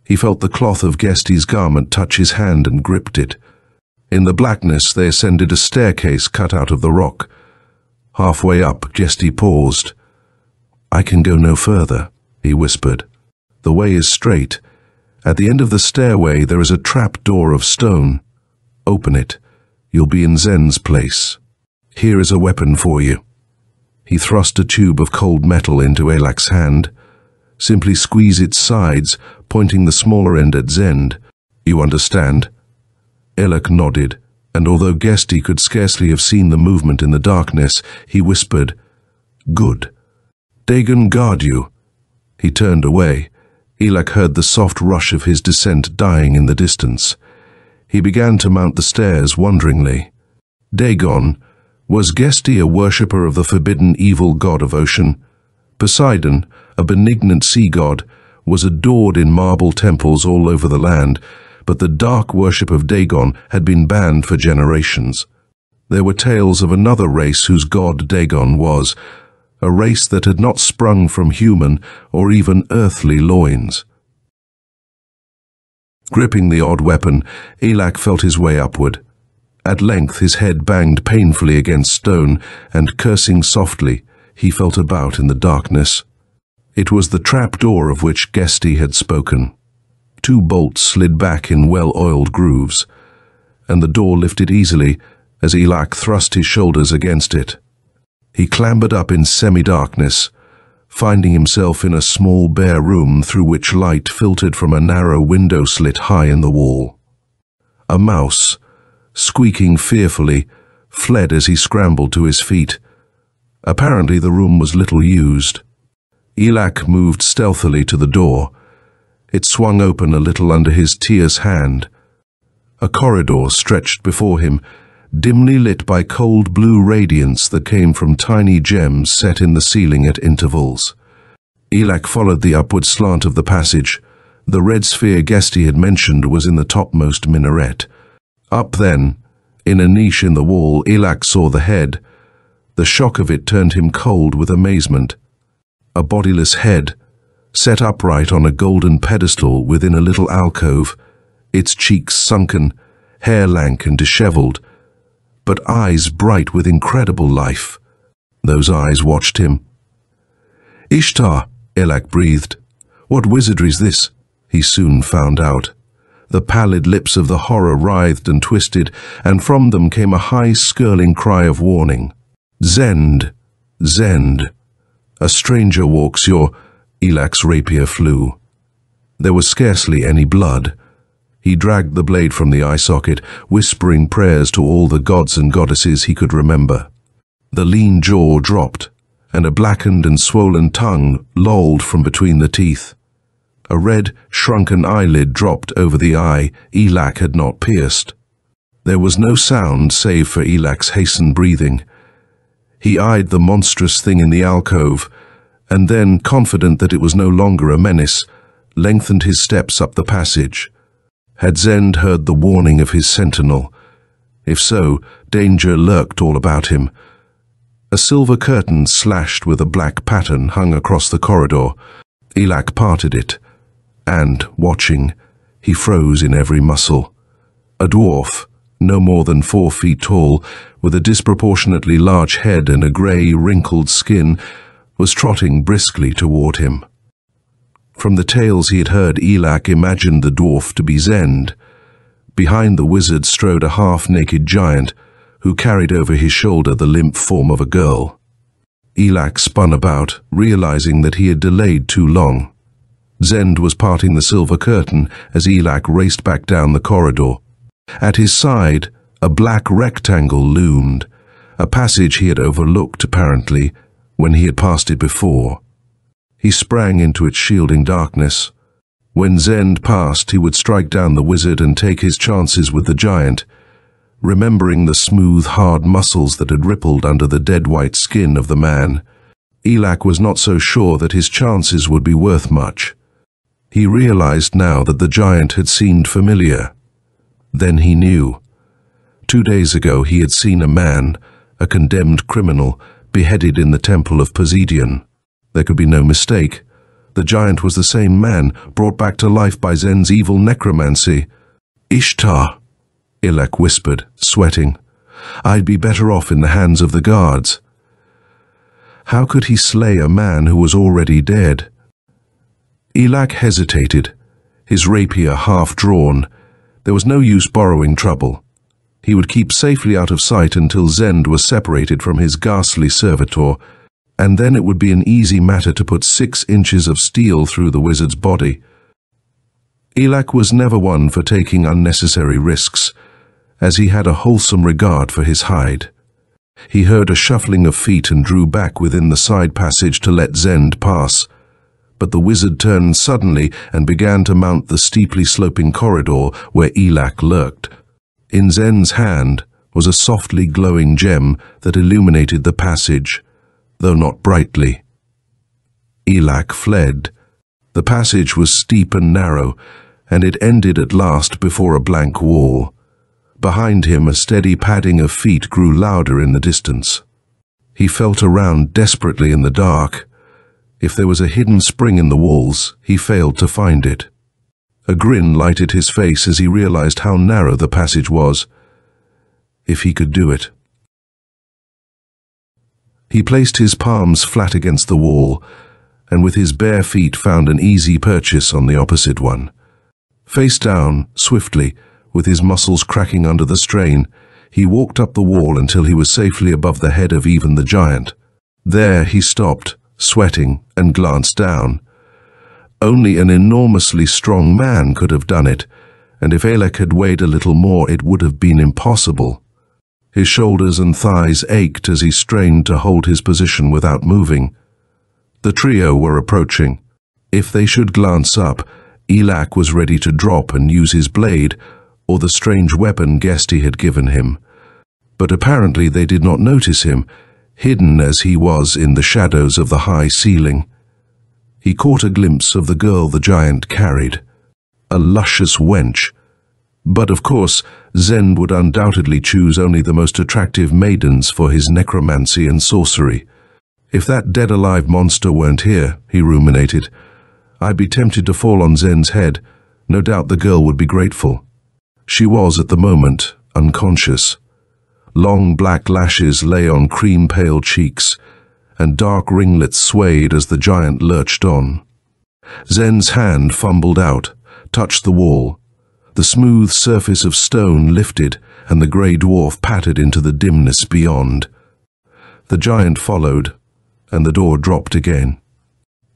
He felt the cloth of Gesti's garment touch his hand and gripped it. In the blackness, they ascended a staircase cut out of the rock. Halfway up, Gesti paused. I can go no further, he whispered. The way is straight. At the end of the stairway there is a trap door of stone. Open it. You'll be in Zend's place. Here is a weapon for you. He thrust a tube of cold metal into Elak's hand. Simply squeeze its sides, pointing the smaller end at Zend. You understand? Elak nodded, and although Gesti could scarcely have seen the movement in the darkness, he whispered, Good. Dagon guard you. He turned away. Elak heard the soft rush of his descent dying in the distance. He began to mount the stairs wonderingly. Dagon, was Gesti a worshipper of the forbidden evil god of ocean? Poseidon, a benignant sea god, was adored in marble temples all over the land, but the dark worship of Dagon had been banned for generations. There were tales of another race whose god Dagon was, a race that had not sprung from human or even earthly loins. Gripping the odd weapon, Elak felt his way upward. At length his head banged painfully against stone, and cursing softly, he felt about in the darkness. It was the trap-door of which Gesti had spoken. 2 bolts slid back in well-oiled grooves, and the door lifted easily as Elak thrust his shoulders against it. He clambered up in semi-darkness, finding himself in a small bare room through which light filtered from a narrow window slit high in the wall. A mouse, squeaking fearfully, fled as he scrambled to his feet. Apparently the room was little used. Elak moved stealthily to the door. It swung open a little under his tier's hand. A corridor stretched before him, dimly lit by cold blue radiance that came from tiny gems set in the ceiling at intervals. Elak followed the upward slant of the passage. The red sphere guest he had mentioned was in the topmost minaret. Up then, in a niche in the wall, Elak saw the head. The shock of it turned him cold with amazement. A bodiless head, set upright on a golden pedestal within a little alcove, its cheeks sunken, hair lank and disheveled, but eyes bright with incredible life. Those eyes watched him. "Ishtar," Elak breathed. "What wizardry's this?" he soon found out. The pallid lips of the horror writhed and twisted, and from them came a high, skirling cry of warning. "Zend! Zend! A stranger walks your—" Elak's rapier flew. There was scarcely any blood. He dragged the blade from the eye socket, whispering prayers to all the gods and goddesses he could remember. The lean jaw dropped, and a blackened and swollen tongue lolled from between the teeth. A red, shrunken eyelid dropped over the eye Elak had not pierced. There was no sound save for Elak's hastened breathing. He eyed the monstrous thing in the alcove, and then, confident that it was no longer a menace, lengthened his steps up the passage. Had Zend heard the warning of his sentinel? If so, danger lurked all about him. A silver curtain slashed with a black pattern hung across the corridor. Elak parted it, and, watching, he froze in every muscle. A dwarf, no more than 4 feet tall, with a disproportionately large head and a grey, wrinkled skin, was trotting briskly toward him. From the tales he had heard, Elak imagined the dwarf to be Zend. Behind the wizard strode a half-naked giant, who carried over his shoulder the limp form of a girl. Elak spun about, realizing that he had delayed too long. Zend was parting the silver curtain as Elak raced back down the corridor. At his side, a black rectangle loomed, a passage he had overlooked, apparently, when he had passed it before. He sprang into its shielding darkness. When Zend passed, he would strike down the wizard and take his chances with the giant, remembering the smooth, hard muscles that had rippled under the dead-white skin of the man. Elak was not so sure that his chances would be worth much. He realized now that the giant had seemed familiar. Then he knew. 2 days ago he had seen a man, a condemned criminal, beheaded in the temple of Poseidon. There could be no mistake. The giant was the same man, brought back to life by Zend's evil necromancy. "Ishtar," Elak whispered, sweating. "I'd be better off in the hands of the guards." How could he slay a man who was already dead? Elak hesitated, his rapier half-drawn. There was no use borrowing trouble. He would keep safely out of sight until Zend was separated from his ghastly servitor, and then it would be an easy matter to put 6 inches of steel through the wizard's body. Elak was never one for taking unnecessary risks, as he had a wholesome regard for his hide. He heard a shuffling of feet and drew back within the side passage to let Zend pass, but the wizard turned suddenly and began to mount the steeply sloping corridor where Elak lurked. In Zend's hand was a softly glowing gem that illuminated the passage, though not brightly. Elak fled. The passage was steep and narrow, and it ended at last before a blank wall. Behind him, a steady padding of feet grew louder in the distance. He felt around desperately in the dark. If there was a hidden spring in the walls, he failed to find it. A grin lighted his face as he realized how narrow the passage was. If he could do it. He placed his palms flat against the wall, and with his bare feet found an easy purchase on the opposite one. Face down, swiftly, with his muscles cracking under the strain, he walked up the wall until he was safely above the head of even the giant. There he stopped, sweating, and glanced down. Only an enormously strong man could have done it, and if Elak had weighed a little more, it would have been impossible. His shoulders and thighs ached as he strained to hold his position without moving. The trio were approaching. If they should glance up, Elak was ready to drop and use his blade, or the strange weapon Gesti had given him. But apparently they did not notice him, hidden as he was in the shadows of the high ceiling. He caught a glimpse of the girl the giant carried, a luscious wench. But of course, Zend would undoubtedly choose only the most attractive maidens for his necromancy and sorcery. If that dead-alive monster weren't here, he ruminated, I'd be tempted to fall on Zend's head. No doubt the girl would be grateful. She was, at the moment, unconscious. Long black lashes lay on cream-pale cheeks, and dark ringlets swayed as the giant lurched on. Zend's hand fumbled out, touched the wall. The smooth surface of stone lifted, and the grey dwarf pattered into the dimness beyond. The giant followed, and the door dropped again.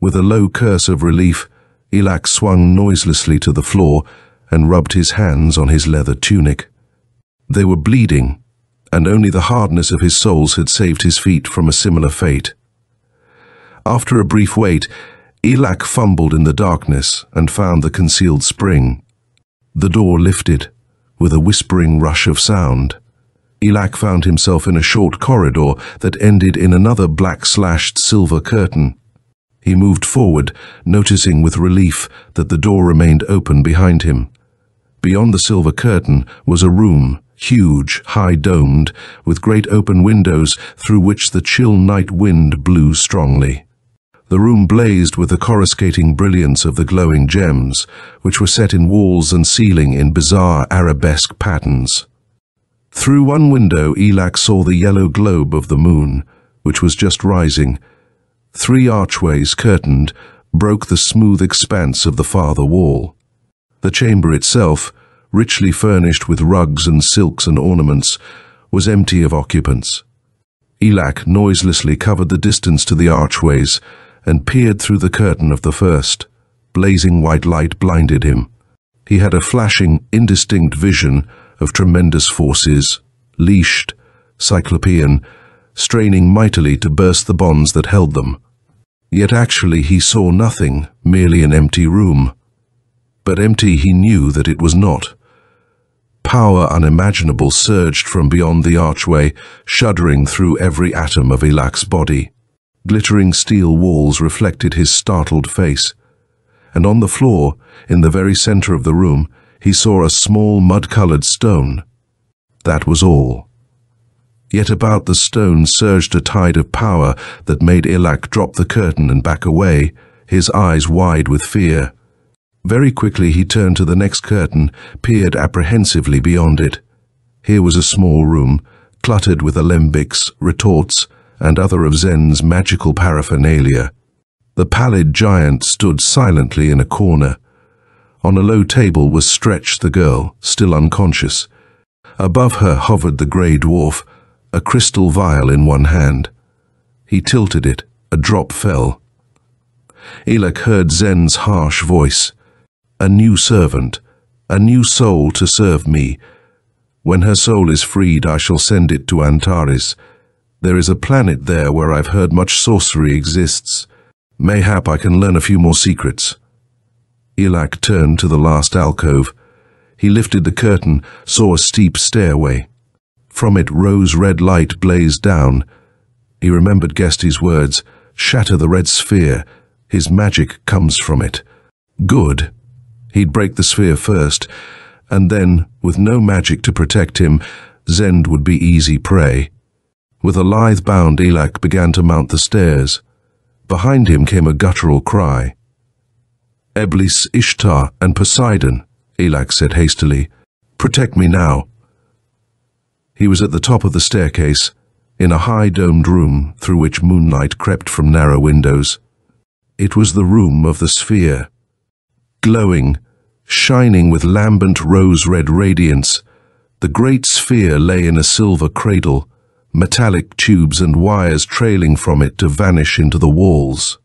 With a low curse of relief, Elak swung noiselessly to the floor and rubbed his hands on his leather tunic. They were bleeding, and only the hardness of his soles had saved his feet from a similar fate. After a brief wait, Elak fumbled in the darkness and found the concealed spring. The door lifted, with a whispering rush of sound. Elak found himself in a short corridor that ended in another black-slashed silver curtain. He moved forward, noticing with relief that the door remained open behind him. Beyond the silver curtain was a room, huge, high-domed, with great open windows through which the chill night wind blew strongly. The room blazed with the coruscating brilliance of the glowing gems, which were set in walls and ceiling in bizarre arabesque patterns. Through one window, Elak saw the yellow globe of the moon, which was just rising. 3 archways, curtained, broke the smooth expanse of the farther wall. The chamber itself, richly furnished with rugs and silks and ornaments, was empty of occupants. Elak noiselessly covered the distance to the archways and peered through the curtain of the first. Blazing white light blinded him. He had a flashing, indistinct vision of tremendous forces, leashed, cyclopean, straining mightily to burst the bonds that held them. Yet actually he saw nothing, merely an empty room. But empty he knew that it was not. Power unimaginable surged from beyond the archway, shuddering through every atom of Elak's body. Glittering steel walls reflected his startled face. And on the floor, in the very center of the room, he saw a small mud-colored stone. That was all. Yet about the stone surged a tide of power that made Elak drop the curtain and back away, his eyes wide with fear. Very quickly he turned to the next curtain, peered apprehensively beyond it. Here was a small room, cluttered with alembics, retorts, and other of Zen's magical paraphernalia. The pallid giant stood silently in a corner. On a low table was stretched the girl, still unconscious. Above her hovered the grey dwarf, a crystal vial in one hand. He tilted it. A drop fell. Elak heard Zen's harsh voice. A new servant, a new soul to serve me. When her soul is freed, I shall send it to Antares. There is a planet there where I've heard much sorcery exists. Mayhap I can learn a few more secrets. Elak turned to the last alcove. He lifted the curtain, saw a steep stairway. From it rose-red light blazed down. He remembered Gesti's words, shatter the red sphere. His magic comes from it. Good. He'd break the sphere first, and then, with no magic to protect him, Zend would be easy prey. With a lithe bound, Elak began to mount the stairs. Behind him came a guttural cry. Eblis, Ishtar, and Poseidon, Elak said hastily. Protect me now. He was at the top of the staircase, in a high-domed room through which moonlight crept from narrow windows. It was the room of the sphere. Glowing, shining with lambent rose-red radiance, the great sphere lay in a silver cradle, metallic tubes and wires trailing from it to vanish into the walls.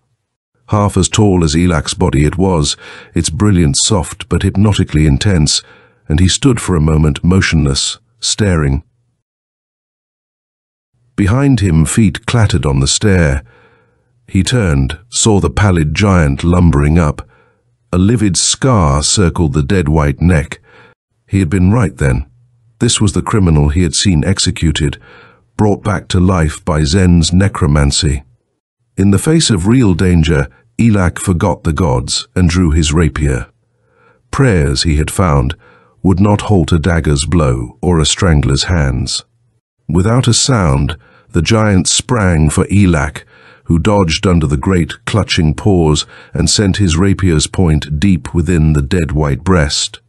Half as tall as Elak's body it was, its brilliance soft but hypnotically intense, and he stood for a moment motionless, staring. Behind him feet clattered on the stair. He turned, saw the pallid giant lumbering up. A livid scar circled the dead white neck. He had been right then. This was the criminal he had seen executed, brought back to life by Zen's necromancy. In the face of real danger, Elak forgot the gods and drew his rapier. Prayers, he had found, would not halt a dagger's blow or a strangler's hands. Without a sound, the giant sprang for Elak, who dodged under the great clutching paws and sent his rapier's point deep within the dead white breast.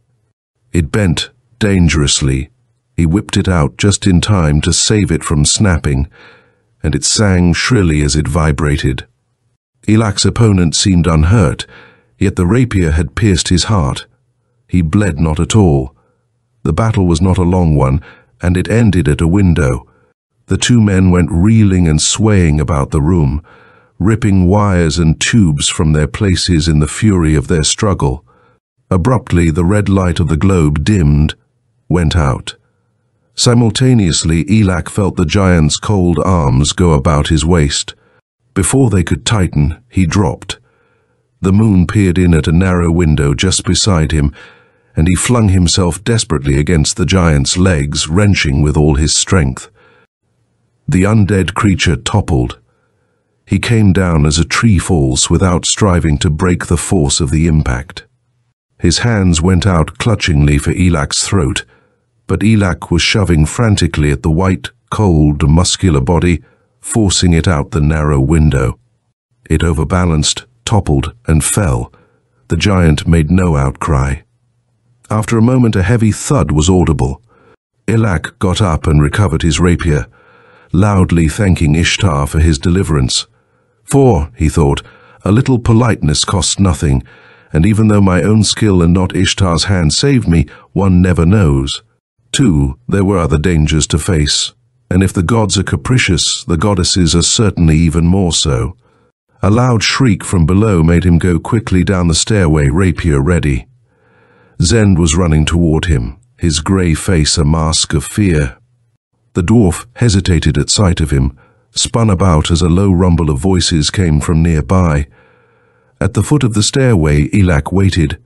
It bent dangerously. He whipped it out just in time to save it from snapping, and it sang shrilly as it vibrated. Elak's opponent seemed unhurt, yet the rapier had pierced his heart. He bled not at all. The battle was not a long one, and it ended at a window. The two men went reeling and swaying about the room, ripping wires and tubes from their places in the fury of their struggle. Abruptly, the red light of the globe dimmed, went out. Simultaneously, Elak felt the giant's cold arms go about his waist. Before they could tighten, he dropped. The moon peered in at a narrow window just beside him, and he flung himself desperately against the giant's legs, wrenching with all his strength. The undead creature toppled. He came down as a tree falls without striving to break the force of the impact. His hands went out clutchingly for Elak's throat, but Elak was shoving frantically at the white, cold, muscular body, forcing it out the narrow window. It overbalanced, toppled, and fell. The giant made no outcry. After a moment, a heavy thud was audible. Elak got up and recovered his rapier, loudly thanking Ishtar for his deliverance. For, he thought, a little politeness costs nothing, and even though my own skill and not Ishtar's hand saved me, one never knows. 2, there were other dangers to face, and if the gods are capricious, the goddesses are certainly even more so. A loud shriek from below made him go quickly down the stairway, rapier ready. Zend was running toward him, his grey face a mask of fear. The dwarf hesitated at sight of him, spun about as a low rumble of voices came from nearby. At the foot of the stairway, Elak waited.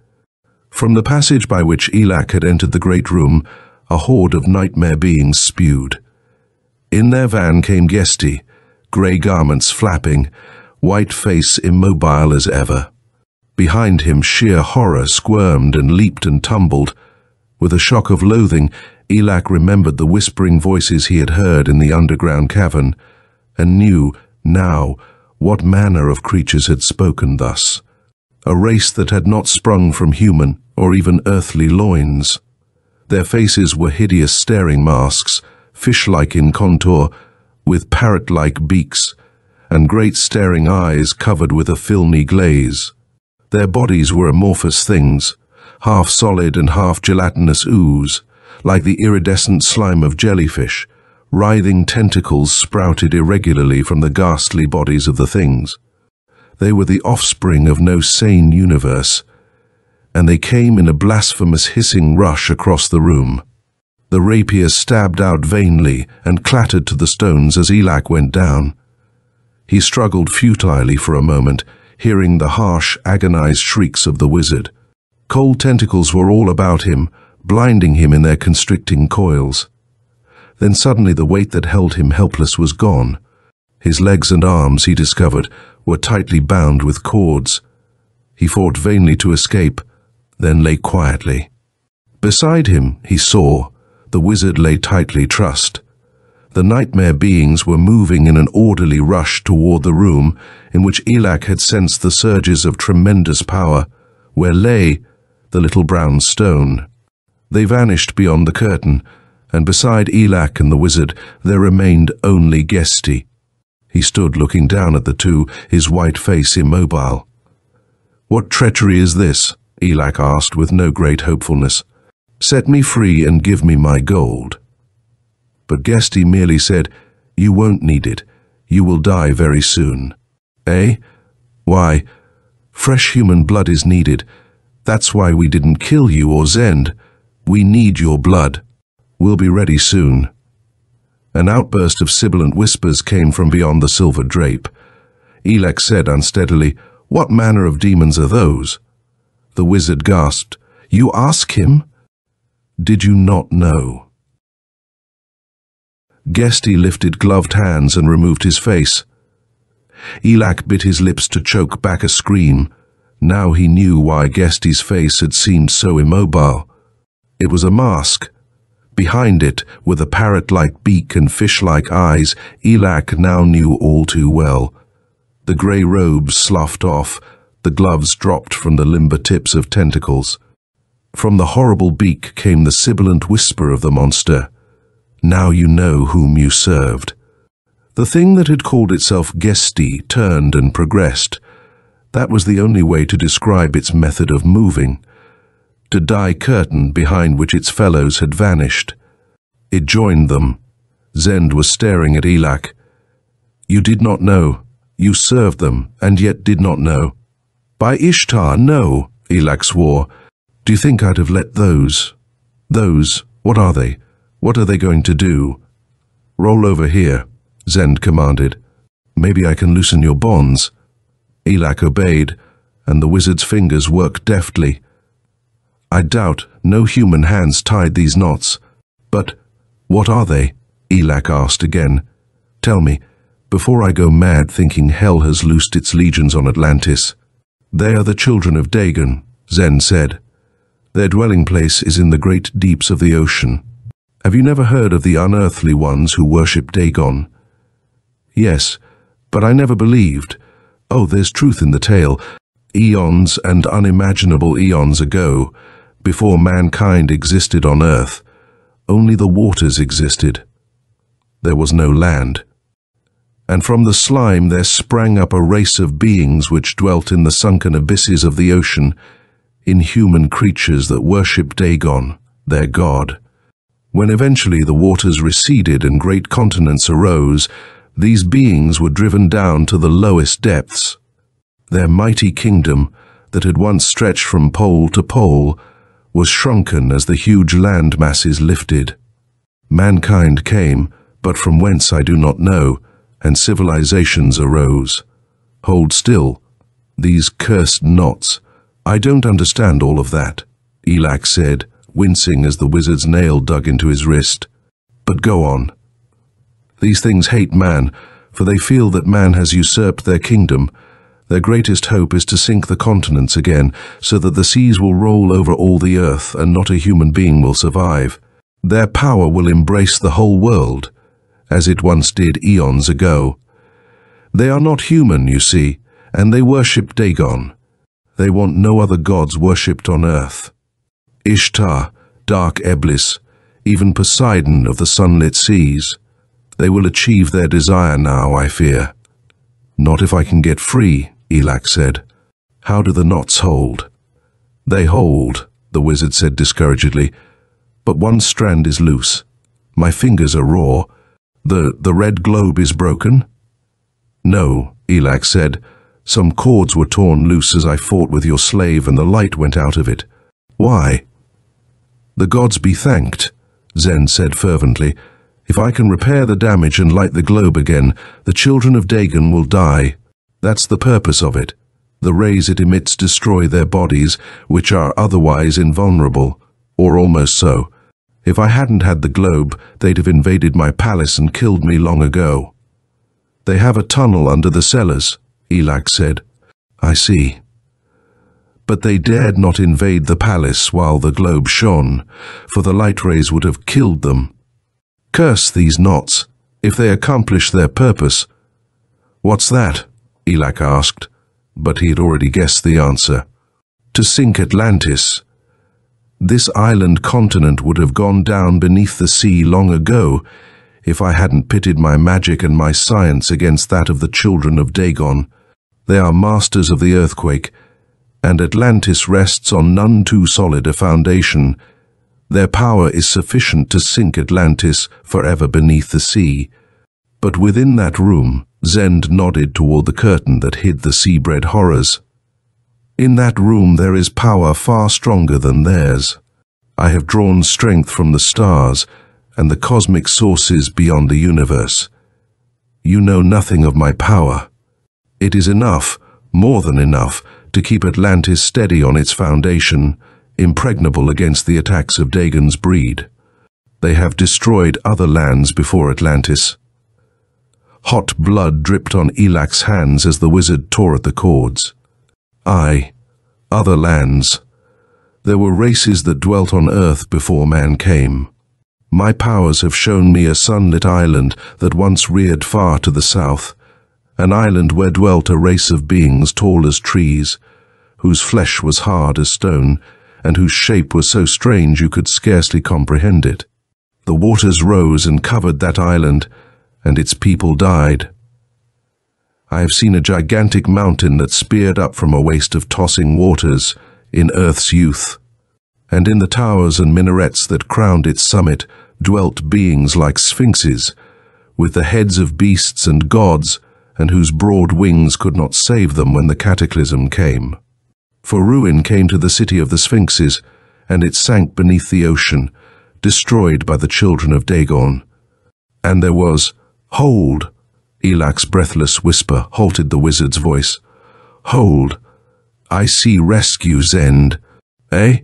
From the passage by which Elak had entered the great room, a horde of nightmare beings spewed. In their van came Gesti, grey garments flapping, white face immobile as ever. Behind him, sheer horror squirmed and leaped and tumbled. With a shock of loathing, Elak remembered the whispering voices he had heard in the underground cavern, and knew, now, what manner of creatures had spoken thus. A race that had not sprung from human or even earthly loins. Their faces were hideous staring masks, fish-like in contour, with parrot-like beaks, and great staring eyes covered with a filmy glaze. Their bodies were amorphous things, half solid and half gelatinous ooze, like the iridescent slime of jellyfish. Writhing tentacles sprouted irregularly from the ghastly bodies of the things. They were the offspring of no sane universe, and they came in a blasphemous hissing rush across the room. The rapier stabbed out vainly and clattered to the stones as Elak went down. He struggled futilely for a moment, hearing the harsh, agonized shrieks of the wizard. Cold tentacles were all about him, blinding him in their constricting coils. Then suddenly the weight that held him helpless was gone. His legs and arms, he discovered, were tightly bound with cords. He fought vainly to escape, then lay quietly. Beside him, he saw, the wizard lay tightly trussed. The nightmare beings were moving in an orderly rush toward the room in which Elak had sensed the surges of tremendous power, where lay the little brown stone. They vanished beyond the curtain, and beside Elak and the wizard there remained only Gesti. He stood looking down at the two, his white face immobile. "What treachery is this?" Elak asked with no great hopefulness. "Set me free and give me my gold." But Gesti merely said, "You won't need it. You will die very soon." "Eh? Why, fresh human blood is needed. That's why we didn't kill you or Zend. We need your blood. We'll be ready soon." An outburst of sibilant whispers came from beyond the silver drape. Elak said unsteadily. "What manner of demons are those?" The wizard gasped. "You ask him? Did you not know?" Gesti lifted gloved hands and removed his face. Elak bit his lips to choke back a scream. Now he knew why Gesti's face had seemed so immobile. It was a mask. Behind it, with a parrot-like beak and fish-like eyes, Elak now knew all too well. The grey robes sloughed off, the gloves dropped from the limber tips of tentacles. From the horrible beak came the sibilant whisper of the monster. "Now you know whom you served." The thing that had called itself Gesti turned and progressed. That was the only way to describe its method of moving. To die curtain behind which its fellows had vanished. It joined them. Zend was staring at Elak. "You did not know. You served them, and yet did not know." "By Ishtar, no," Elak swore. "Do you think I'd have let those? What are they? What are they going to do?" "Roll over here," Zend commanded. "Maybe I can loosen your bonds." Elak obeyed, and the wizard's fingers worked deftly. "I doubt no human hands tied these knots. But what are they?" Elak asked again. "Tell me, before I go mad thinking hell has loosed its legions on Atlantis." "They are the children of Dagon," Zend said. "Their dwelling place is in the great deeps of the ocean. Have you never heard of the unearthly ones who worship Dagon?" "Yes, but I never believed. Oh, there's truth in the tale. Eons and unimaginable eons ago, before mankind existed on Earth, only the waters existed. There was no land. And from the slime there sprang up a race of beings which dwelt in the sunken abysses of the ocean, inhuman creatures that worship Dagon, their god. When eventually the waters receded and great continents arose, these beings were driven down to the lowest depths. Their mighty kingdom, that had once stretched from pole to pole, was shrunken as the huge land masses lifted. Mankind came, but from whence I do not know, and civilizations arose. Hold still. These cursed knots. I don't understand all of that," Elak said, wincing as the wizard's nail dug into his wrist. "But go on." "These things hate man, for they feel that man has usurped their kingdom. Their greatest hope is to sink the continents again, so that the seas will roll over all the earth and not a human being will survive. Their power will embrace the whole world, as it once did eons ago. They are not human, you see, and they worship Dagon. They want no other gods worshipped on earth. Ishtar, dark Eblis, even Poseidon of the sunlit seas. They will achieve their desire now, I fear." "Not if I can get free," Elak said. "How do the knots hold?" "They hold," the wizard said discouragedly, "but one strand is loose. My fingers are raw. The red globe is broken?" "No," Elak said. "Some cords were torn loose as I fought with your slave and the light went out of it." "Why?" "The gods be thanked," Zend said fervently. "If I can repair the damage and light the globe again, the children of Dagon will die. That's the purpose of it. The rays it emits destroy their bodies, which are otherwise invulnerable, or almost so. If I hadn't had the globe, they'd have invaded my palace and killed me long ago." "They have a tunnel under the cellars," Elak said. "I see. But they dared not invade the palace while the globe shone, for the light rays would have killed them. Curse these knots, if they accomplish their purpose." "What's that?" Elak asked, but he had already guessed the answer. "To sink Atlantis. This island continent would have gone down beneath the sea long ago if I hadn't pitted my magic and my science against that of the children of Dagon. They are masters of the earthquake, and Atlantis rests on none too solid a foundation. Their power is sufficient to sink Atlantis forever beneath the sea. But within that room," Zend nodded toward the curtain that hid the sea-bred horrors, "in that room there is power far stronger than theirs. I have drawn strength from the stars and the cosmic sources beyond the universe. You know nothing of my power." It is enough, more than enough, to keep Atlantis steady on its foundation, impregnable against the attacks of Dagon's breed. They have destroyed other lands before Atlantis. Hot blood dripped on Elak's hands as the wizard tore at the cords. Aye, other lands. There were races that dwelt on Earth before man came. My powers have shown me a sunlit island that once reared far to the south, an island where dwelt a race of beings tall as trees, whose flesh was hard as stone, and whose shape was so strange you could scarcely comprehend it. The waters rose and covered that island, and its people died. I have seen a gigantic mountain that speared up from a waste of tossing waters in Earth's youth, and in the towers and minarets that crowned its summit dwelt beings like sphinxes, with the heads of beasts and gods, and whose broad wings could not save them when the cataclysm came. For ruin came to the city of the sphinxes, and it sank beneath the ocean, destroyed by the children of Dagon. And there was, "Hold!" Elak's breathless whisper halted the wizard's voice. "Hold! I see rescue's end." Eh?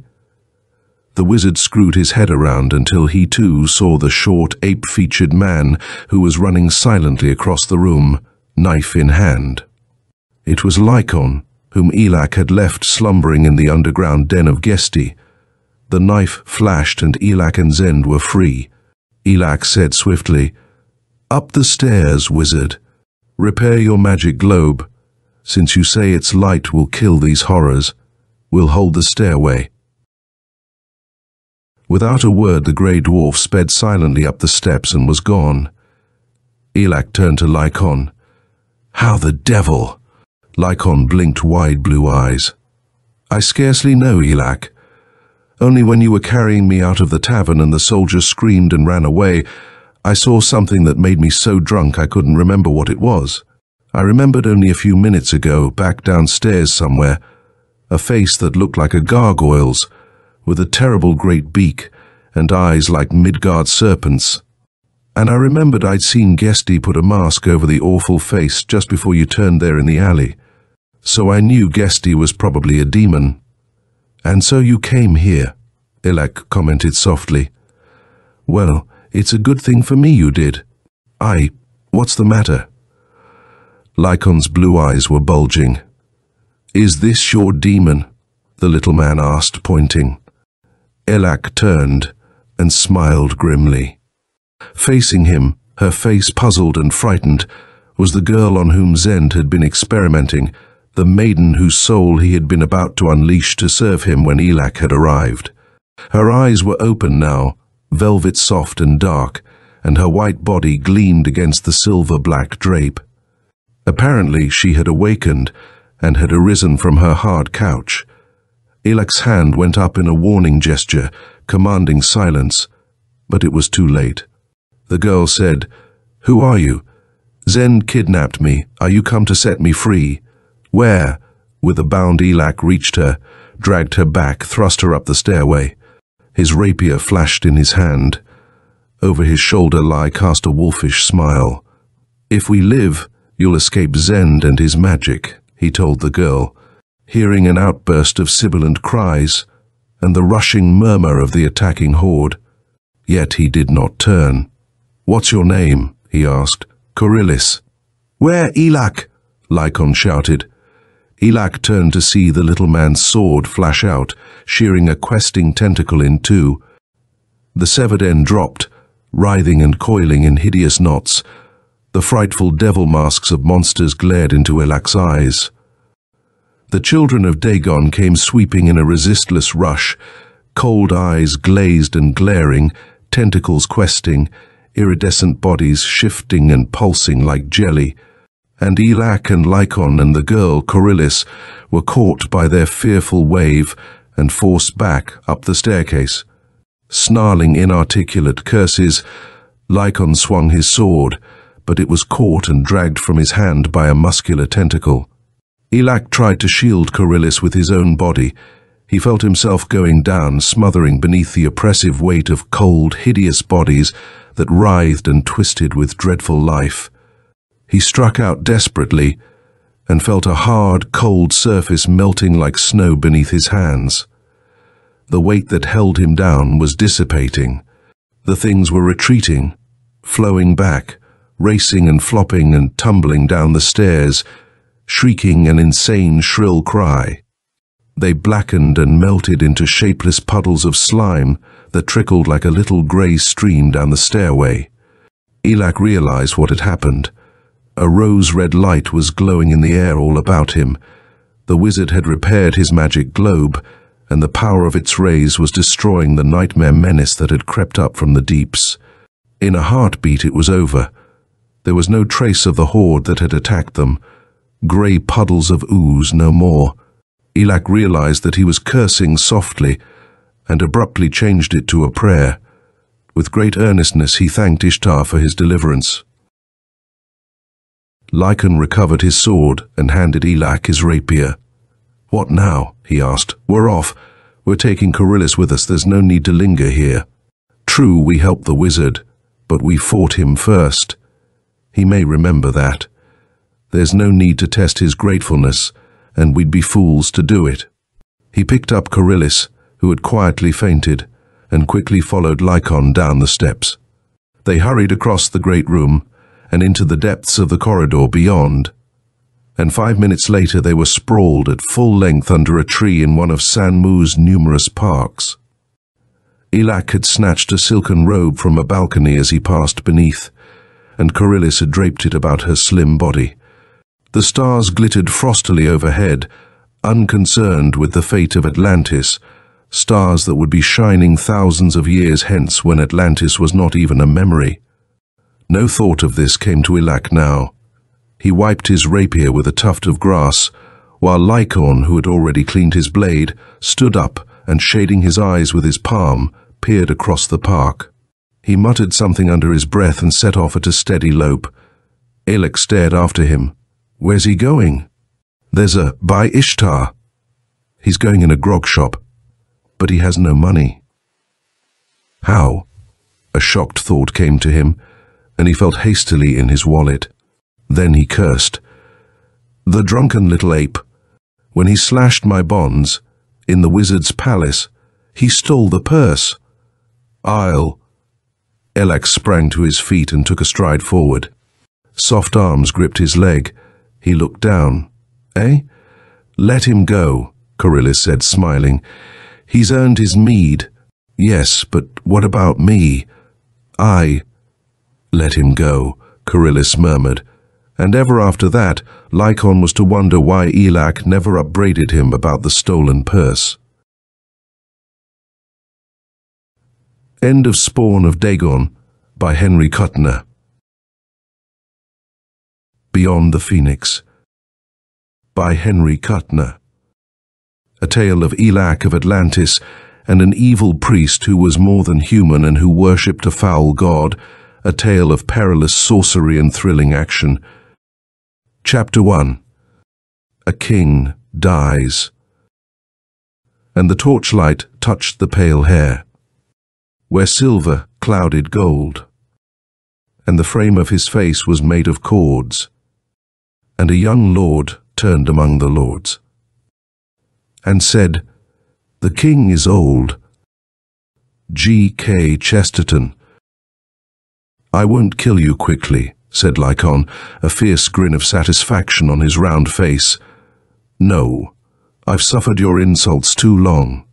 The wizard screwed his head around until he too saw the short, ape-featured man who was running silently across the room, knife in hand. It was Lycon, whom Elak had left slumbering in the underground den of Gesti. The knife flashed and Elak and Zend were free. Elak said swiftly, "Up the stairs, wizard. Repair your magic globe. Since you say its light will kill these horrors, we'll hold the stairway." Without a word, the grey dwarf sped silently up the steps and was gone. Elak turned to Lycon. "How the devil?" Lycon blinked wide blue eyes. "I scarcely know, Elak. Only when you were carrying me out of the tavern and the soldiers screamed and ran away, I saw something that made me so drunk I couldn't remember what it was. I remembered only a few minutes ago, back downstairs somewhere, a face that looked like a gargoyle's, with a terrible great beak and eyes like Midgard serpents. And I remembered I'd seen Gesti put a mask over the awful face just before you turned there in the alley. So I knew Gesti was probably a demon. And so you came here," Elak commented softly. "Well, it's a good thing for me you did. What's the matter?" Lycon's blue eyes were bulging. "Is this your demon?" the little man asked, pointing. Elak turned and smiled grimly. Facing him, her face puzzled and frightened, was the girl on whom Zend had been experimenting, the maiden whose soul he had been about to unleash to serve him when Elak had arrived. Her eyes were open now, velvet soft and dark, and her white body gleamed against the silver-black drape. Apparently she had awakened and had arisen from her hard couch. Elak's hand went up in a warning gesture, commanding silence, but it was too late. The girl said, "Who are you?" "Zend kidnapped me. Are you come to set me free?" "Where?" With a bound Elak reached her, dragged her back, thrust her up the stairway. His rapier flashed in his hand. Over his shoulder Ly cast a wolfish smile. "If we live, you'll escape Zend and his magic," he told the girl, hearing an outburst of sibilant cries and the rushing murmur of the attacking horde. Yet he did not turn. "What's your name?" he asked. "Corillis." "Where, Elak?" Lycon shouted. Elak turned to see the little man's sword flash out, shearing a questing tentacle in two. The severed end dropped, writhing and coiling in hideous knots. The frightful devil masks of monsters glared into Elak's eyes. The children of Dagon came sweeping in a resistless rush, cold eyes glazed and glaring, tentacles questing, iridescent bodies shifting and pulsing like jelly. And Elak and Lycon and the girl, Corillis, were caught by their fearful wave and forced back up the staircase. Snarling inarticulate curses, Lycon swung his sword, but it was caught and dragged from his hand by a muscular tentacle. Elak tried to shield Corillis with his own body. He felt himself going down, smothering beneath the oppressive weight of cold, hideous bodies that writhed and twisted with dreadful life. He struck out desperately, and felt a hard, cold surface melting like snow beneath his hands. The weight that held him down was dissipating. The things were retreating, flowing back, racing and flopping and tumbling down the stairs, shrieking an insane shrill cry. They blackened and melted into shapeless puddles of slime that trickled like a little grey stream down the stairway. Elak realized what had happened. A rose-red light was glowing in the air all about him. The wizard had repaired his magic globe, and the power of its rays was destroying the nightmare menace that had crept up from the deeps. In a heartbeat it was over. There was no trace of the horde that had attacked them. Grey puddles of ooze no more. Elak realized that he was cursing softly, and abruptly changed it to a prayer. With great earnestness he thanked Ishtar for his deliverance. Lycon recovered his sword and handed Elak his rapier. "What now?" he asked. "We're off. We're taking Coryllis with us. There's no need to linger here. True, we helped the wizard, but we fought him first. He may remember that. There's no need to test his gratefulness, and we'd be fools to do it." He picked up Coryllis, who had quietly fainted, and quickly followed Lycon down the steps. They hurried across the great room and into the depths of the corridor beyond, and 5 minutes later they were sprawled at full length under a tree in one of Sanmu's numerous parks. Elak had snatched a silken robe from a balcony as he passed beneath, and Coryllis had draped it about her slim body. The stars glittered frostily overhead, unconcerned with the fate of Atlantis, stars that would be shining thousands of years hence when Atlantis was not even a memory. No thought of this came to Elak now. He wiped his rapier with a tuft of grass, while Lycon, who had already cleaned his blade, stood up and, shading his eyes with his palm, peered across the park. He muttered something under his breath and set off at a steady lope. Elak stared after him. "Where's he going?" "There's a by Ishtar. He's going in a grog shop, but he has no money." How? A shocked thought came to him, and he felt hastily in his wallet. Then he cursed. "The drunken little ape. When he slashed my bonds, in the wizard's palace, he stole the purse. I'll—" Elak sprang to his feet and took a stride forward. Soft arms gripped his leg. He looked down. "Eh?" "Let him go," Coryllis said, smiling. "He's earned his meed." "Yes, but what about me?" "Let him go," Coryllis murmured. And ever after that, Lycon was to wonder why Elak never upbraided him about the stolen purse. End of Spawn of Dagon by Henry Kuttner. Beyond the Phoenix by Henry Kuttner. A tale of Elak of Atlantis and an evil priest who was more than human and who worshipped a foul god, a tale of perilous sorcery and thrilling action. Chapter 1. A king dies. And the torchlight touched the pale hair, where silver clouded gold, and the frame of his face was made of cords, and a young lord turned among the lords, and said, "The king is old." G.K. Chesterton. "I won't kill you quickly," said Lycon, a fierce grin of satisfaction on his round face. "No, I've suffered your insults too long.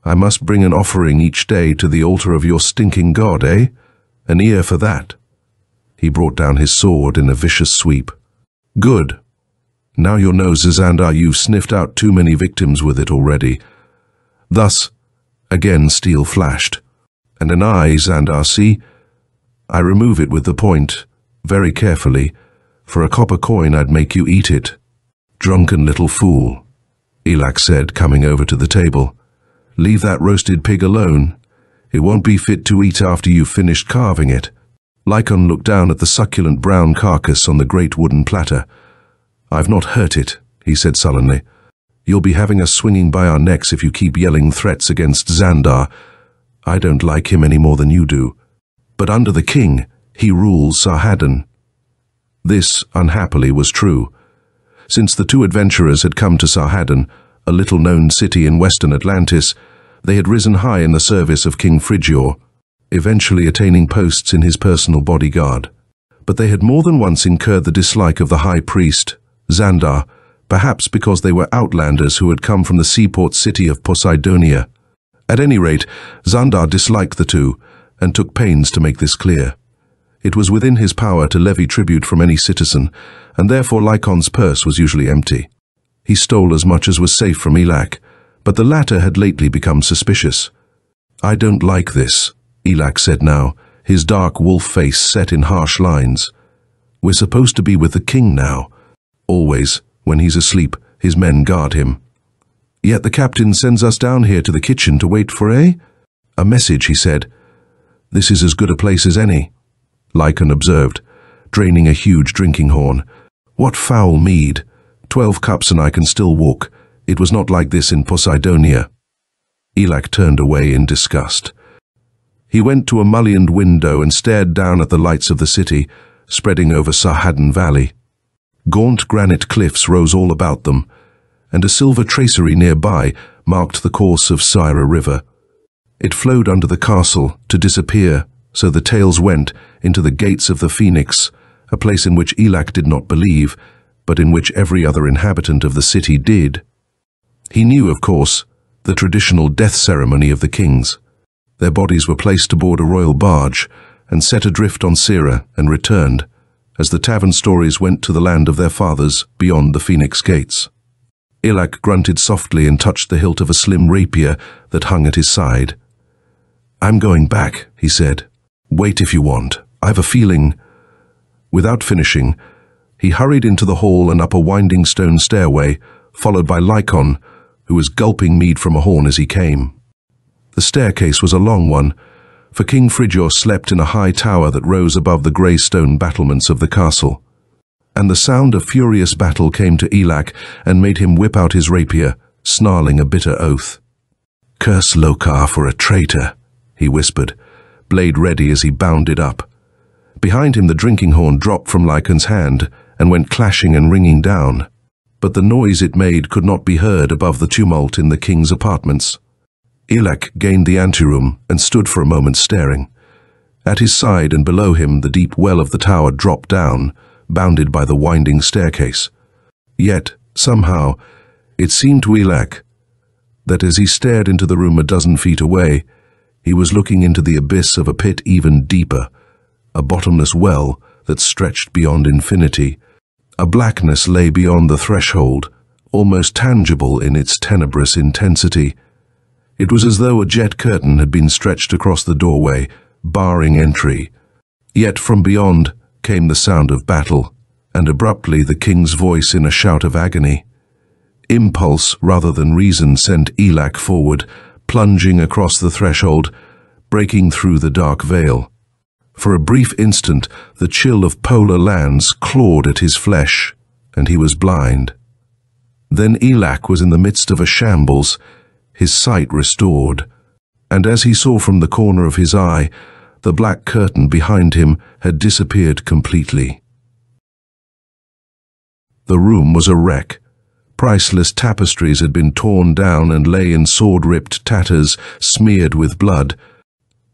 I must bring an offering each day to the altar of your stinking god, eh? An ear for that." He brought down his sword in a vicious sweep. "Good. Now your nose, Xandar, you've sniffed out too many victims with it already." Thus, again steel flashed. "And an eye, Xandar, see? I remove it with the point, very carefully. For a copper coin I'd make you eat it." "Drunken little fool," Elak said, coming over to the table. "Leave that roasted pig alone. It won't be fit to eat after you've finished carving it." Lycon looked down at the succulent brown carcass on the great wooden platter. "I've not hurt it," he said sullenly. "You'll be having us swinging by our necks if you keep yelling threats against Xandar. I don't like him any more than you do. But under the king, he rules Sarhaddon." This, unhappily, was true. Since the two adventurers had come to Sarhaddon, a little-known city in western Atlantis, they had risen high in the service of King Raynor, eventually attaining posts in his personal bodyguard. But they had more than once incurred the dislike of the high priest, Xandar, perhaps because they were outlanders who had come from the seaport city of Poseidonia. At any rate, Xandar disliked the two, and took pains to make this clear. It was within his power to levy tribute from any citizen, and therefore Lycon's purse was usually empty. He stole as much as was safe from Elak, but the latter had lately become suspicious. "I don't like this," Elak said now, his dark wolf face set in harsh lines. "We're supposed to be with the king now. Always, when he's asleep, his men guard him. Yet the captain sends us down here to the kitchen to wait for a message," he said. "This is as good a place as any." Lycon observed, draining a huge drinking horn. "What foul mead! 12 cups and I can still walk. It was not like this in Poseidonia." Elak turned away in disgust. He went to a mullioned window and stared down at the lights of the city, spreading over Sarhaddon Valley. Gaunt granite cliffs rose all about them, and a silver tracery nearby marked the course of Syra River. It flowed under the castle to disappear, so the tales went, into the gates of the Phoenix, a place in which Elak did not believe, but in which every other inhabitant of the city did. He knew, of course, the traditional death ceremony of the kings. Their bodies were placed aboard a royal barge and set adrift on Syra and returned, as the tavern stories went to the land of their fathers beyond the Phoenix gates. Elak grunted softly and touched the hilt of a slim rapier that hung at his side. "I'm going back," he said. "Wait if you want. I've a feeling—" Without finishing, he hurried into the hall and up a winding stone stairway, followed by Lycon, who was gulping mead from a horn as he came. The staircase was a long one, for King Raynor slept in a high tower that rose above the grey stone battlements of the castle. And the sound of furious battle came to Elak and made him whip out his rapier, snarling a bitter oath. "Curse Lokar for a traitor," he whispered, blade ready as he bounded up. Behind him the drinking horn dropped from Lycon's hand and went clashing and ringing down, but the noise it made could not be heard above the tumult in the king's apartments. Elak gained the anteroom and stood for a moment staring. At his side and below him the deep well of the tower dropped down, bounded by the winding staircase. Yet, somehow, it seemed to Elak that as he stared into the room a dozen feet away, he was looking into the abyss of a pit even deeper, a bottomless well that stretched beyond infinity. A blackness lay beyond the threshold, almost tangible in its tenebrous intensity. It was as though a jet curtain had been stretched across the doorway, barring entry. Yet from beyond came the sound of battle, and abruptly the king's voice in a shout of agony. Impulse rather than reason sent Elak forward, plunging across the threshold, breaking through the dark veil. For a brief instant, the chill of polar lands clawed at his flesh, and he was blind. Then Elak was in the midst of a shambles, his sight restored, and as he saw from the corner of his eye, the black curtain behind him had disappeared completely. The room was a wreck. Priceless tapestries had been torn down and lay in sword-ripped tatters, smeared with blood.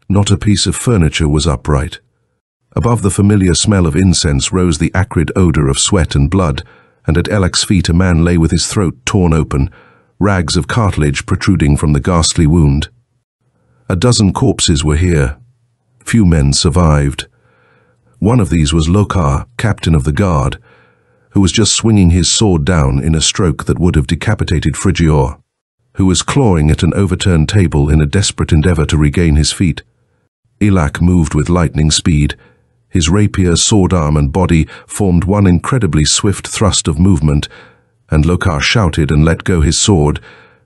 Not a piece of furniture was upright. Above the familiar smell of incense rose the acrid odor of sweat and blood, and at Elak's feet a man lay with his throat torn open, rags of cartilage protruding from the ghastly wound. A dozen corpses were here. Few men survived. One of these was Lokar, captain of the guard, who was just swinging his sword down in a stroke that would have decapitated Raynor, who was clawing at an overturned table in a desperate endeavor to regain his feet. Elak moved with lightning speed. His rapier, sword arm and body formed one incredibly swift thrust of movement, and Lokar shouted and let go his sword,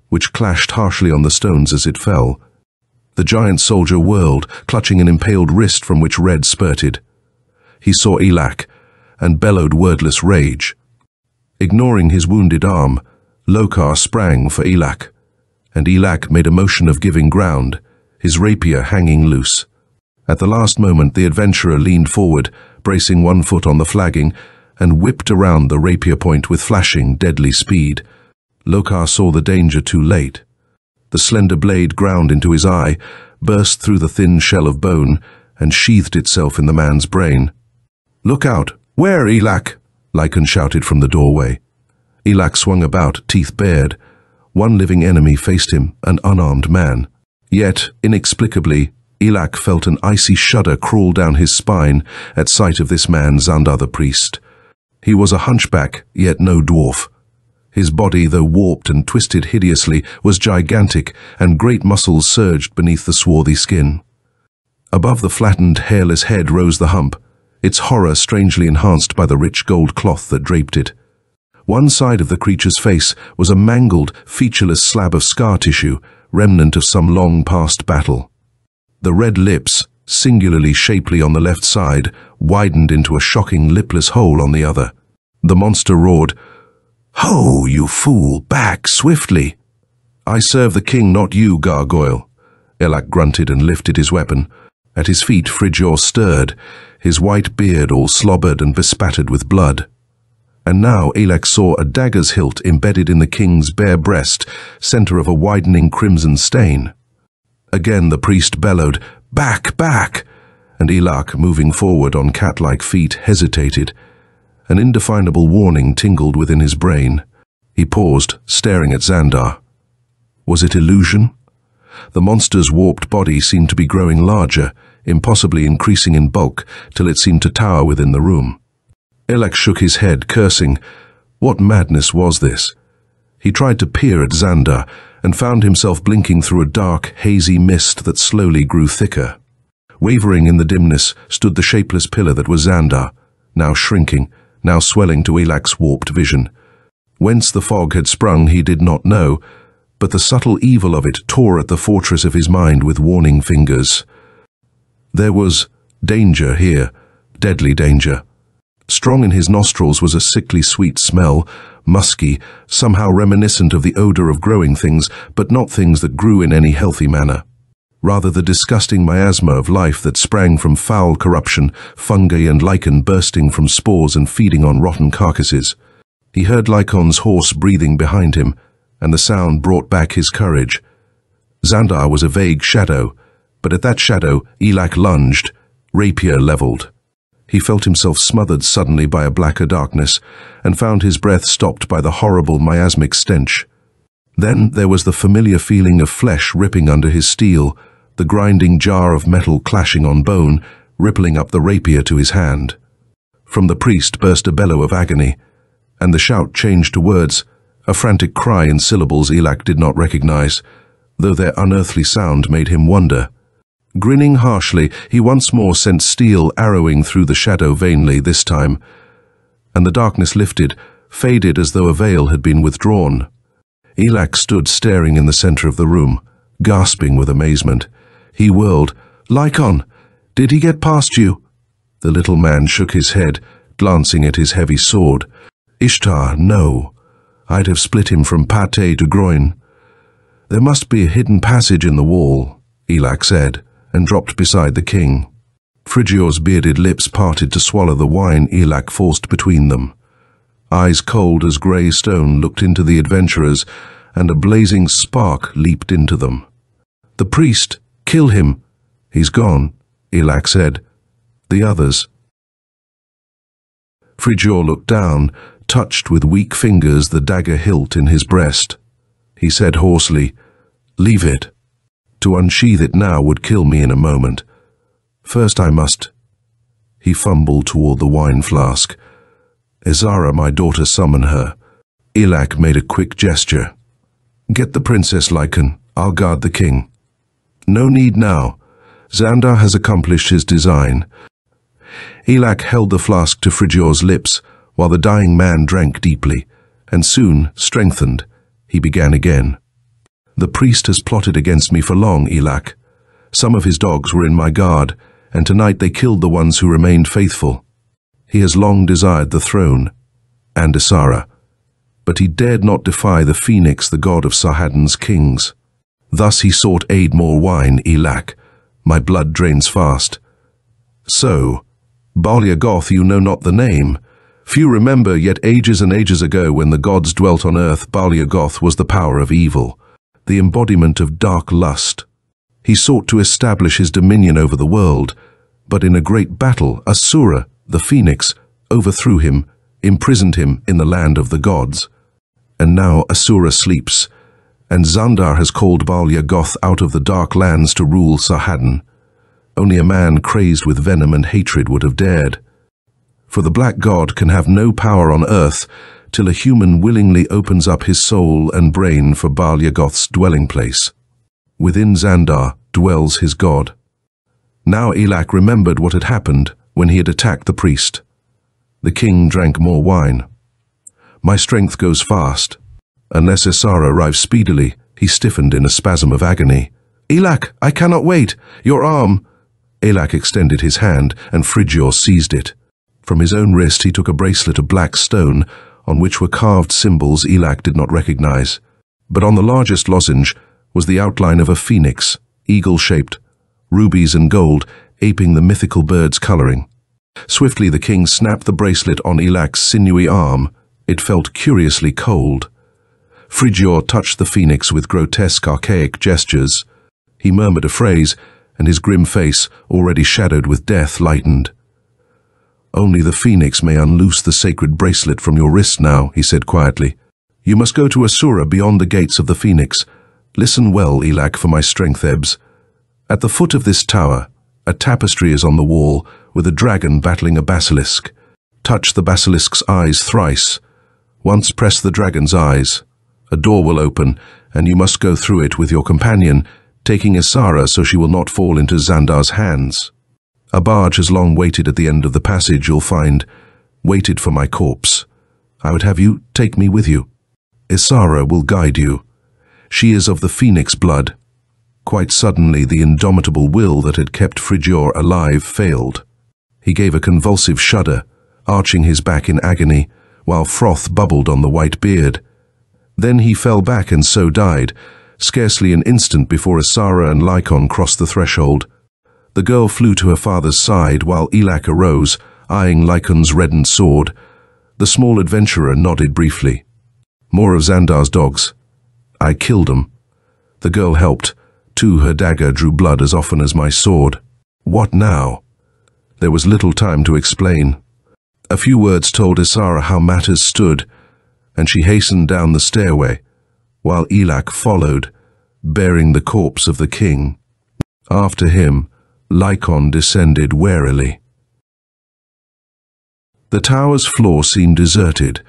which clashed harshly on the stones as it fell. The giant soldier whirled, clutching an impaled wrist from which red spurted. He saw Elak, and bellowed wordless rage. Ignoring his wounded arm, Lokar sprang for Elak, and Elak made a motion of giving ground, his rapier hanging loose. At the last moment the adventurer leaned forward, bracing one foot on the flagging, and whipped around the rapier point with flashing, deadly speed. Lokar saw the danger too late. The slender blade ground into his eye, burst through the thin shell of bone, and sheathed itself in the man's brain. "Look out! Where, Elak?" Lycan shouted from the doorway. Elak swung about, teeth bared. One living enemy faced him, an unarmed man. Yet, inexplicably, Elak felt an icy shudder crawl down his spine at sight of this man, Xandar the priest. He was a hunchback, yet no dwarf. His body, though warped and twisted hideously, was gigantic, and great muscles surged beneath the swarthy skin. Above the flattened, hairless head rose the hump, its horror strangely enhanced by the rich gold cloth that draped it. One side of the creature's face was a mangled, featureless slab of scar tissue, remnant of some long-past battle. The red lips, singularly shapely on the left side, widened into a shocking lipless hole on the other. The monster roared, "Ho, you fool, back, swiftly!" "I serve the king, not you, gargoyle." Elak grunted and lifted his weapon. At his feet, Frigior stirred, his white beard all slobbered and bespattered with blood. And now Elak saw a dagger's hilt embedded in the king's bare breast, center of a widening crimson stain. Again the priest bellowed, "Back, back!" And Elak, moving forward on cat-like feet, hesitated. An indefinable warning tingled within his brain. He paused, staring at Xandar. Was it illusion? The monster's warped body seemed to be growing larger, impossibly increasing in bulk, till it seemed to tower within the room. Elak shook his head, cursing. What madness was this? He tried to peer at Xandar, and found himself blinking through a dark, hazy mist that slowly grew thicker. Wavering in the dimness stood the shapeless pillar that was Xandar, now shrinking, now swelling to Elak's warped vision. Whence the fog had sprung he did not know, but the subtle evil of it tore at the fortress of his mind with warning fingers. There was danger here, deadly danger. Strong in his nostrils was a sickly sweet smell, musky, somehow reminiscent of the odor of growing things, but not things that grew in any healthy manner. Rather the disgusting miasma of life that sprang from foul corruption, fungi and lichen bursting from spores and feeding on rotten carcasses. He heard Lycon's horse breathing behind him, and the sound brought back his courage. Xandar was a vague shadow, but at that shadow Elak lunged, rapier leveled. He felt himself smothered suddenly by a blacker darkness, and found his breath stopped by the horrible miasmic stench. Then there was the familiar feeling of flesh ripping under his steel, the grinding jar of metal clashing on bone, rippling up the rapier to his hand. From the priest burst a bellow of agony, and the shout changed to words, a frantic cry in syllables Elak did not recognize, though their unearthly sound made him wonder. Grinning harshly, he once more sent steel arrowing through the shadow vainly this time, and the darkness lifted, faded as though a veil had been withdrawn. Elak stood staring in the center of the room, gasping with amazement. He whirled. "Lycon, did he get past you?" The little man shook his head, glancing at his heavy sword. "Ishtar, no. I'd have split him from pate to groin." "There must be a hidden passage in the wall," Elak said, and dropped beside the king. Frigior's bearded lips parted to swallow the wine Elak forced between them. Eyes cold as grey stone looked into the adventurers, and a blazing spark leaped into them. "The priest! Kill him!" "He's gone," Elak said. "The others?" Frigior looked down, touched with weak fingers the dagger hilt in his breast. He said hoarsely, "Leave it. To unsheath it now would kill me in a moment. First I must—" He fumbled toward the wine flask. "Izara, my daughter, summon her." Elak made a quick gesture. "Get the princess, Lycan. I'll guard the king." "No need now. Xandar has accomplished his design." Elak held the flask to Frigior's lips, while the dying man drank deeply, and soon, strengthened, he began again. "The priest has plotted against me for long, Elak. Some of his dogs were in my guard, and tonight they killed the ones who remained faithful. He has long desired the throne, and Isara, but he dared not defy the phoenix, the god of Sarhaddan's kings. Thus he sought aid more wine, Elak. My blood drains fast. So, Balia Goth, you know not the name. Few remember, yet ages and ages ago, when the gods dwelt on earth, Bal-Yagoth was the power of evil, the embodiment of dark lust. He sought to establish his dominion over the world, but in a great battle, Asura, the phoenix, overthrew him, imprisoned him in the land of the gods. And now Asura sleeps, and Xandar has called Bal-Yagoth out of the dark lands to rule Sahadin. Only a man crazed with venom and hatred would have dared. For the black god can have no power on earth till a human willingly opens up his soul and brain for Bal-Yagoth's dwelling place. Within Xandar dwells his god. Now Elak remembered what had happened when he had attacked the priest. The king drank more wine. My strength goes fast. Unless Isara arrives speedily, he stiffened in a spasm of agony. Elak, I cannot wait! Your arm! Elak extended his hand, and Frigior seized it. From his own wrist he took a bracelet of black stone, on which were carved symbols Elak did not recognize. But on the largest lozenge was the outline of a phoenix, eagle-shaped, rubies and gold aping the mythical bird's coloring. Swiftly the king snapped the bracelet on Elak's sinewy arm. It felt curiously cold. Frigior touched the phoenix with grotesque, archaic gestures. He murmured a phrase, and his grim face, already shadowed with death, lightened. Only the phoenix may unloose the sacred bracelet from your wrist now, he said quietly. You must go to Asura beyond the gates of the phoenix. Listen well, Elak, for my strength ebbs. At the foot of this tower, a tapestry is on the wall, with a dragon battling a basilisk. Touch the basilisk's eyes thrice. Once press the dragon's eyes. A door will open, and you must go through it with your companion, taking Isara so she will not fall into Xandar's hands. A barge has long waited at the end of the passage, you'll find, waited for my corpse. I would have you take me with you. Isara will guide you. She is of the phoenix blood. Quite suddenly, the indomitable will that had kept Frigior alive failed. He gave a convulsive shudder, arching his back in agony, while froth bubbled on the white beard. Then he fell back and so died, scarcely an instant before Isara and Lycon crossed the threshold. The girl flew to her father's side while Elak arose, eyeing Lycon's reddened sword. The small adventurer nodded briefly. More of Xandar's dogs. I killed them. The girl helped. Too, her dagger drew blood as often as my sword. What now? There was little time to explain. A few words told Isara how matters stood, and she hastened down the stairway, while Elak followed, bearing the corpse of the king. After him, Lycon descended warily. The tower's floor seemed deserted,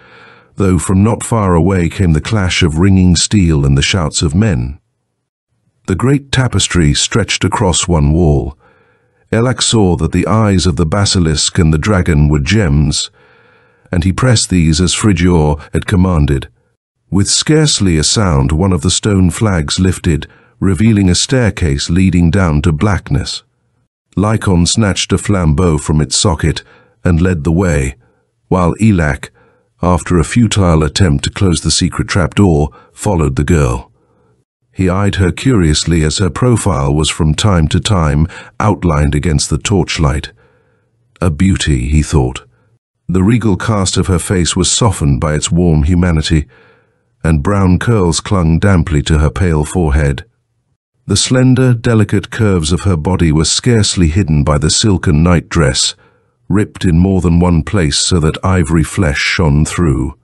though from not far away came the clash of ringing steel and the shouts of men. The great tapestry stretched across one wall. Elak saw that the eyes of the basilisk and the dragon were gems, and he pressed these as Frigior had commanded. With scarcely a sound, one of the stone flags lifted, revealing a staircase leading down to blackness. Lycon snatched a flambeau from its socket and led the way, while Elak, after a futile attempt to close the secret trapdoor, followed the girl. He eyed her curiously as her profile was from time to time outlined against the torchlight. A beauty, he thought. The regal cast of her face was softened by its warm humanity, and brown curls clung damply to her pale forehead. The slender, delicate curves of her body were scarcely hidden by the silken nightdress, ripped in more than one place so that ivory flesh shone through.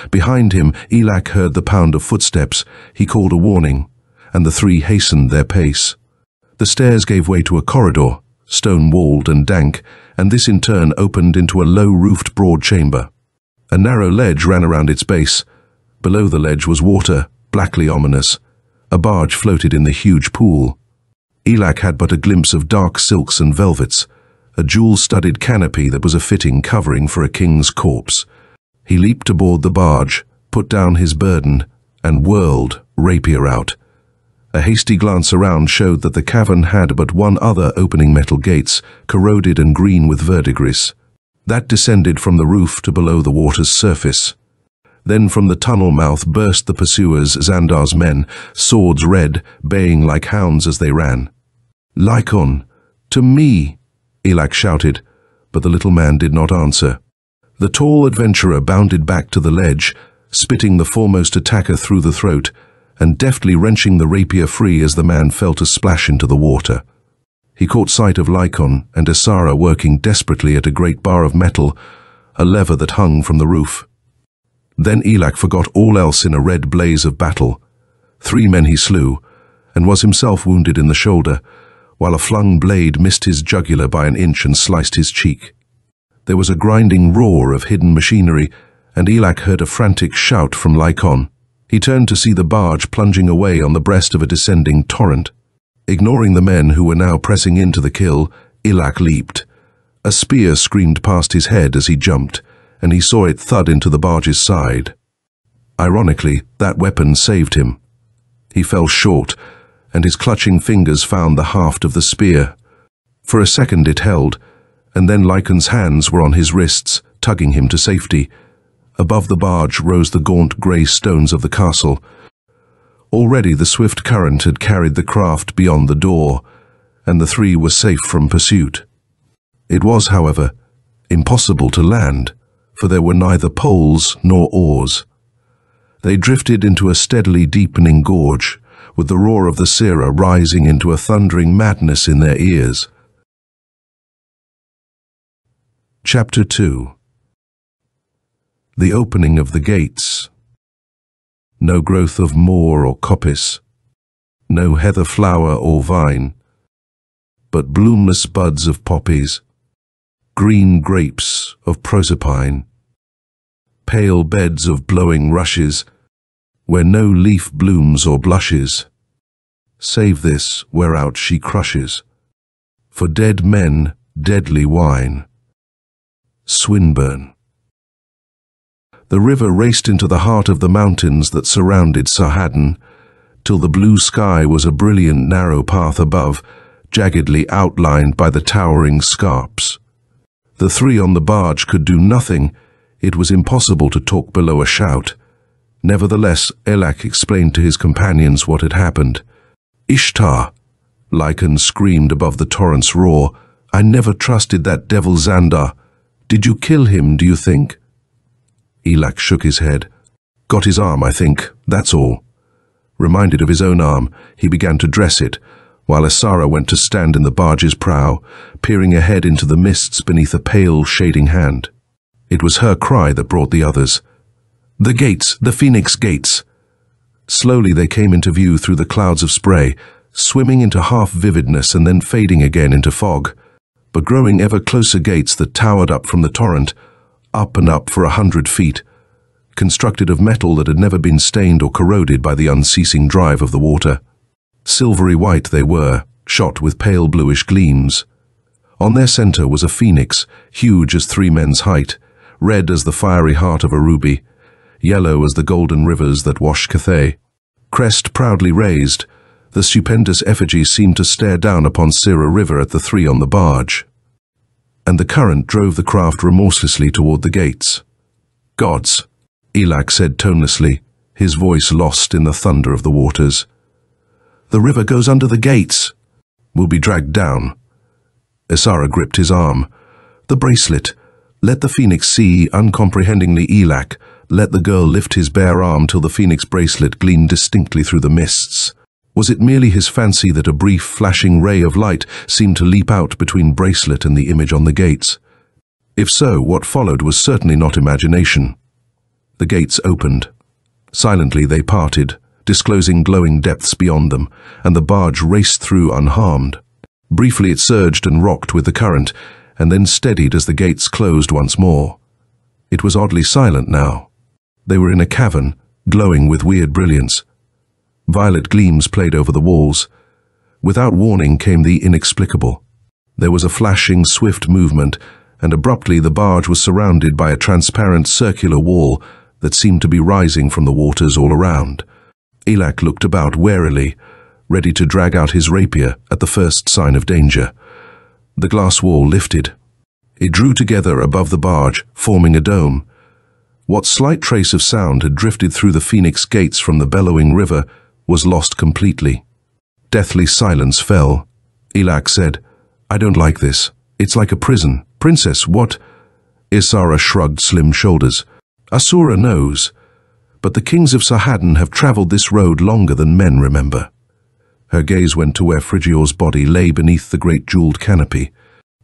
Behind him, Elak heard the pound of footsteps. He called a warning, and the three hastened their pace. The stairs gave way to a corridor, stone-walled and dank, and this in turn opened into a low-roofed broad chamber. A narrow ledge ran around its base. Below the ledge was water, blackly ominous. A barge floated in the huge pool. Elak had but a glimpse of dark silks and velvets, a jewel-studded canopy that was a fitting covering for a king's corpse. He leaped aboard the barge, put down his burden, and whirled, rapier out. A hasty glance around showed that the cavern had but one other opening metal gates, corroded and green with verdigris. That descended from the roof to below the water's surface. Then from the tunnel mouth burst the pursuers, Xandar's men, swords red, baying like hounds as they ran. Lycon, to me, Elak shouted, but the little man did not answer. The tall adventurer bounded back to the ledge, spitting the foremost attacker through the throat, and deftly wrenching the rapier free as the man fell to splash into the water. He caught sight of Lycon and Isara working desperately at a great bar of metal, a lever that hung from the roof. Then Elak forgot all else in a red blaze of battle. 3 men he slew, and was himself wounded in the shoulder, while a flung blade missed his jugular by an inch and sliced his cheek. There was a grinding roar of hidden machinery, and Elak heard a frantic shout from Lycon. He turned to see the barge plunging away on the breast of a descending torrent. Ignoring the men who were now pressing into the kill, Elak leaped. A spear screamed past his head as he jumped, and he saw it thud into the barge's side. Ironically, that weapon saved him. He fell short, and his clutching fingers found the haft of the spear. For a second it held, and then Lycon's hands were on his wrists, tugging him to safety. Above the barge rose the gaunt grey stones of the castle. Already the swift current had carried the craft beyond the door, and the 3 were safe from pursuit. It was, however, impossible to land, for there were neither poles nor oars. They drifted into a steadily deepening gorge, with the roar of the Sira rising into a thundering madness in their ears. Chapter 2. The opening of the gates. No growth of moor or coppice, no heather flower or vine, but bloomless buds of poppies, green grapes of proserpine, pale beds of blowing rushes, where no leaf blooms or blushes, save this whereout she crushes, for dead men deadly wine. Swinburne. The river raced into the heart of the mountains that surrounded Sarhaddon, till the blue sky was a brilliant narrow path above, jaggedly outlined by the towering scarps. The 3 on the barge could do nothing. It was impossible to talk below a shout. Nevertheless, Elak explained to his companions what had happened. "Ishtar!" Lycon screamed above the torrent's roar. "I never trusted that devil Xandar. Did you kill him, do you think?" Elak shook his head. "Got his arm, I think, that's all." Reminded of his own arm, he began to dress it, while Isara went to stand in the barge's prow, peering ahead into the mists beneath a pale, shading hand. It was her cry that brought the others. "The gates! The Phoenix gates!" Slowly they came into view through the clouds of spray, swimming into half-vividness and then fading again into fog, but growing ever closer gates that towered up from the torrent, up and up for 100 feet, constructed of metal that had never been stained or corroded by the unceasing drive of the water. Silvery white they were, shot with pale bluish gleams. On their center was a phoenix, huge as 3 men's height, red as the fiery heart of a ruby, yellow as the golden rivers that wash Cathay. Crest proudly raised, the stupendous effigy seemed to stare down upon Sira River at the 3 on the barge. And the current drove the craft remorselessly toward the gates. "Gods," Elak said tonelessly, his voice lost in the thunder of the waters. "The river goes under the gates. We'll be dragged down." Isara gripped his arm. "The bracelet. Let the phoenix see, uncomprehendingly Elak. Let the girl lift his bare arm till the phoenix bracelet gleamed distinctly through the mists. Was it merely his fancy that a brief, flashing ray of light seemed to leap out between bracelet and the image on the gates? If so, what followed was certainly not imagination. The gates opened. Silently they parted, disclosing glowing depths beyond them, and the barge raced through unharmed. Briefly it surged and rocked with the current, and then steadied as the gates closed once more. It was oddly silent now. They were in a cavern, glowing with weird brilliance. Violet gleams played over the walls. Without warning came the inexplicable. There was a flashing, swift movement, and abruptly the barge was surrounded by a transparent circular wall that seemed to be rising from the waters all around. Elak looked about warily, ready to drag out his rapier at the first sign of danger. The glass wall lifted. It drew together above the barge, forming a dome. What slight trace of sound had drifted through the Phoenix gates from the bellowing river was lost completely. Deathly silence fell. Elak said, "I don't like this. It's like a prison. Princess, what?" Isara shrugged slim shoulders. Asura knows, but the kings of Sahadin have traveled this road longer than men remember. Her gaze went to where Phrygior's body lay beneath the great jeweled canopy.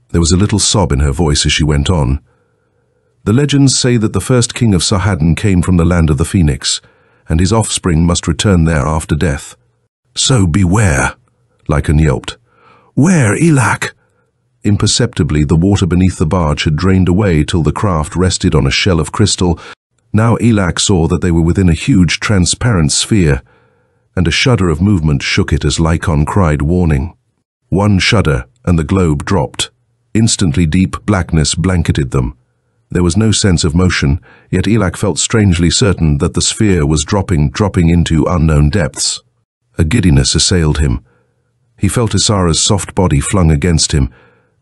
There was a little sob in her voice as she went on. The legends say that the first king of Sahadin came from the land of the Phoenix, and his offspring must return there after death. So beware, Lycan yelped. Where, Elak? Imperceptibly, the water beneath the barge had drained away till the craft rested on a shell of crystal. Now Elak saw that they were within a huge transparent sphere, and a shudder of movement shook it as Lycan cried warning. One shudder, and the globe dropped. Instantly deep blackness blanketed them. There was no sense of motion, yet Elak felt strangely certain that the sphere was dropping into unknown depths. A giddiness assailed him. He felt Isara's soft body flung against him,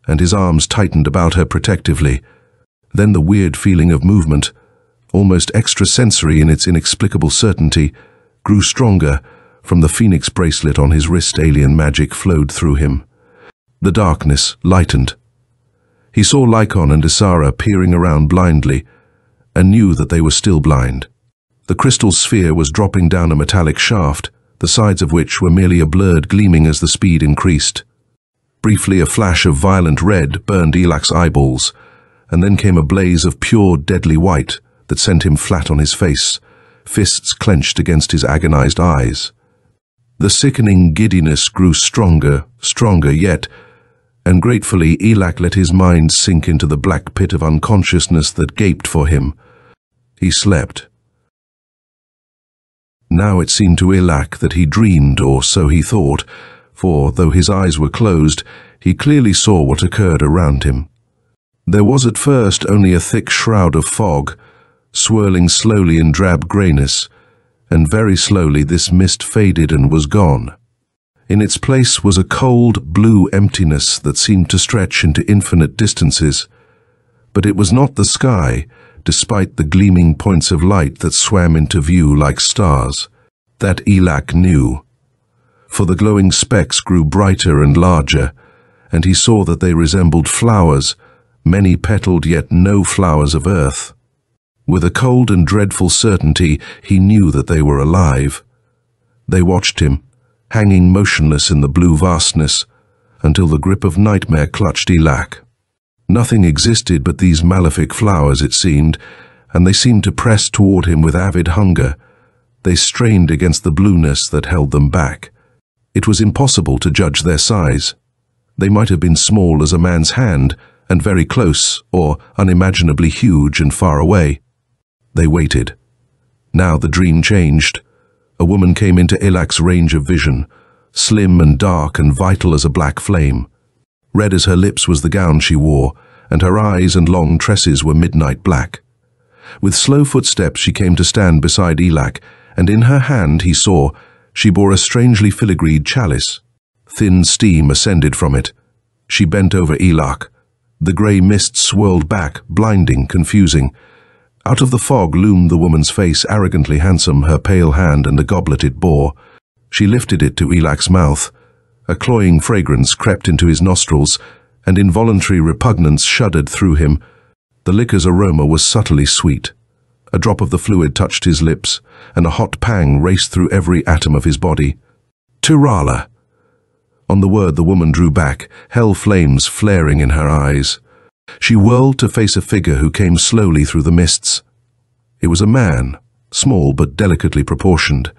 and his arms tightened about her protectively. Then the weird feeling of movement, almost extrasensory in its inexplicable certainty, grew stronger. From the phoenix bracelet on his wrist, alien magic flowed through him. The darkness lightened. He saw Lycan and Isara peering around blindly, and knew that they were still blind. The crystal sphere was dropping down a metallic shaft, the sides of which were merely a blurred gleaming as the speed increased. Briefly, a flash of violent red burned Elak's eyeballs, and then came a blaze of pure, deadly white that sent him flat on his face, fists clenched against his agonized eyes. The sickening giddiness grew stronger yet, and gratefully Elak let his mind sink into the black pit of unconsciousness that gaped for him. He slept. Now it seemed to Elak that he dreamed, or so he thought, for, though his eyes were closed, he clearly saw what occurred around him. There was at first only a thick shroud of fog, swirling slowly in drab greyness, and very slowly this mist faded and was gone. In its place was a cold, blue emptiness that seemed to stretch into infinite distances. But it was not the sky, despite the gleaming points of light that swam into view like stars. That Elak knew. For the glowing specks grew brighter and larger, and he saw that they resembled flowers, many-petaled yet no flowers of earth. With a cold and dreadful certainty, he knew that they were alive. They watched him, hanging motionless in the blue vastness, until the grip of nightmare clutched Elak. Nothing existed but these malefic flowers, it seemed, and they seemed to press toward him with avid hunger. They strained against the blueness that held them back. It was impossible to judge their size. They might have been small as a man's hand, and very close, or unimaginably huge and far away. They waited. Now the dream changed. A woman came into Elak's range of vision, slim and dark and vital as a black flame. Red as her lips was the gown she wore, and her eyes and long tresses were midnight black. With slow footsteps she came to stand beside Elak, and in her hand, he saw, she bore a strangely filigreed chalice. Thin steam ascended from it. She bent over Elak. The grey mist swirled back, blinding, confusing. Out of the fog loomed the woman's face, arrogantly handsome, her pale hand and the goblet it bore. She lifted it to Elak's mouth. A cloying fragrance crept into his nostrils, and involuntary repugnance shuddered through him. The liquor's aroma was subtly sweet. A drop of the fluid touched his lips, and a hot pang raced through every atom of his body. Tirala! On the word the woman drew back, hell flames flaring in her eyes. She whirled to face a figure who came slowly through the mists. It was a man, small but delicately proportioned,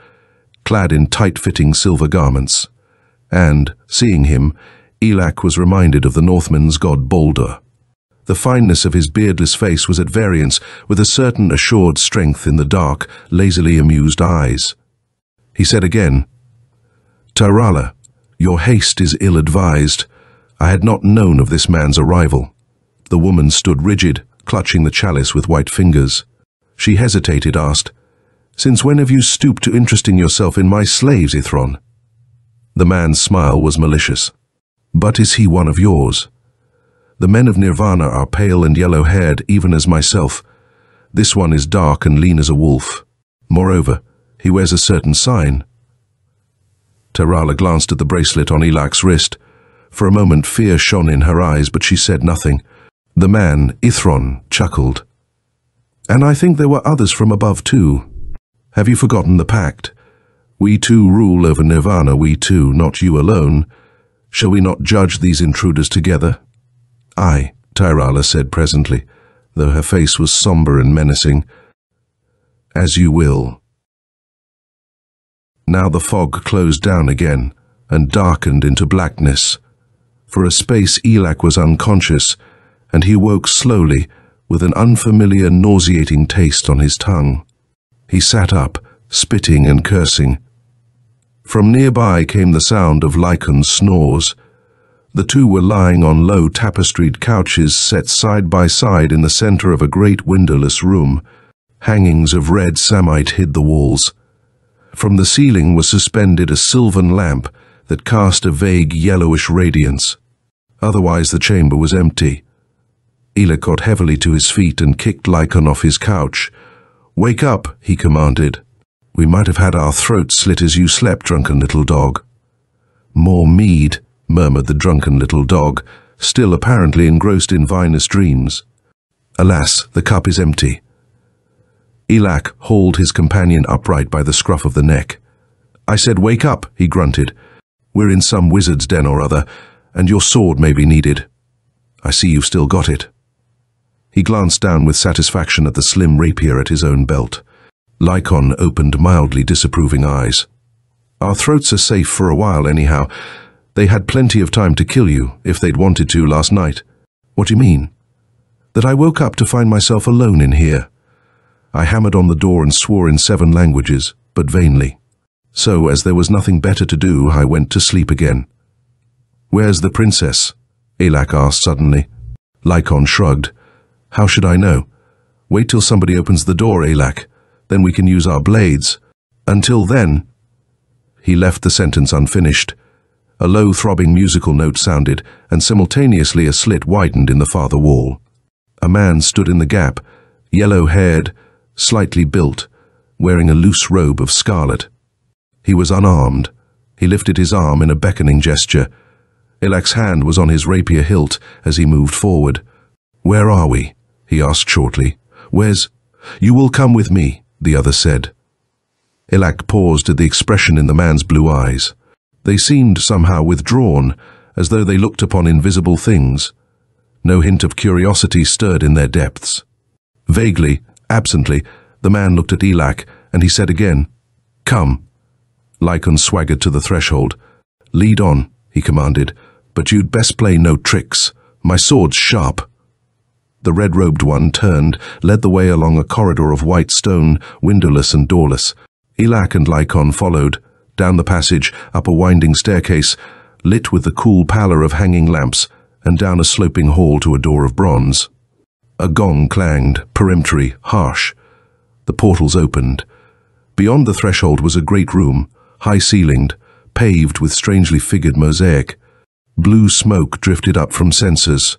clad in tight-fitting silver garments. And, seeing him, Elak was reminded of the Northmen's god Baldur. The fineness of his beardless face was at variance with a certain assured strength in the dark, lazily amused eyes. He said again, "Tirala, your haste is ill-advised. I had not known of this man's arrival." The woman stood rigid, clutching the chalice with white fingers. She hesitated, asked, "Since when have you stooped to interesting yourself in my slaves, Ithron?" The man's smile was malicious. "But is he one of yours? The men of Nirvana are pale and yellow-haired, even as myself. This one is dark and lean as a wolf. Moreover, he wears a certain sign." Tirala glanced at the bracelet on Elak's wrist. For a moment fear shone in her eyes, but she said nothing. The man, Ithron, chuckled. And I think there were others from above too. Have you forgotten the pact? We too rule over Nirvana, we too, not you alone. Shall we not judge these intruders together? Aye, Tyrala said presently, though her face was somber and menacing. As you will. Now the fog closed down again and darkened into blackness. For a space Elak was unconscious, and he woke slowly with an unfamiliar, nauseating taste on his tongue. He sat up, spitting and cursing. From nearby came the sound of Lycon's snores. The two were lying on low tapestried couches set side by side in the center of a great windowless room. Hangings of red samite hid the walls. From the ceiling was suspended a sylvan lamp that cast a vague yellowish radiance. Otherwise the chamber was empty. Elak got heavily to his feet and kicked Lycon off his couch. "Wake up," he commanded. "We might have had our throats slit as you slept, drunken little dog." "More mead," murmured the drunken little dog, still apparently engrossed in vinous dreams. "Alas, the cup is empty." Elak hauled his companion upright by the scruff of the neck. "I said wake up," he grunted. "We're in some wizard's den or other, and your sword may be needed. I see you've still got it." He glanced down with satisfaction at the slim rapier at his own belt. Lycon opened mildly disapproving eyes. "Our throats are safe for a while anyhow. They had plenty of time to kill you, if they'd wanted to, last night." "What do you mean?" "That I woke up to find myself alone in here." I hammered on the door and swore in 7 languages, but vainly. So, as there was nothing better to do, I went to sleep again. "Where's the princess?" Elak asked suddenly. Lycon shrugged. "How should I know? Wait till somebody opens the door, Elak. Then we can use our blades. Until then—" He left the sentence unfinished. A low throbbing musical note sounded, and simultaneously a slit widened in the farther wall. A man stood in the gap, yellow-haired, slightly built, wearing a loose robe of scarlet. He was unarmed. He lifted his arm in a beckoning gesture. Elak's hand was on his rapier hilt as he moved forward. "Where are we?" he asked shortly. "Where's—" "You will come with me," the other said. Elak paused at the expression in the man's blue eyes. They seemed somehow withdrawn, as though they looked upon invisible things. No hint of curiosity stirred in their depths. Vaguely, absently, the man looked at Elak, and he said again, "Come." Lycon swaggered to the threshold. "Lead on," he commanded, "but you'd best play no tricks. My sword's sharp." The red-robed one turned, led the way along a corridor of white stone, windowless and doorless. Elak and Lycon followed, down the passage, up a winding staircase, lit with the cool pallor of hanging lamps, and down a sloping hall to a door of bronze. A gong clanged, peremptory, harsh. The portals opened. Beyond the threshold was a great room, high-ceilinged, paved with strangely figured mosaic. Blue smoke drifted up from censers.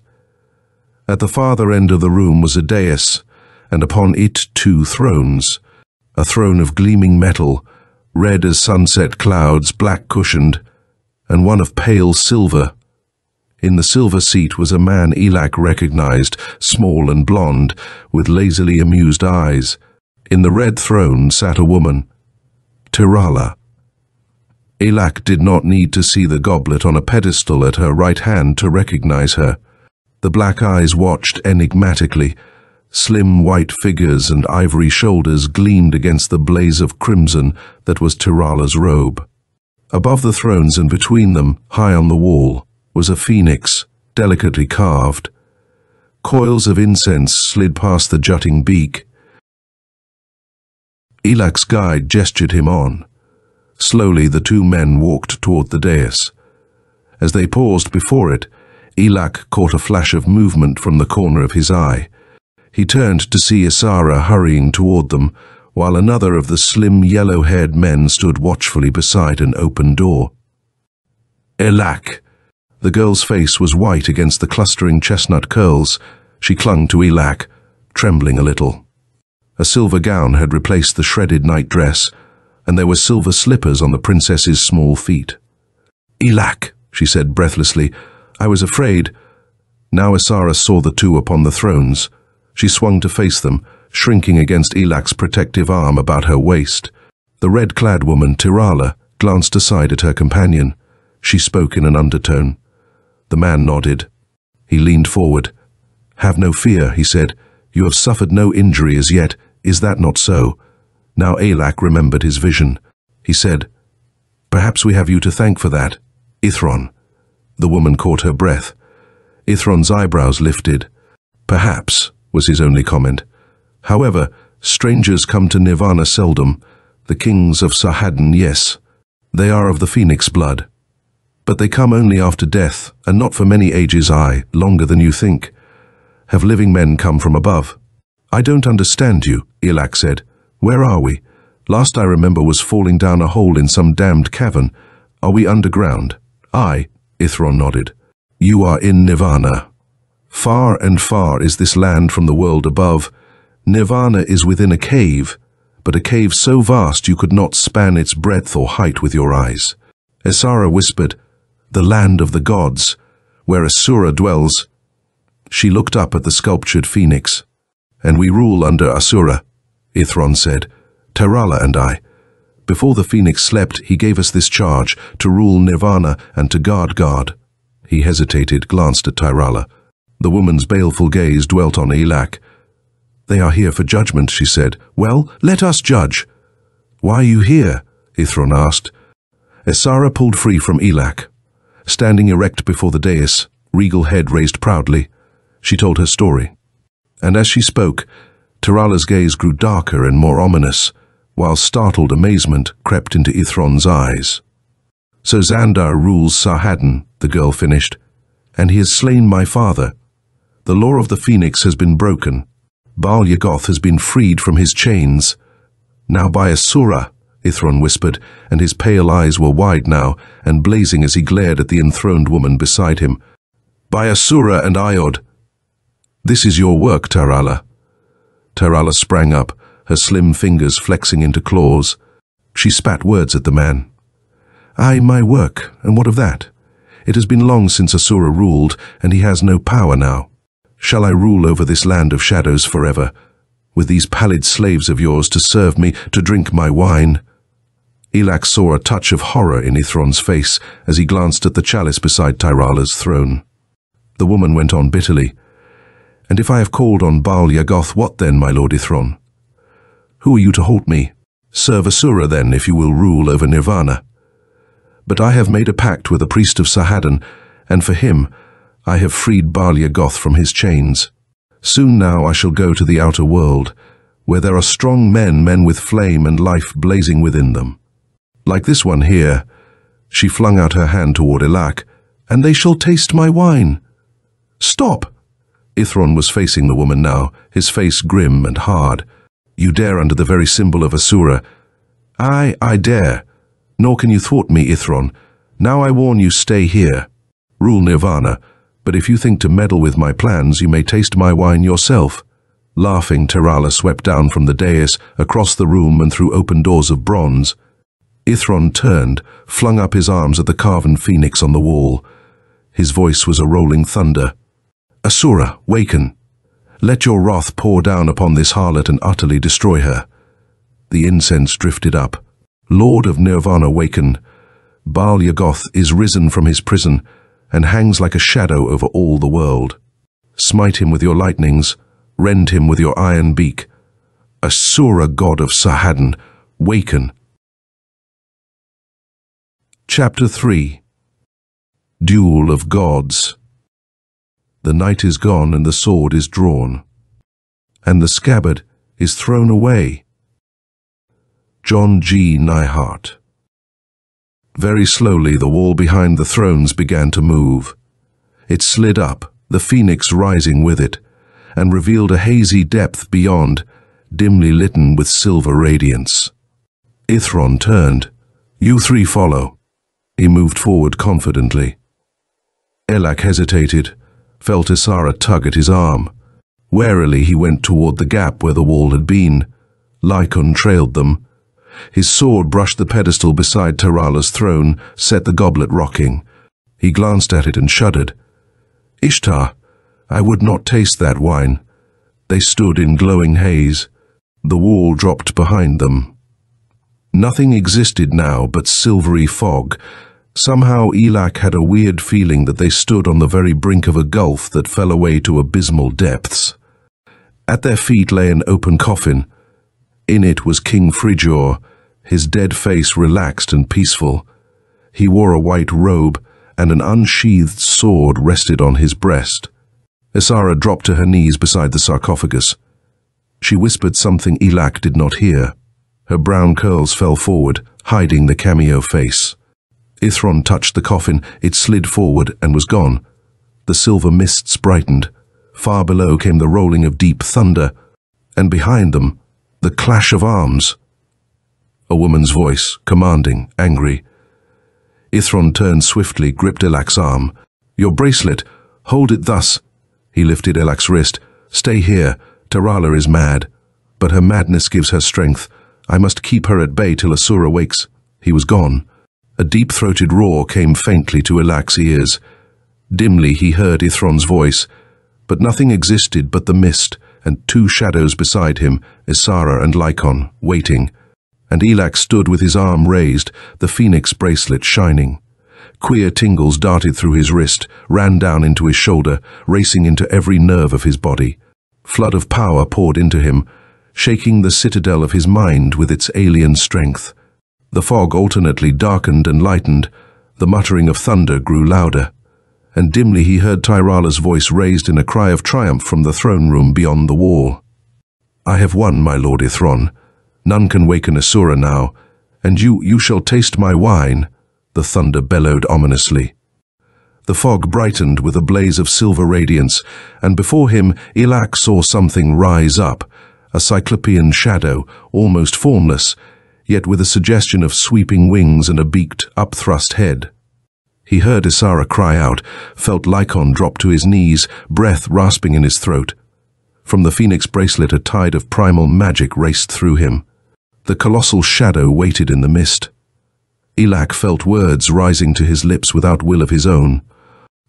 At the farther end of the room was a dais, and upon it 2 thrones. A throne of gleaming metal, red as sunset clouds, black-cushioned, and one of pale silver. In the silver seat was a man Elak recognized, small and blonde, with lazily amused eyes. In the red throne sat a woman, Tyrala. Elak did not need to see the goblet on a pedestal at her right hand to recognize her. The black eyes watched enigmatically. Slim white figures and ivory shoulders gleamed against the blaze of crimson that was Tyrala's robe. Above the thrones and between them, high on the wall, was a phoenix, delicately carved. Coils of incense slid past the jutting beak. Elak's guide gestured him on. Slowly the 2 men walked toward the dais. As they paused before it, Elak caught a flash of movement from the corner of his eye. He turned to see Isara hurrying toward them, while another of the slim yellow-haired men stood watchfully beside an open door. "Elak!" The girl's face was white against the clustering chestnut curls. She clung to Elak, trembling a little. A silver gown had replaced the shredded night-dress, and there were silver slippers on the princess's small feet. "Elak," she said breathlessly, "I was afraid—" Now Isara saw the two upon the thrones. She swung to face them, shrinking against Elak's protective arm about her waist. The red-clad woman, Tirala, glanced aside at her companion. She spoke in an undertone. The man nodded. He leaned forward. "Have no fear," he said. "You have suffered no injury as yet. Is that not so?" Now Elak remembered his vision. He said, "Perhaps we have you to thank for that, Ithron." The woman caught her breath. Ithron's eyebrows lifted. "Perhaps," was his only comment. "However, strangers come to Nirvana seldom. The kings of Sahadin, yes. They are of the phoenix blood. But they come only after death, and not for many ages, longer than you think. Have living men come from above?" "I don't understand you," Elak said. "Where are we? Last I remember was falling down a hole in some damned cavern. Are we underground?" "Aye," Ithron nodded. "You are in Nirvana. Far and far is this land from the world above. Nirvana is within a cave, but a cave so vast you could not span its breadth or height with your eyes." Isara whispered, "The land of the gods, where Asura dwells." She looked up at the sculptured phoenix. "And we rule under Asura," Ithron said. "Tirala and I. Before the phoenix slept, he gave us this charge, to rule Nirvana and to guard God." He hesitated, glanced at Tirala. The woman's baleful gaze dwelt on Elak. "They are here for judgment," she said. "Well, let us judge." "Why are you here?" Ithron asked. Isara pulled free from Elak. Standing erect before the dais, regal head raised proudly, she told her story. And as she spoke, Tirala's gaze grew darker and more ominous, while startled amazement crept into Ithron's eyes. "So Xandar rules Sahadin," the girl finished, "and he has slain my father. The law of the phoenix has been broken. Baal Yagoth has been freed from his chains. Now by Asura," Ithron whispered, and his pale eyes were wide now and blazing as he glared at the enthroned woman beside him. "By Asura and Iod." "This is your work, Tirala." Tirala sprang up, her slim fingers flexing into claws. She spat words at the man. "Aye, my work, and what of that? It has been long since Asura ruled, and he has no power now. Shall I rule over this land of shadows forever, with these pallid slaves of yours to serve me, to drink my wine?" Elak saw a touch of horror in Ithron's face as he glanced at the chalice beside Tirala's throne. The woman went on bitterly. "And if I have called on Baal Yagoth, what then, my lord Ithron? Who are you to halt me? Serve Asura then, if you will rule over Nirvana. But I have made a pact with a priest of Sahadin, and for him I have freed Baal Yagoth from his chains. Soon now I shall go to the outer world, where there are strong men with flame and life blazing within them. Like this one here," she flung out her hand toward Elak, "and they shall taste my wine." "Stop!" Ithron was facing the woman now, his face grim and hard. "You dare under the very symbol of Asura." I dare. Nor can you thwart me, Ithron. Now I warn you, stay here. Rule Nirvana, but if you think to meddle with my plans, you may taste my wine yourself." Laughing, Tirala swept down from the dais, across the room and through open doors of bronze. Ithron turned, flung up his arms at the carven phoenix on the wall. His voice was a rolling thunder. "Asura, waken! Let your wrath pour down upon this harlot and utterly destroy her." The incense drifted up. "Lord of Nirvana, waken! Baal Yagoth is risen from his prison and hangs like a shadow over all the world. Smite him with your lightnings, rend him with your iron beak. Asura, god of Sahadin, waken!" Chapter 3. Duel of Gods. The night is gone and the sword is drawn, and the scabbard is thrown away. John G. Neihardt. Very slowly the wall behind the thrones began to move. It slid up, the phoenix rising with it, and revealed a hazy depth beyond, dimly lit with silver radiance. Ithron turned. "You three follow." He moved forward confidently. Elak hesitated, felt Isara tug at his arm. Warily he went toward the gap where the wall had been. Lycon trailed them. His sword brushed the pedestal beside Tirala's throne, set the goblet rocking. He glanced at it and shuddered. "Ishtar, I would not taste that wine. They stood in glowing haze. The wall dropped behind them. Nothing existed now but silvery fog. Somehow Elak had a weird feeling that they stood on the very brink of a gulf that fell away to abysmal depths. At their feet lay an open coffin. In it was King Frigior, his dead face relaxed and peaceful. He wore a white robe, and an unsheathed sword rested on his breast. Isara dropped to her knees beside the sarcophagus. She whispered something Elak did not hear. Her brown curls fell forward, hiding the cameo face. Ithron touched the coffin, it slid forward and was gone. The silver mists brightened. Far below came the rolling of deep thunder, and behind them, the clash of arms. A woman's voice, commanding, angry. Ithron turned swiftly, gripped Elak's arm. Your bracelet, hold it thus. He lifted Elak's wrist. Stay here, Tyrala is mad, but her madness gives her strength. I must keep her at bay till Asura wakes. He was gone. A deep-throated roar came faintly to Elak's ears. Dimly he heard Ithron's voice, but nothing existed but the mist and two shadows beside him, Isara and Lycon, waiting. And Elak stood with his arm raised, the phoenix bracelet shining. Queer tingles darted through his wrist, ran down into his shoulder, racing into every nerve of his body. Flood of power poured into him, shaking the citadel of his mind with its alien strength. The fog alternately darkened and lightened. The muttering of thunder grew louder, and dimly he heard Tyrala's voice raised in a cry of triumph from the throne room beyond the wall. I have won, my lord Ithron. None can waken Asura now, and you shall taste my wine, the thunder bellowed ominously. The fog brightened with a blaze of silver radiance, and before him Elak saw something rise up, a cyclopean shadow, almost formless, yet with a suggestion of sweeping wings and a beaked, upthrust head. He heard Isara cry out, felt Lycon drop to his knees, breath rasping in his throat. From the phoenix bracelet a tide of primal magic raced through him. The colossal shadow waited in the mist. Elak felt words rising to his lips without will of his own.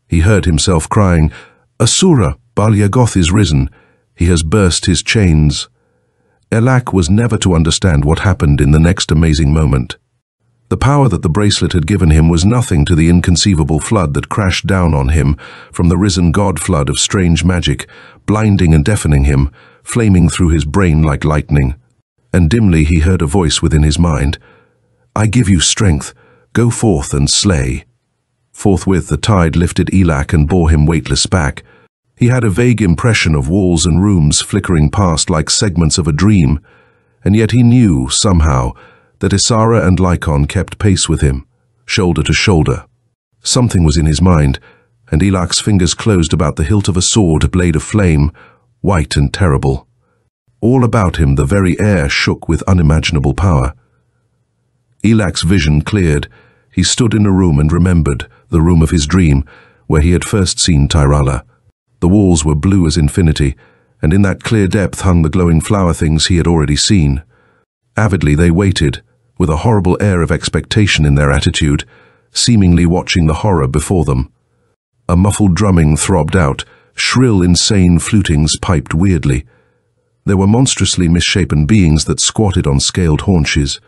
He heard himself crying, Asura, Bal Yagoth is risen. He has burst his chains. Elak was never to understand what happened in the next amazing moment. The power that the bracelet had given him was nothing to the inconceivable flood that crashed down on him from the risen god flood of strange magic, blinding and deafening him, flaming through his brain like lightning. And dimly he heard a voice within his mind. I give you strength. Go forth and slay. Forthwith the tide lifted Elak and bore him weightless back. He had a vague impression of walls and rooms flickering past like segments of a dream, and yet he knew, somehow, that Isara and Lycon kept pace with him, shoulder to shoulder. Something was in his mind, and Elak's fingers closed about the hilt of a sword, a blade of flame, white and terrible. All about him the very air shook with unimaginable power. Elak's vision cleared. He stood in a room and remembered, the room of his dream, where he had first seen Tyrala. The walls were blue as infinity, and in that clear depth hung the glowing flower things he had already seen. Avidly they waited, with a horrible air of expectation in their attitude, seemingly watching the horror before them. A muffled drumming throbbed out, shrill, insane flutings piped weirdly. There were monstrously misshapen beings that squatted on scaled haunches,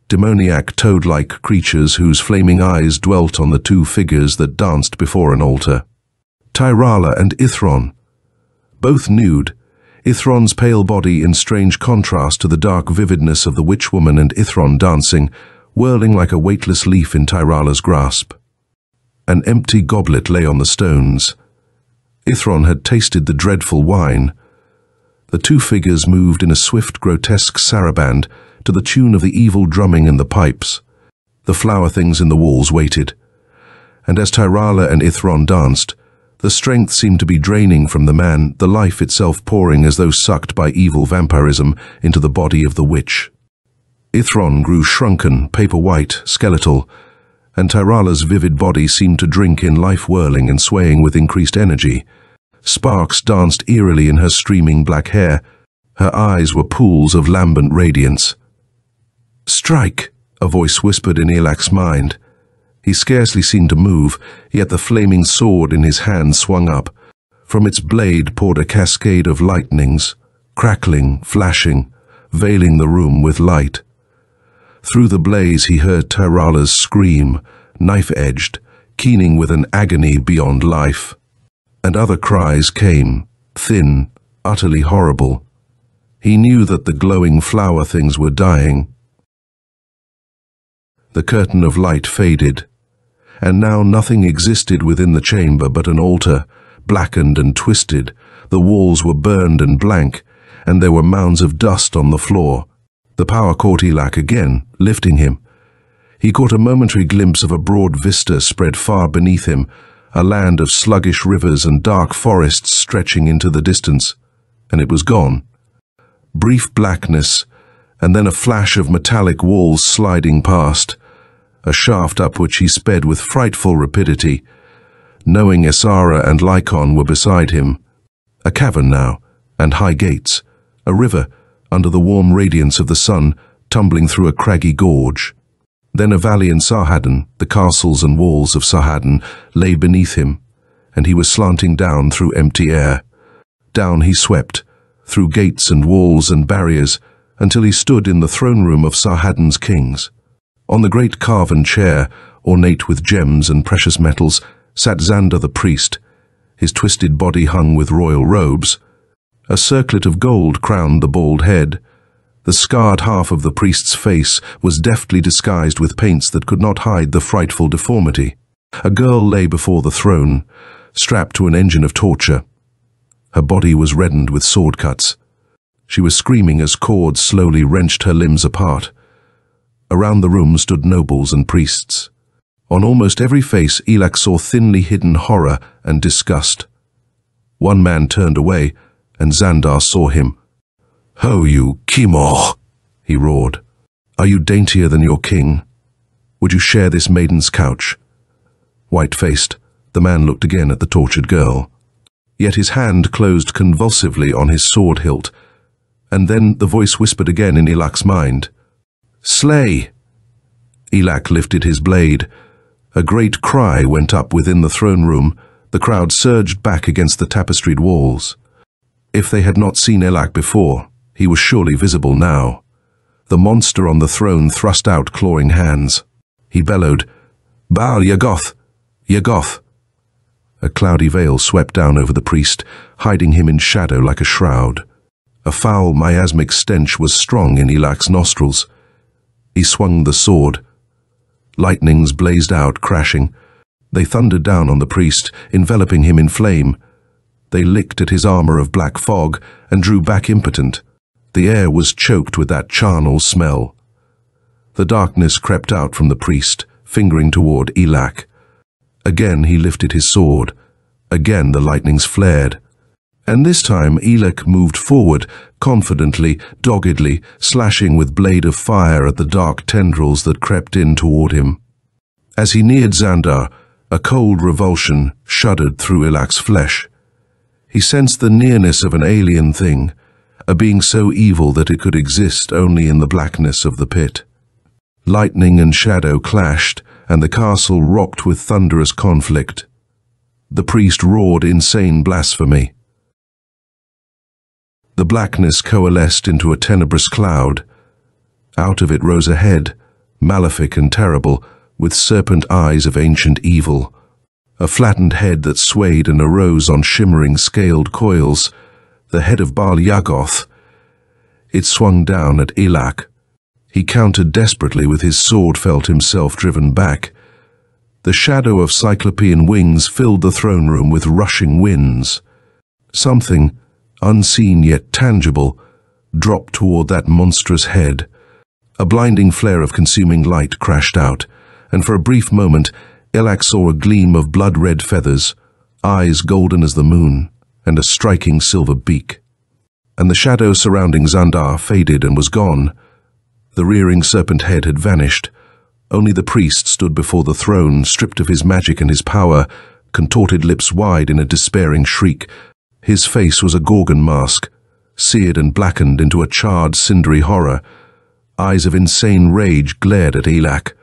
demoniac toad-like creatures whose flaming eyes dwelt on the two figures that danced before an altar. Tyrala and Ithron, both nude, Ithron's pale body in strange contrast to the dark vividness of the witch-woman, and Ithron dancing, whirling like a weightless leaf in Tyrala's grasp. An empty goblet lay on the stones. Ithron had tasted the dreadful wine. The two figures moved in a swift, grotesque saraband to the tune of the evil drumming in the pipes. The flower things in the walls waited. And as Tyrala and Ithron danced, the strength seemed to be draining from the man, the life itself pouring as though sucked by evil vampirism into the body of the witch. Ithron grew shrunken, paper-white, skeletal, and Tyrala's vivid body seemed to drink in life, whirling and swaying with increased energy. Sparks danced eerily in her streaming black hair. Her eyes were pools of lambent radiance. "Strike," a voice whispered in Elak's mind. He scarcely seemed to move, yet the flaming sword in his hand swung up. From its blade poured a cascade of lightnings, crackling, flashing, veiling the room with light. Through the blaze he heard Tyrala's scream, knife-edged, keening with an agony beyond life. And other cries came, thin, utterly horrible. He knew that the glowing flower things were dying. The curtain of light faded, and now nothing existed within the chamber but an altar, blackened and twisted. The walls were burned and blank, and there were mounds of dust on the floor. The power caught Elak again, lifting him. He caught a momentary glimpse of a broad vista spread far beneath him, a land of sluggish rivers and dark forests stretching into the distance, and it was gone. Brief blackness, and then a flash of metallic walls sliding past, a shaft up which he sped with frightful rapidity, knowing Isara and Lycon were beside him. A cavern now, and high gates, a river under the warm radiance of the sun tumbling through a craggy gorge. Then a valley in Sarhaddon, the castles and walls of Sarhaddon, lay beneath him, and he was slanting down through empty air. Down he swept, through gates and walls and barriers, until he stood in the throne room of Sarhaddon's kings. On the great carven chair, ornate with gems and precious metals, sat Xandar the priest, his twisted body hung with royal robes. A circlet of gold crowned the bald head. The scarred half of the priest's face was deftly disguised with paints that could not hide the frightful deformity. A girl lay before the throne, strapped to an engine of torture. Her body was reddened with sword cuts. She was screaming as cords slowly wrenched her limbs apart. Around the room stood nobles and priests. On almost every face Elak saw thinly hidden horror and disgust. One man turned away, and Xandar saw him. "Ho, you Kimor!" he roared. "Are you daintier than your king? Would you share this maiden's couch?" White-faced, the man looked again at the tortured girl. Yet his hand closed convulsively on his sword hilt, and then the voice whispered again in Elak's mind. "Slay!" Elak lifted his blade. A great cry went up within the throne room. The crowd surged back against the tapestried walls. If they had not seen Elak before, he was surely visible now. The monster on the throne thrust out clawing hands. He bellowed, "Baal Yagoth! Yagoth!" A cloudy veil swept down over the priest, hiding him in shadow like a shroud. A foul miasmic stench was strong in Elak's nostrils. He swung the sword. Lightnings blazed out, crashing. They thundered down on the priest, enveloping him in flame. They licked at his armor of black fog and drew back impotent. The air was choked with that charnel smell. The darkness crept out from the priest, fingering toward Elak. Again he lifted his sword. Again the lightnings flared. And this time Elak moved forward, confidently, doggedly, slashing with blade of fire at the dark tendrils that crept in toward him. As he neared Xandar, a cold revulsion shuddered through Elak's flesh. He sensed the nearness of an alien thing, a being so evil that it could exist only in the blackness of the pit. Lightning and shadow clashed, and the castle rocked with thunderous conflict. The priest roared insane blasphemy. The blackness coalesced into a tenebrous cloud. Out of it rose a head, malefic and terrible, with serpent eyes of ancient evil. A flattened head that swayed and arose on shimmering scaled coils, the head of Baal Yagoth. It swung down at Elak. He countered desperately with his sword, felt himself driven back. The shadow of cyclopean wings filled the throne room with rushing winds. Something, unseen yet tangible, dropped toward that monstrous head. A blinding flare of consuming light crashed out, and for a brief moment Elak saw a gleam of blood-red feathers, eyes golden as the moon, and a striking silver beak. And the shadow surrounding Xandar faded and was gone. The rearing serpent head had vanished. Only the priest stood before the throne, stripped of his magic and his power, contorted lips wide in a despairing shriek. His face was a Gorgon mask, seared and blackened into a charred, cindery horror. Eyes of insane rage glared at Elak.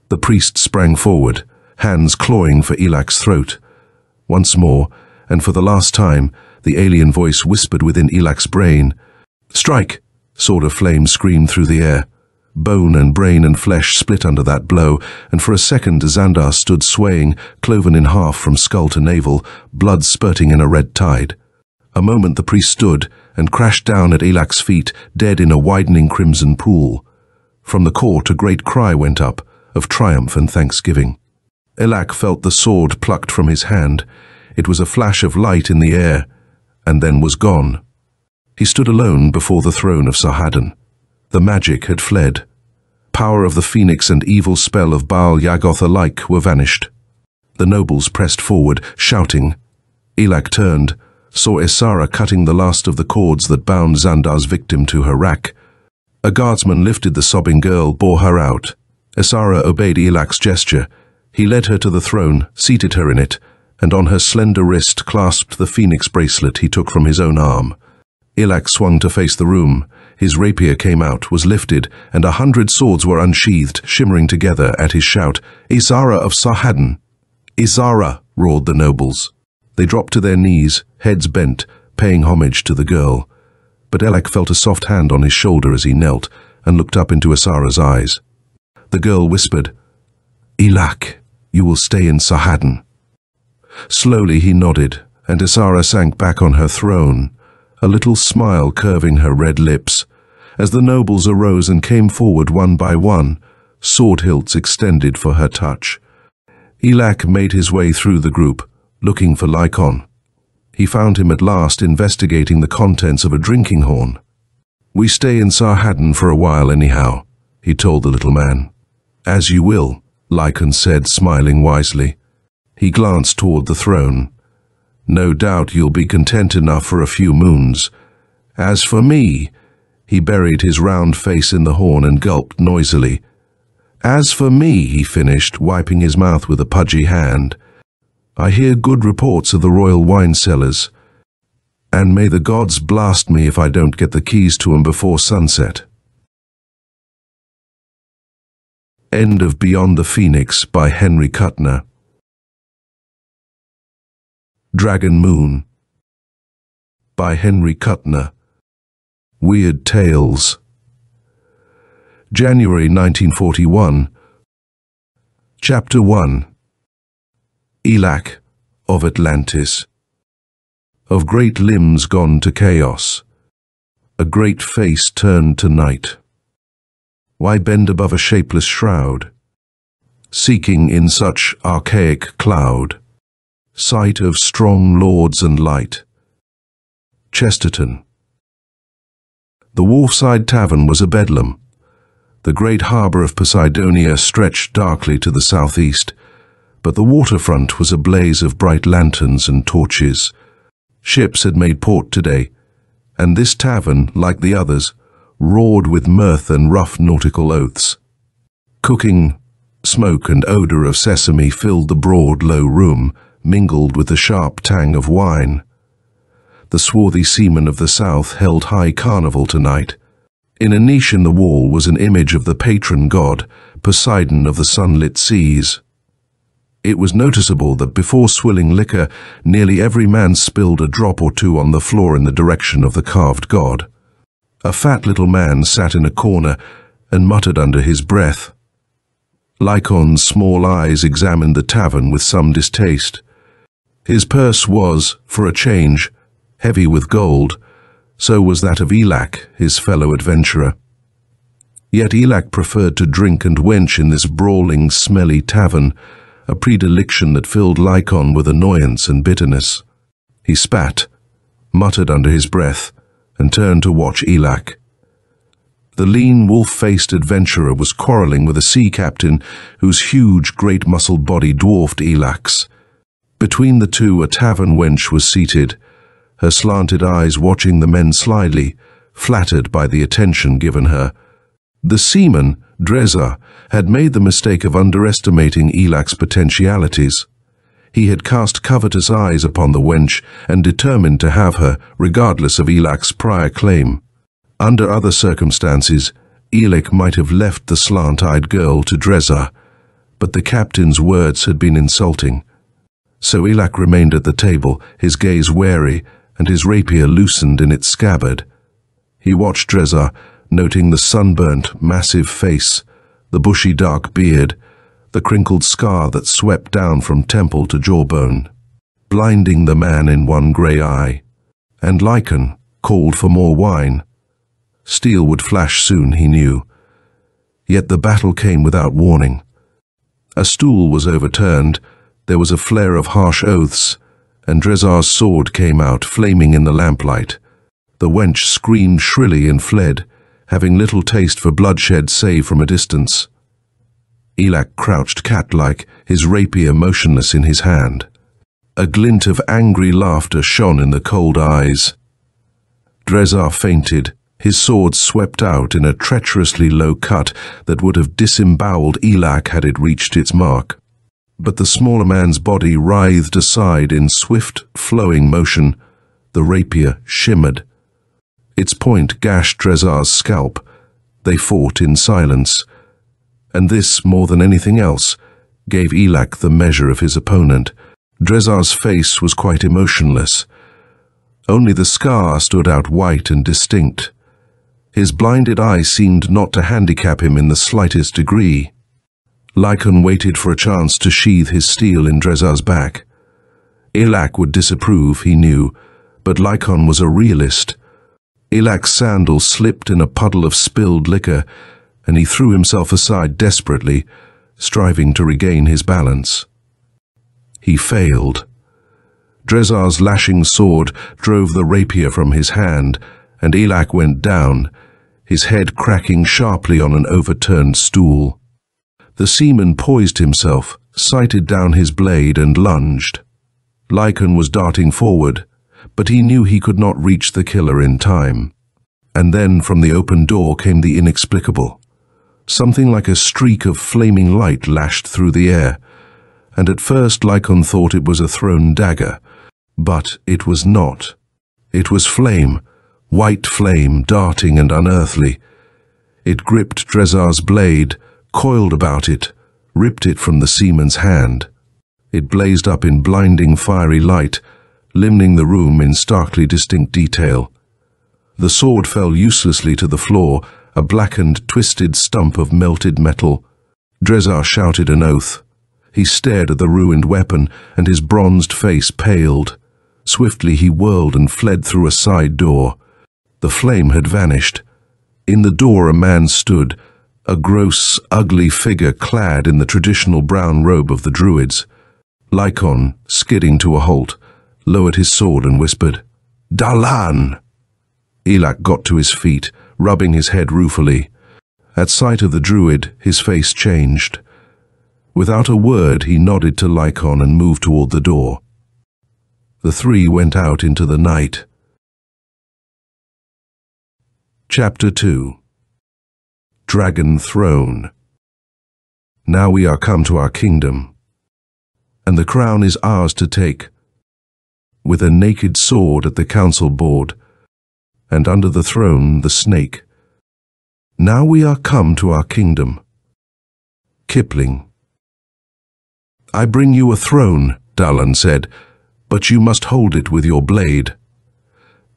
The priest sprang forward, hands clawing for Elak's throat. Once more, and for the last time, the alien voice whispered within Elak's brain. "Strike!" Sword of Flame screamed through the air. Bone and brain and flesh split under that blow, and for a second Xandar stood swaying, cloven in half from skull to navel, blood spurting in a red tide. A moment the priest stood and crashed down at Elak's feet, dead in a widening crimson pool. From the court a great cry went up, of triumph and thanksgiving. Elak felt the sword plucked from his hand. It was a flash of light in the air, and then was gone. He stood alone before the throne of Sarhaddon. The magic had fled. Power of the phoenix and evil spell of Baal Yagoth alike were vanished. The nobles pressed forward, shouting. Elak turned, saw Isara cutting the last of the cords that bound Xandar's victim to her rack. A guardsman lifted the sobbing girl, bore her out. Isara obeyed Elak's gesture. He led her to the throne, seated her in it, and on her slender wrist clasped the phoenix bracelet he took from his own arm. Elak swung to face the room. His rapier came out, was lifted, and 100 swords were unsheathed, shimmering together at his shout, "Isara of Sarhaddon!" "Isara!" roared the nobles. They dropped to their knees, heads bent, paying homage to the girl. But Elak felt a soft hand on his shoulder as he knelt, and looked up into Isara's eyes. The girl whispered, "Elak, you will stay in Sarhaddon." Slowly he nodded, and Isara sank back on her throne, a little smile curving her red lips. As the nobles arose and came forward one by one, sword hilts extended for her touch. Elak made his way through the group, looking for Lycon. He found him at last investigating the contents of a drinking horn. "We stay in Sarhaddon for a while anyhow," he told the little man. "As you will," Lycon said, smiling wisely. He glanced toward the throne. "No doubt you'll be content enough for a few moons. As for me," he buried his round face in the horn and gulped noisily. "As for me," he finished, wiping his mouth with a pudgy hand, "I hear good reports of the royal wine cellars, and may the gods blast me if I don't get the keys to 'em before sunset." End of Beyond the Phoenix by Henry Kuttner. Dragon Moon by Henry Kuttner. Weird Tales. January 1941. Chapter 1. Elak of Atlantis. Of great limbs gone to chaos, a great face turned to night. Why bend above a shapeless shroud, seeking in such archaic cloud sight of strong lords and light? Chesterton. The Wharfside Tavern was a bedlam. The great harbour of Poseidonia stretched darkly to the southeast, but the waterfront was a blaze of bright lanterns and torches. Ships had made port today, and this tavern, like the others, roared with mirth and rough nautical oaths. Cooking, smoke and odour of sesame filled the broad, low room, mingled with the sharp tang of wine. The swarthy seamen of the south held high carnival tonight. In a niche in the wall was an image of the patron god, Poseidon of the sunlit seas. It was noticeable that before swilling liquor, nearly every man spilled a drop or two on the floor in the direction of the carved god. A fat little man sat in a corner and muttered under his breath. Lycon's small eyes examined the tavern with some distaste. His purse was, for a change, heavy with gold. So was that of Elak, his fellow adventurer. Yet Elak preferred to drink and wench in this brawling, smelly tavern, a predilection that filled Lycon with annoyance and bitterness. He spat, muttered under his breath, and turned to watch Elak. The lean, wolf-faced adventurer was quarrelling with a sea captain whose huge, great-muscled body dwarfed Elak's. Between the two, a tavern wench was seated, her slanted eyes watching the men slyly, flattered by the attention given her. The seaman, Dreza, had made the mistake of underestimating Elak's potentialities. He had cast covetous eyes upon the wench and determined to have her, regardless of Elak's prior claim. Under other circumstances, Elak might have left the slant-eyed girl to Dreza, but the captain's words had been insulting. So Elak remained at the table, his gaze wary and his rapier loosened in its scabbard. He watched Dresar, noting the sunburnt, massive face, the bushy dark beard, the crinkled scar that swept down from temple to jawbone, blinding the man in one grey eye. And Lycan called for more wine. Steel would flash soon, he knew. Yet the battle came without warning. A stool was overturned, there was a flare of harsh oaths, and Dresar's sword came out, flaming in the lamplight. The wench screamed shrilly and fled, having little taste for bloodshed save from a distance. Elak crouched cat-like, his rapier motionless in his hand. A glint of angry laughter shone in the cold eyes. Dresar fainted, his sword swept out in a treacherously low cut that would have disemboweled Elak had it reached its mark. But the smaller man's body writhed aside in swift, flowing motion. The rapier shimmered. Its point gashed Dresar's scalp. They fought in silence. And this, more than anything else, gave Elak the measure of his opponent. Dresar's face was quite emotionless. Only the scar stood out white and distinct. His blinded eye seemed not to handicap him in the slightest degree. Lycan waited for a chance to sheathe his steel in Dresar's back. Elak would disapprove, he knew, but Lycan was a realist. Elak's sandal slipped in a puddle of spilled liquor, and he threw himself aside desperately, striving to regain his balance. He failed. Dresar's lashing sword drove the rapier from his hand, and Elak went down, his head cracking sharply on an overturned stool. The seaman poised himself, sighted down his blade and lunged. Lycan was darting forward, but he knew he could not reach the killer in time. And then from the open door came the inexplicable. Something like a streak of flaming light lashed through the air, and at first Lycan thought it was a thrown dagger, but it was not. It was flame, white flame, darting and unearthly. It gripped Dresar's blade, coiled about it, ripped it from the seaman's hand. It blazed up in blinding fiery light, limning the room in starkly distinct detail. The sword fell uselessly to the floor, a blackened, twisted stump of melted metal. Dresar shouted an oath. He stared at the ruined weapon, and his bronzed face paled. Swiftly he whirled and fled through a side door. The flame had vanished. In the door a man stood, a gross, ugly figure clad in the traditional brown robe of the Druids. Lycan, skidding to a halt, lowered his sword and whispered, "Dalan!" Elak got to his feet, rubbing his head ruefully. At sight of the Druid, his face changed. Without a word, he nodded to Lycan and moved toward the door. The three went out into the night. Chapter 2. Dragon Throne. Now we are come to our kingdom, and the crown is ours to take, with a naked sword at the council board, and under the throne the snake. Now we are come to our kingdom. Kipling. I bring you a throne, Dalan said, but you must hold it with your blade.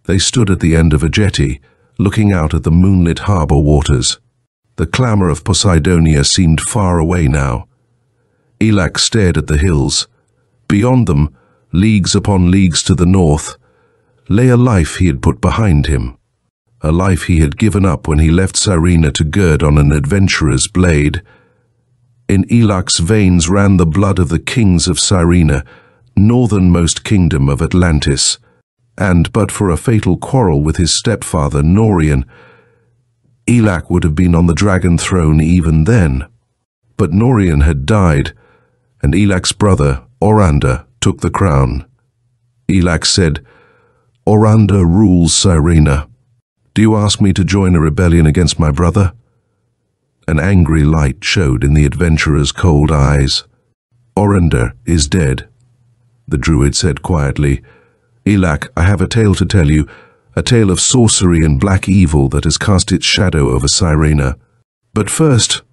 They stood at the end of a jetty, looking out at the moonlit harbour waters. The clamour of Poseidonia seemed far away now. Elak stared at the hills. Beyond them, leagues upon leagues to the north, lay a life he had put behind him, a life he had given up when he left Cyrena to gird on an adventurer's blade. In Elak's veins ran the blood of the kings of Cyrena, northernmost kingdom of Atlantis, and but for a fatal quarrel with his stepfather Norian, Elak would have been on the dragon throne even then. But Norian had died, and Elak's brother, Oranda, took the crown. Elak said, "Oranda rules Cyrena. Do you ask me to join a rebellion against my brother?" An angry light showed in the adventurer's cold eyes. "Oranda is dead," the druid said quietly. "Elak, I have a tale to tell you, a tale of sorcery and black evil that has cast its shadow over Cyrena. But first—"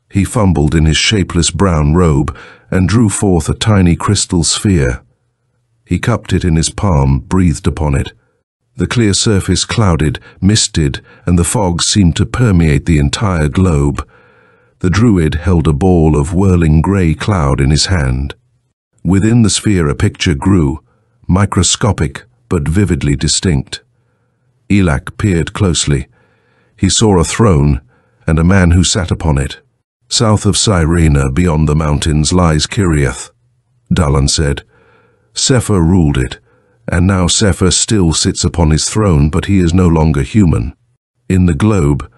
He fumbled in his shapeless brown robe, and drew forth a tiny crystal sphere. He cupped it in his palm, breathed upon it. The clear surface clouded, misted, and the fog seemed to permeate the entire globe. The druid held a ball of whirling grey cloud in his hand. Within the sphere a picture grew, microscopic but vividly distinct. Elak peered closely. He saw a throne and a man who sat upon it. South of Raynor, beyond the mountains, lies Kiriath, Dagon said. Sefer ruled it, and now Sefer still sits upon his throne, but he is no longer human. In the globe,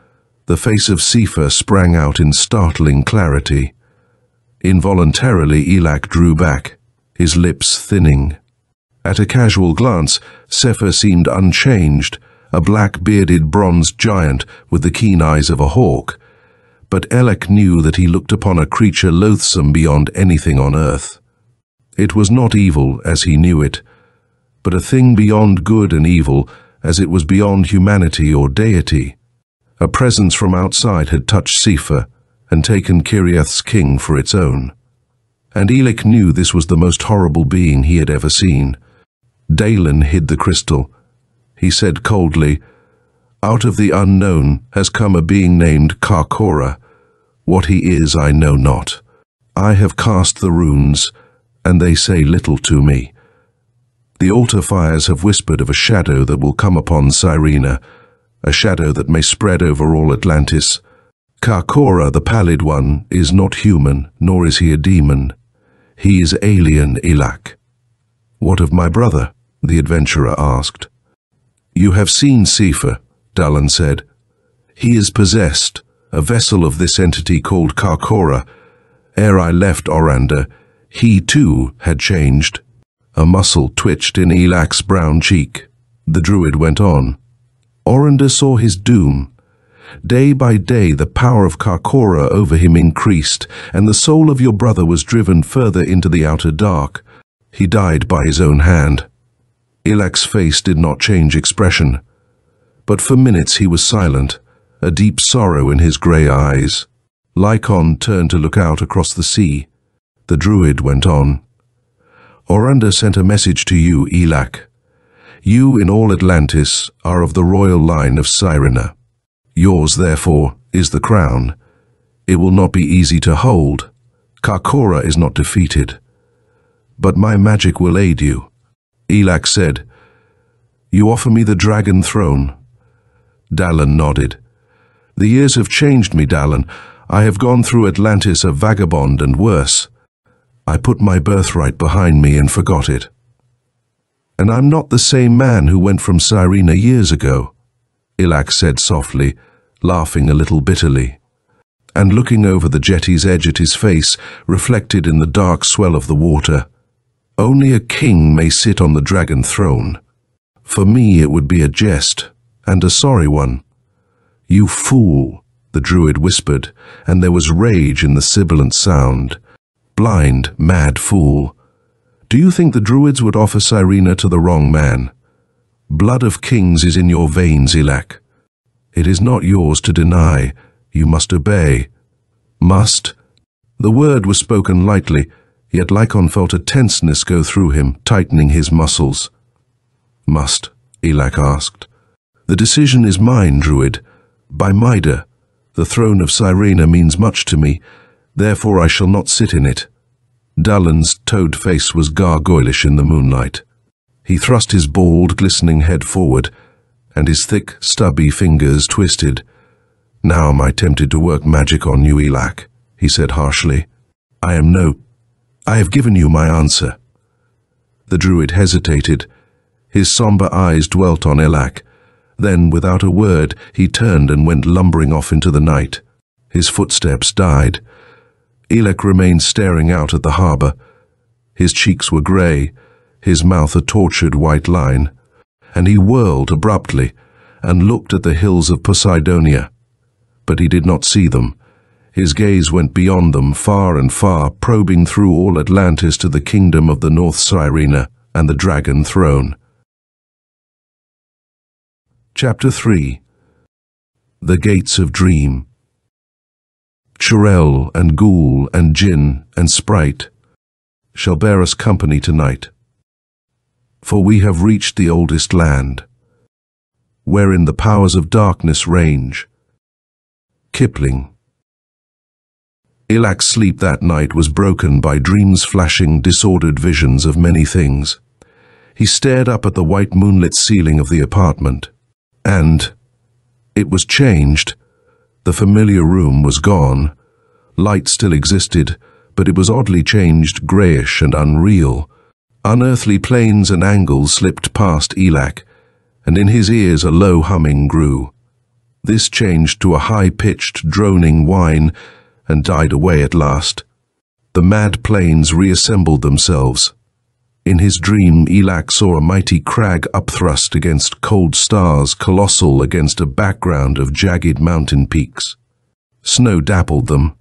the face of Sefer sprang out in startling clarity. Involuntarily, Elak drew back, his lips thinning. At a casual glance, Sefer seemed unchanged, a black-bearded bronze giant with the keen eyes of a hawk. But Elak knew that he looked upon a creature loathsome beyond anything on earth. It was not evil as he knew it, but a thing beyond good and evil as it was beyond humanity or deity. A presence from outside had touched Sefer and taken Kiriath's king for its own. And Elak knew this was the most horrible being he had ever seen. Dagon hid the crystal. He said coldly, "Out of the unknown has come a being named Karkora. What he is I know not. I have cast the runes, and they say little to me. The altar fires have whispered of a shadow that will come upon Raynor, a shadow that may spread over all Atlantis. Karkora, the pallid one, is not human, nor is he a demon. He is alien, Elak." "What of my brother?" the adventurer asked. "You have seen Sefer," Dagon said. "He is possessed, a vessel of this entity called Karkora. Ere I left Orander, he too had changed." A muscle twitched in Elak's brown cheek. The druid went on. "Orander saw his doom. Day by day the power of Karkora over him increased, and the soul of your brother was driven further into the outer dark. He died by his own hand." Elak's face did not change expression, but for minutes he was silent, a deep sorrow in his grey eyes. Lycon turned to look out across the sea. The druid went on. "Orander sent a message to you, Elak. You in all Atlantis are of the royal line of Raynor. Yours, therefore, is the crown. It will not be easy to hold. Karkora is not defeated. But my magic will aid you." Elak said, "You offer me the dragon throne?" Dagon nodded. "The years have changed me, Dagon. I have gone through Atlantis a vagabond and worse. I put my birthright behind me and forgot it. And I'm not the same man who went from Raynor years ago," Elak said softly, laughing a little bitterly. And looking over the jetty's edge at his face, reflected in the dark swell of the water. "Only a king may sit on the dragon throne. For me it would be a jest, and a sorry one." "You fool," the druid whispered, and there was rage in the sibilant sound. "Blind, mad fool. Do you think the druids would offer Raynor to the wrong man? Blood of kings is in your veins, Elak. It is not yours to deny. You must obey." "Must?" The word was spoken lightly, yet Lycon felt a tenseness go through him, tightening his muscles. "Must?" Elak asked. "The decision is mine, druid. By Mida, the throne of Raynor means much to me, therefore I shall not sit in it." Dagon's toad face was gargoylish in the moonlight. He thrust his bald, glistening head forward, and his thick, stubby fingers twisted. "Now am I tempted to work magic on you, Elak," he said harshly. I have given you my answer." The druid hesitated. His somber eyes dwelt on Elak. Then, without a word, he turned and went lumbering off into the night. His footsteps died. Elak remained staring out at the harbour. His cheeks were grey, his mouth a tortured white line, and he whirled abruptly and looked at the hills of Poseidonia. But he did not see them. His gaze went beyond them, far and far, probing through all Atlantis to the kingdom of the North Raynor and the dragon throne. Chapter 3. The Gates of Dream. Churel and ghoul and djinn and sprite, shall bear us company tonight. For we have reached the oldest land, wherein the powers of darkness range. Kipling. Elak's sleep that night was broken by dreams flashing disordered visions of many things. He stared up at the white moonlit ceiling of the apartment, and it was changed. The familiar room was gone. Light still existed, but it was oddly changed, grayish and unreal. Unearthly planes and angles slipped past Elak, and in his ears a low humming grew. This changed to a high-pitched, droning whine, and died away at last. The mad planes reassembled themselves. In his dream, Elak saw a mighty crag upthrust against cold stars, colossal against a background of jagged mountain peaks. Snow dappled them,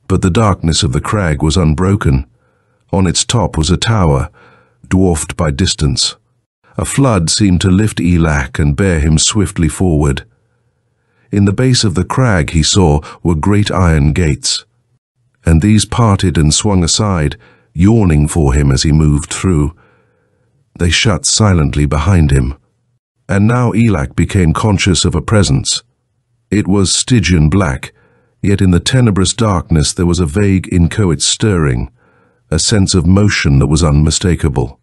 but the darkness of the crag was unbroken. On its top was a tower, dwarfed by distance. A flood seemed to lift Elak and bear him swiftly forward. In the base of the crag, he saw, were great iron gates, and these parted and swung aside, yawning for him as he moved through. They shut silently behind him. And now Elak became conscious of a presence. It was Stygian black, yet in the tenebrous darkness there was a vague inchoate stirring, a sense of motion that was unmistakable.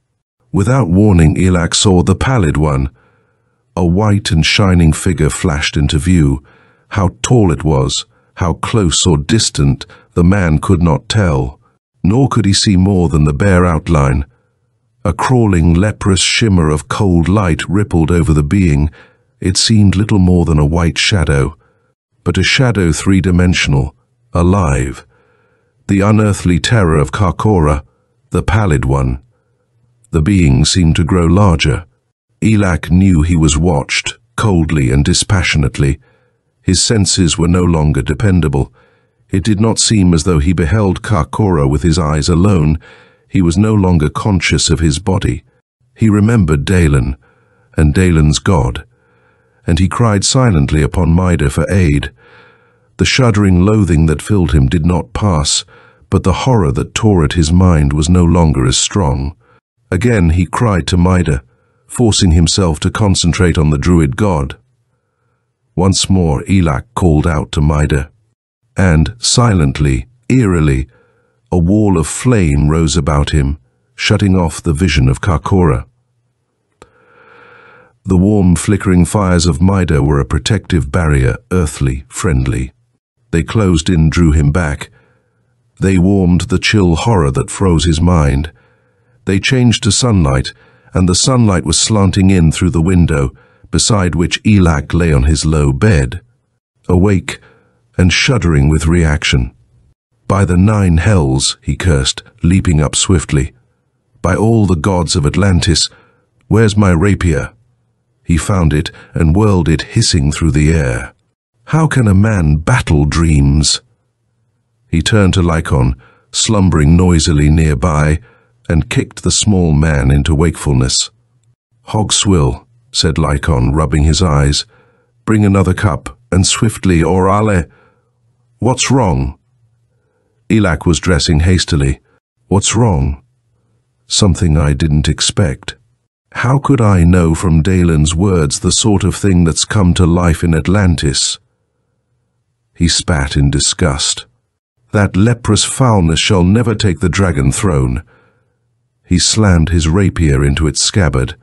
Without warning, Elak saw the Pallid One. A white and shining figure flashed into view. How tall it was, how close or distant, the man could not tell, nor could he see more than the bare outline. A crawling, leprous shimmer of cold light rippled over the being. It seemed little more than a white shadow, but a shadow three-dimensional, alive. The unearthly terror of Karkora, the Pallid One. The being seemed to grow larger. Elak knew he was watched, coldly and dispassionately. His senses were no longer dependable. It did not seem as though he beheld Karkora with his eyes alone. He was no longer conscious of his body. He remembered Dagon, and Dagon's god, and he cried silently upon Maida for aid. The shuddering loathing that filled him did not pass, but the horror that tore at his mind was no longer as strong. Again he cried to Maida, forcing himself to concentrate on the druid god. Once more Elak called out to Maida, and silently, eerily, a wall of flame rose about him, shutting off the vision of Karkora. The warm, flickering fires of Maida were a protective barrier, earthly, friendly. They closed in, drew him back. They warmed the chill horror that froze his mind. They changed to sunlight, and the sunlight was slanting in through the window, beside which Elak lay on his low bed, awake and shuddering with reaction. By the 9 hells, he cursed, leaping up swiftly. By all the gods of Atlantis, where's my rapier? He found it and whirled it hissing through the air. How can a man battle dreams? He turned to Lycon, slumbering noisily nearby, and kicked the small man into wakefulness. Hogswill, said Lycon, rubbing his eyes. Bring another cup, and swiftly, or Ale. What's wrong? Elak was dressing hastily. What's wrong? Something I didn't expect. How could I know from Dagon's words the sort of thing that's come to life in Atlantis? He spat in disgust. That leprous foulness shall never take the dragon throne. He slammed his rapier into its scabbard.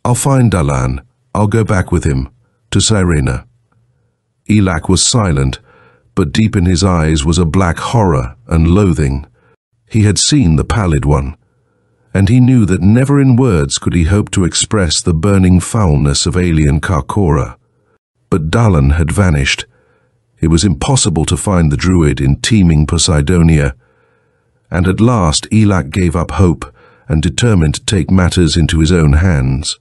I'll find Dalan. I'll go back with him, to Raynor. Elak was silent, but deep in his eyes was a black horror and loathing. He had seen the Pallid One, and he knew that never in words could he hope to express the burning foulness of alien Karkora. But Dalan had vanished. It was impossible to find the druid in teeming Poseidonia, and at last Elak gave up hope and determined to take matters into his own hands.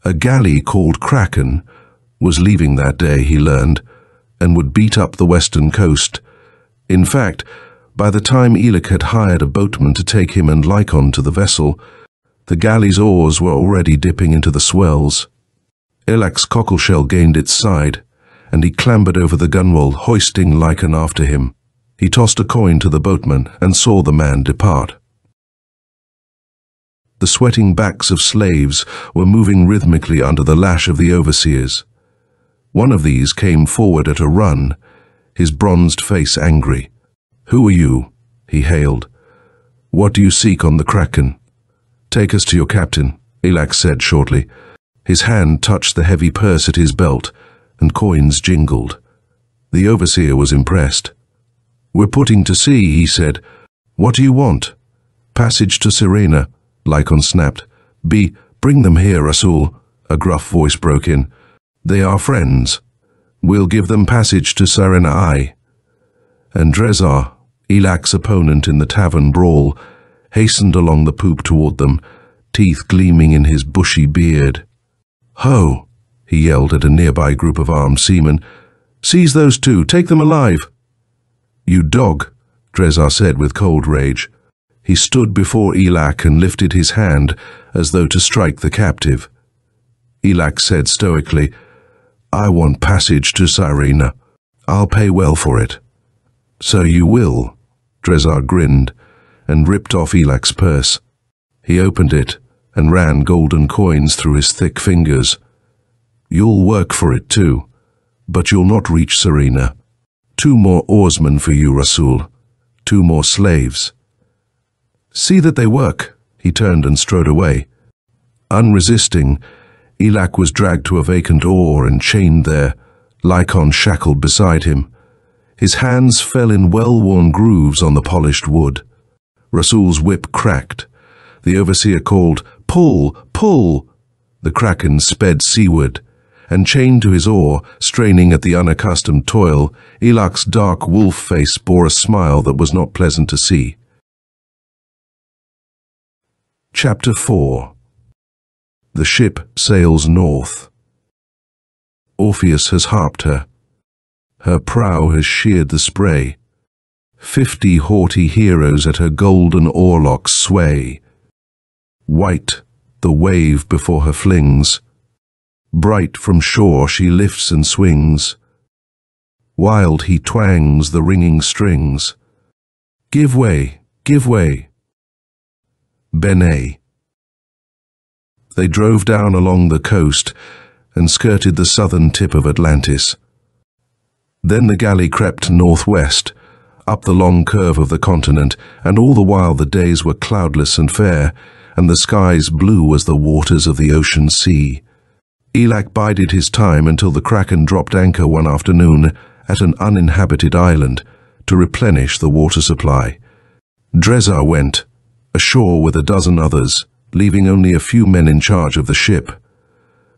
A galley called Kraken was leaving that day, he learned, and would beat up the western coast. In fact, by the time Elak had hired a boatman to take him and Lycon to the vessel, the galley's oars were already dipping into the swells. Elak's cockleshell gained its side, and he clambered over the gunwale, hoisting Lycon after him. He tossed a coin to the boatman and saw the man depart. The sweating backs of slaves were moving rhythmically under the lash of the overseers. One of these came forward at a run, his bronzed face angry. "Who are you?" he hailed. "What do you seek on the Kraken?" "Take us to your captain," Elak said shortly. His hand touched the heavy purse at his belt, and coins jingled. The overseer was impressed. "We're putting to sea," he said. "What do you want?" "Passage to Sirena," Lycon snapped. Bring them here, Rasul," a gruff voice broke in. "They are friends. We'll give them passage to Sirena. And Drezar, Elak's opponent in the tavern brawl, hastened along the poop toward them, teeth gleaming in his bushy beard. "Ho!" he yelled at a nearby group of armed seamen. "Seize those two! Take them alive!" "You dog!" Drezar said with cold rage. He stood before Elak and lifted his hand as though to strike the captive. Elak said stoically, "I want passage to Sirena. I'll pay well for it." "So you will," Drezar grinned and ripped off Elak's purse. He opened it and ran golden coins through his thick fingers. "You'll work for it too, but you'll not reach Sirena. 2 more oarsmen for you, Rasul. 2 more slaves." "See that they work." He turned and strode away. Unresisting, Elak was dragged to a vacant oar and chained there, Lycon shackled beside him. His hands fell in well-worn grooves on the polished wood. Rasul's whip cracked. The overseer called, "Pull! Pull!" The Kraken sped seaward, and chained to his oar, straining at the unaccustomed toil, Elak's dark wolf face bore a smile that was not pleasant to see. Chapter 4. The ship sails north. Orpheus has harped her. Her prow has sheared the spray. 50 haughty heroes at her golden oarlocks sway. White, the wave before her flings. Bright from shore she lifts and swings. Wild he twangs the ringing strings. Give way, give way. Bene. They drove down along the coast and skirted the southern tip of Atlantis. Then the galley crept northwest, up the long curve of the continent, and all the while the days were cloudless and fair, and the skies blue as the waters of the ocean sea. Elak bided his time until the Kraken dropped anchor one afternoon at an uninhabited island to replenish the water supply. Drezar went, ashore with a dozen others, leaving only a few men in charge of the ship.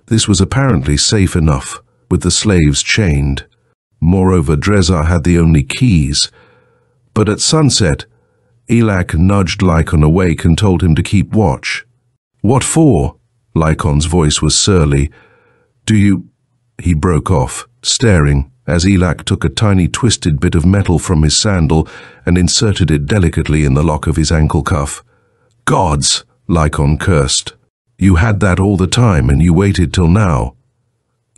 This was apparently safe enough, with the slaves chained. Moreover, Drezar had the only keys. But at sunset, Elak nudged Lycon awake and told him to keep watch. "What for?" Lycon's voice was surly. "Do you—" He broke off, staring, as Elak took a tiny twisted bit of metal from his sandal and inserted it delicately in the lock of his ankle cuff. "Gods!" Lycon cursed. "You had that all the time and you waited till now."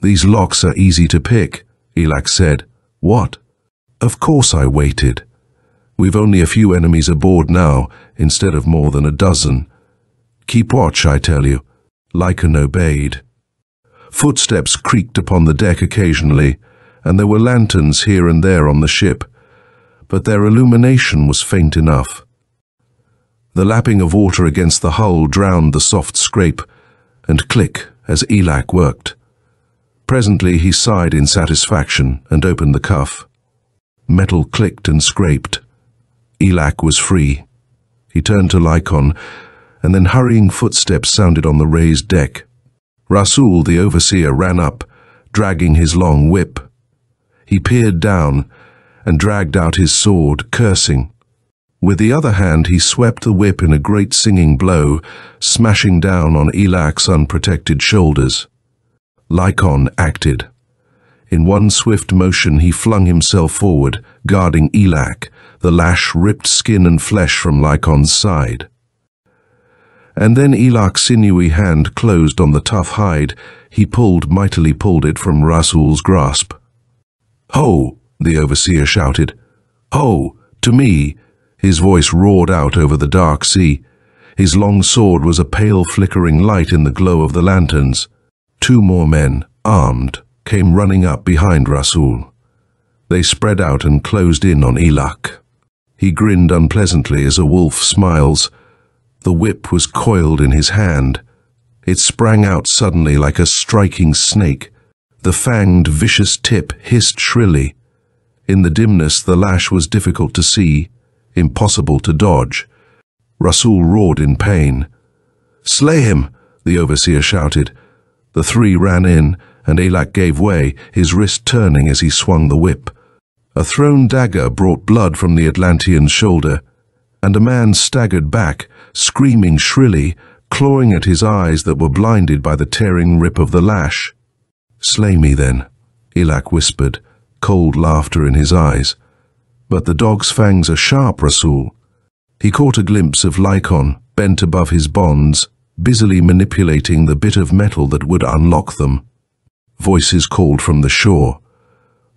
"These locks are easy to pick," Elak said. "What?" "Of course I waited. We've only a few enemies aboard now, instead of more than a dozen. Keep watch, I tell you." Lycon obeyed. Footsteps creaked upon the deck occasionally, and there were lanterns here and there on the ship, but their illumination was faint enough. The lapping of water against the hull drowned the soft scrape and click as Elak worked. Presently he sighed in satisfaction and opened the cuff. Metal clicked and scraped. Elak was free. He turned to Lycon, and then hurrying footsteps sounded on the raised deck. Rasul, the overseer, ran up, dragging his long whip. He peered down and dragged out his sword, cursing. With the other hand he swept the whip in a great singing blow, smashing down on Elak's unprotected shoulders. Lycon acted. In one swift motion he flung himself forward, guarding Elak. The lash ripped skin and flesh from Lycon's side. And then Elak's sinewy hand closed on the tough hide. He mightily pulled it from Rasul's grasp. "Ho!" the overseer shouted. "Ho! To me!" His voice roared out over the dark sea. His long sword was a pale flickering light in the glow of the lanterns. 2 more men, armed, came running up behind Rasul. They spread out and closed in on Elak. He grinned unpleasantly as a wolf smiles. The whip was coiled in his hand. It sprang out suddenly like a striking snake. The fanged, vicious tip hissed shrilly. In the dimness, the lash was difficult to see, impossible to dodge. Rasul roared in pain. "Slay him!" the overseer shouted. The 3 ran in, and Elak gave way, his wrist turning as he swung the whip. A thrown dagger brought blood from the Atlantean's shoulder, and a man staggered back, screaming shrilly, clawing at his eyes that were blinded by the tearing rip of the lash. "Slay me then," Elak whispered, cold laughter in his eyes. "But the dog's fangs are sharp, Rasul." He caught a glimpse of Lycon, bent above his bonds, busily manipulating the bit of metal that would unlock them. Voices called from the shore.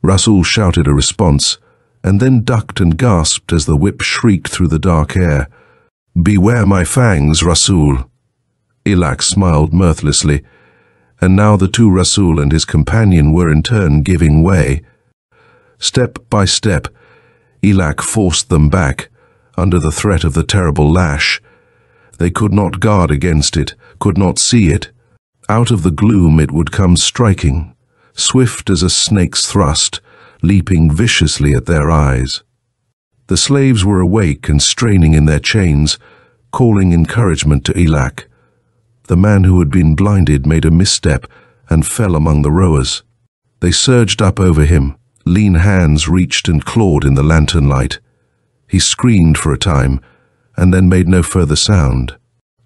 Rasul shouted a response, and then ducked and gasped as the whip shrieked through the dark air. "Beware my fangs, Rasul." Elak smiled mirthlessly, and now the 2 Rasul and his companion were in turn giving way. Step by step, Elak forced them back, under the threat of the terrible lash. They could not guard against it, could not see it. Out of the gloom it would come striking, swift as a snake's thrust, leaping viciously at their eyes. The slaves were awake and straining in their chains, calling encouragement to Elak. The man who had been blinded made a misstep and fell among the rowers. They surged up over him, lean hands reached and clawed in the lantern light. He screamed for a time, and then made no further sound.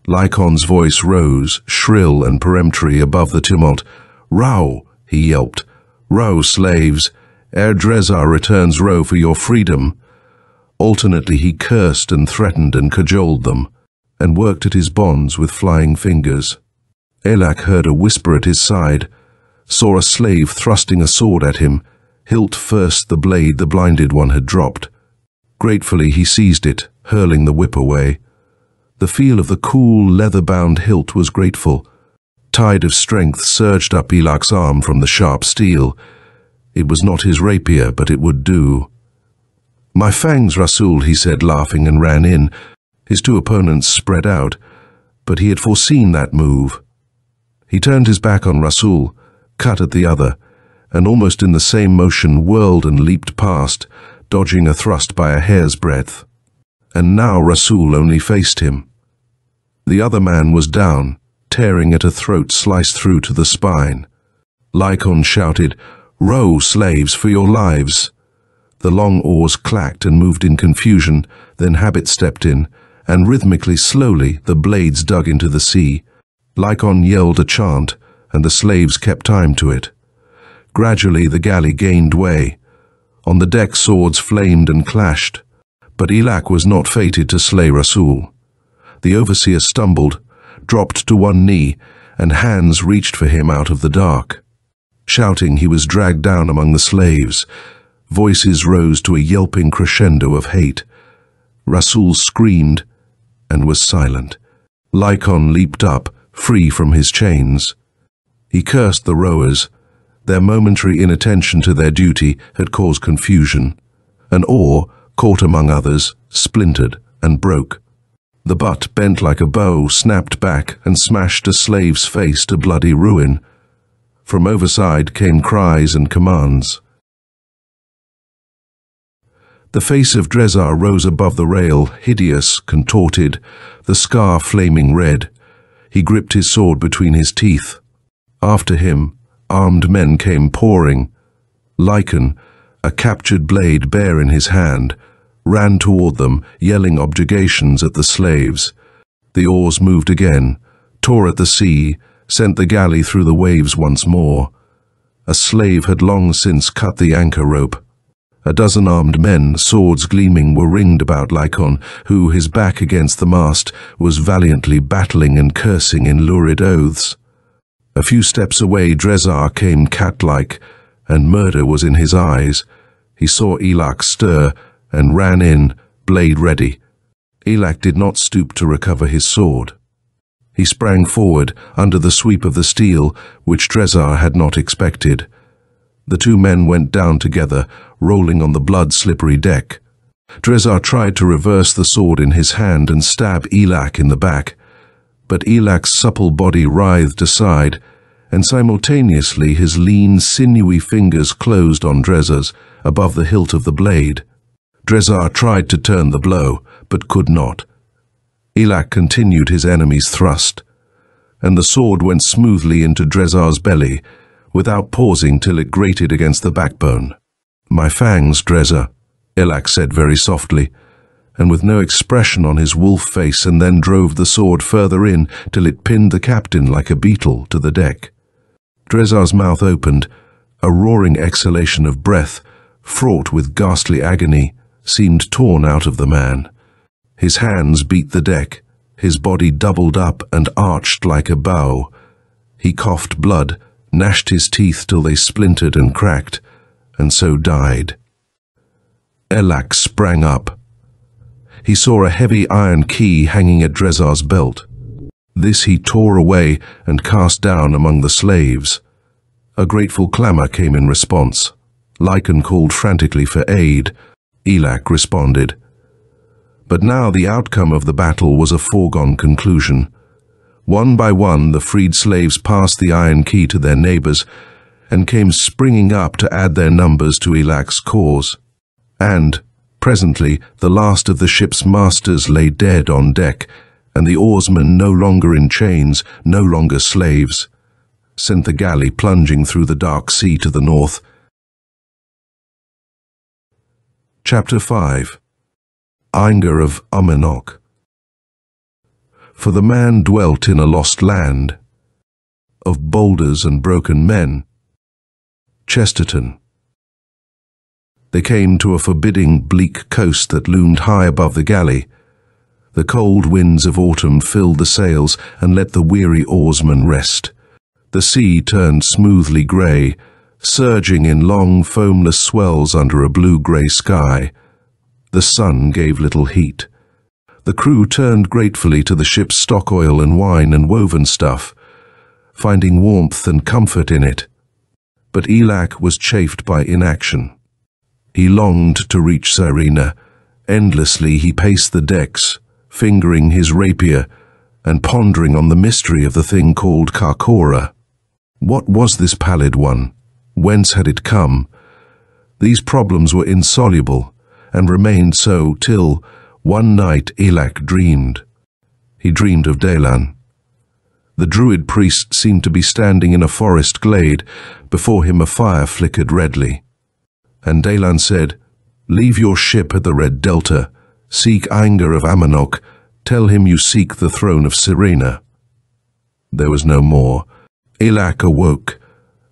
Lycon's voice rose, shrill and peremptory above the tumult. "Row!" he yelped. "Row, slaves! Ere Drezar returns, row for your freedom!" Alternately he cursed and threatened and cajoled them, and worked at his bonds with flying fingers. Elak heard a whisper at his side, saw a slave thrusting a sword at him, hilt first the blade the blinded one had dropped. Gratefully he seized it, hurling the whip away. The feel of the cool, leather-bound hilt was grateful. Tide of strength surged up Elak's arm from the sharp steel. It was not his rapier, but it would do. "My fangs, Rasul," he said, laughing, and ran in. His 2 opponents spread out, but he had foreseen that move. He turned his back on Rasul, cut at the other, and almost in the same motion whirled and leaped past, dodging a thrust by a hair's breadth. And now Rasul only faced him. The other man was down, tearing at a throat sliced through to the spine. Lycon shouted, "Row, slaves, for your lives!" The long oars clacked and moved in confusion, then habit stepped in, and rhythmically, slowly, the blades dug into the sea. Lycon yelled a chant, and the slaves kept time to it. Gradually the galley gained way. On the deck swords flamed and clashed, but Elak was not fated to slay Rasul. The overseer stumbled, dropped to one knee, and hands reached for him out of the dark. Shouting, he was dragged down among the slaves. Voices rose to a yelping crescendo of hate. Rasul screamed and was silent. Lycon leaped up, free from his chains. He cursed the rowers. Their momentary inattention to their duty had caused confusion. An oar, caught among others, splintered and broke. The butt, bent like a bow, snapped back and smashed a slave's face to bloody ruin. From overside came cries and commands. The face of Drezar rose above the rail, hideous, contorted, the scar flaming red. He gripped his sword between his teeth. After him, armed men came pouring. Lycon, a captured blade bare in his hand, ran toward them, yelling objurgations at the slaves. The oars moved again, tore at the sea, sent the galley through the waves once more. A slave had long since cut the anchor rope. A dozen armed men, swords gleaming, were ringed about Lycon, who, his back against the mast, was valiantly battling and cursing in lurid oaths. A few steps away, Drezar came cat-like, and murder was in his eyes. He saw Elak stir and ran in, blade ready. Elak did not stoop to recover his sword. He sprang forward under the sweep of the steel, which Drezar had not expected. The two men went down together, rolling on the blood-slippery deck. Drezar tried to reverse the sword in his hand and stab Elak in the back, but Elak's supple body writhed aside, and simultaneously his lean, sinewy fingers closed on Drezar's above the hilt of the blade. Drezar tried to turn the blow, but could not. Elak continued his enemy's thrust, and the sword went smoothly into Drezar's belly, without pausing till it grated against the backbone. "My fangs, Drezar," Elak said very softly, and with no expression on his wolf face, and then drove the sword further in till it pinned the captain like a beetle to the deck. Drezar's mouth opened, a roaring exhalation of breath, fraught with ghastly agony, seemed torn out of the man. His hands beat the deck, his body doubled up and arched like a bow. He coughed blood, gnashed his teeth till they splintered and cracked, and so died. Elak sprang up. He saw a heavy iron key hanging at Drezar's belt. This he tore away and cast down among the slaves. A grateful clamor came in response. Lycan called frantically for aid. Elak responded. But now the outcome of the battle was a foregone conclusion. One by one, the freed slaves passed the iron key to their neighbors and came springing up to add their numbers to Elak's cause. And, presently, the last of the ship's masters lay dead on deck, and the oarsmen, no longer in chains, no longer slaves, sent the galley plunging through the dark sea to the north. Chapter 5. Anger of Amenok. For the man dwelt in a lost land, of boulders and broken men. Chesterton. They came to a forbidding, bleak coast that loomed high above the galley. The cold winds of autumn filled the sails and let the weary oarsmen rest. The sea turned smoothly grey, surging in long, foamless swells under a blue-grey sky. The sun gave little heat. The crew turned gratefully to the ship's stock oil and wine and woven stuff, finding warmth and comfort in it. But Elak was chafed by inaction. He longed to reach Raynor. Endlessly he paced the decks, fingering his rapier and pondering on the mystery of the thing called Karkora. What was this pallid one? Whence had it come? These problems were insoluble, and remained so till, one night, Elak dreamed. He dreamed of Dagon. The druid priest seemed to be standing in a forest glade. Before him a fire flickered redly. And Dagon said, "Leave your ship at the Red Delta. Seek Anger of Amenok. Tell him you seek the throne of Raynor." There was no more. Elak awoke,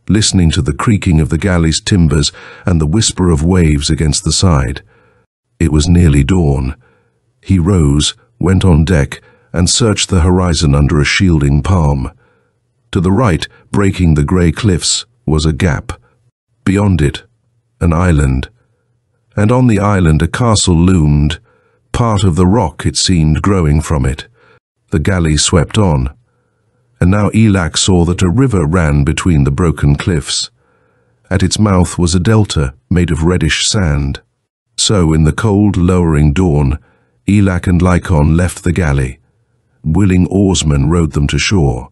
listening to the creaking of the galley's timbers and the whisper of waves against the side. It was nearly dawn. He rose, went on deck, and searched the horizon under a shielding palm. To the right, breaking the grey cliffs, was a gap. Beyond it, an island. And on the island a castle loomed, part of the rock, it seemed, growing from it. The galley swept on, and now Elak saw that a river ran between the broken cliffs. At its mouth was a delta made of reddish sand. So, in the cold, lowering dawn, Elak and Lycan left the galley. Willing oarsmen rowed them to shore.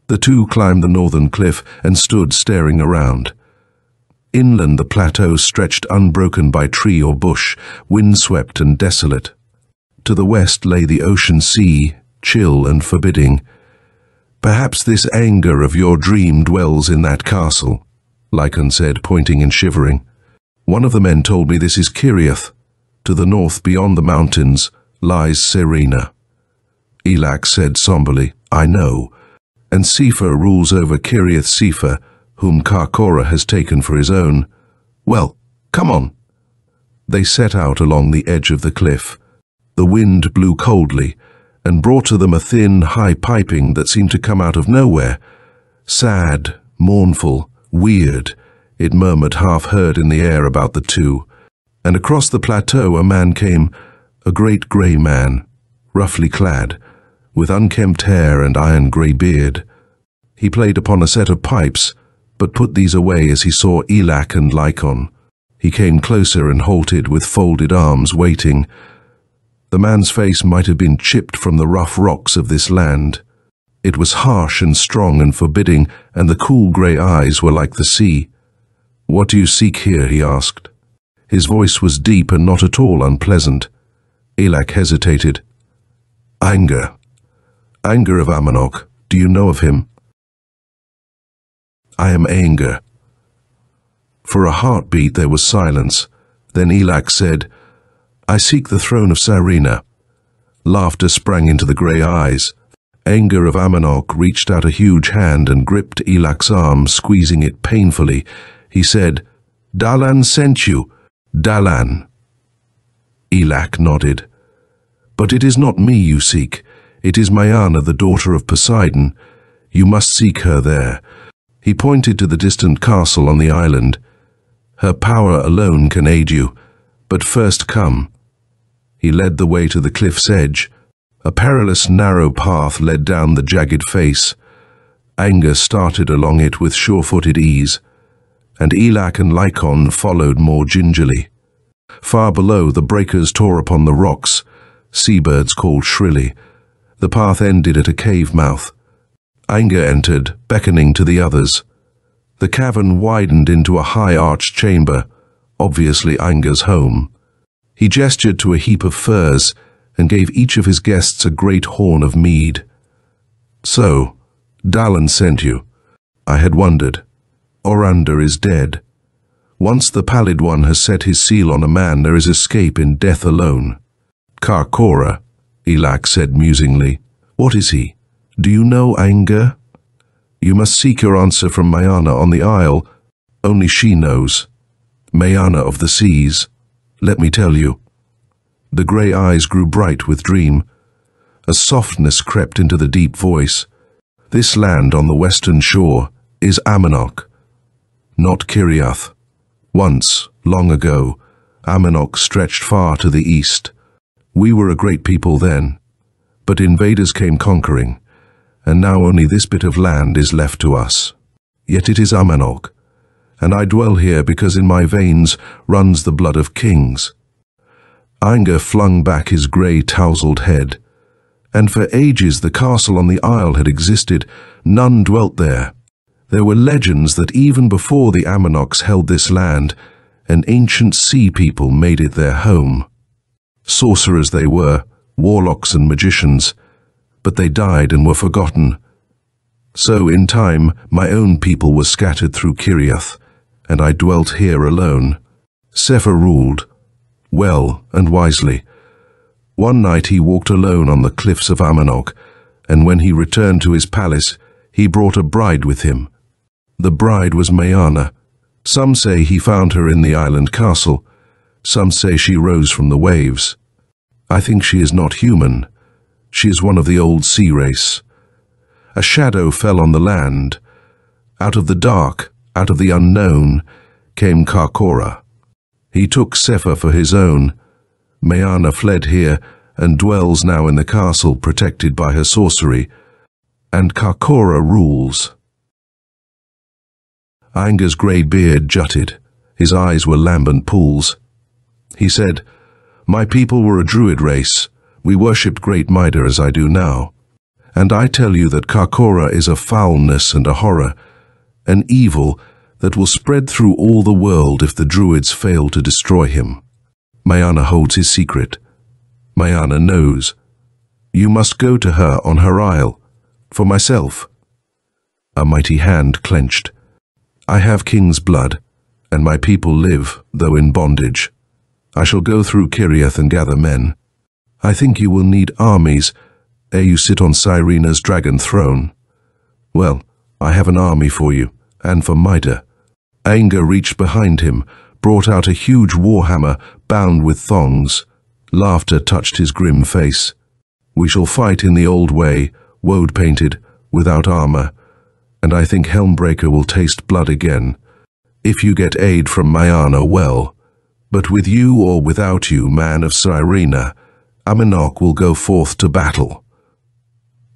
The two climbed the northern cliff and stood staring around. Inland the plateau stretched unbroken by tree or bush, windswept and desolate. To the west lay the ocean sea, chill and forbidding. "Perhaps this anger of your dream dwells in that castle," Lycan said, pointing and shivering. "One of the men told me this is Kiriath. To the north, beyond the mountains, lies Raynor." Elak said somberly, "I know. And Sifa rules over Kiriath Sifa, whom Karkora has taken for his own. Well, come on." They set out along the edge of the cliff. The wind blew coldly, and brought to them a thin, high piping that seemed to come out of nowhere. Sad, mournful, weird, it murmured half-heard in the air about the two. And across the plateau a man came, a great grey man, roughly clad, with unkempt hair and iron grey beard. He played upon a set of pipes, but put these away as he saw Elak and Lycon. He came closer and halted with folded arms, waiting. The man's face might have been chipped from the rough rocks of this land. It was harsh and strong and forbidding, and the cool grey eyes were like the sea. "What do you seek here?" he asked. His voice was deep and not at all unpleasant. Elak hesitated. "Anger. Anger of Amanok. Do you know of him?" "I am Anger." For a heartbeat there was silence. Then Elak said, "I seek the throne of Raynor." Laughter sprang into the grey eyes. Anger of Amanok reached out a huge hand and gripped Elak's arm, squeezing it painfully. He said, "Dalan sent you. Dalan." Elak nodded. "But it is not me you seek. It is Mayana, the daughter of Poseidon. You must seek her there." He pointed to the distant castle on the island. "Her power alone can aid you, but first come." He led the way to the cliff's edge. A perilous narrow path led down the jagged face. Anger started along it with sure-footed ease, and Elak and Lycon followed more gingerly. Far below, the breakers tore upon the rocks. Seabirds called shrilly. The path ended at a cave mouth. Anger entered, beckoning to the others. The cavern widened into a high-arched chamber, obviously Anger's home. He gestured to a heap of furs and gave each of his guests a great horn of mead. "So, Dalan sent you. I had wondered. Orander is dead. Once the Pallid One has set his seal on a man, there is escape in death alone." "Karkora," Elak said musingly. "What is he? Do you know Anger?" "You must seek your answer from Mayana on the isle. Only she knows. Mayana of the seas. Let me tell you." The grey eyes grew bright with dream. A softness crept into the deep voice. "This land on the western shore is Amanok, not Kiriath. Once, long ago, Amanok stretched far to the east. We were a great people then, but invaders came conquering, and now only this bit of land is left to us. Yet it is Amanok, and I dwell here because in my veins runs the blood of kings." Anger flung back his grey tousled head. "And for ages the castle on the isle had existed. None dwelt there. There were legends that even before the Amanoks held this land, an ancient sea people made it their home. Sorcerers they were, warlocks and magicians, but they died and were forgotten. So in time my own people were scattered through Kiriath, and I dwelt here alone. Sefer ruled, well and wisely. One night he walked alone on the cliffs of Amanok, and when he returned to his palace, he brought a bride with him. The bride was Mayana. Some say he found her in the island castle. Some say she rose from the waves. I think she is not human. She is one of the old sea race. A shadow fell on the land. Out of the dark, out of the unknown, came Karkora. He took Sefer for his own. Mayana fled here and dwells now in the castle protected by her sorcery, and Karkora rules." Anger's grey beard jutted. His eyes were lambent pools. He said, "My people were a druid race. We worshipped great Mida as I do now. And I tell you that Karkora is a foulness and a horror, an evil that will spread through all the world if the druids fail to destroy him. Mayana holds his secret. Mayana knows. You must go to her on her isle. For myself." A mighty hand clenched. "I have king's blood, and my people live, though in bondage. I shall go through Kiriath and gather men. I think you will need armies ere you sit on Raynор's dragon throne. Well, I have an army for you, and for Mida." Anger reached behind him, brought out a huge warhammer bound with thongs. Laughter touched his grim face. "We shall fight in the old way, woad-painted, without armor, and I think Helmbreaker will taste blood again. If you get aid from Mayana, well, but with you or without you, man of Raynor, Aminok will go forth to battle."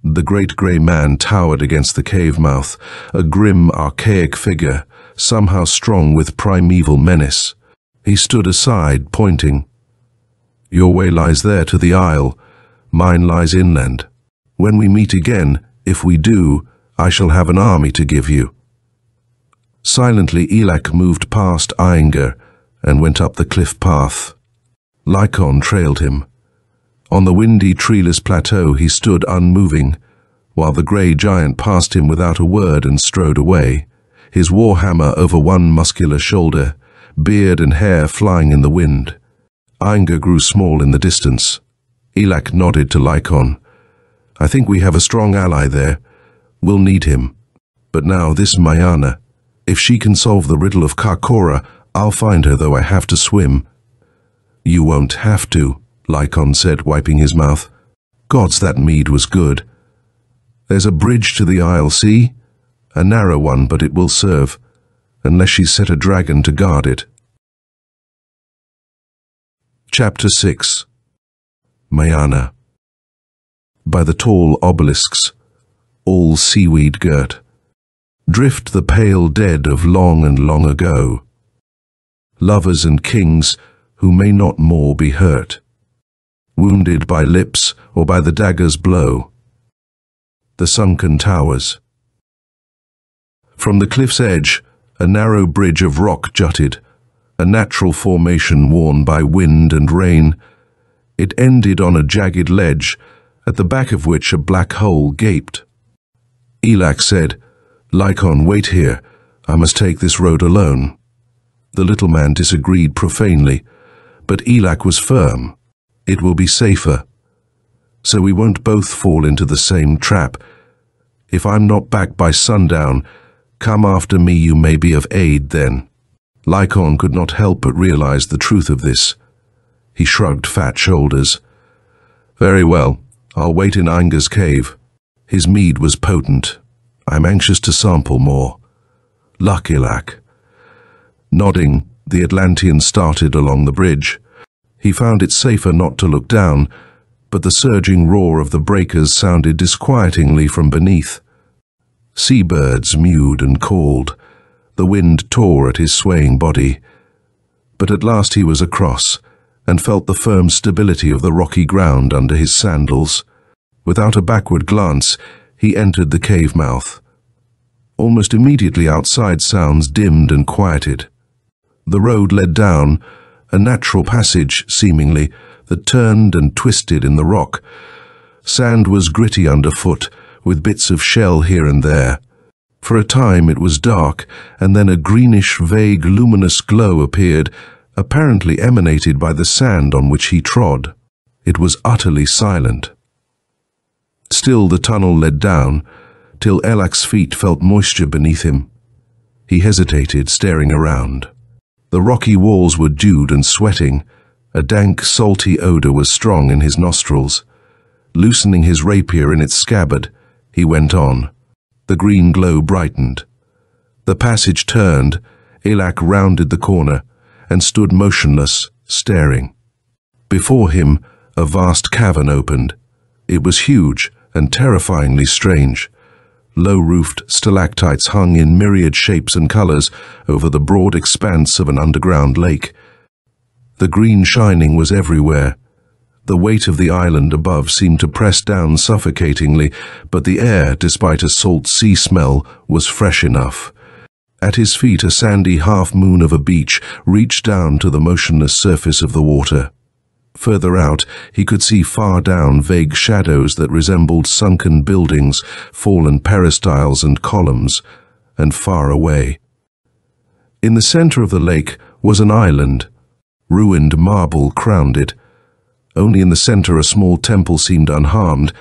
The great grey man towered against the cave mouth, a grim, archaic figure, somehow strong with primeval menace. He stood aside, pointing. "Your way lies there to the isle, mine lies inland. When we meet again, if we do, I shall have an army to give you." Silently, Elak moved past Inger and went up the cliff path. Lycon trailed him. On the windy, treeless plateau he stood unmoving, while the grey giant passed him without a word and strode away, his warhammer over one muscular shoulder, beard and hair flying in the wind. Inger grew small in the distance. Elak nodded to Lycon. "I think we have a strong ally there. We'll need him. But now this Mayana. If she can solve the riddle of Karkora, I'll find her, though I have to swim." "You won't have to," Lycon said, wiping his mouth. "Gods, that mead was good. There's a bridge to the isle, see? A narrow one, but it will serve, unless she's set a dragon to guard it." Chapter 6. Mayana. By the tall obelisks, all seaweed girt, drift the pale dead of long and long ago, lovers and kings who may not more be hurt, wounded by lips or by the dagger's blow. The sunken towers. From the cliff's edge, a narrow bridge of rock jutted, a natural formation worn by wind and rain. It ended on a jagged ledge, at the back of which a black hole gaped. Elak said, "Lycon, wait here. I must take this road alone." The little man disagreed profanely, but Elak was firm. "It will be safer, so we won't both fall into the same trap. If I'm not back by sundown, come after me, you may be of aid then." Lycon could not help but realize the truth of this. He shrugged fat shoulders. "Very well, I'll wait in Inger's cave. His mead was potent. I'm anxious to sample more. Luck, Elak." Nodding, the Atlantean started along the bridge. He found it safer not to look down, but the surging roar of the breakers sounded disquietingly from beneath. Seabirds mewed and called. The wind tore at his swaying body. But at last he was across, and felt the firm stability of the rocky ground under his sandals. Without a backward glance, he entered the cave mouth. Almost immediately outside, sounds dimmed and quieted. The road led down, a natural passage, seemingly, that turned and twisted in the rock. Sand was gritty underfoot, with bits of shell here and there. For a time it was dark, and then a greenish, vague, luminous glow appeared, apparently emanated by the sand on which he trod. It was utterly silent. Still the tunnel led down, till Elak's feet felt moisture beneath him. He hesitated, staring around. The rocky walls were dewed and sweating. A dank, salty odor was strong in his nostrils. Loosening his rapier in its scabbard, he went on. The green glow brightened. The passage turned. Elak rounded the corner and stood motionless, staring. Before him, a vast cavern opened. It was huge and terrifyingly strange. Low-roofed stalactites hung in myriad shapes and colors over the broad expanse of an underground lake. The green shining was everywhere. The weight of the island above seemed to press down suffocatingly, but the air, despite a salt sea smell, was fresh enough. At his feet, a sandy half-moon of a beach reached down to the motionless surface of the water. Further out, he could see far down vague shadows that resembled sunken buildings, fallen peristyles and columns, and far away. In the center of the lake was an island. Ruined marble crowned it. Only in the center a small temple seemed unharmed.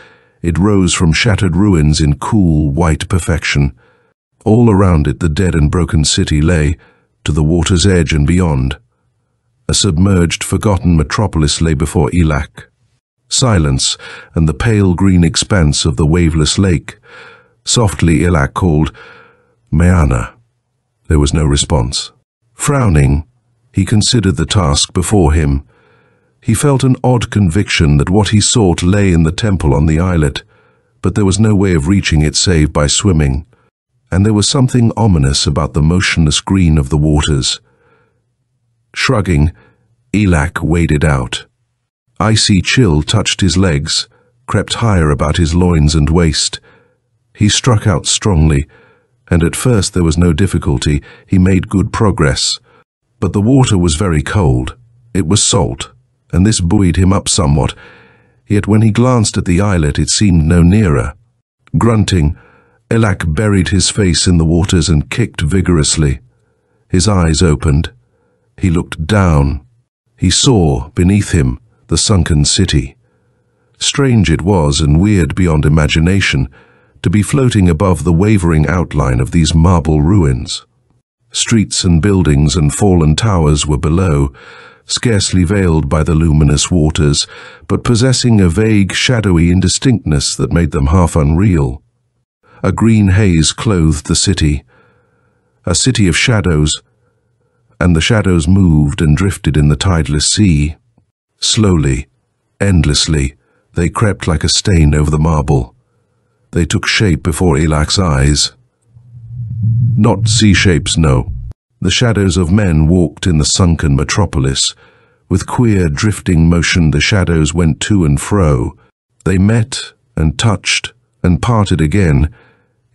It rose from shattered ruins in cool, white perfection. All around it the dead and broken city lay, to the water's edge and beyond. A submerged, forgotten metropolis lay before Elak. Silence, and the pale green expanse of the waveless lake. Softly Elak called, "Mayana." There was no response. Frowning, he considered the task before him. He felt an odd conviction that what he sought lay in the temple on the islet, but there was no way of reaching it save by swimming, and there was something ominous about the motionless green of the waters. Shrugging, Elak waded out. Icy chill touched his legs, crept higher about his loins and waist. He struck out strongly, and at first there was no difficulty. He made good progress. But the water was very cold. It was salt, and this buoyed him up somewhat. Yet when he glanced at the islet, it seemed no nearer. Grunting, Elak buried his face in the waters and kicked vigorously. His eyes opened. He looked down. He saw, beneath him, the sunken city. Strange it was, and weird beyond imagination, to be floating above the wavering outline of these marble ruins. Streets and buildings and fallen towers were below, scarcely veiled by the luminous waters, but possessing a vague, shadowy indistinctness that made them half unreal. A green haze clothed the city, a city of shadows, and the shadows moved and drifted in the tideless sea. Slowly, endlessly, they crept like a stain over the marble. They took shape before Elak's eyes. Not sea shapes, no. The shadows of men walked in the sunken metropolis. With queer, drifting motion, the shadows went to and fro. They met and touched and parted again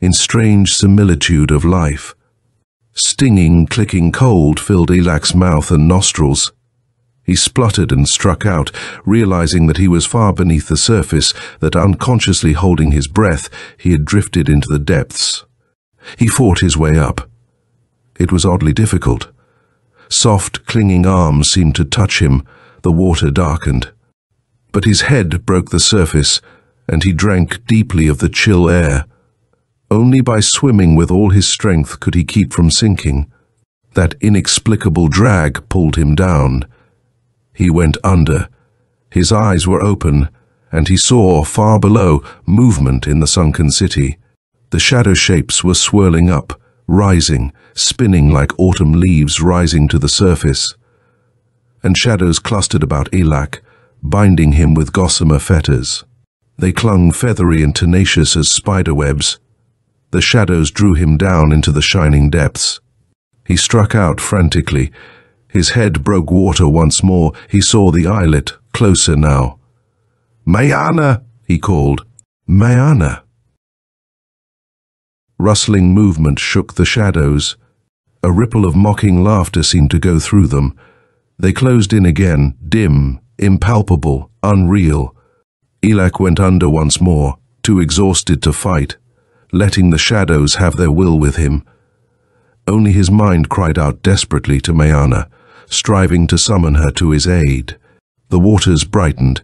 in strange similitude of life. Stinging, clicking cold filled Elak's mouth and nostrils. He spluttered and struck out, realizing that he was far beneath the surface, that unconsciously holding his breath, he had drifted into the depths. He fought his way up. It was oddly difficult. Soft, clinging arms seemed to touch him. The water darkened. But his head broke the surface, and he drank deeply of the chill air. Only by swimming with all his strength could he keep from sinking. That inexplicable drag pulled him down. He went under. His eyes were open, and he saw, far below, movement in the sunken city. The shadow shapes were swirling up, rising, spinning like autumn leaves rising to the surface. And shadows clustered about Elak, binding him with gossamer fetters. They clung feathery and tenacious as spiderwebs. The shadows drew him down into the shining depths. He struck out frantically. His head broke water once more. He saw the islet, closer now. "Mayana!" he called. "Mayana!" Rustling movement shook the shadows. A ripple of mocking laughter seemed to go through them. They closed in again, dim, impalpable, unreal. Elak went under once more, too exhausted to fight, letting the shadows have their will with him. Only his mind cried out desperately to Mayana, striving to summon her to his aid. The waters brightened.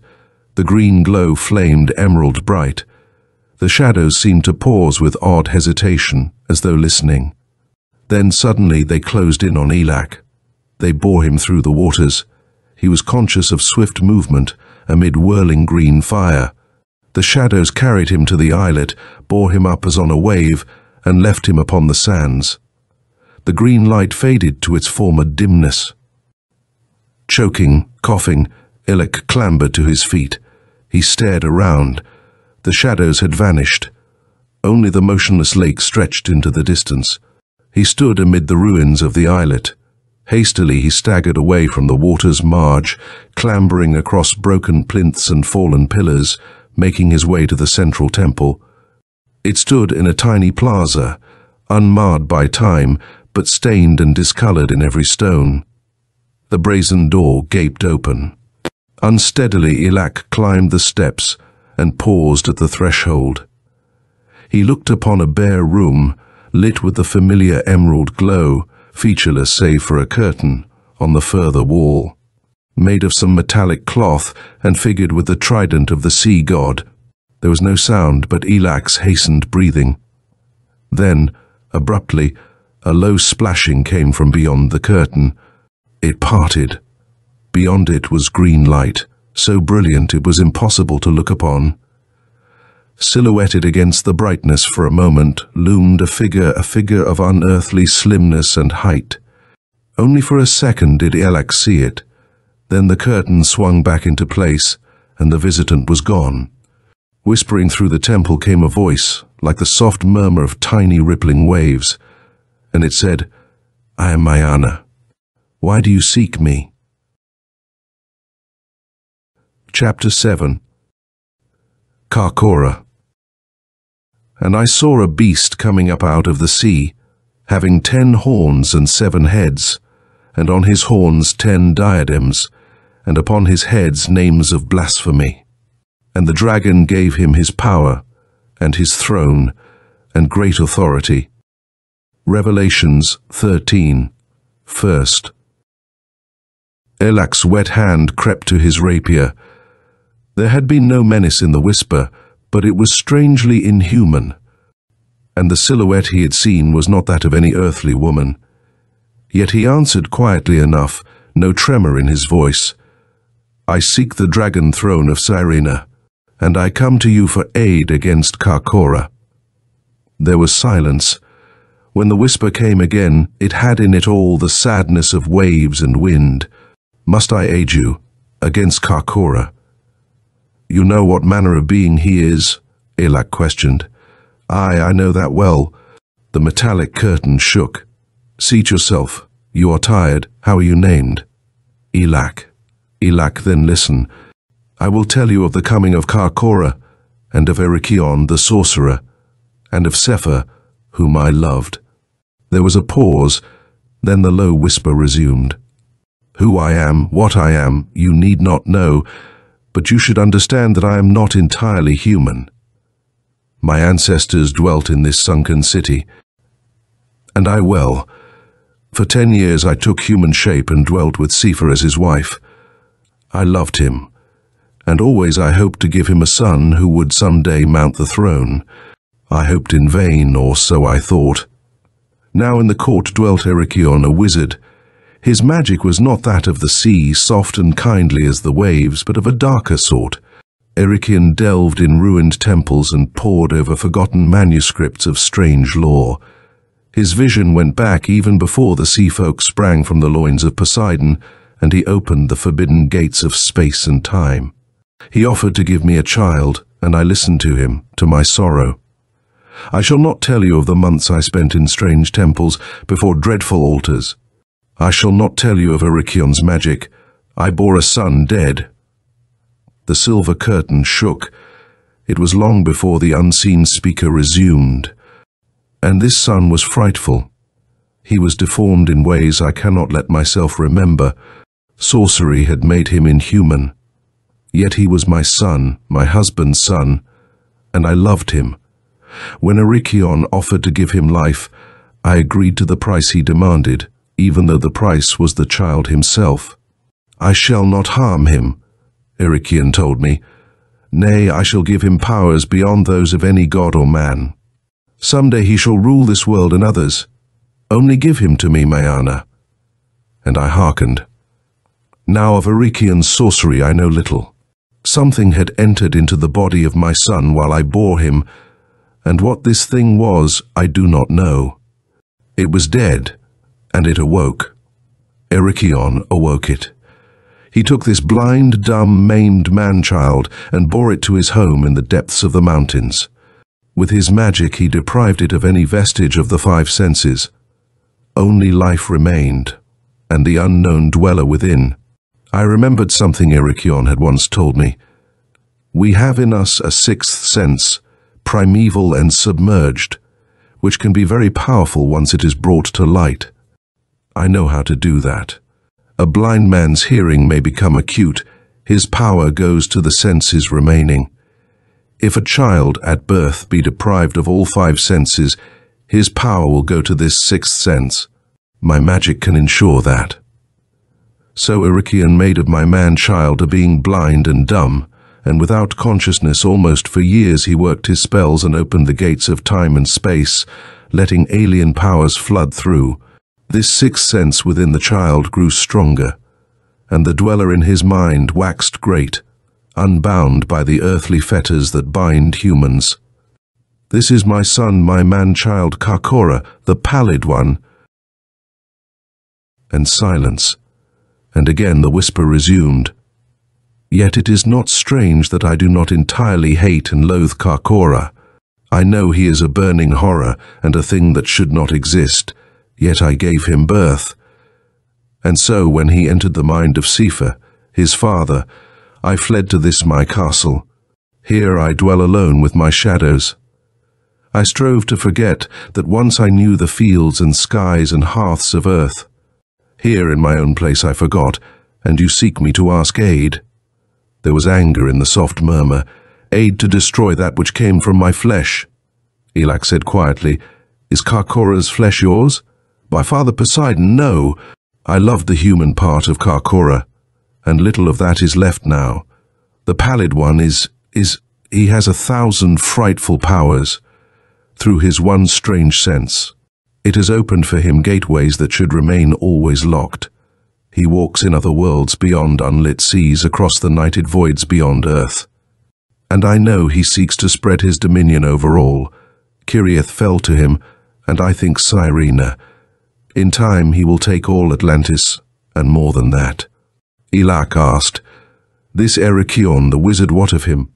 The green glow flamed emerald bright. The shadows seemed to pause with odd hesitation, as though listening. Then suddenly they closed in on Elak. They bore him through the waters. He was conscious of swift movement amid whirling green fire. The shadows carried him to the islet, bore him up as on a wave, and left him upon the sands. The green light faded to its former dimness. Choking, coughing, Elak clambered to his feet. He stared around. The shadows had vanished. Only the motionless lake stretched into the distance. He stood amid the ruins of the islet. Hastily he staggered away from the water's marge, clambering across broken plinths and fallen pillars, making his way to the central temple. It stood in a tiny plaza, unmarred by time, but stained and discolored in every stone. The brazen door gaped open. Unsteadily Elak climbed the steps and paused at the threshold. He looked upon a bare room, lit with the familiar emerald glow, featureless save for a curtain, on the further wall. Made of some metallic cloth and figured with the trident of the sea god. There was no sound but Elak's hastened breathing. Then, abruptly, a low splashing came from beyond the curtain. It parted. Beyond it was green light, so brilliant it was impossible to look upon. Silhouetted against the brightness for a moment, loomed a figure of unearthly slimness and height. Only for a second did Elak see it. Then the curtain swung back into place, and the visitant was gone. Whispering through the temple came a voice, like the soft murmur of tiny rippling waves, and it said, "I am Mayana. Why do you seek me?" Chapter 7. Karkora. And I saw a beast coming up out of the sea, having 10 horns and 7 heads, and on his horns 10 diadems, and upon his heads names of blasphemy. And the dragon gave him his power, and his throne, and great authority. Revelations 13, 1. Elak's wet hand crept to his rapier. There had been no menace in the whisper, but it was strangely inhuman, and the silhouette he had seen was not that of any earthly woman. Yet he answered quietly enough, no tremor in his voice, "I seek the dragon throne of Raynor, and I come to you for aid against Karkora." There was silence. When the whisper came again, it had in it all the sadness of waves and wind. "Must I aid you against Karkora?" "You know what manner of being he is?" Elak questioned. "Aye, I know that well." The metallic curtain shook. "Seat yourself. You are tired. How are you named?" "Elak." "Elak, then listen. I will tell you of the coming of Karkora, and of Erikion the sorcerer, and of Sefer, whom I loved." There was a pause, then the low whisper resumed. "Who I am, what I am, you need not know, but you should understand that I am not entirely human. My ancestors dwelt in this sunken city, and I well. For 10 years I took human shape and dwelt with Sefer as his wife. I loved him, and always I hoped to give him a son who would someday mount the throne. I hoped in vain, or so I thought. Now in the court dwelt Erikion, a wizard. His magic was not that of the sea, soft and kindly as the waves, but of a darker sort. Erikion delved in ruined temples and pored over forgotten manuscripts of strange lore. His vision went back even before the sea folk sprang from the loins of Poseidon, and he opened the forbidden gates of space and time. He offered to give me a child, and I listened to him, to my sorrow. I shall not tell you of the months I spent in strange temples, before dreadful altars. I shall not tell you of Erikion's magic. I bore a son dead. The silver curtain shook. It was long before the unseen speaker resumed. And this son was frightful. He was deformed in ways I cannot let myself remember. Sorcery had made him inhuman. Yet he was my son, my husband's son, and I loved him. When Erikion offered to give him life, I agreed to the price he demanded, even though the price was the child himself. "I shall not harm him," Erikion told me. "Nay, I shall give him powers beyond those of any god or man. Someday he shall rule this world and others. Only give him to me, Mayana." And I hearkened. Now of Erikion's sorcery I know little. Something had entered into the body of my son while I bore him, and what this thing was I do not know. It was dead, and it awoke. Erikion awoke it. He took this blind, dumb, maimed man-child and bore it to his home in the depths of the mountains. With his magic he deprived it of any vestige of the 5 senses. Only life remained, and the unknown dweller within. I remembered something Erikion had once told me. We have in us a 6th sense, primeval and submerged, which can be very powerful once it is brought to light. I know how to do that. A blind man's hearing may become acute. His power goes to the senses remaining. If a child at birth be deprived of all 5 senses, his power will go to this 6th sense. My magic can ensure that. So Erikion made of my man-child a being blind and dumb, and without consciousness almost for years he worked his spells and opened the gates of time and space, letting alien powers flood through. This 6th sense within the child grew stronger, and the dweller in his mind waxed great, unbound by the earthly fetters that bind humans. This is my son, my man-child Karkora, the pallid one. And silence, and again the whisper resumed. Yet it is not strange that I do not entirely hate and loathe Karkora. I know he is a burning horror and a thing that should not exist, yet I gave him birth. And so when he entered the mind of Sifa, his father, I fled to this my castle. Here I dwell alone with my shadows. I strove to forget that once I knew the fields and skies and hearths of earth. Here in my own place I forgot, and you seek me to ask aid. There was anger in the soft murmur, aid to destroy that which came from my flesh. Elak said quietly, Is Karkora's flesh yours? By Father Poseidon, no. I loved the human part of Karkora, and little of that is left now. The pallid one he has 1,000 frightful powers. Through his one strange sense, it has opened for him gateways that should remain always locked. He walks in other worlds beyond unlit seas, across the nighted voids beyond earth. And I know he seeks to spread his dominion over all. Kiriath fell to him, and I think Cyrena. In time he will take all Atlantis, and more than that. Elak asked, This Erekion, the wizard, what of him?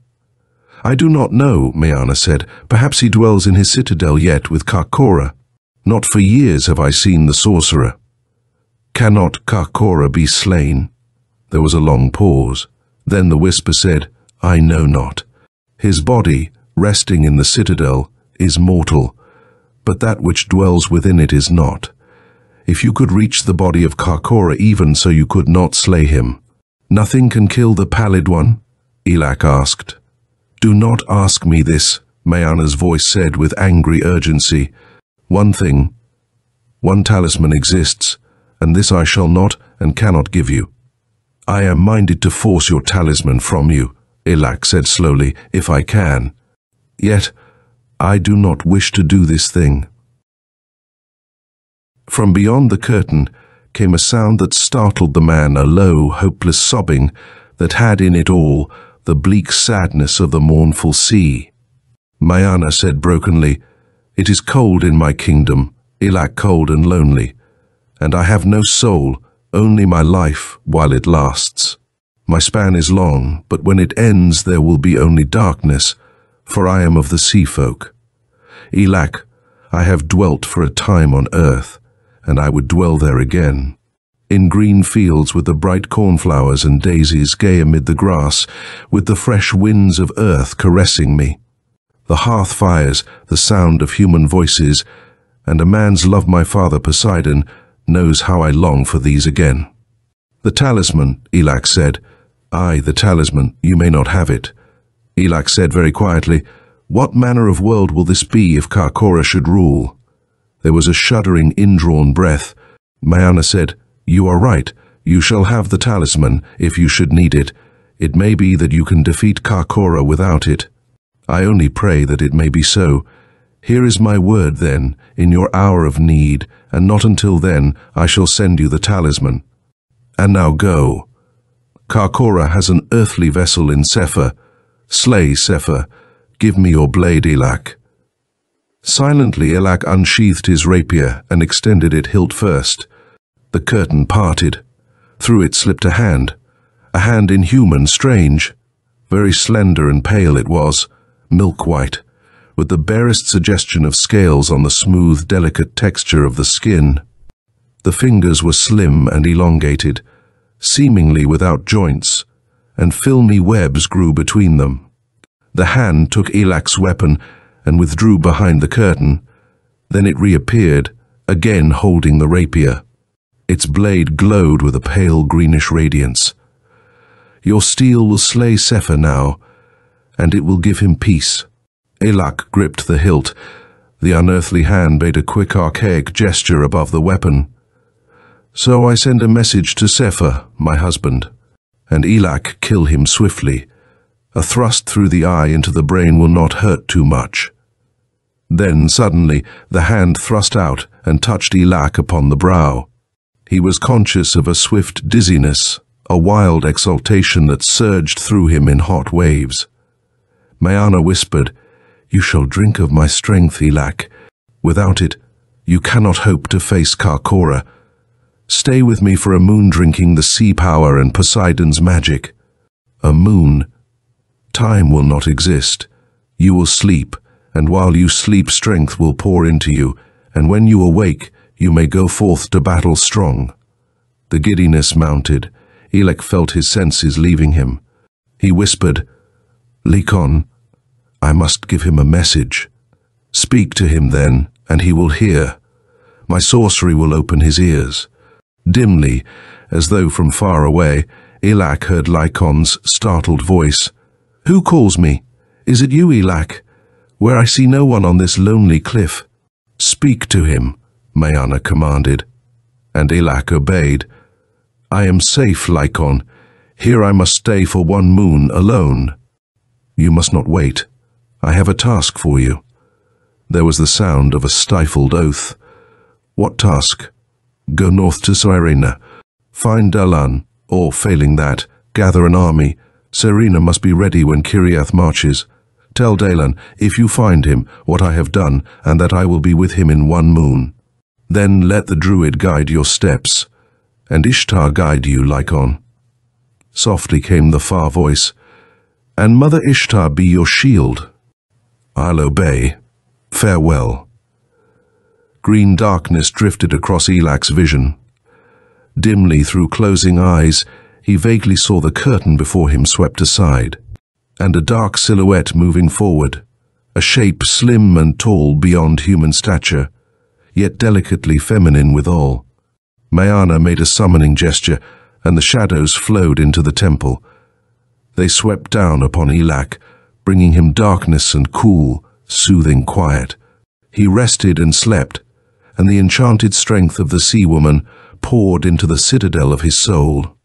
I do not know, Mayana said. Perhaps he dwells in his citadel yet with Karkora. Not for years have I seen the sorcerer. Cannot Karkora be slain? There was a long pause. Then the whisper said, I know not. His body, resting in the citadel, is mortal, but that which dwells within it is not. If you could reach the body of Karkora even so you could not slay him. Nothing can kill the pallid one? Elak asked. Do not ask me this, Mayana's voice said with angry urgency. One thing, one talisman exists, and this I shall not and cannot give you. I am minded to force your talisman from you, Elak said slowly, if I can. Yet, I do not wish to do this thing. From beyond the curtain came a sound that startled the man, a low, hopeless sobbing that had in it all the bleak sadness of the mournful sea. Mayana said brokenly, It is cold in my kingdom, Elak cold and lonely, and I have no soul, only my life while it lasts. My span is long, but when it ends there will be only darkness, for I am of the sea folk. Elak, I have dwelt for a time on earth, and I would dwell there again. In green fields with the bright cornflowers and daisies gay amid the grass, with the fresh winds of earth caressing me. The hearth fires, the sound of human voices, and a man's love my father Poseidon knows how I long for these again. The talisman, Elak said. Aye, the talisman, you may not have it. Elak said very quietly, What manner of world will this be if Karkora should rule? There was a shuddering, indrawn breath. Mayana said, You are right. You shall have the talisman if you should need it. It may be that you can defeat Karkora without it. I only pray that it may be so. Here is my word, then, in your hour of need, and not until then I shall send you the talisman. And now go. Karkora has an earthly vessel in Sefer. Slay Sefer. Give me your blade, Elak. Silently Elak unsheathed his rapier and extended it hilt first. The curtain parted. Through it slipped a hand inhuman, strange. Very slender and pale it was, milk-white, with the barest suggestion of scales on the smooth, delicate texture of the skin. The fingers were slim and elongated, seemingly without joints, and filmy webs grew between them. The hand took Elak's weapon and withdrew behind the curtain. Then it reappeared, again holding the rapier. Its blade glowed with a pale greenish radiance. Your steel will slay Sefer now, and it will give him peace. Elak gripped the hilt. The unearthly hand made a quick archaic gesture above the weapon. So I send a message to Sefer, my husband, and Elak kill him swiftly. A thrust through the eye into the brain will not hurt too much. Then, suddenly, the hand thrust out and touched Elak upon the brow. He was conscious of a swift dizziness, a wild exultation that surged through him in hot waves. Mayana whispered, You shall drink of my strength, Elak. Without it, you cannot hope to face Karkora. Stay with me for a moon drinking the sea power and Poseidon's magic. A moon. Time will not exist. You will sleep, and while you sleep strength will pour into you, and when you awake, you may go forth to battle strong. The giddiness mounted. Elak felt his senses leaving him. He whispered, "Lycon, I must give him a message. Speak to him then, and he will hear. My sorcery will open his ears." Dimly, as though from far away, Elak heard Lycon's startled voice. "Who calls me? Is it you, Elak? Where I see no one on this lonely cliff." "Speak to him," Mayana commanded. And Elak obeyed. "I am safe, Lycon. Here I must stay for one moon alone." "You must not wait. I have a task for you." There was the sound of a stifled oath. "What task?" "Go north to Raynor. Find Dagon, or failing that, gather an army. Raynor must be ready when Kiriath marches. Tell Dagon, if you find him, what I have done, and that I will be with him in one moon. Then let the druid guide your steps, and Ishtar guide you, Lycon." Softly came the far voice, "And Mother Ishtar be your shield." "I'll obey. Farewell." Green darkness drifted across Elak's vision. Dimly, through closing eyes, he vaguely saw the curtain before him swept aside, and a dark silhouette moving forward, a shape slim and tall beyond human stature, yet delicately feminine withal. Mayana made a summoning gesture, and the shadows flowed into the temple. They swept down upon Elak, bringing him darkness and cool, soothing quiet. He rested and slept, and the enchanted strength of the sea woman poured into the citadel of his soul.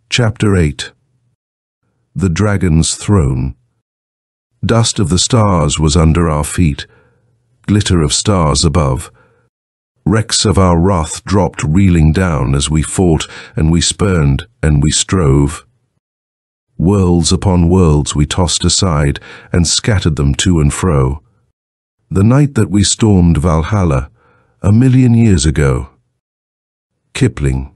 Chapter 8. The Dragon's Throne. Dust of the stars was under our feet, glitter of stars above. Wrecks of our wrath dropped reeling down as we fought and we spurned and we strove. Worlds upon worlds we tossed aside and scattered them to and fro. The night that we stormed Valhalla, 1,000,000 years ago. Kipling.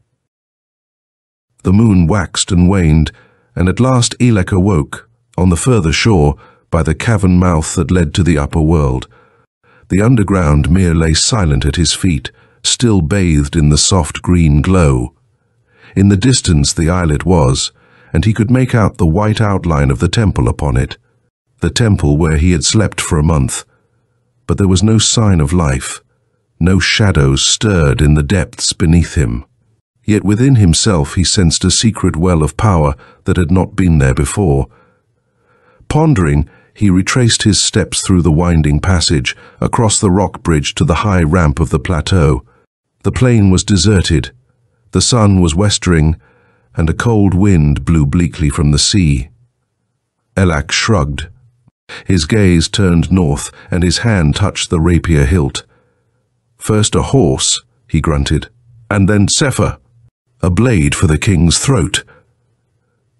The moon waxed and waned, and at last Elak awoke, on the further shore, by the cavern mouth that led to the upper world. The underground mere lay silent at his feet, still bathed in the soft green glow. In the distance the islet was, and he could make out the white outline of the temple upon it, the temple where he had slept for a month. But there was no sign of life. No shadows stirred in the depths beneath him. Yet within himself he sensed a secret well of power that had not been there before. Pondering, he retraced his steps through the winding passage, across the rock bridge to the high ramp of the plateau. The plain was deserted. The sun was westering, and a cold wind blew bleakly from the sea. Elak shrugged. His gaze turned north, and his hand touched the rapier hilt. "First a horse," he grunted, "and then Sefer, a blade for the king's throat."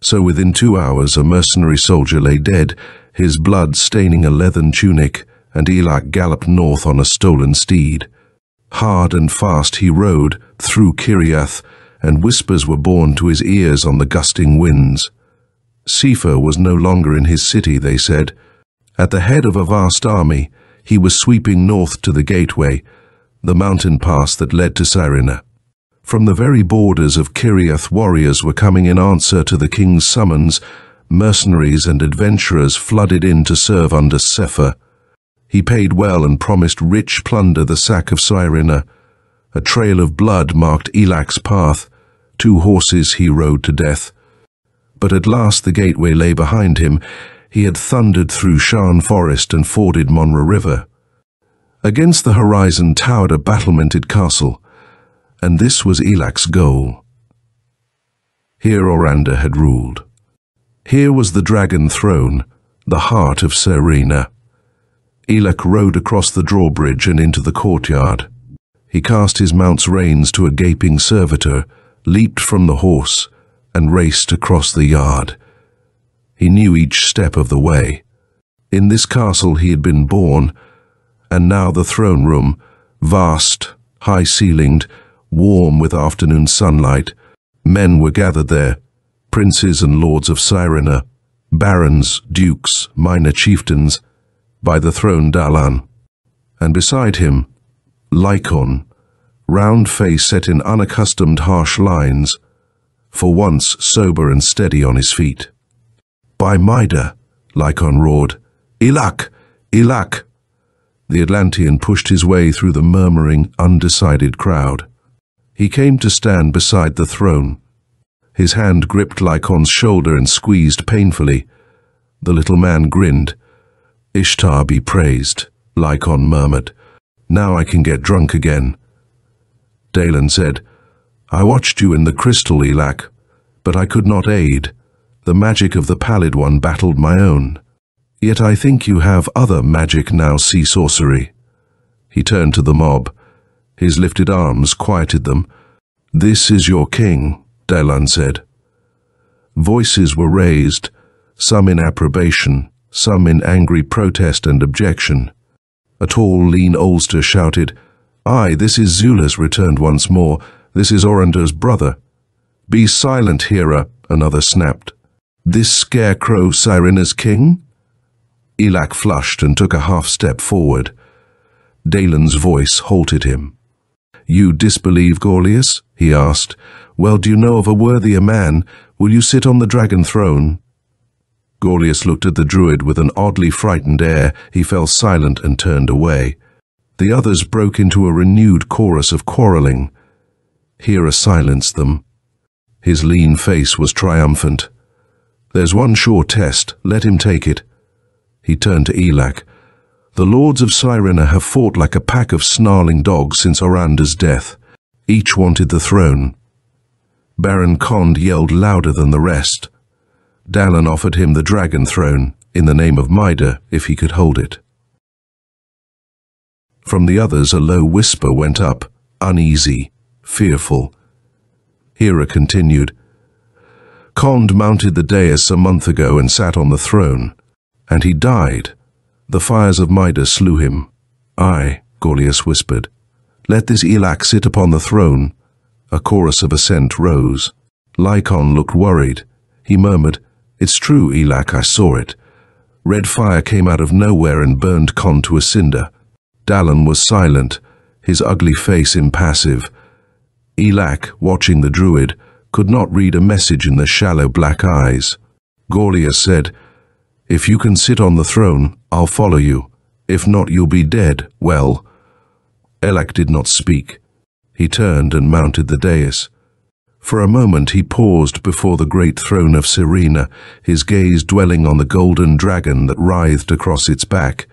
So within 2 hours a mercenary soldier lay dead, his blood staining a leathern tunic, and Elak galloped north on a stolen steed. Hard and fast he rode, through Kiriath, and whispers were borne to his ears on the gusting winds. Sefer was no longer in his city, they said. At the head of a vast army, he was sweeping north to the gateway, the mountain pass that led to Raynor. From the very borders of Kiriath warriors were coming in answer to the king's summons. Mercenaries and adventurers flooded in to serve under Sefer. He paid well and promised rich plunder the sack of Raynor. A trail of blood marked Elak's path. 2 horses he rode to death. But at last the gateway lay behind him. He had thundered through Shan Forest and forded Monra River. Against the horizon towered a battlemented castle, and this was Elak's goal. Here Oranda had ruled. Here was the dragon throne, the heart of Raynor. Elak rode across the drawbridge and into the courtyard. He cast his mount's reins to a gaping servitor, leaped from the horse, and raced across the yard. He knew each step of the way. In this castle he had been born, and now the throne room, vast, high-ceilinged, warm with afternoon sunlight. Men were gathered there, princes and lords of Raynor, barons, dukes, minor chieftains, by the throne Dagon. And beside him, Lycon, round face set in unaccustomed harsh lines, for once sober and steady on his feet. "By Mida," Lycon roared. "Elak! Elak!" The Atlantean pushed his way through the murmuring, undecided crowd. He came to stand beside the throne. His hand gripped Lycon's shoulder and squeezed painfully. The little man grinned. "Ishtar be praised," Lycon murmured. "Now I can get drunk again." Dagon said, "I watched you in the crystal, Elak, but I could not aid. The magic of the Pallid One battled my own. Yet I think you have other magic now, see sorcery." He turned to the mob. His lifted arms quieted them. "This is your king," Dagon said. Voices were raised, some in approbation, some in angry protest and objection. A tall, lean oldster shouted, "Aye, this is Zulus returned once more. This is Orander's brother." "Be silent, hearer," another snapped. "This scarecrow Raynор's king?" Elak flushed and took a half-step forward. Dagon's voice halted him. "You disbelieve, Gorlias?" he asked. "Well, do you know of a worthier man? Will you sit on the dragon throne?" Gorlias looked at the druid with an oddly frightened air. He fell silent and turned away. The others broke into a renewed chorus of quarreling. Hera silenced them. His lean face was triumphant. "There's one sure test. Let him take it." He turned to Elak. "The lords of Raynor have fought like a pack of snarling dogs since Orander's death. Each wanted the throne." Baron Kond yelled louder than the rest. Dagon offered him the dragon throne, in the name of Mida, if he could hold it. From the others a low whisper went up, uneasy, fearful. Hera continued, "Kond mounted the dais a month ago and sat on the throne. And he died. The fires of Mida slew him." "Aye," Gorlias whispered. "Let this Elak sit upon the throne." A chorus of assent rose. Lycon looked worried. He murmured, "It's true, Elak, I saw it." Red fire came out of nowhere and burned Kond to a cinder. Dagon was silent, his ugly face impassive. Elak, watching the druid, could not read a message in the shallow black eyes. Gorlias said, "If you can sit on the throne, I'll follow you. If not, you'll be dead. Well." Elak did not speak. He turned and mounted the dais. For a moment he paused before the great throne of Raynor, his gaze dwelling on the golden dragon that writhed across its back,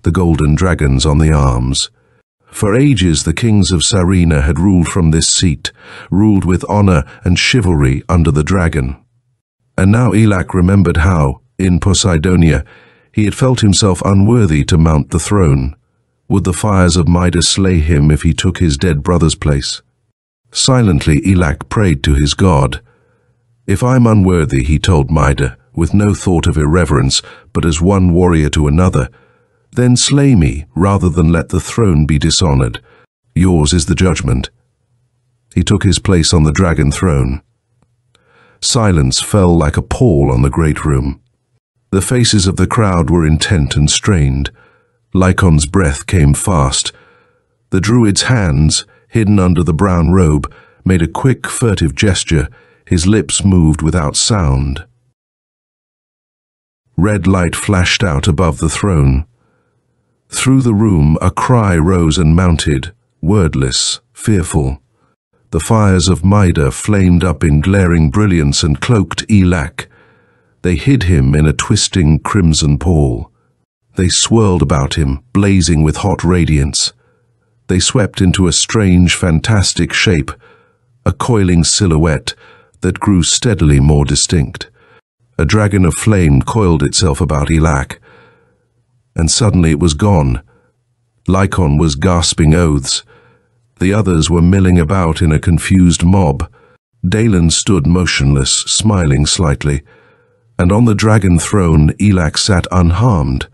the golden dragons on the arms. For ages the kings of Raynor had ruled from this seat, ruled with honor and chivalry under the dragon. And now Elak remembered how, in Poseidonia, he had felt himself unworthy to mount the throne. Would the fires of Mida slay him if he took his dead brother's place? Silently, Elak prayed to his god. "If I'm unworthy," he told Mida, with no thought of irreverence, but as one warrior to another, "then slay me, rather than let the throne be dishonored. Yours is the judgment." He took his place on the dragon throne. Silence fell like a pall on the great room. The faces of the crowd were intent and strained. Lycon's breath came fast. The druid's hands, hidden under the brown robe, made a quick, furtive gesture. His lips moved without sound. Red light flashed out above the throne. Through the room a cry rose and mounted, wordless, fearful. The fires of Mida flamed up in glaring brilliance and cloaked Elak. They hid him in a twisting crimson pall. They swirled about him, blazing with hot radiance. They swept into a strange, fantastic shape, a coiling silhouette that grew steadily more distinct. A dragon of flame coiled itself about Elak, and suddenly it was gone. Lycon was gasping oaths. The others were milling about in a confused mob. Dagon stood motionless, smiling slightly, and on the dragon throne Elak sat unharmed.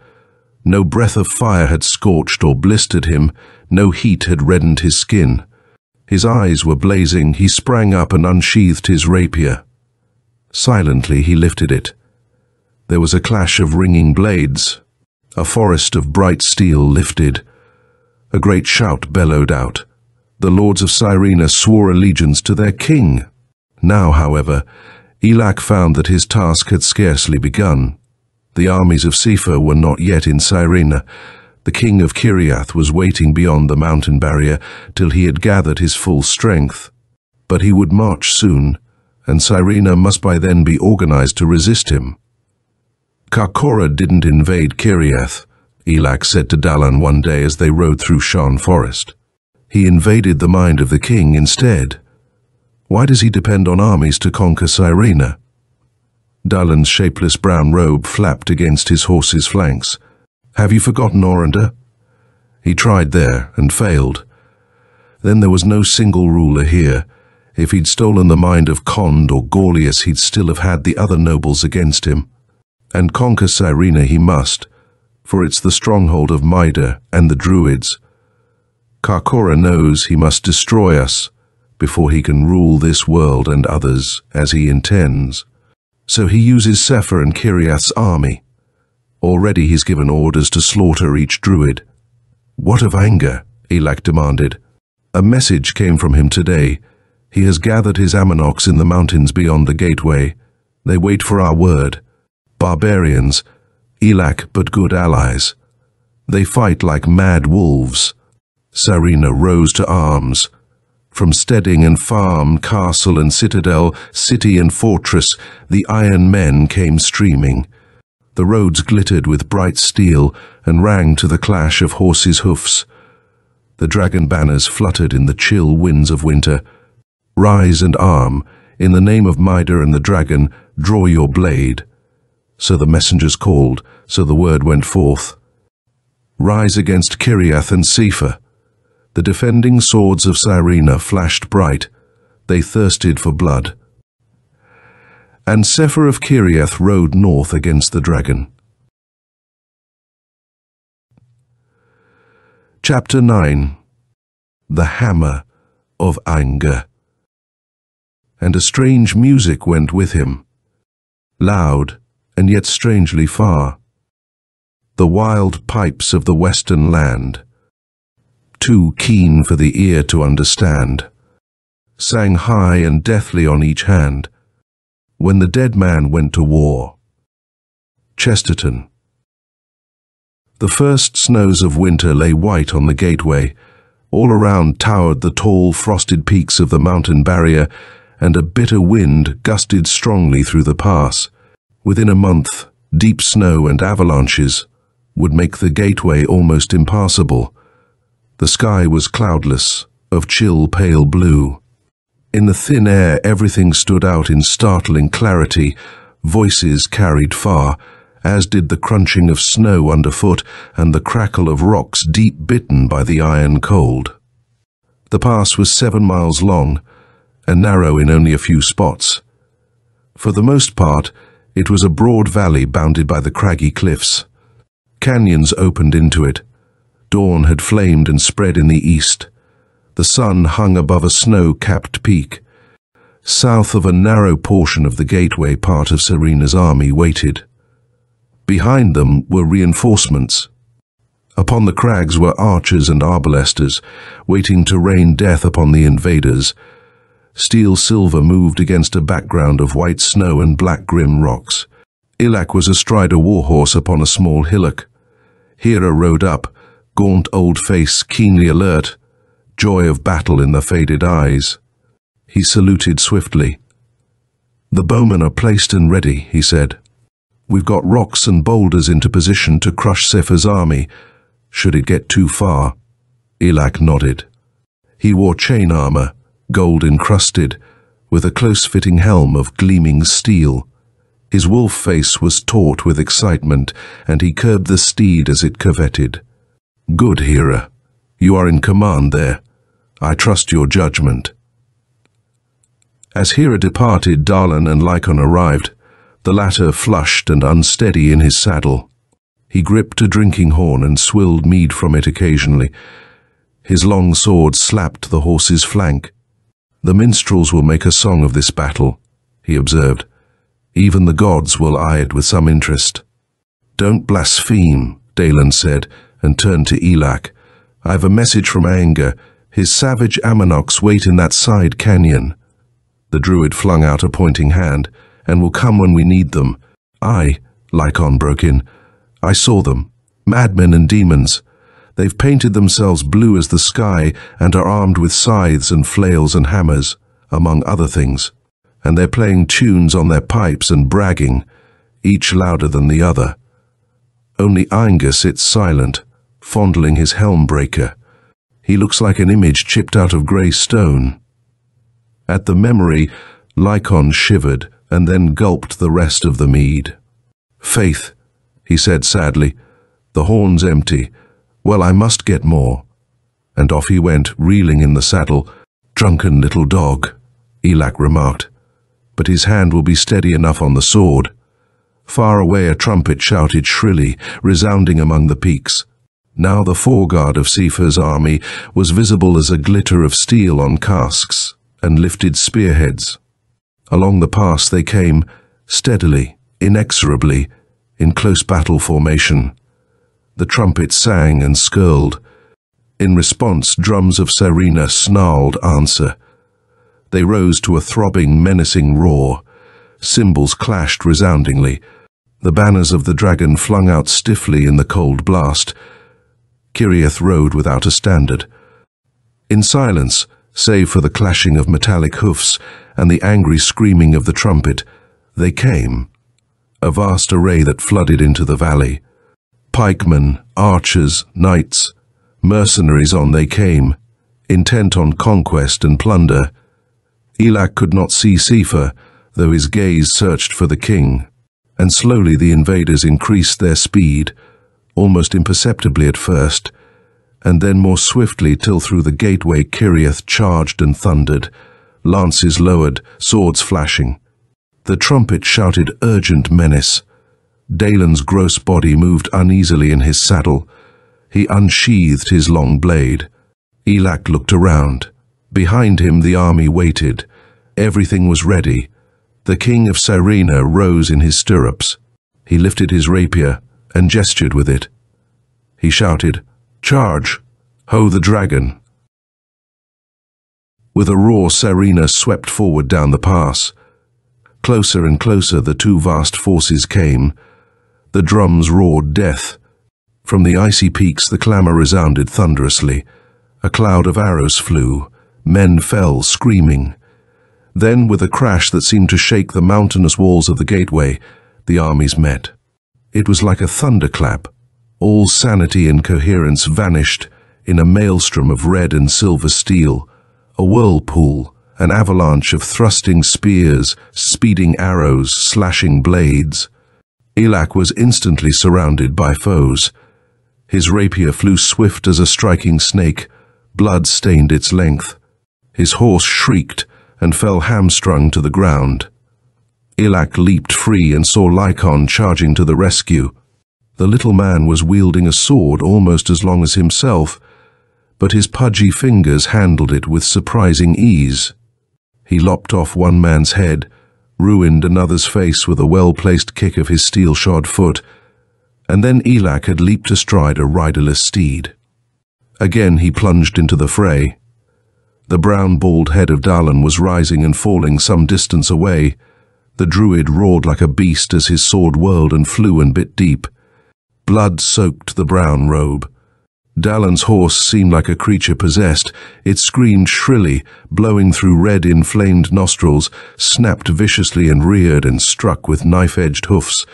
No breath of fire had scorched or blistered him, No heat had reddened his skin. His eyes were blazing. He sprang up and unsheathed his rapier. Silently he lifted it. There was a clash of ringing blades. A forest of bright steel lifted. A great shout bellowed out. The lords of Cyrene swore allegiance to their king. Now, however, Elak found that his task had scarcely begun. The armies of Sefer were not yet in Cyrene. The king of Kiriath was waiting beyond the mountain barrier till he had gathered his full strength. But he would march soon, and Cyrene must by then be organized to resist him. Karkora didn't invade Kiriath, Elak said to Dagon one day as they rode through Shan forest. He invaded the mind of the king instead. Why does he depend on armies to conquer Cyrene? Dagon's shapeless brown robe flapped against his horse's flanks. Have you forgotten Orenda? He tried there and failed. Then there was no single ruler here. If he'd stolen the mind of Cond or Gorlius, he'd still have had the other nobles against him. And conquer Cyrene he must, for it's the stronghold of Mida and the Druids. Karkora knows he must destroy us before he can rule this world and others as he intends. So he uses Sefer and Kiriath's army. Already he's given orders to slaughter each druid. What of anger? Elak demanded. A message came from him today. He has gathered his Ammonoks in the mountains beyond the gateway. They wait for our word. Barbarians, Elak but good allies. They fight like mad wolves. Cyrene rose to arms. From steading and farm, castle and citadel, city and fortress, the iron men came streaming. The roads glittered with bright steel and rang to the clash of horses' hoofs. The dragon banners fluttered in the chill winds of winter. Rise and arm, in the name of Mida and the dragon, draw your blade. So the messengers called, so the word went forth. Rise against Kiriath and Sefer. The defending swords of Cyrene flashed bright. They thirsted for blood. And Sefer of Kiriath rode north against the dragon. Chapter 9. The Hammer of Anger. And a strange music went with him, loud and yet strangely far. The wild pipes of the western land, too keen for the ear to understand, sang high and deathly on each hand. When the dead man went to war. Chesterton. The first snows of winter lay white on the gateway. All around towered the tall, frosted peaks of the mountain barrier, and a bitter wind gusted strongly through the pass. Within a month, deep snow and avalanches would make the gateway almost impassable. The sky was cloudless, of chill pale blue. In the thin air, everything stood out in startling clarity. Voices carried far, as did the crunching of snow underfoot and the crackle of rocks deep bitten by the iron cold. The pass was 7 miles long, and narrow in only a few spots. For the most part, it was a broad valley bounded by the craggy cliffs. Canyons opened into it. Dawn had flamed and spread in the east. The sun hung above a snow-capped peak. South of a narrow portion of the gateway, part of Cyrene's army waited. Behind them were reinforcements. Upon the crags were archers and arbalesters, waiting to rain death upon the invaders. Steel silver moved against a background of white snow and black grim rocks. Elak was astride a warhorse upon a small hillock. Hera rode up, gaunt old face keenly alert, joy of battle in the faded eyes. He saluted swiftly. "The bowmen are placed and ready," he said. "We've got rocks and boulders into position to crush Sefer's army, should it get too far." Elak nodded. He wore chain armor, gold encrusted, with a close-fitting helm of gleaming steel. His wolf face was taut with excitement, and he curbed the steed as it curvetted. "Good, Hera. You are in command there. I trust your judgment." As Hera departed, Dagon and Lycon arrived, the latter flushed and unsteady in his saddle. He gripped a drinking horn and swilled mead from it occasionally. His long sword slapped the horse's flank. "The minstrels will make a song of this battle," he observed. "Even the gods will eye it with some interest." "Don't blaspheme," Dagon said, and turned to Elak. "I've a message from Anger. His savage Ammonoks wait in that side canyon." The druid flung out a pointing hand. "And will come when we need them." "Aye," Lycon broke in. "I saw them. Madmen and demons. They've painted themselves blue as the sky and are armed with scythes and flails and hammers, among other things. And they're playing tunes on their pipes and bragging, each louder than the other. Only Anger sits silent, fondling his helm breaker. He looks like an image chipped out of grey stone." At the memory, Lycon shivered and then gulped the rest of the mead. "Faith," he said sadly, "the horn's empty. Well, I must get more." And off he went, reeling in the saddle. "Drunken little dog," Elak remarked. "But his hand will be steady enough on the sword." Far away a trumpet shouted shrilly, resounding among the peaks. Now the foreguard of Sifa's army was visible as a glitter of steel on casques and lifted spearheads. Along the pass they came, steadily, inexorably, in close battle formation. The trumpet sang and skirled. In response, drums of Raynor snarled answer. They rose to a throbbing, menacing roar. Cymbals clashed resoundingly. The banners of the dragon flung out stiffly in the cold blast. Kiriath rode without a standard. In silence, save for the clashing of metallic hoofs and the angry screaming of the trumpet, they came. A vast array that flooded into the valley. Pikemen, archers, knights, mercenaries on they came, intent on conquest and plunder. Elak could not see Sifa, though his gaze searched for the king, and slowly the invaders increased their speed, almost imperceptibly at first, and then more swiftly till through the gateway Kiriath charged and thundered, lances lowered, swords flashing. The trumpet shouted urgent menace. Dagon's gross body moved uneasily in his saddle. He unsheathed his long blade. Elak looked around. Behind him the army waited. Everything was ready. The king of Raynor rose in his stirrups. He lifted his rapier and gestured with it. He shouted, "Charge! Ho the dragon!" With a roar, Raynor swept forward down the pass. Closer and closer the two vast forces came. The drums roared death. From the icy peaks the clamour resounded thunderously. A cloud of arrows flew. Men fell, screaming. Then, with a crash that seemed to shake the mountainous walls of the gateway, the armies met. It was like a thunderclap. All sanity and coherence vanished in a maelstrom of red and silver steel, a whirlpool, an avalanche of thrusting spears, speeding arrows, slashing blades. Elak was instantly surrounded by foes. His rapier flew swift as a striking snake. Blood stained its length. His horse shrieked and fell hamstrung to the ground. Elak leaped free and saw Lycon charging to the rescue. The little man was wielding a sword almost as long as himself, but his pudgy fingers handled it with surprising ease. He lopped off one man's head, ruined another's face with a well-placed kick of his steel-shod foot, and then Elak had leaped astride a riderless steed. Again he plunged into the fray. The brown bald head of Dagon was rising and falling some distance away. The druid roared like a beast as his sword whirled and flew and bit deep. Blood soaked the brown robe. Dagon's horse seemed like a creature possessed. It screamed shrilly, blowing through red inflamed nostrils, snapped viciously and reared and struck with knife-edged hoofs.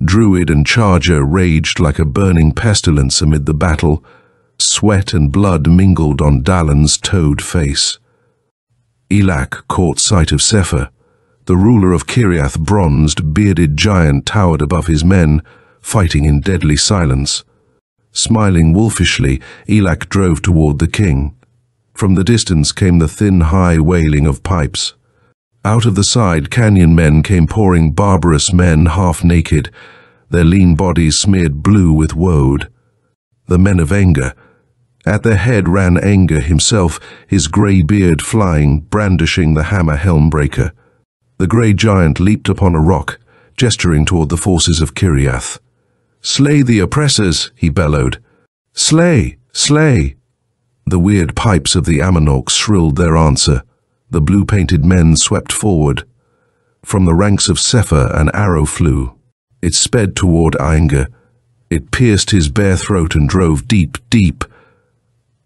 Druid and charger raged like a burning pestilence amid the battle. Sweat and blood mingled on Dagon's toad face. Elak caught sight of Sepher. The ruler of Kiriath, bronzed, bearded giant, towered above his men, fighting in deadly silence. Smiling wolfishly, Elak drove toward the king. From the distance came the thin, high wailing of pipes. Out of the side, canyon men came pouring, barbarous men, half-naked, their lean bodies smeared blue with woad. The men of Anger. At their head ran Anger himself, his grey beard flying, brandishing the hammer Helmbreaker. The grey giant leaped upon a rock, gesturing toward the forces of Kiriath. "Slay the oppressors," he bellowed. "Slay! Slay!" The weird pipes of the Ammonites shrilled their answer. The blue-painted men swept forward. From the ranks of Sefer an arrow flew. It sped toward Anger. It pierced his bare throat and drove deep, deep.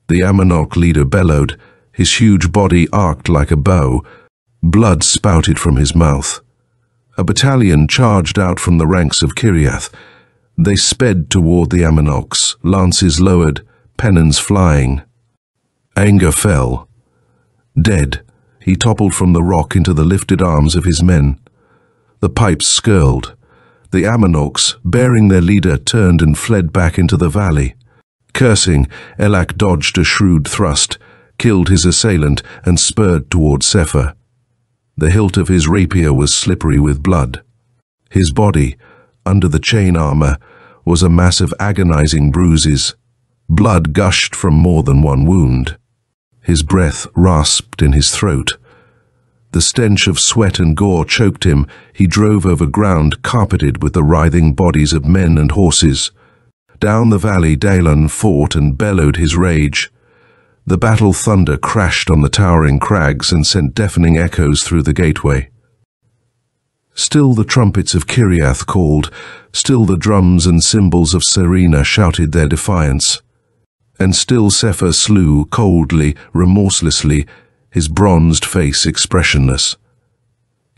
The Ammonok leader bellowed, his huge body arced like a bow. Blood spouted from his mouth. A battalion charged out from the ranks of Kiriath. They sped toward the Ammonoks, lances lowered, pennons flying. Anger fell. Dead, he toppled from the rock into the lifted arms of his men. The pipes skirled. The Ammonoks, bearing their leader, turned and fled back into the valley. Cursing, Elak dodged a shrewd thrust, killed his assailant, and spurred toward Sefer. The hilt of his rapier was slippery with blood. His body, under the chain armor, was a mass of agonizing bruises. Blood gushed from more than one wound. His breath rasped in his throat. The stench of sweat and gore choked him. He drove over ground carpeted with the writhing bodies of men and horses. Down the valley Dagon fought and bellowed his rage. The battle thunder crashed on the towering crags and sent deafening echoes through the gateway. Still the trumpets of Kiriath called, still the drums and cymbals of Serena shouted their defiance. And still Sefer slew, coldly, remorselessly, his bronzed face expressionless.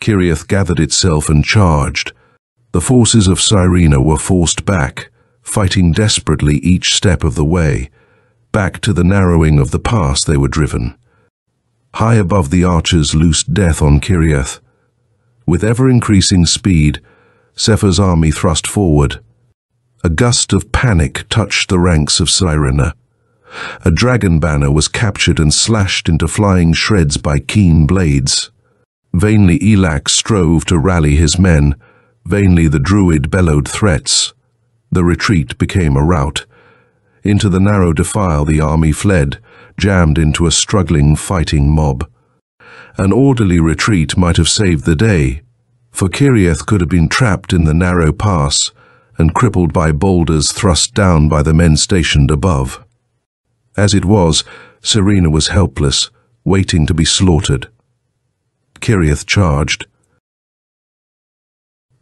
Kiriath gathered itself and charged. The forces of Serena were forced back, fighting desperately each step of the way. Back to the narrowing of the pass they were driven. High above the archers loosed death on Kiriath. With ever-increasing speed, Sefer's army thrust forward. A gust of panic touched the ranks of Serena. A dragon banner was captured and slashed into flying shreds by keen blades. Vainly Elak strove to rally his men. Vainly the druid bellowed threats. The retreat became a rout. Into the narrow defile the army fled, jammed into a struggling, fighting mob. An orderly retreat might have saved the day, for Kiriath could have been trapped in the narrow pass and crippled by boulders thrust down by the men stationed above. As it was, Serena was helpless, waiting to be slaughtered. Kiriath charged.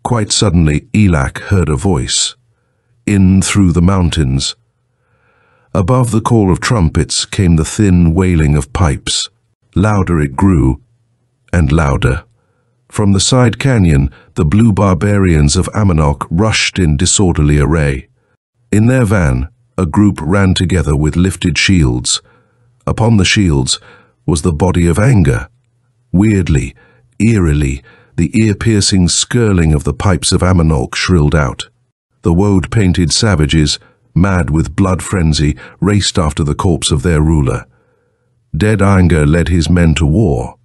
Quite suddenly, Elak heard a voice. In through the mountains. Above the call of trumpets came the thin wailing of pipes. Louder it grew, and louder. From the side canyon, the blue barbarians of Ammonok rushed in disorderly array. In their van, a group ran together with lifted shields. Upon the shields was the body of Anger. Weirdly, eerily, the ear-piercing skirling of the pipes of Ammonok shrilled out. The woad-painted savages, mad with blood frenzy, raced after the corpse of their ruler. Dead Anger led his men to war.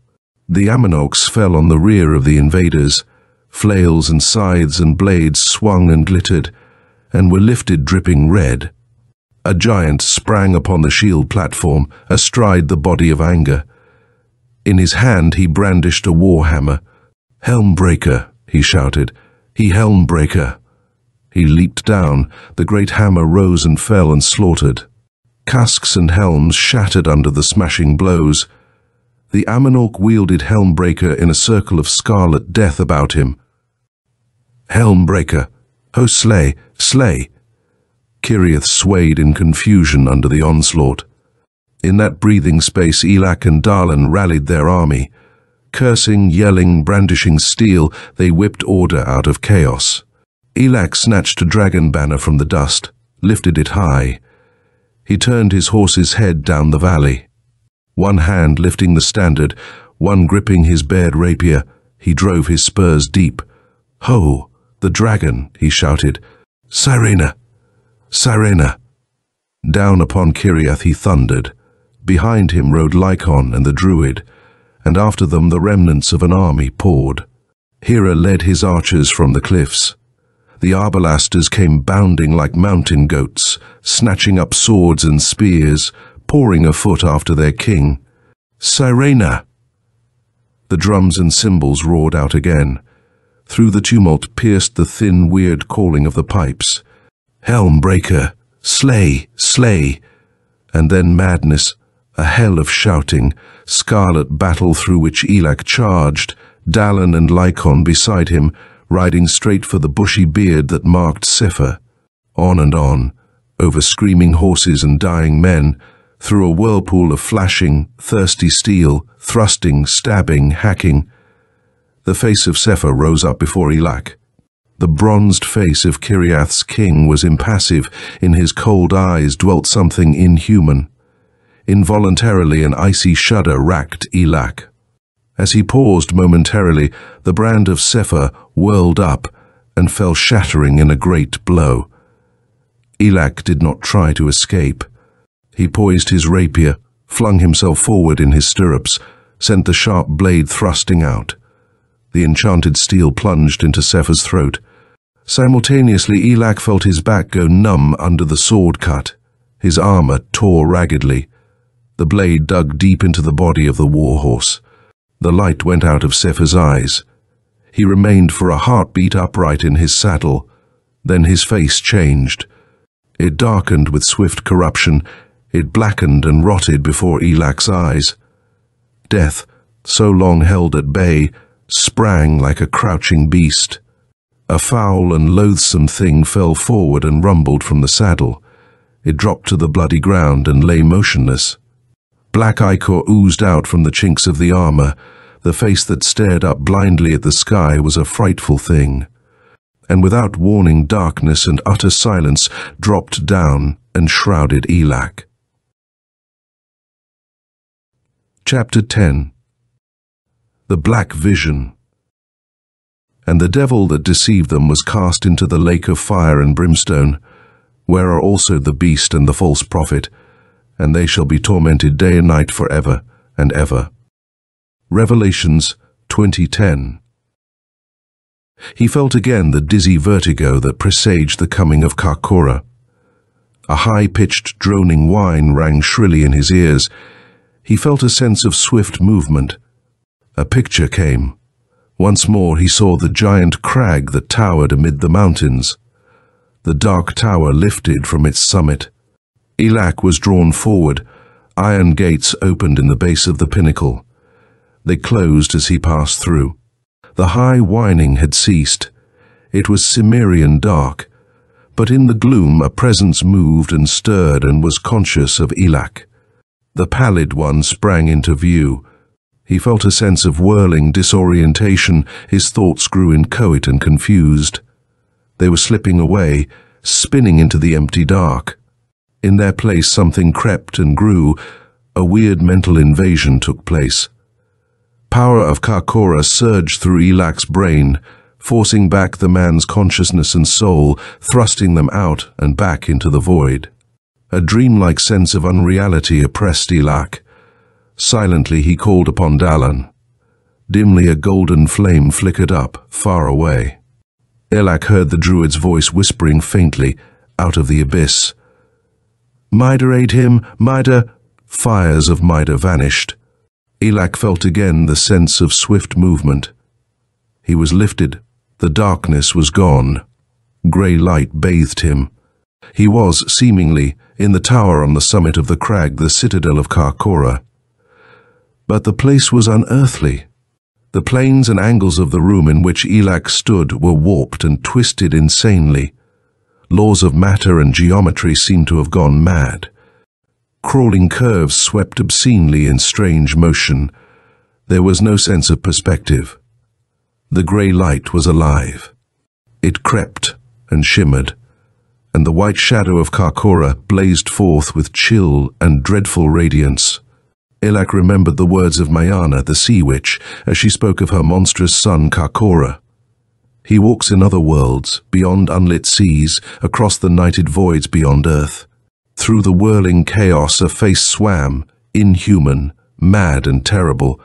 The Ammonoks fell on the rear of the invaders. Flails and scythes and blades swung and glittered, and were lifted dripping red. A giant sprang upon the shield platform, astride the body of Anger. In his hand he brandished a warhammer. "Helmbreaker," he shouted. "He Helmbreaker." He leaped down. The great hammer rose and fell and slaughtered. Casques and helms shattered under the smashing blows. The Ammonok wielded Helmbreaker in a circle of scarlet death about him. "Helmbreaker! Oh, slay! Slay!" Kiriath swayed in confusion under the onslaught. In that breathing space, Elak and Dagon rallied their army. Cursing, yelling, brandishing steel, they whipped order out of chaos. Elak snatched a dragon banner from the dust, lifted it high. He turned his horse's head down the valley. One hand lifting the standard, one gripping his bared rapier, he drove his spurs deep. "Ho, the dragon!" he shouted. "Serena! Serena!" Down upon Kiriath he thundered. Behind him rode Lycon and the druid, and after them the remnants of an army poured. Hera led his archers from the cliffs. The arbalasters came bounding like mountain goats, snatching up swords and spears, pouring a foot after their king. Sirena! The drums and cymbals roared out again. Through the tumult pierced the thin, weird calling of the pipes. Helm breaker! Slay! Slay! And then madness, a hell of shouting, scarlet battle through which Elak charged, Dagon and Lycon beside him, riding straight for the bushy beard that marked Sefer. On and on, over screaming horses and dying men, through a whirlpool of flashing, thirsty steel, thrusting, stabbing, hacking. The face of Sefer rose up before Elak. The bronzed face of Kiriath's king was impassive. In his cold eyes dwelt something inhuman. Involuntarily, an icy shudder racked Elak. As he paused momentarily, the brand of Sefer whirled up and fell shattering in a great blow. Elak did not try to escape. He poised his rapier, flung himself forward in his stirrups, sent the sharp blade thrusting out. The enchanted steel plunged into Sefer's throat. Simultaneously, Elak felt his back go numb under the sword cut. His armor tore raggedly. The blade dug deep into the body of the warhorse. The light went out of Sefer's eyes. He remained for a heartbeat upright in his saddle. Then his face changed. It darkened with swift corruption. It blackened and rotted before Elak's eyes. Death, so long held at bay, sprang like a crouching beast. A foul and loathsome thing fell forward and rumbled from the saddle. It dropped to the bloody ground and lay motionless. Black ichor oozed out from the chinks of the armor. The face that stared up blindly at the sky was a frightful thing. And without warning, darkness and utter silence dropped down and shrouded Elak. Chapter 10. The Black Vision. And the devil that deceived them was cast into the lake of fire and brimstone, where are also the beast and the false prophet, and they shall be tormented day and night forever and ever. Revelations 20:10. He felt again the dizzy vertigo that presaged the coming of Karkora. A high-pitched droning whine rang shrilly in his ears. He felt a sense of swift movement. A picture came. Once more he saw the giant crag that towered amid the mountains. The dark tower lifted from its summit. Elak was drawn forward. Iron gates opened in the base of the pinnacle. They closed as he passed through. The high whining had ceased. It was Cimmerian dark, but in the gloom a presence moved and stirred and was conscious of Elak. The pallid one sprang into view. He felt a sense of whirling disorientation. His thoughts grew inchoate and confused. They were slipping away, spinning into the empty dark. In their place something crept and grew. A weird mental invasion took place. Power of Karkora surged through Elak's brain, forcing back the man's consciousness and soul, thrusting them out and back into the void. A dreamlike sense of unreality oppressed Elak. Silently he called upon Dagon. Dimly a golden flame flickered up, far away. Elak heard the druid's voice whispering faintly out of the abyss. "Mida aid him, Mida!" Fires of Mida vanished. Elak felt again the sense of swift movement. He was lifted. The darkness was gone. Grey light bathed him. He was, seemingly, in the tower on the summit of the crag, the citadel of Karkora. But the place was unearthly. The planes and angles of the room in which Elak stood were warped and twisted insanely. Laws of matter and geometry seemed to have gone mad. Crawling curves swept obscenely in strange motion. There was no sense of perspective. The grey light was alive. It crept and shimmered, and the white shadow of Karkora blazed forth with chill and dreadful radiance. Elak remembered the words of Mayana, the sea witch, as she spoke of her monstrous son Karkora. He walks in other worlds, beyond unlit seas, across the nighted voids beyond earth. Through the whirling chaos a face swam, inhuman, mad and terrible.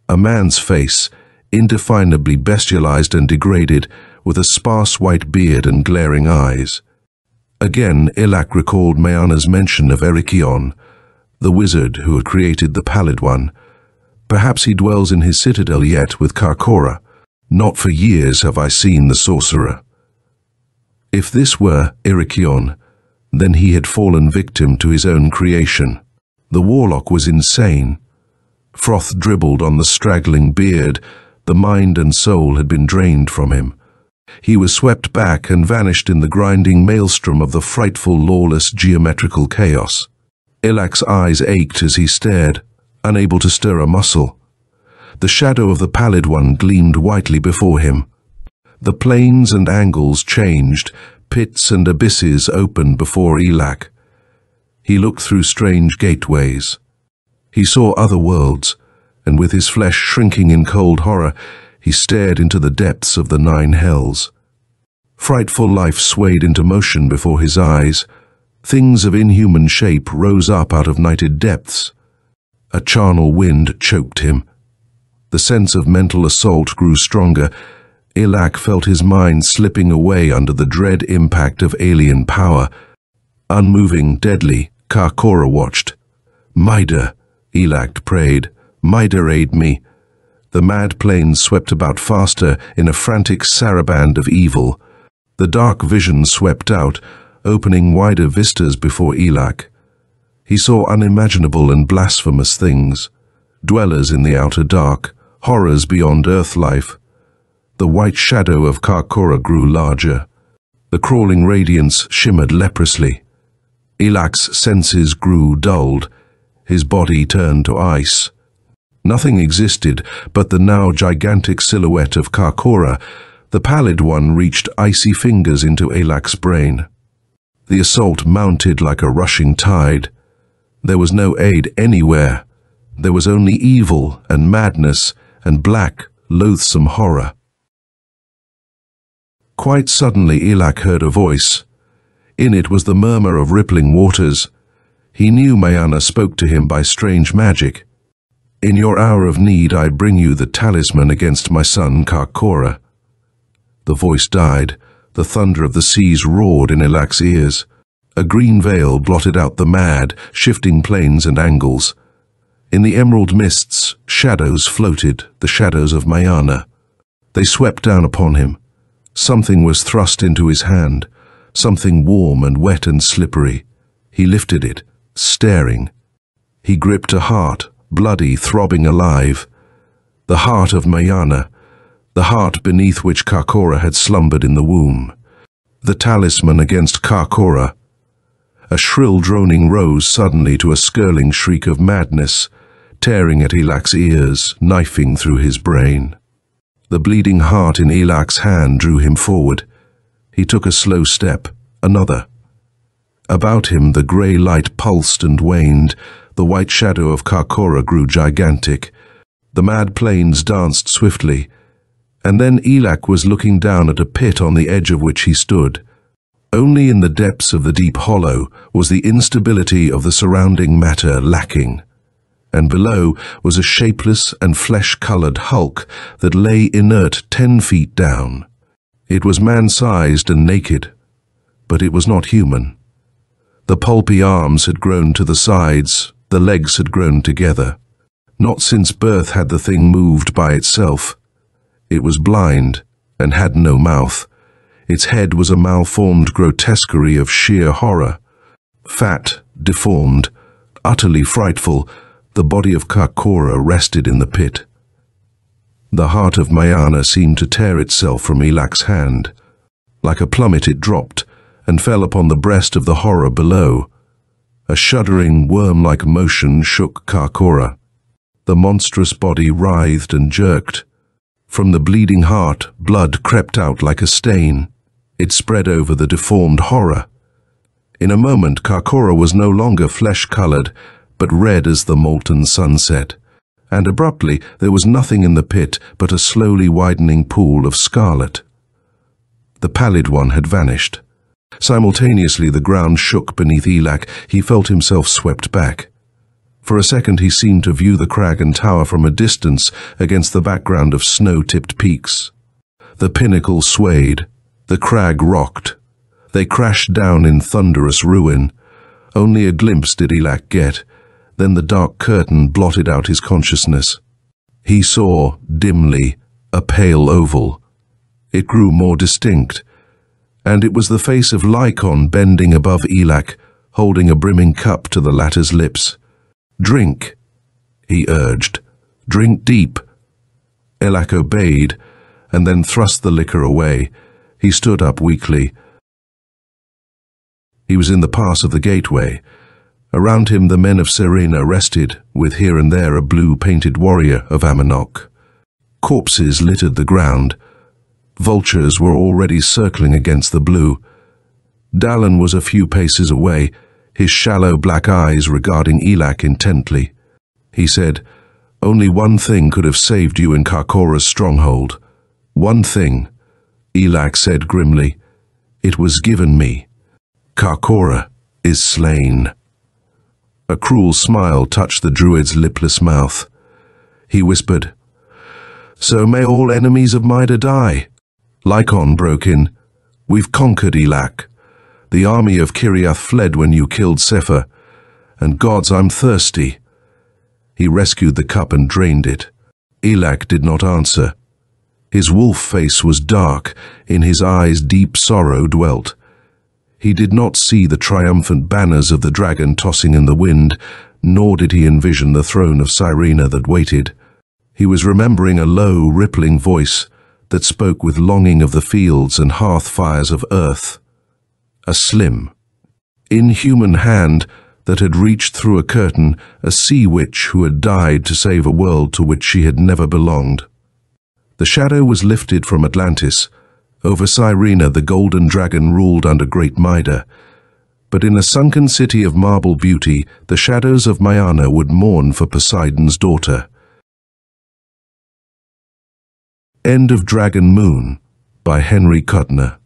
A man's face, indefinably bestialized and degraded, with a sparse white beard and glaring eyes. Again, Elak recalled Mayana's mention of Erikion, the wizard who had created the Pallid One. Perhaps he dwells in his citadel yet with Karkora. Not for years have I seen the sorcerer. If this were Erikion, then he had fallen victim to his own creation. The warlock was insane. Froth dribbled on the straggling beard. The mind and soul had been drained from him. He was swept back and vanished in the grinding maelstrom of the frightful, lawless geometrical chaos. Elak's eyes ached as he stared, unable to stir a muscle. The shadow of the Pallid One gleamed whitely before him. The planes and angles changed, pits and abysses opened before Elak. He looked through strange gateways. He saw other worlds, and with his flesh shrinking in cold horror, he stared into the depths of the 9 hells. Frightful life swayed into motion before his eyes. Things of inhuman shape rose up out of nighted depths. A charnel wind choked him. The sense of mental assault grew stronger. Elak felt his mind slipping away under the dread impact of alien power. Unmoving, deadly, Karkora watched. "Mida," Elak prayed. "Mida, aid me." The mad planes swept about faster in a frantic saraband of evil. The dark vision swept out, opening wider vistas before Elak. He saw unimaginable and blasphemous things. Dwellers in the outer dark, horrors beyond earth life. The white shadow of Karkora grew larger. The crawling radiance shimmered leprously. Elak's senses grew dulled. His body turned to ice. Nothing existed but the now gigantic silhouette of Karkora. The Pallid One reached icy fingers into Elak's brain. The assault mounted like a rushing tide. There was no aid anywhere. There was only evil and madness and black, loathsome horror. Quite suddenly Elak heard a voice. In it was the murmur of rippling waters. He knew Mayana spoke to him by strange magic. "In your hour of need I bring you the talisman against my son Karkora." The voice died. The thunder of the seas roared in Elak's ears. A green veil blotted out the mad, shifting planes and angles. In the emerald mists, shadows floated, the shadows of Mayana. They swept down upon him. Something was thrust into his hand, something warm and wet and slippery. He lifted it, staring. He gripped a heart, bloody, throbbing alive. The heart of Mayana, the heart beneath which Karkora had slumbered in the womb. The talisman against Karkora. A shrill droning rose suddenly to a skirling shriek of madness, tearing at Elak's ears, knifing through his brain. The bleeding heart in Elak's hand drew him forward. He took a slow step, another. About him the grey light pulsed and waned. The white shadow of Karkora grew gigantic. The mad planes danced swiftly. And then Elak was looking down at a pit on the edge of which he stood. Only in the depths of the deep hollow was the instability of the surrounding matter lacking. And below was a shapeless and flesh-colored hulk that lay inert 10 feet down. It was man-sized and naked, but it was not human. The pulpy arms had grown to the sides, the legs had grown together. Not since birth had the thing moved by itself. It was blind and had no mouth. Its head was a malformed grotesquerie of sheer horror. Fat, deformed, utterly frightful, the body of Karkora rested in the pit. The heart of Mayana seemed to tear itself from Elak's hand. Like a plummet it dropped and fell upon the breast of the horror below. A shuddering, worm-like motion shook Karkora. The monstrous body writhed and jerked. From the bleeding heart, blood crept out like a stain. It spread over the deformed horror. In a moment, Karkora was no longer flesh-colored, but red as the molten sunset. And abruptly, there was nothing in the pit but a slowly widening pool of scarlet. The Pallid One had vanished. Simultaneously, the ground shook beneath Elak. He felt himself swept back. For a second, he seemed to view the crag and tower from a distance against the background of snow-tipped peaks. The pinnacle swayed. The crag rocked. They crashed down in thunderous ruin. Only a glimpse did Elak get. Then the dark curtain blotted out his consciousness. He saw, dimly, a pale oval. It grew more distinct, and it was the face of Lycon bending above Elak, holding a brimming cup to the latter's lips. "Drink," he urged. "Drink deep." Elak obeyed, and then thrust the liquor away. He stood up weakly. He was in the pass of the gateway. Around him the men of Serena rested, with here and there a blue-painted warrior of Amanok. Corpses littered the ground. Vultures were already circling against the blue. Dallin was a few paces away, his shallow black eyes regarding Elak intently. He said, "Only one thing could have saved you in Karkora's stronghold. One thing," Elak said grimly. "It was given me. Karkora is slain." A cruel smile touched the druid's lipless mouth. He whispered, "So may all enemies of Mida die." Lycon broke in, "We've conquered Elak. The army of Kiriath fled when you killed Sefer, and gods, I'm thirsty." He rescued the cup and drained it. Elak did not answer. His wolf face was dark, in his eyes deep sorrow dwelt. He did not see the triumphant banners of the dragon tossing in the wind, nor did he envision the throne of Sirena that waited. He was remembering a low, rippling voice that spoke with longing of the fields and hearth fires of earth. A slim, inhuman hand that had reached through a curtain, a sea witch who had died to save a world to which she had never belonged. The shadow was lifted from Atlantis. Over Sirena the golden dragon ruled under Great Mida. But in a sunken city of marble beauty, the shadows of Mayana would mourn for Poseidon's daughter. End of Dragon Moon by Henry Kuttner.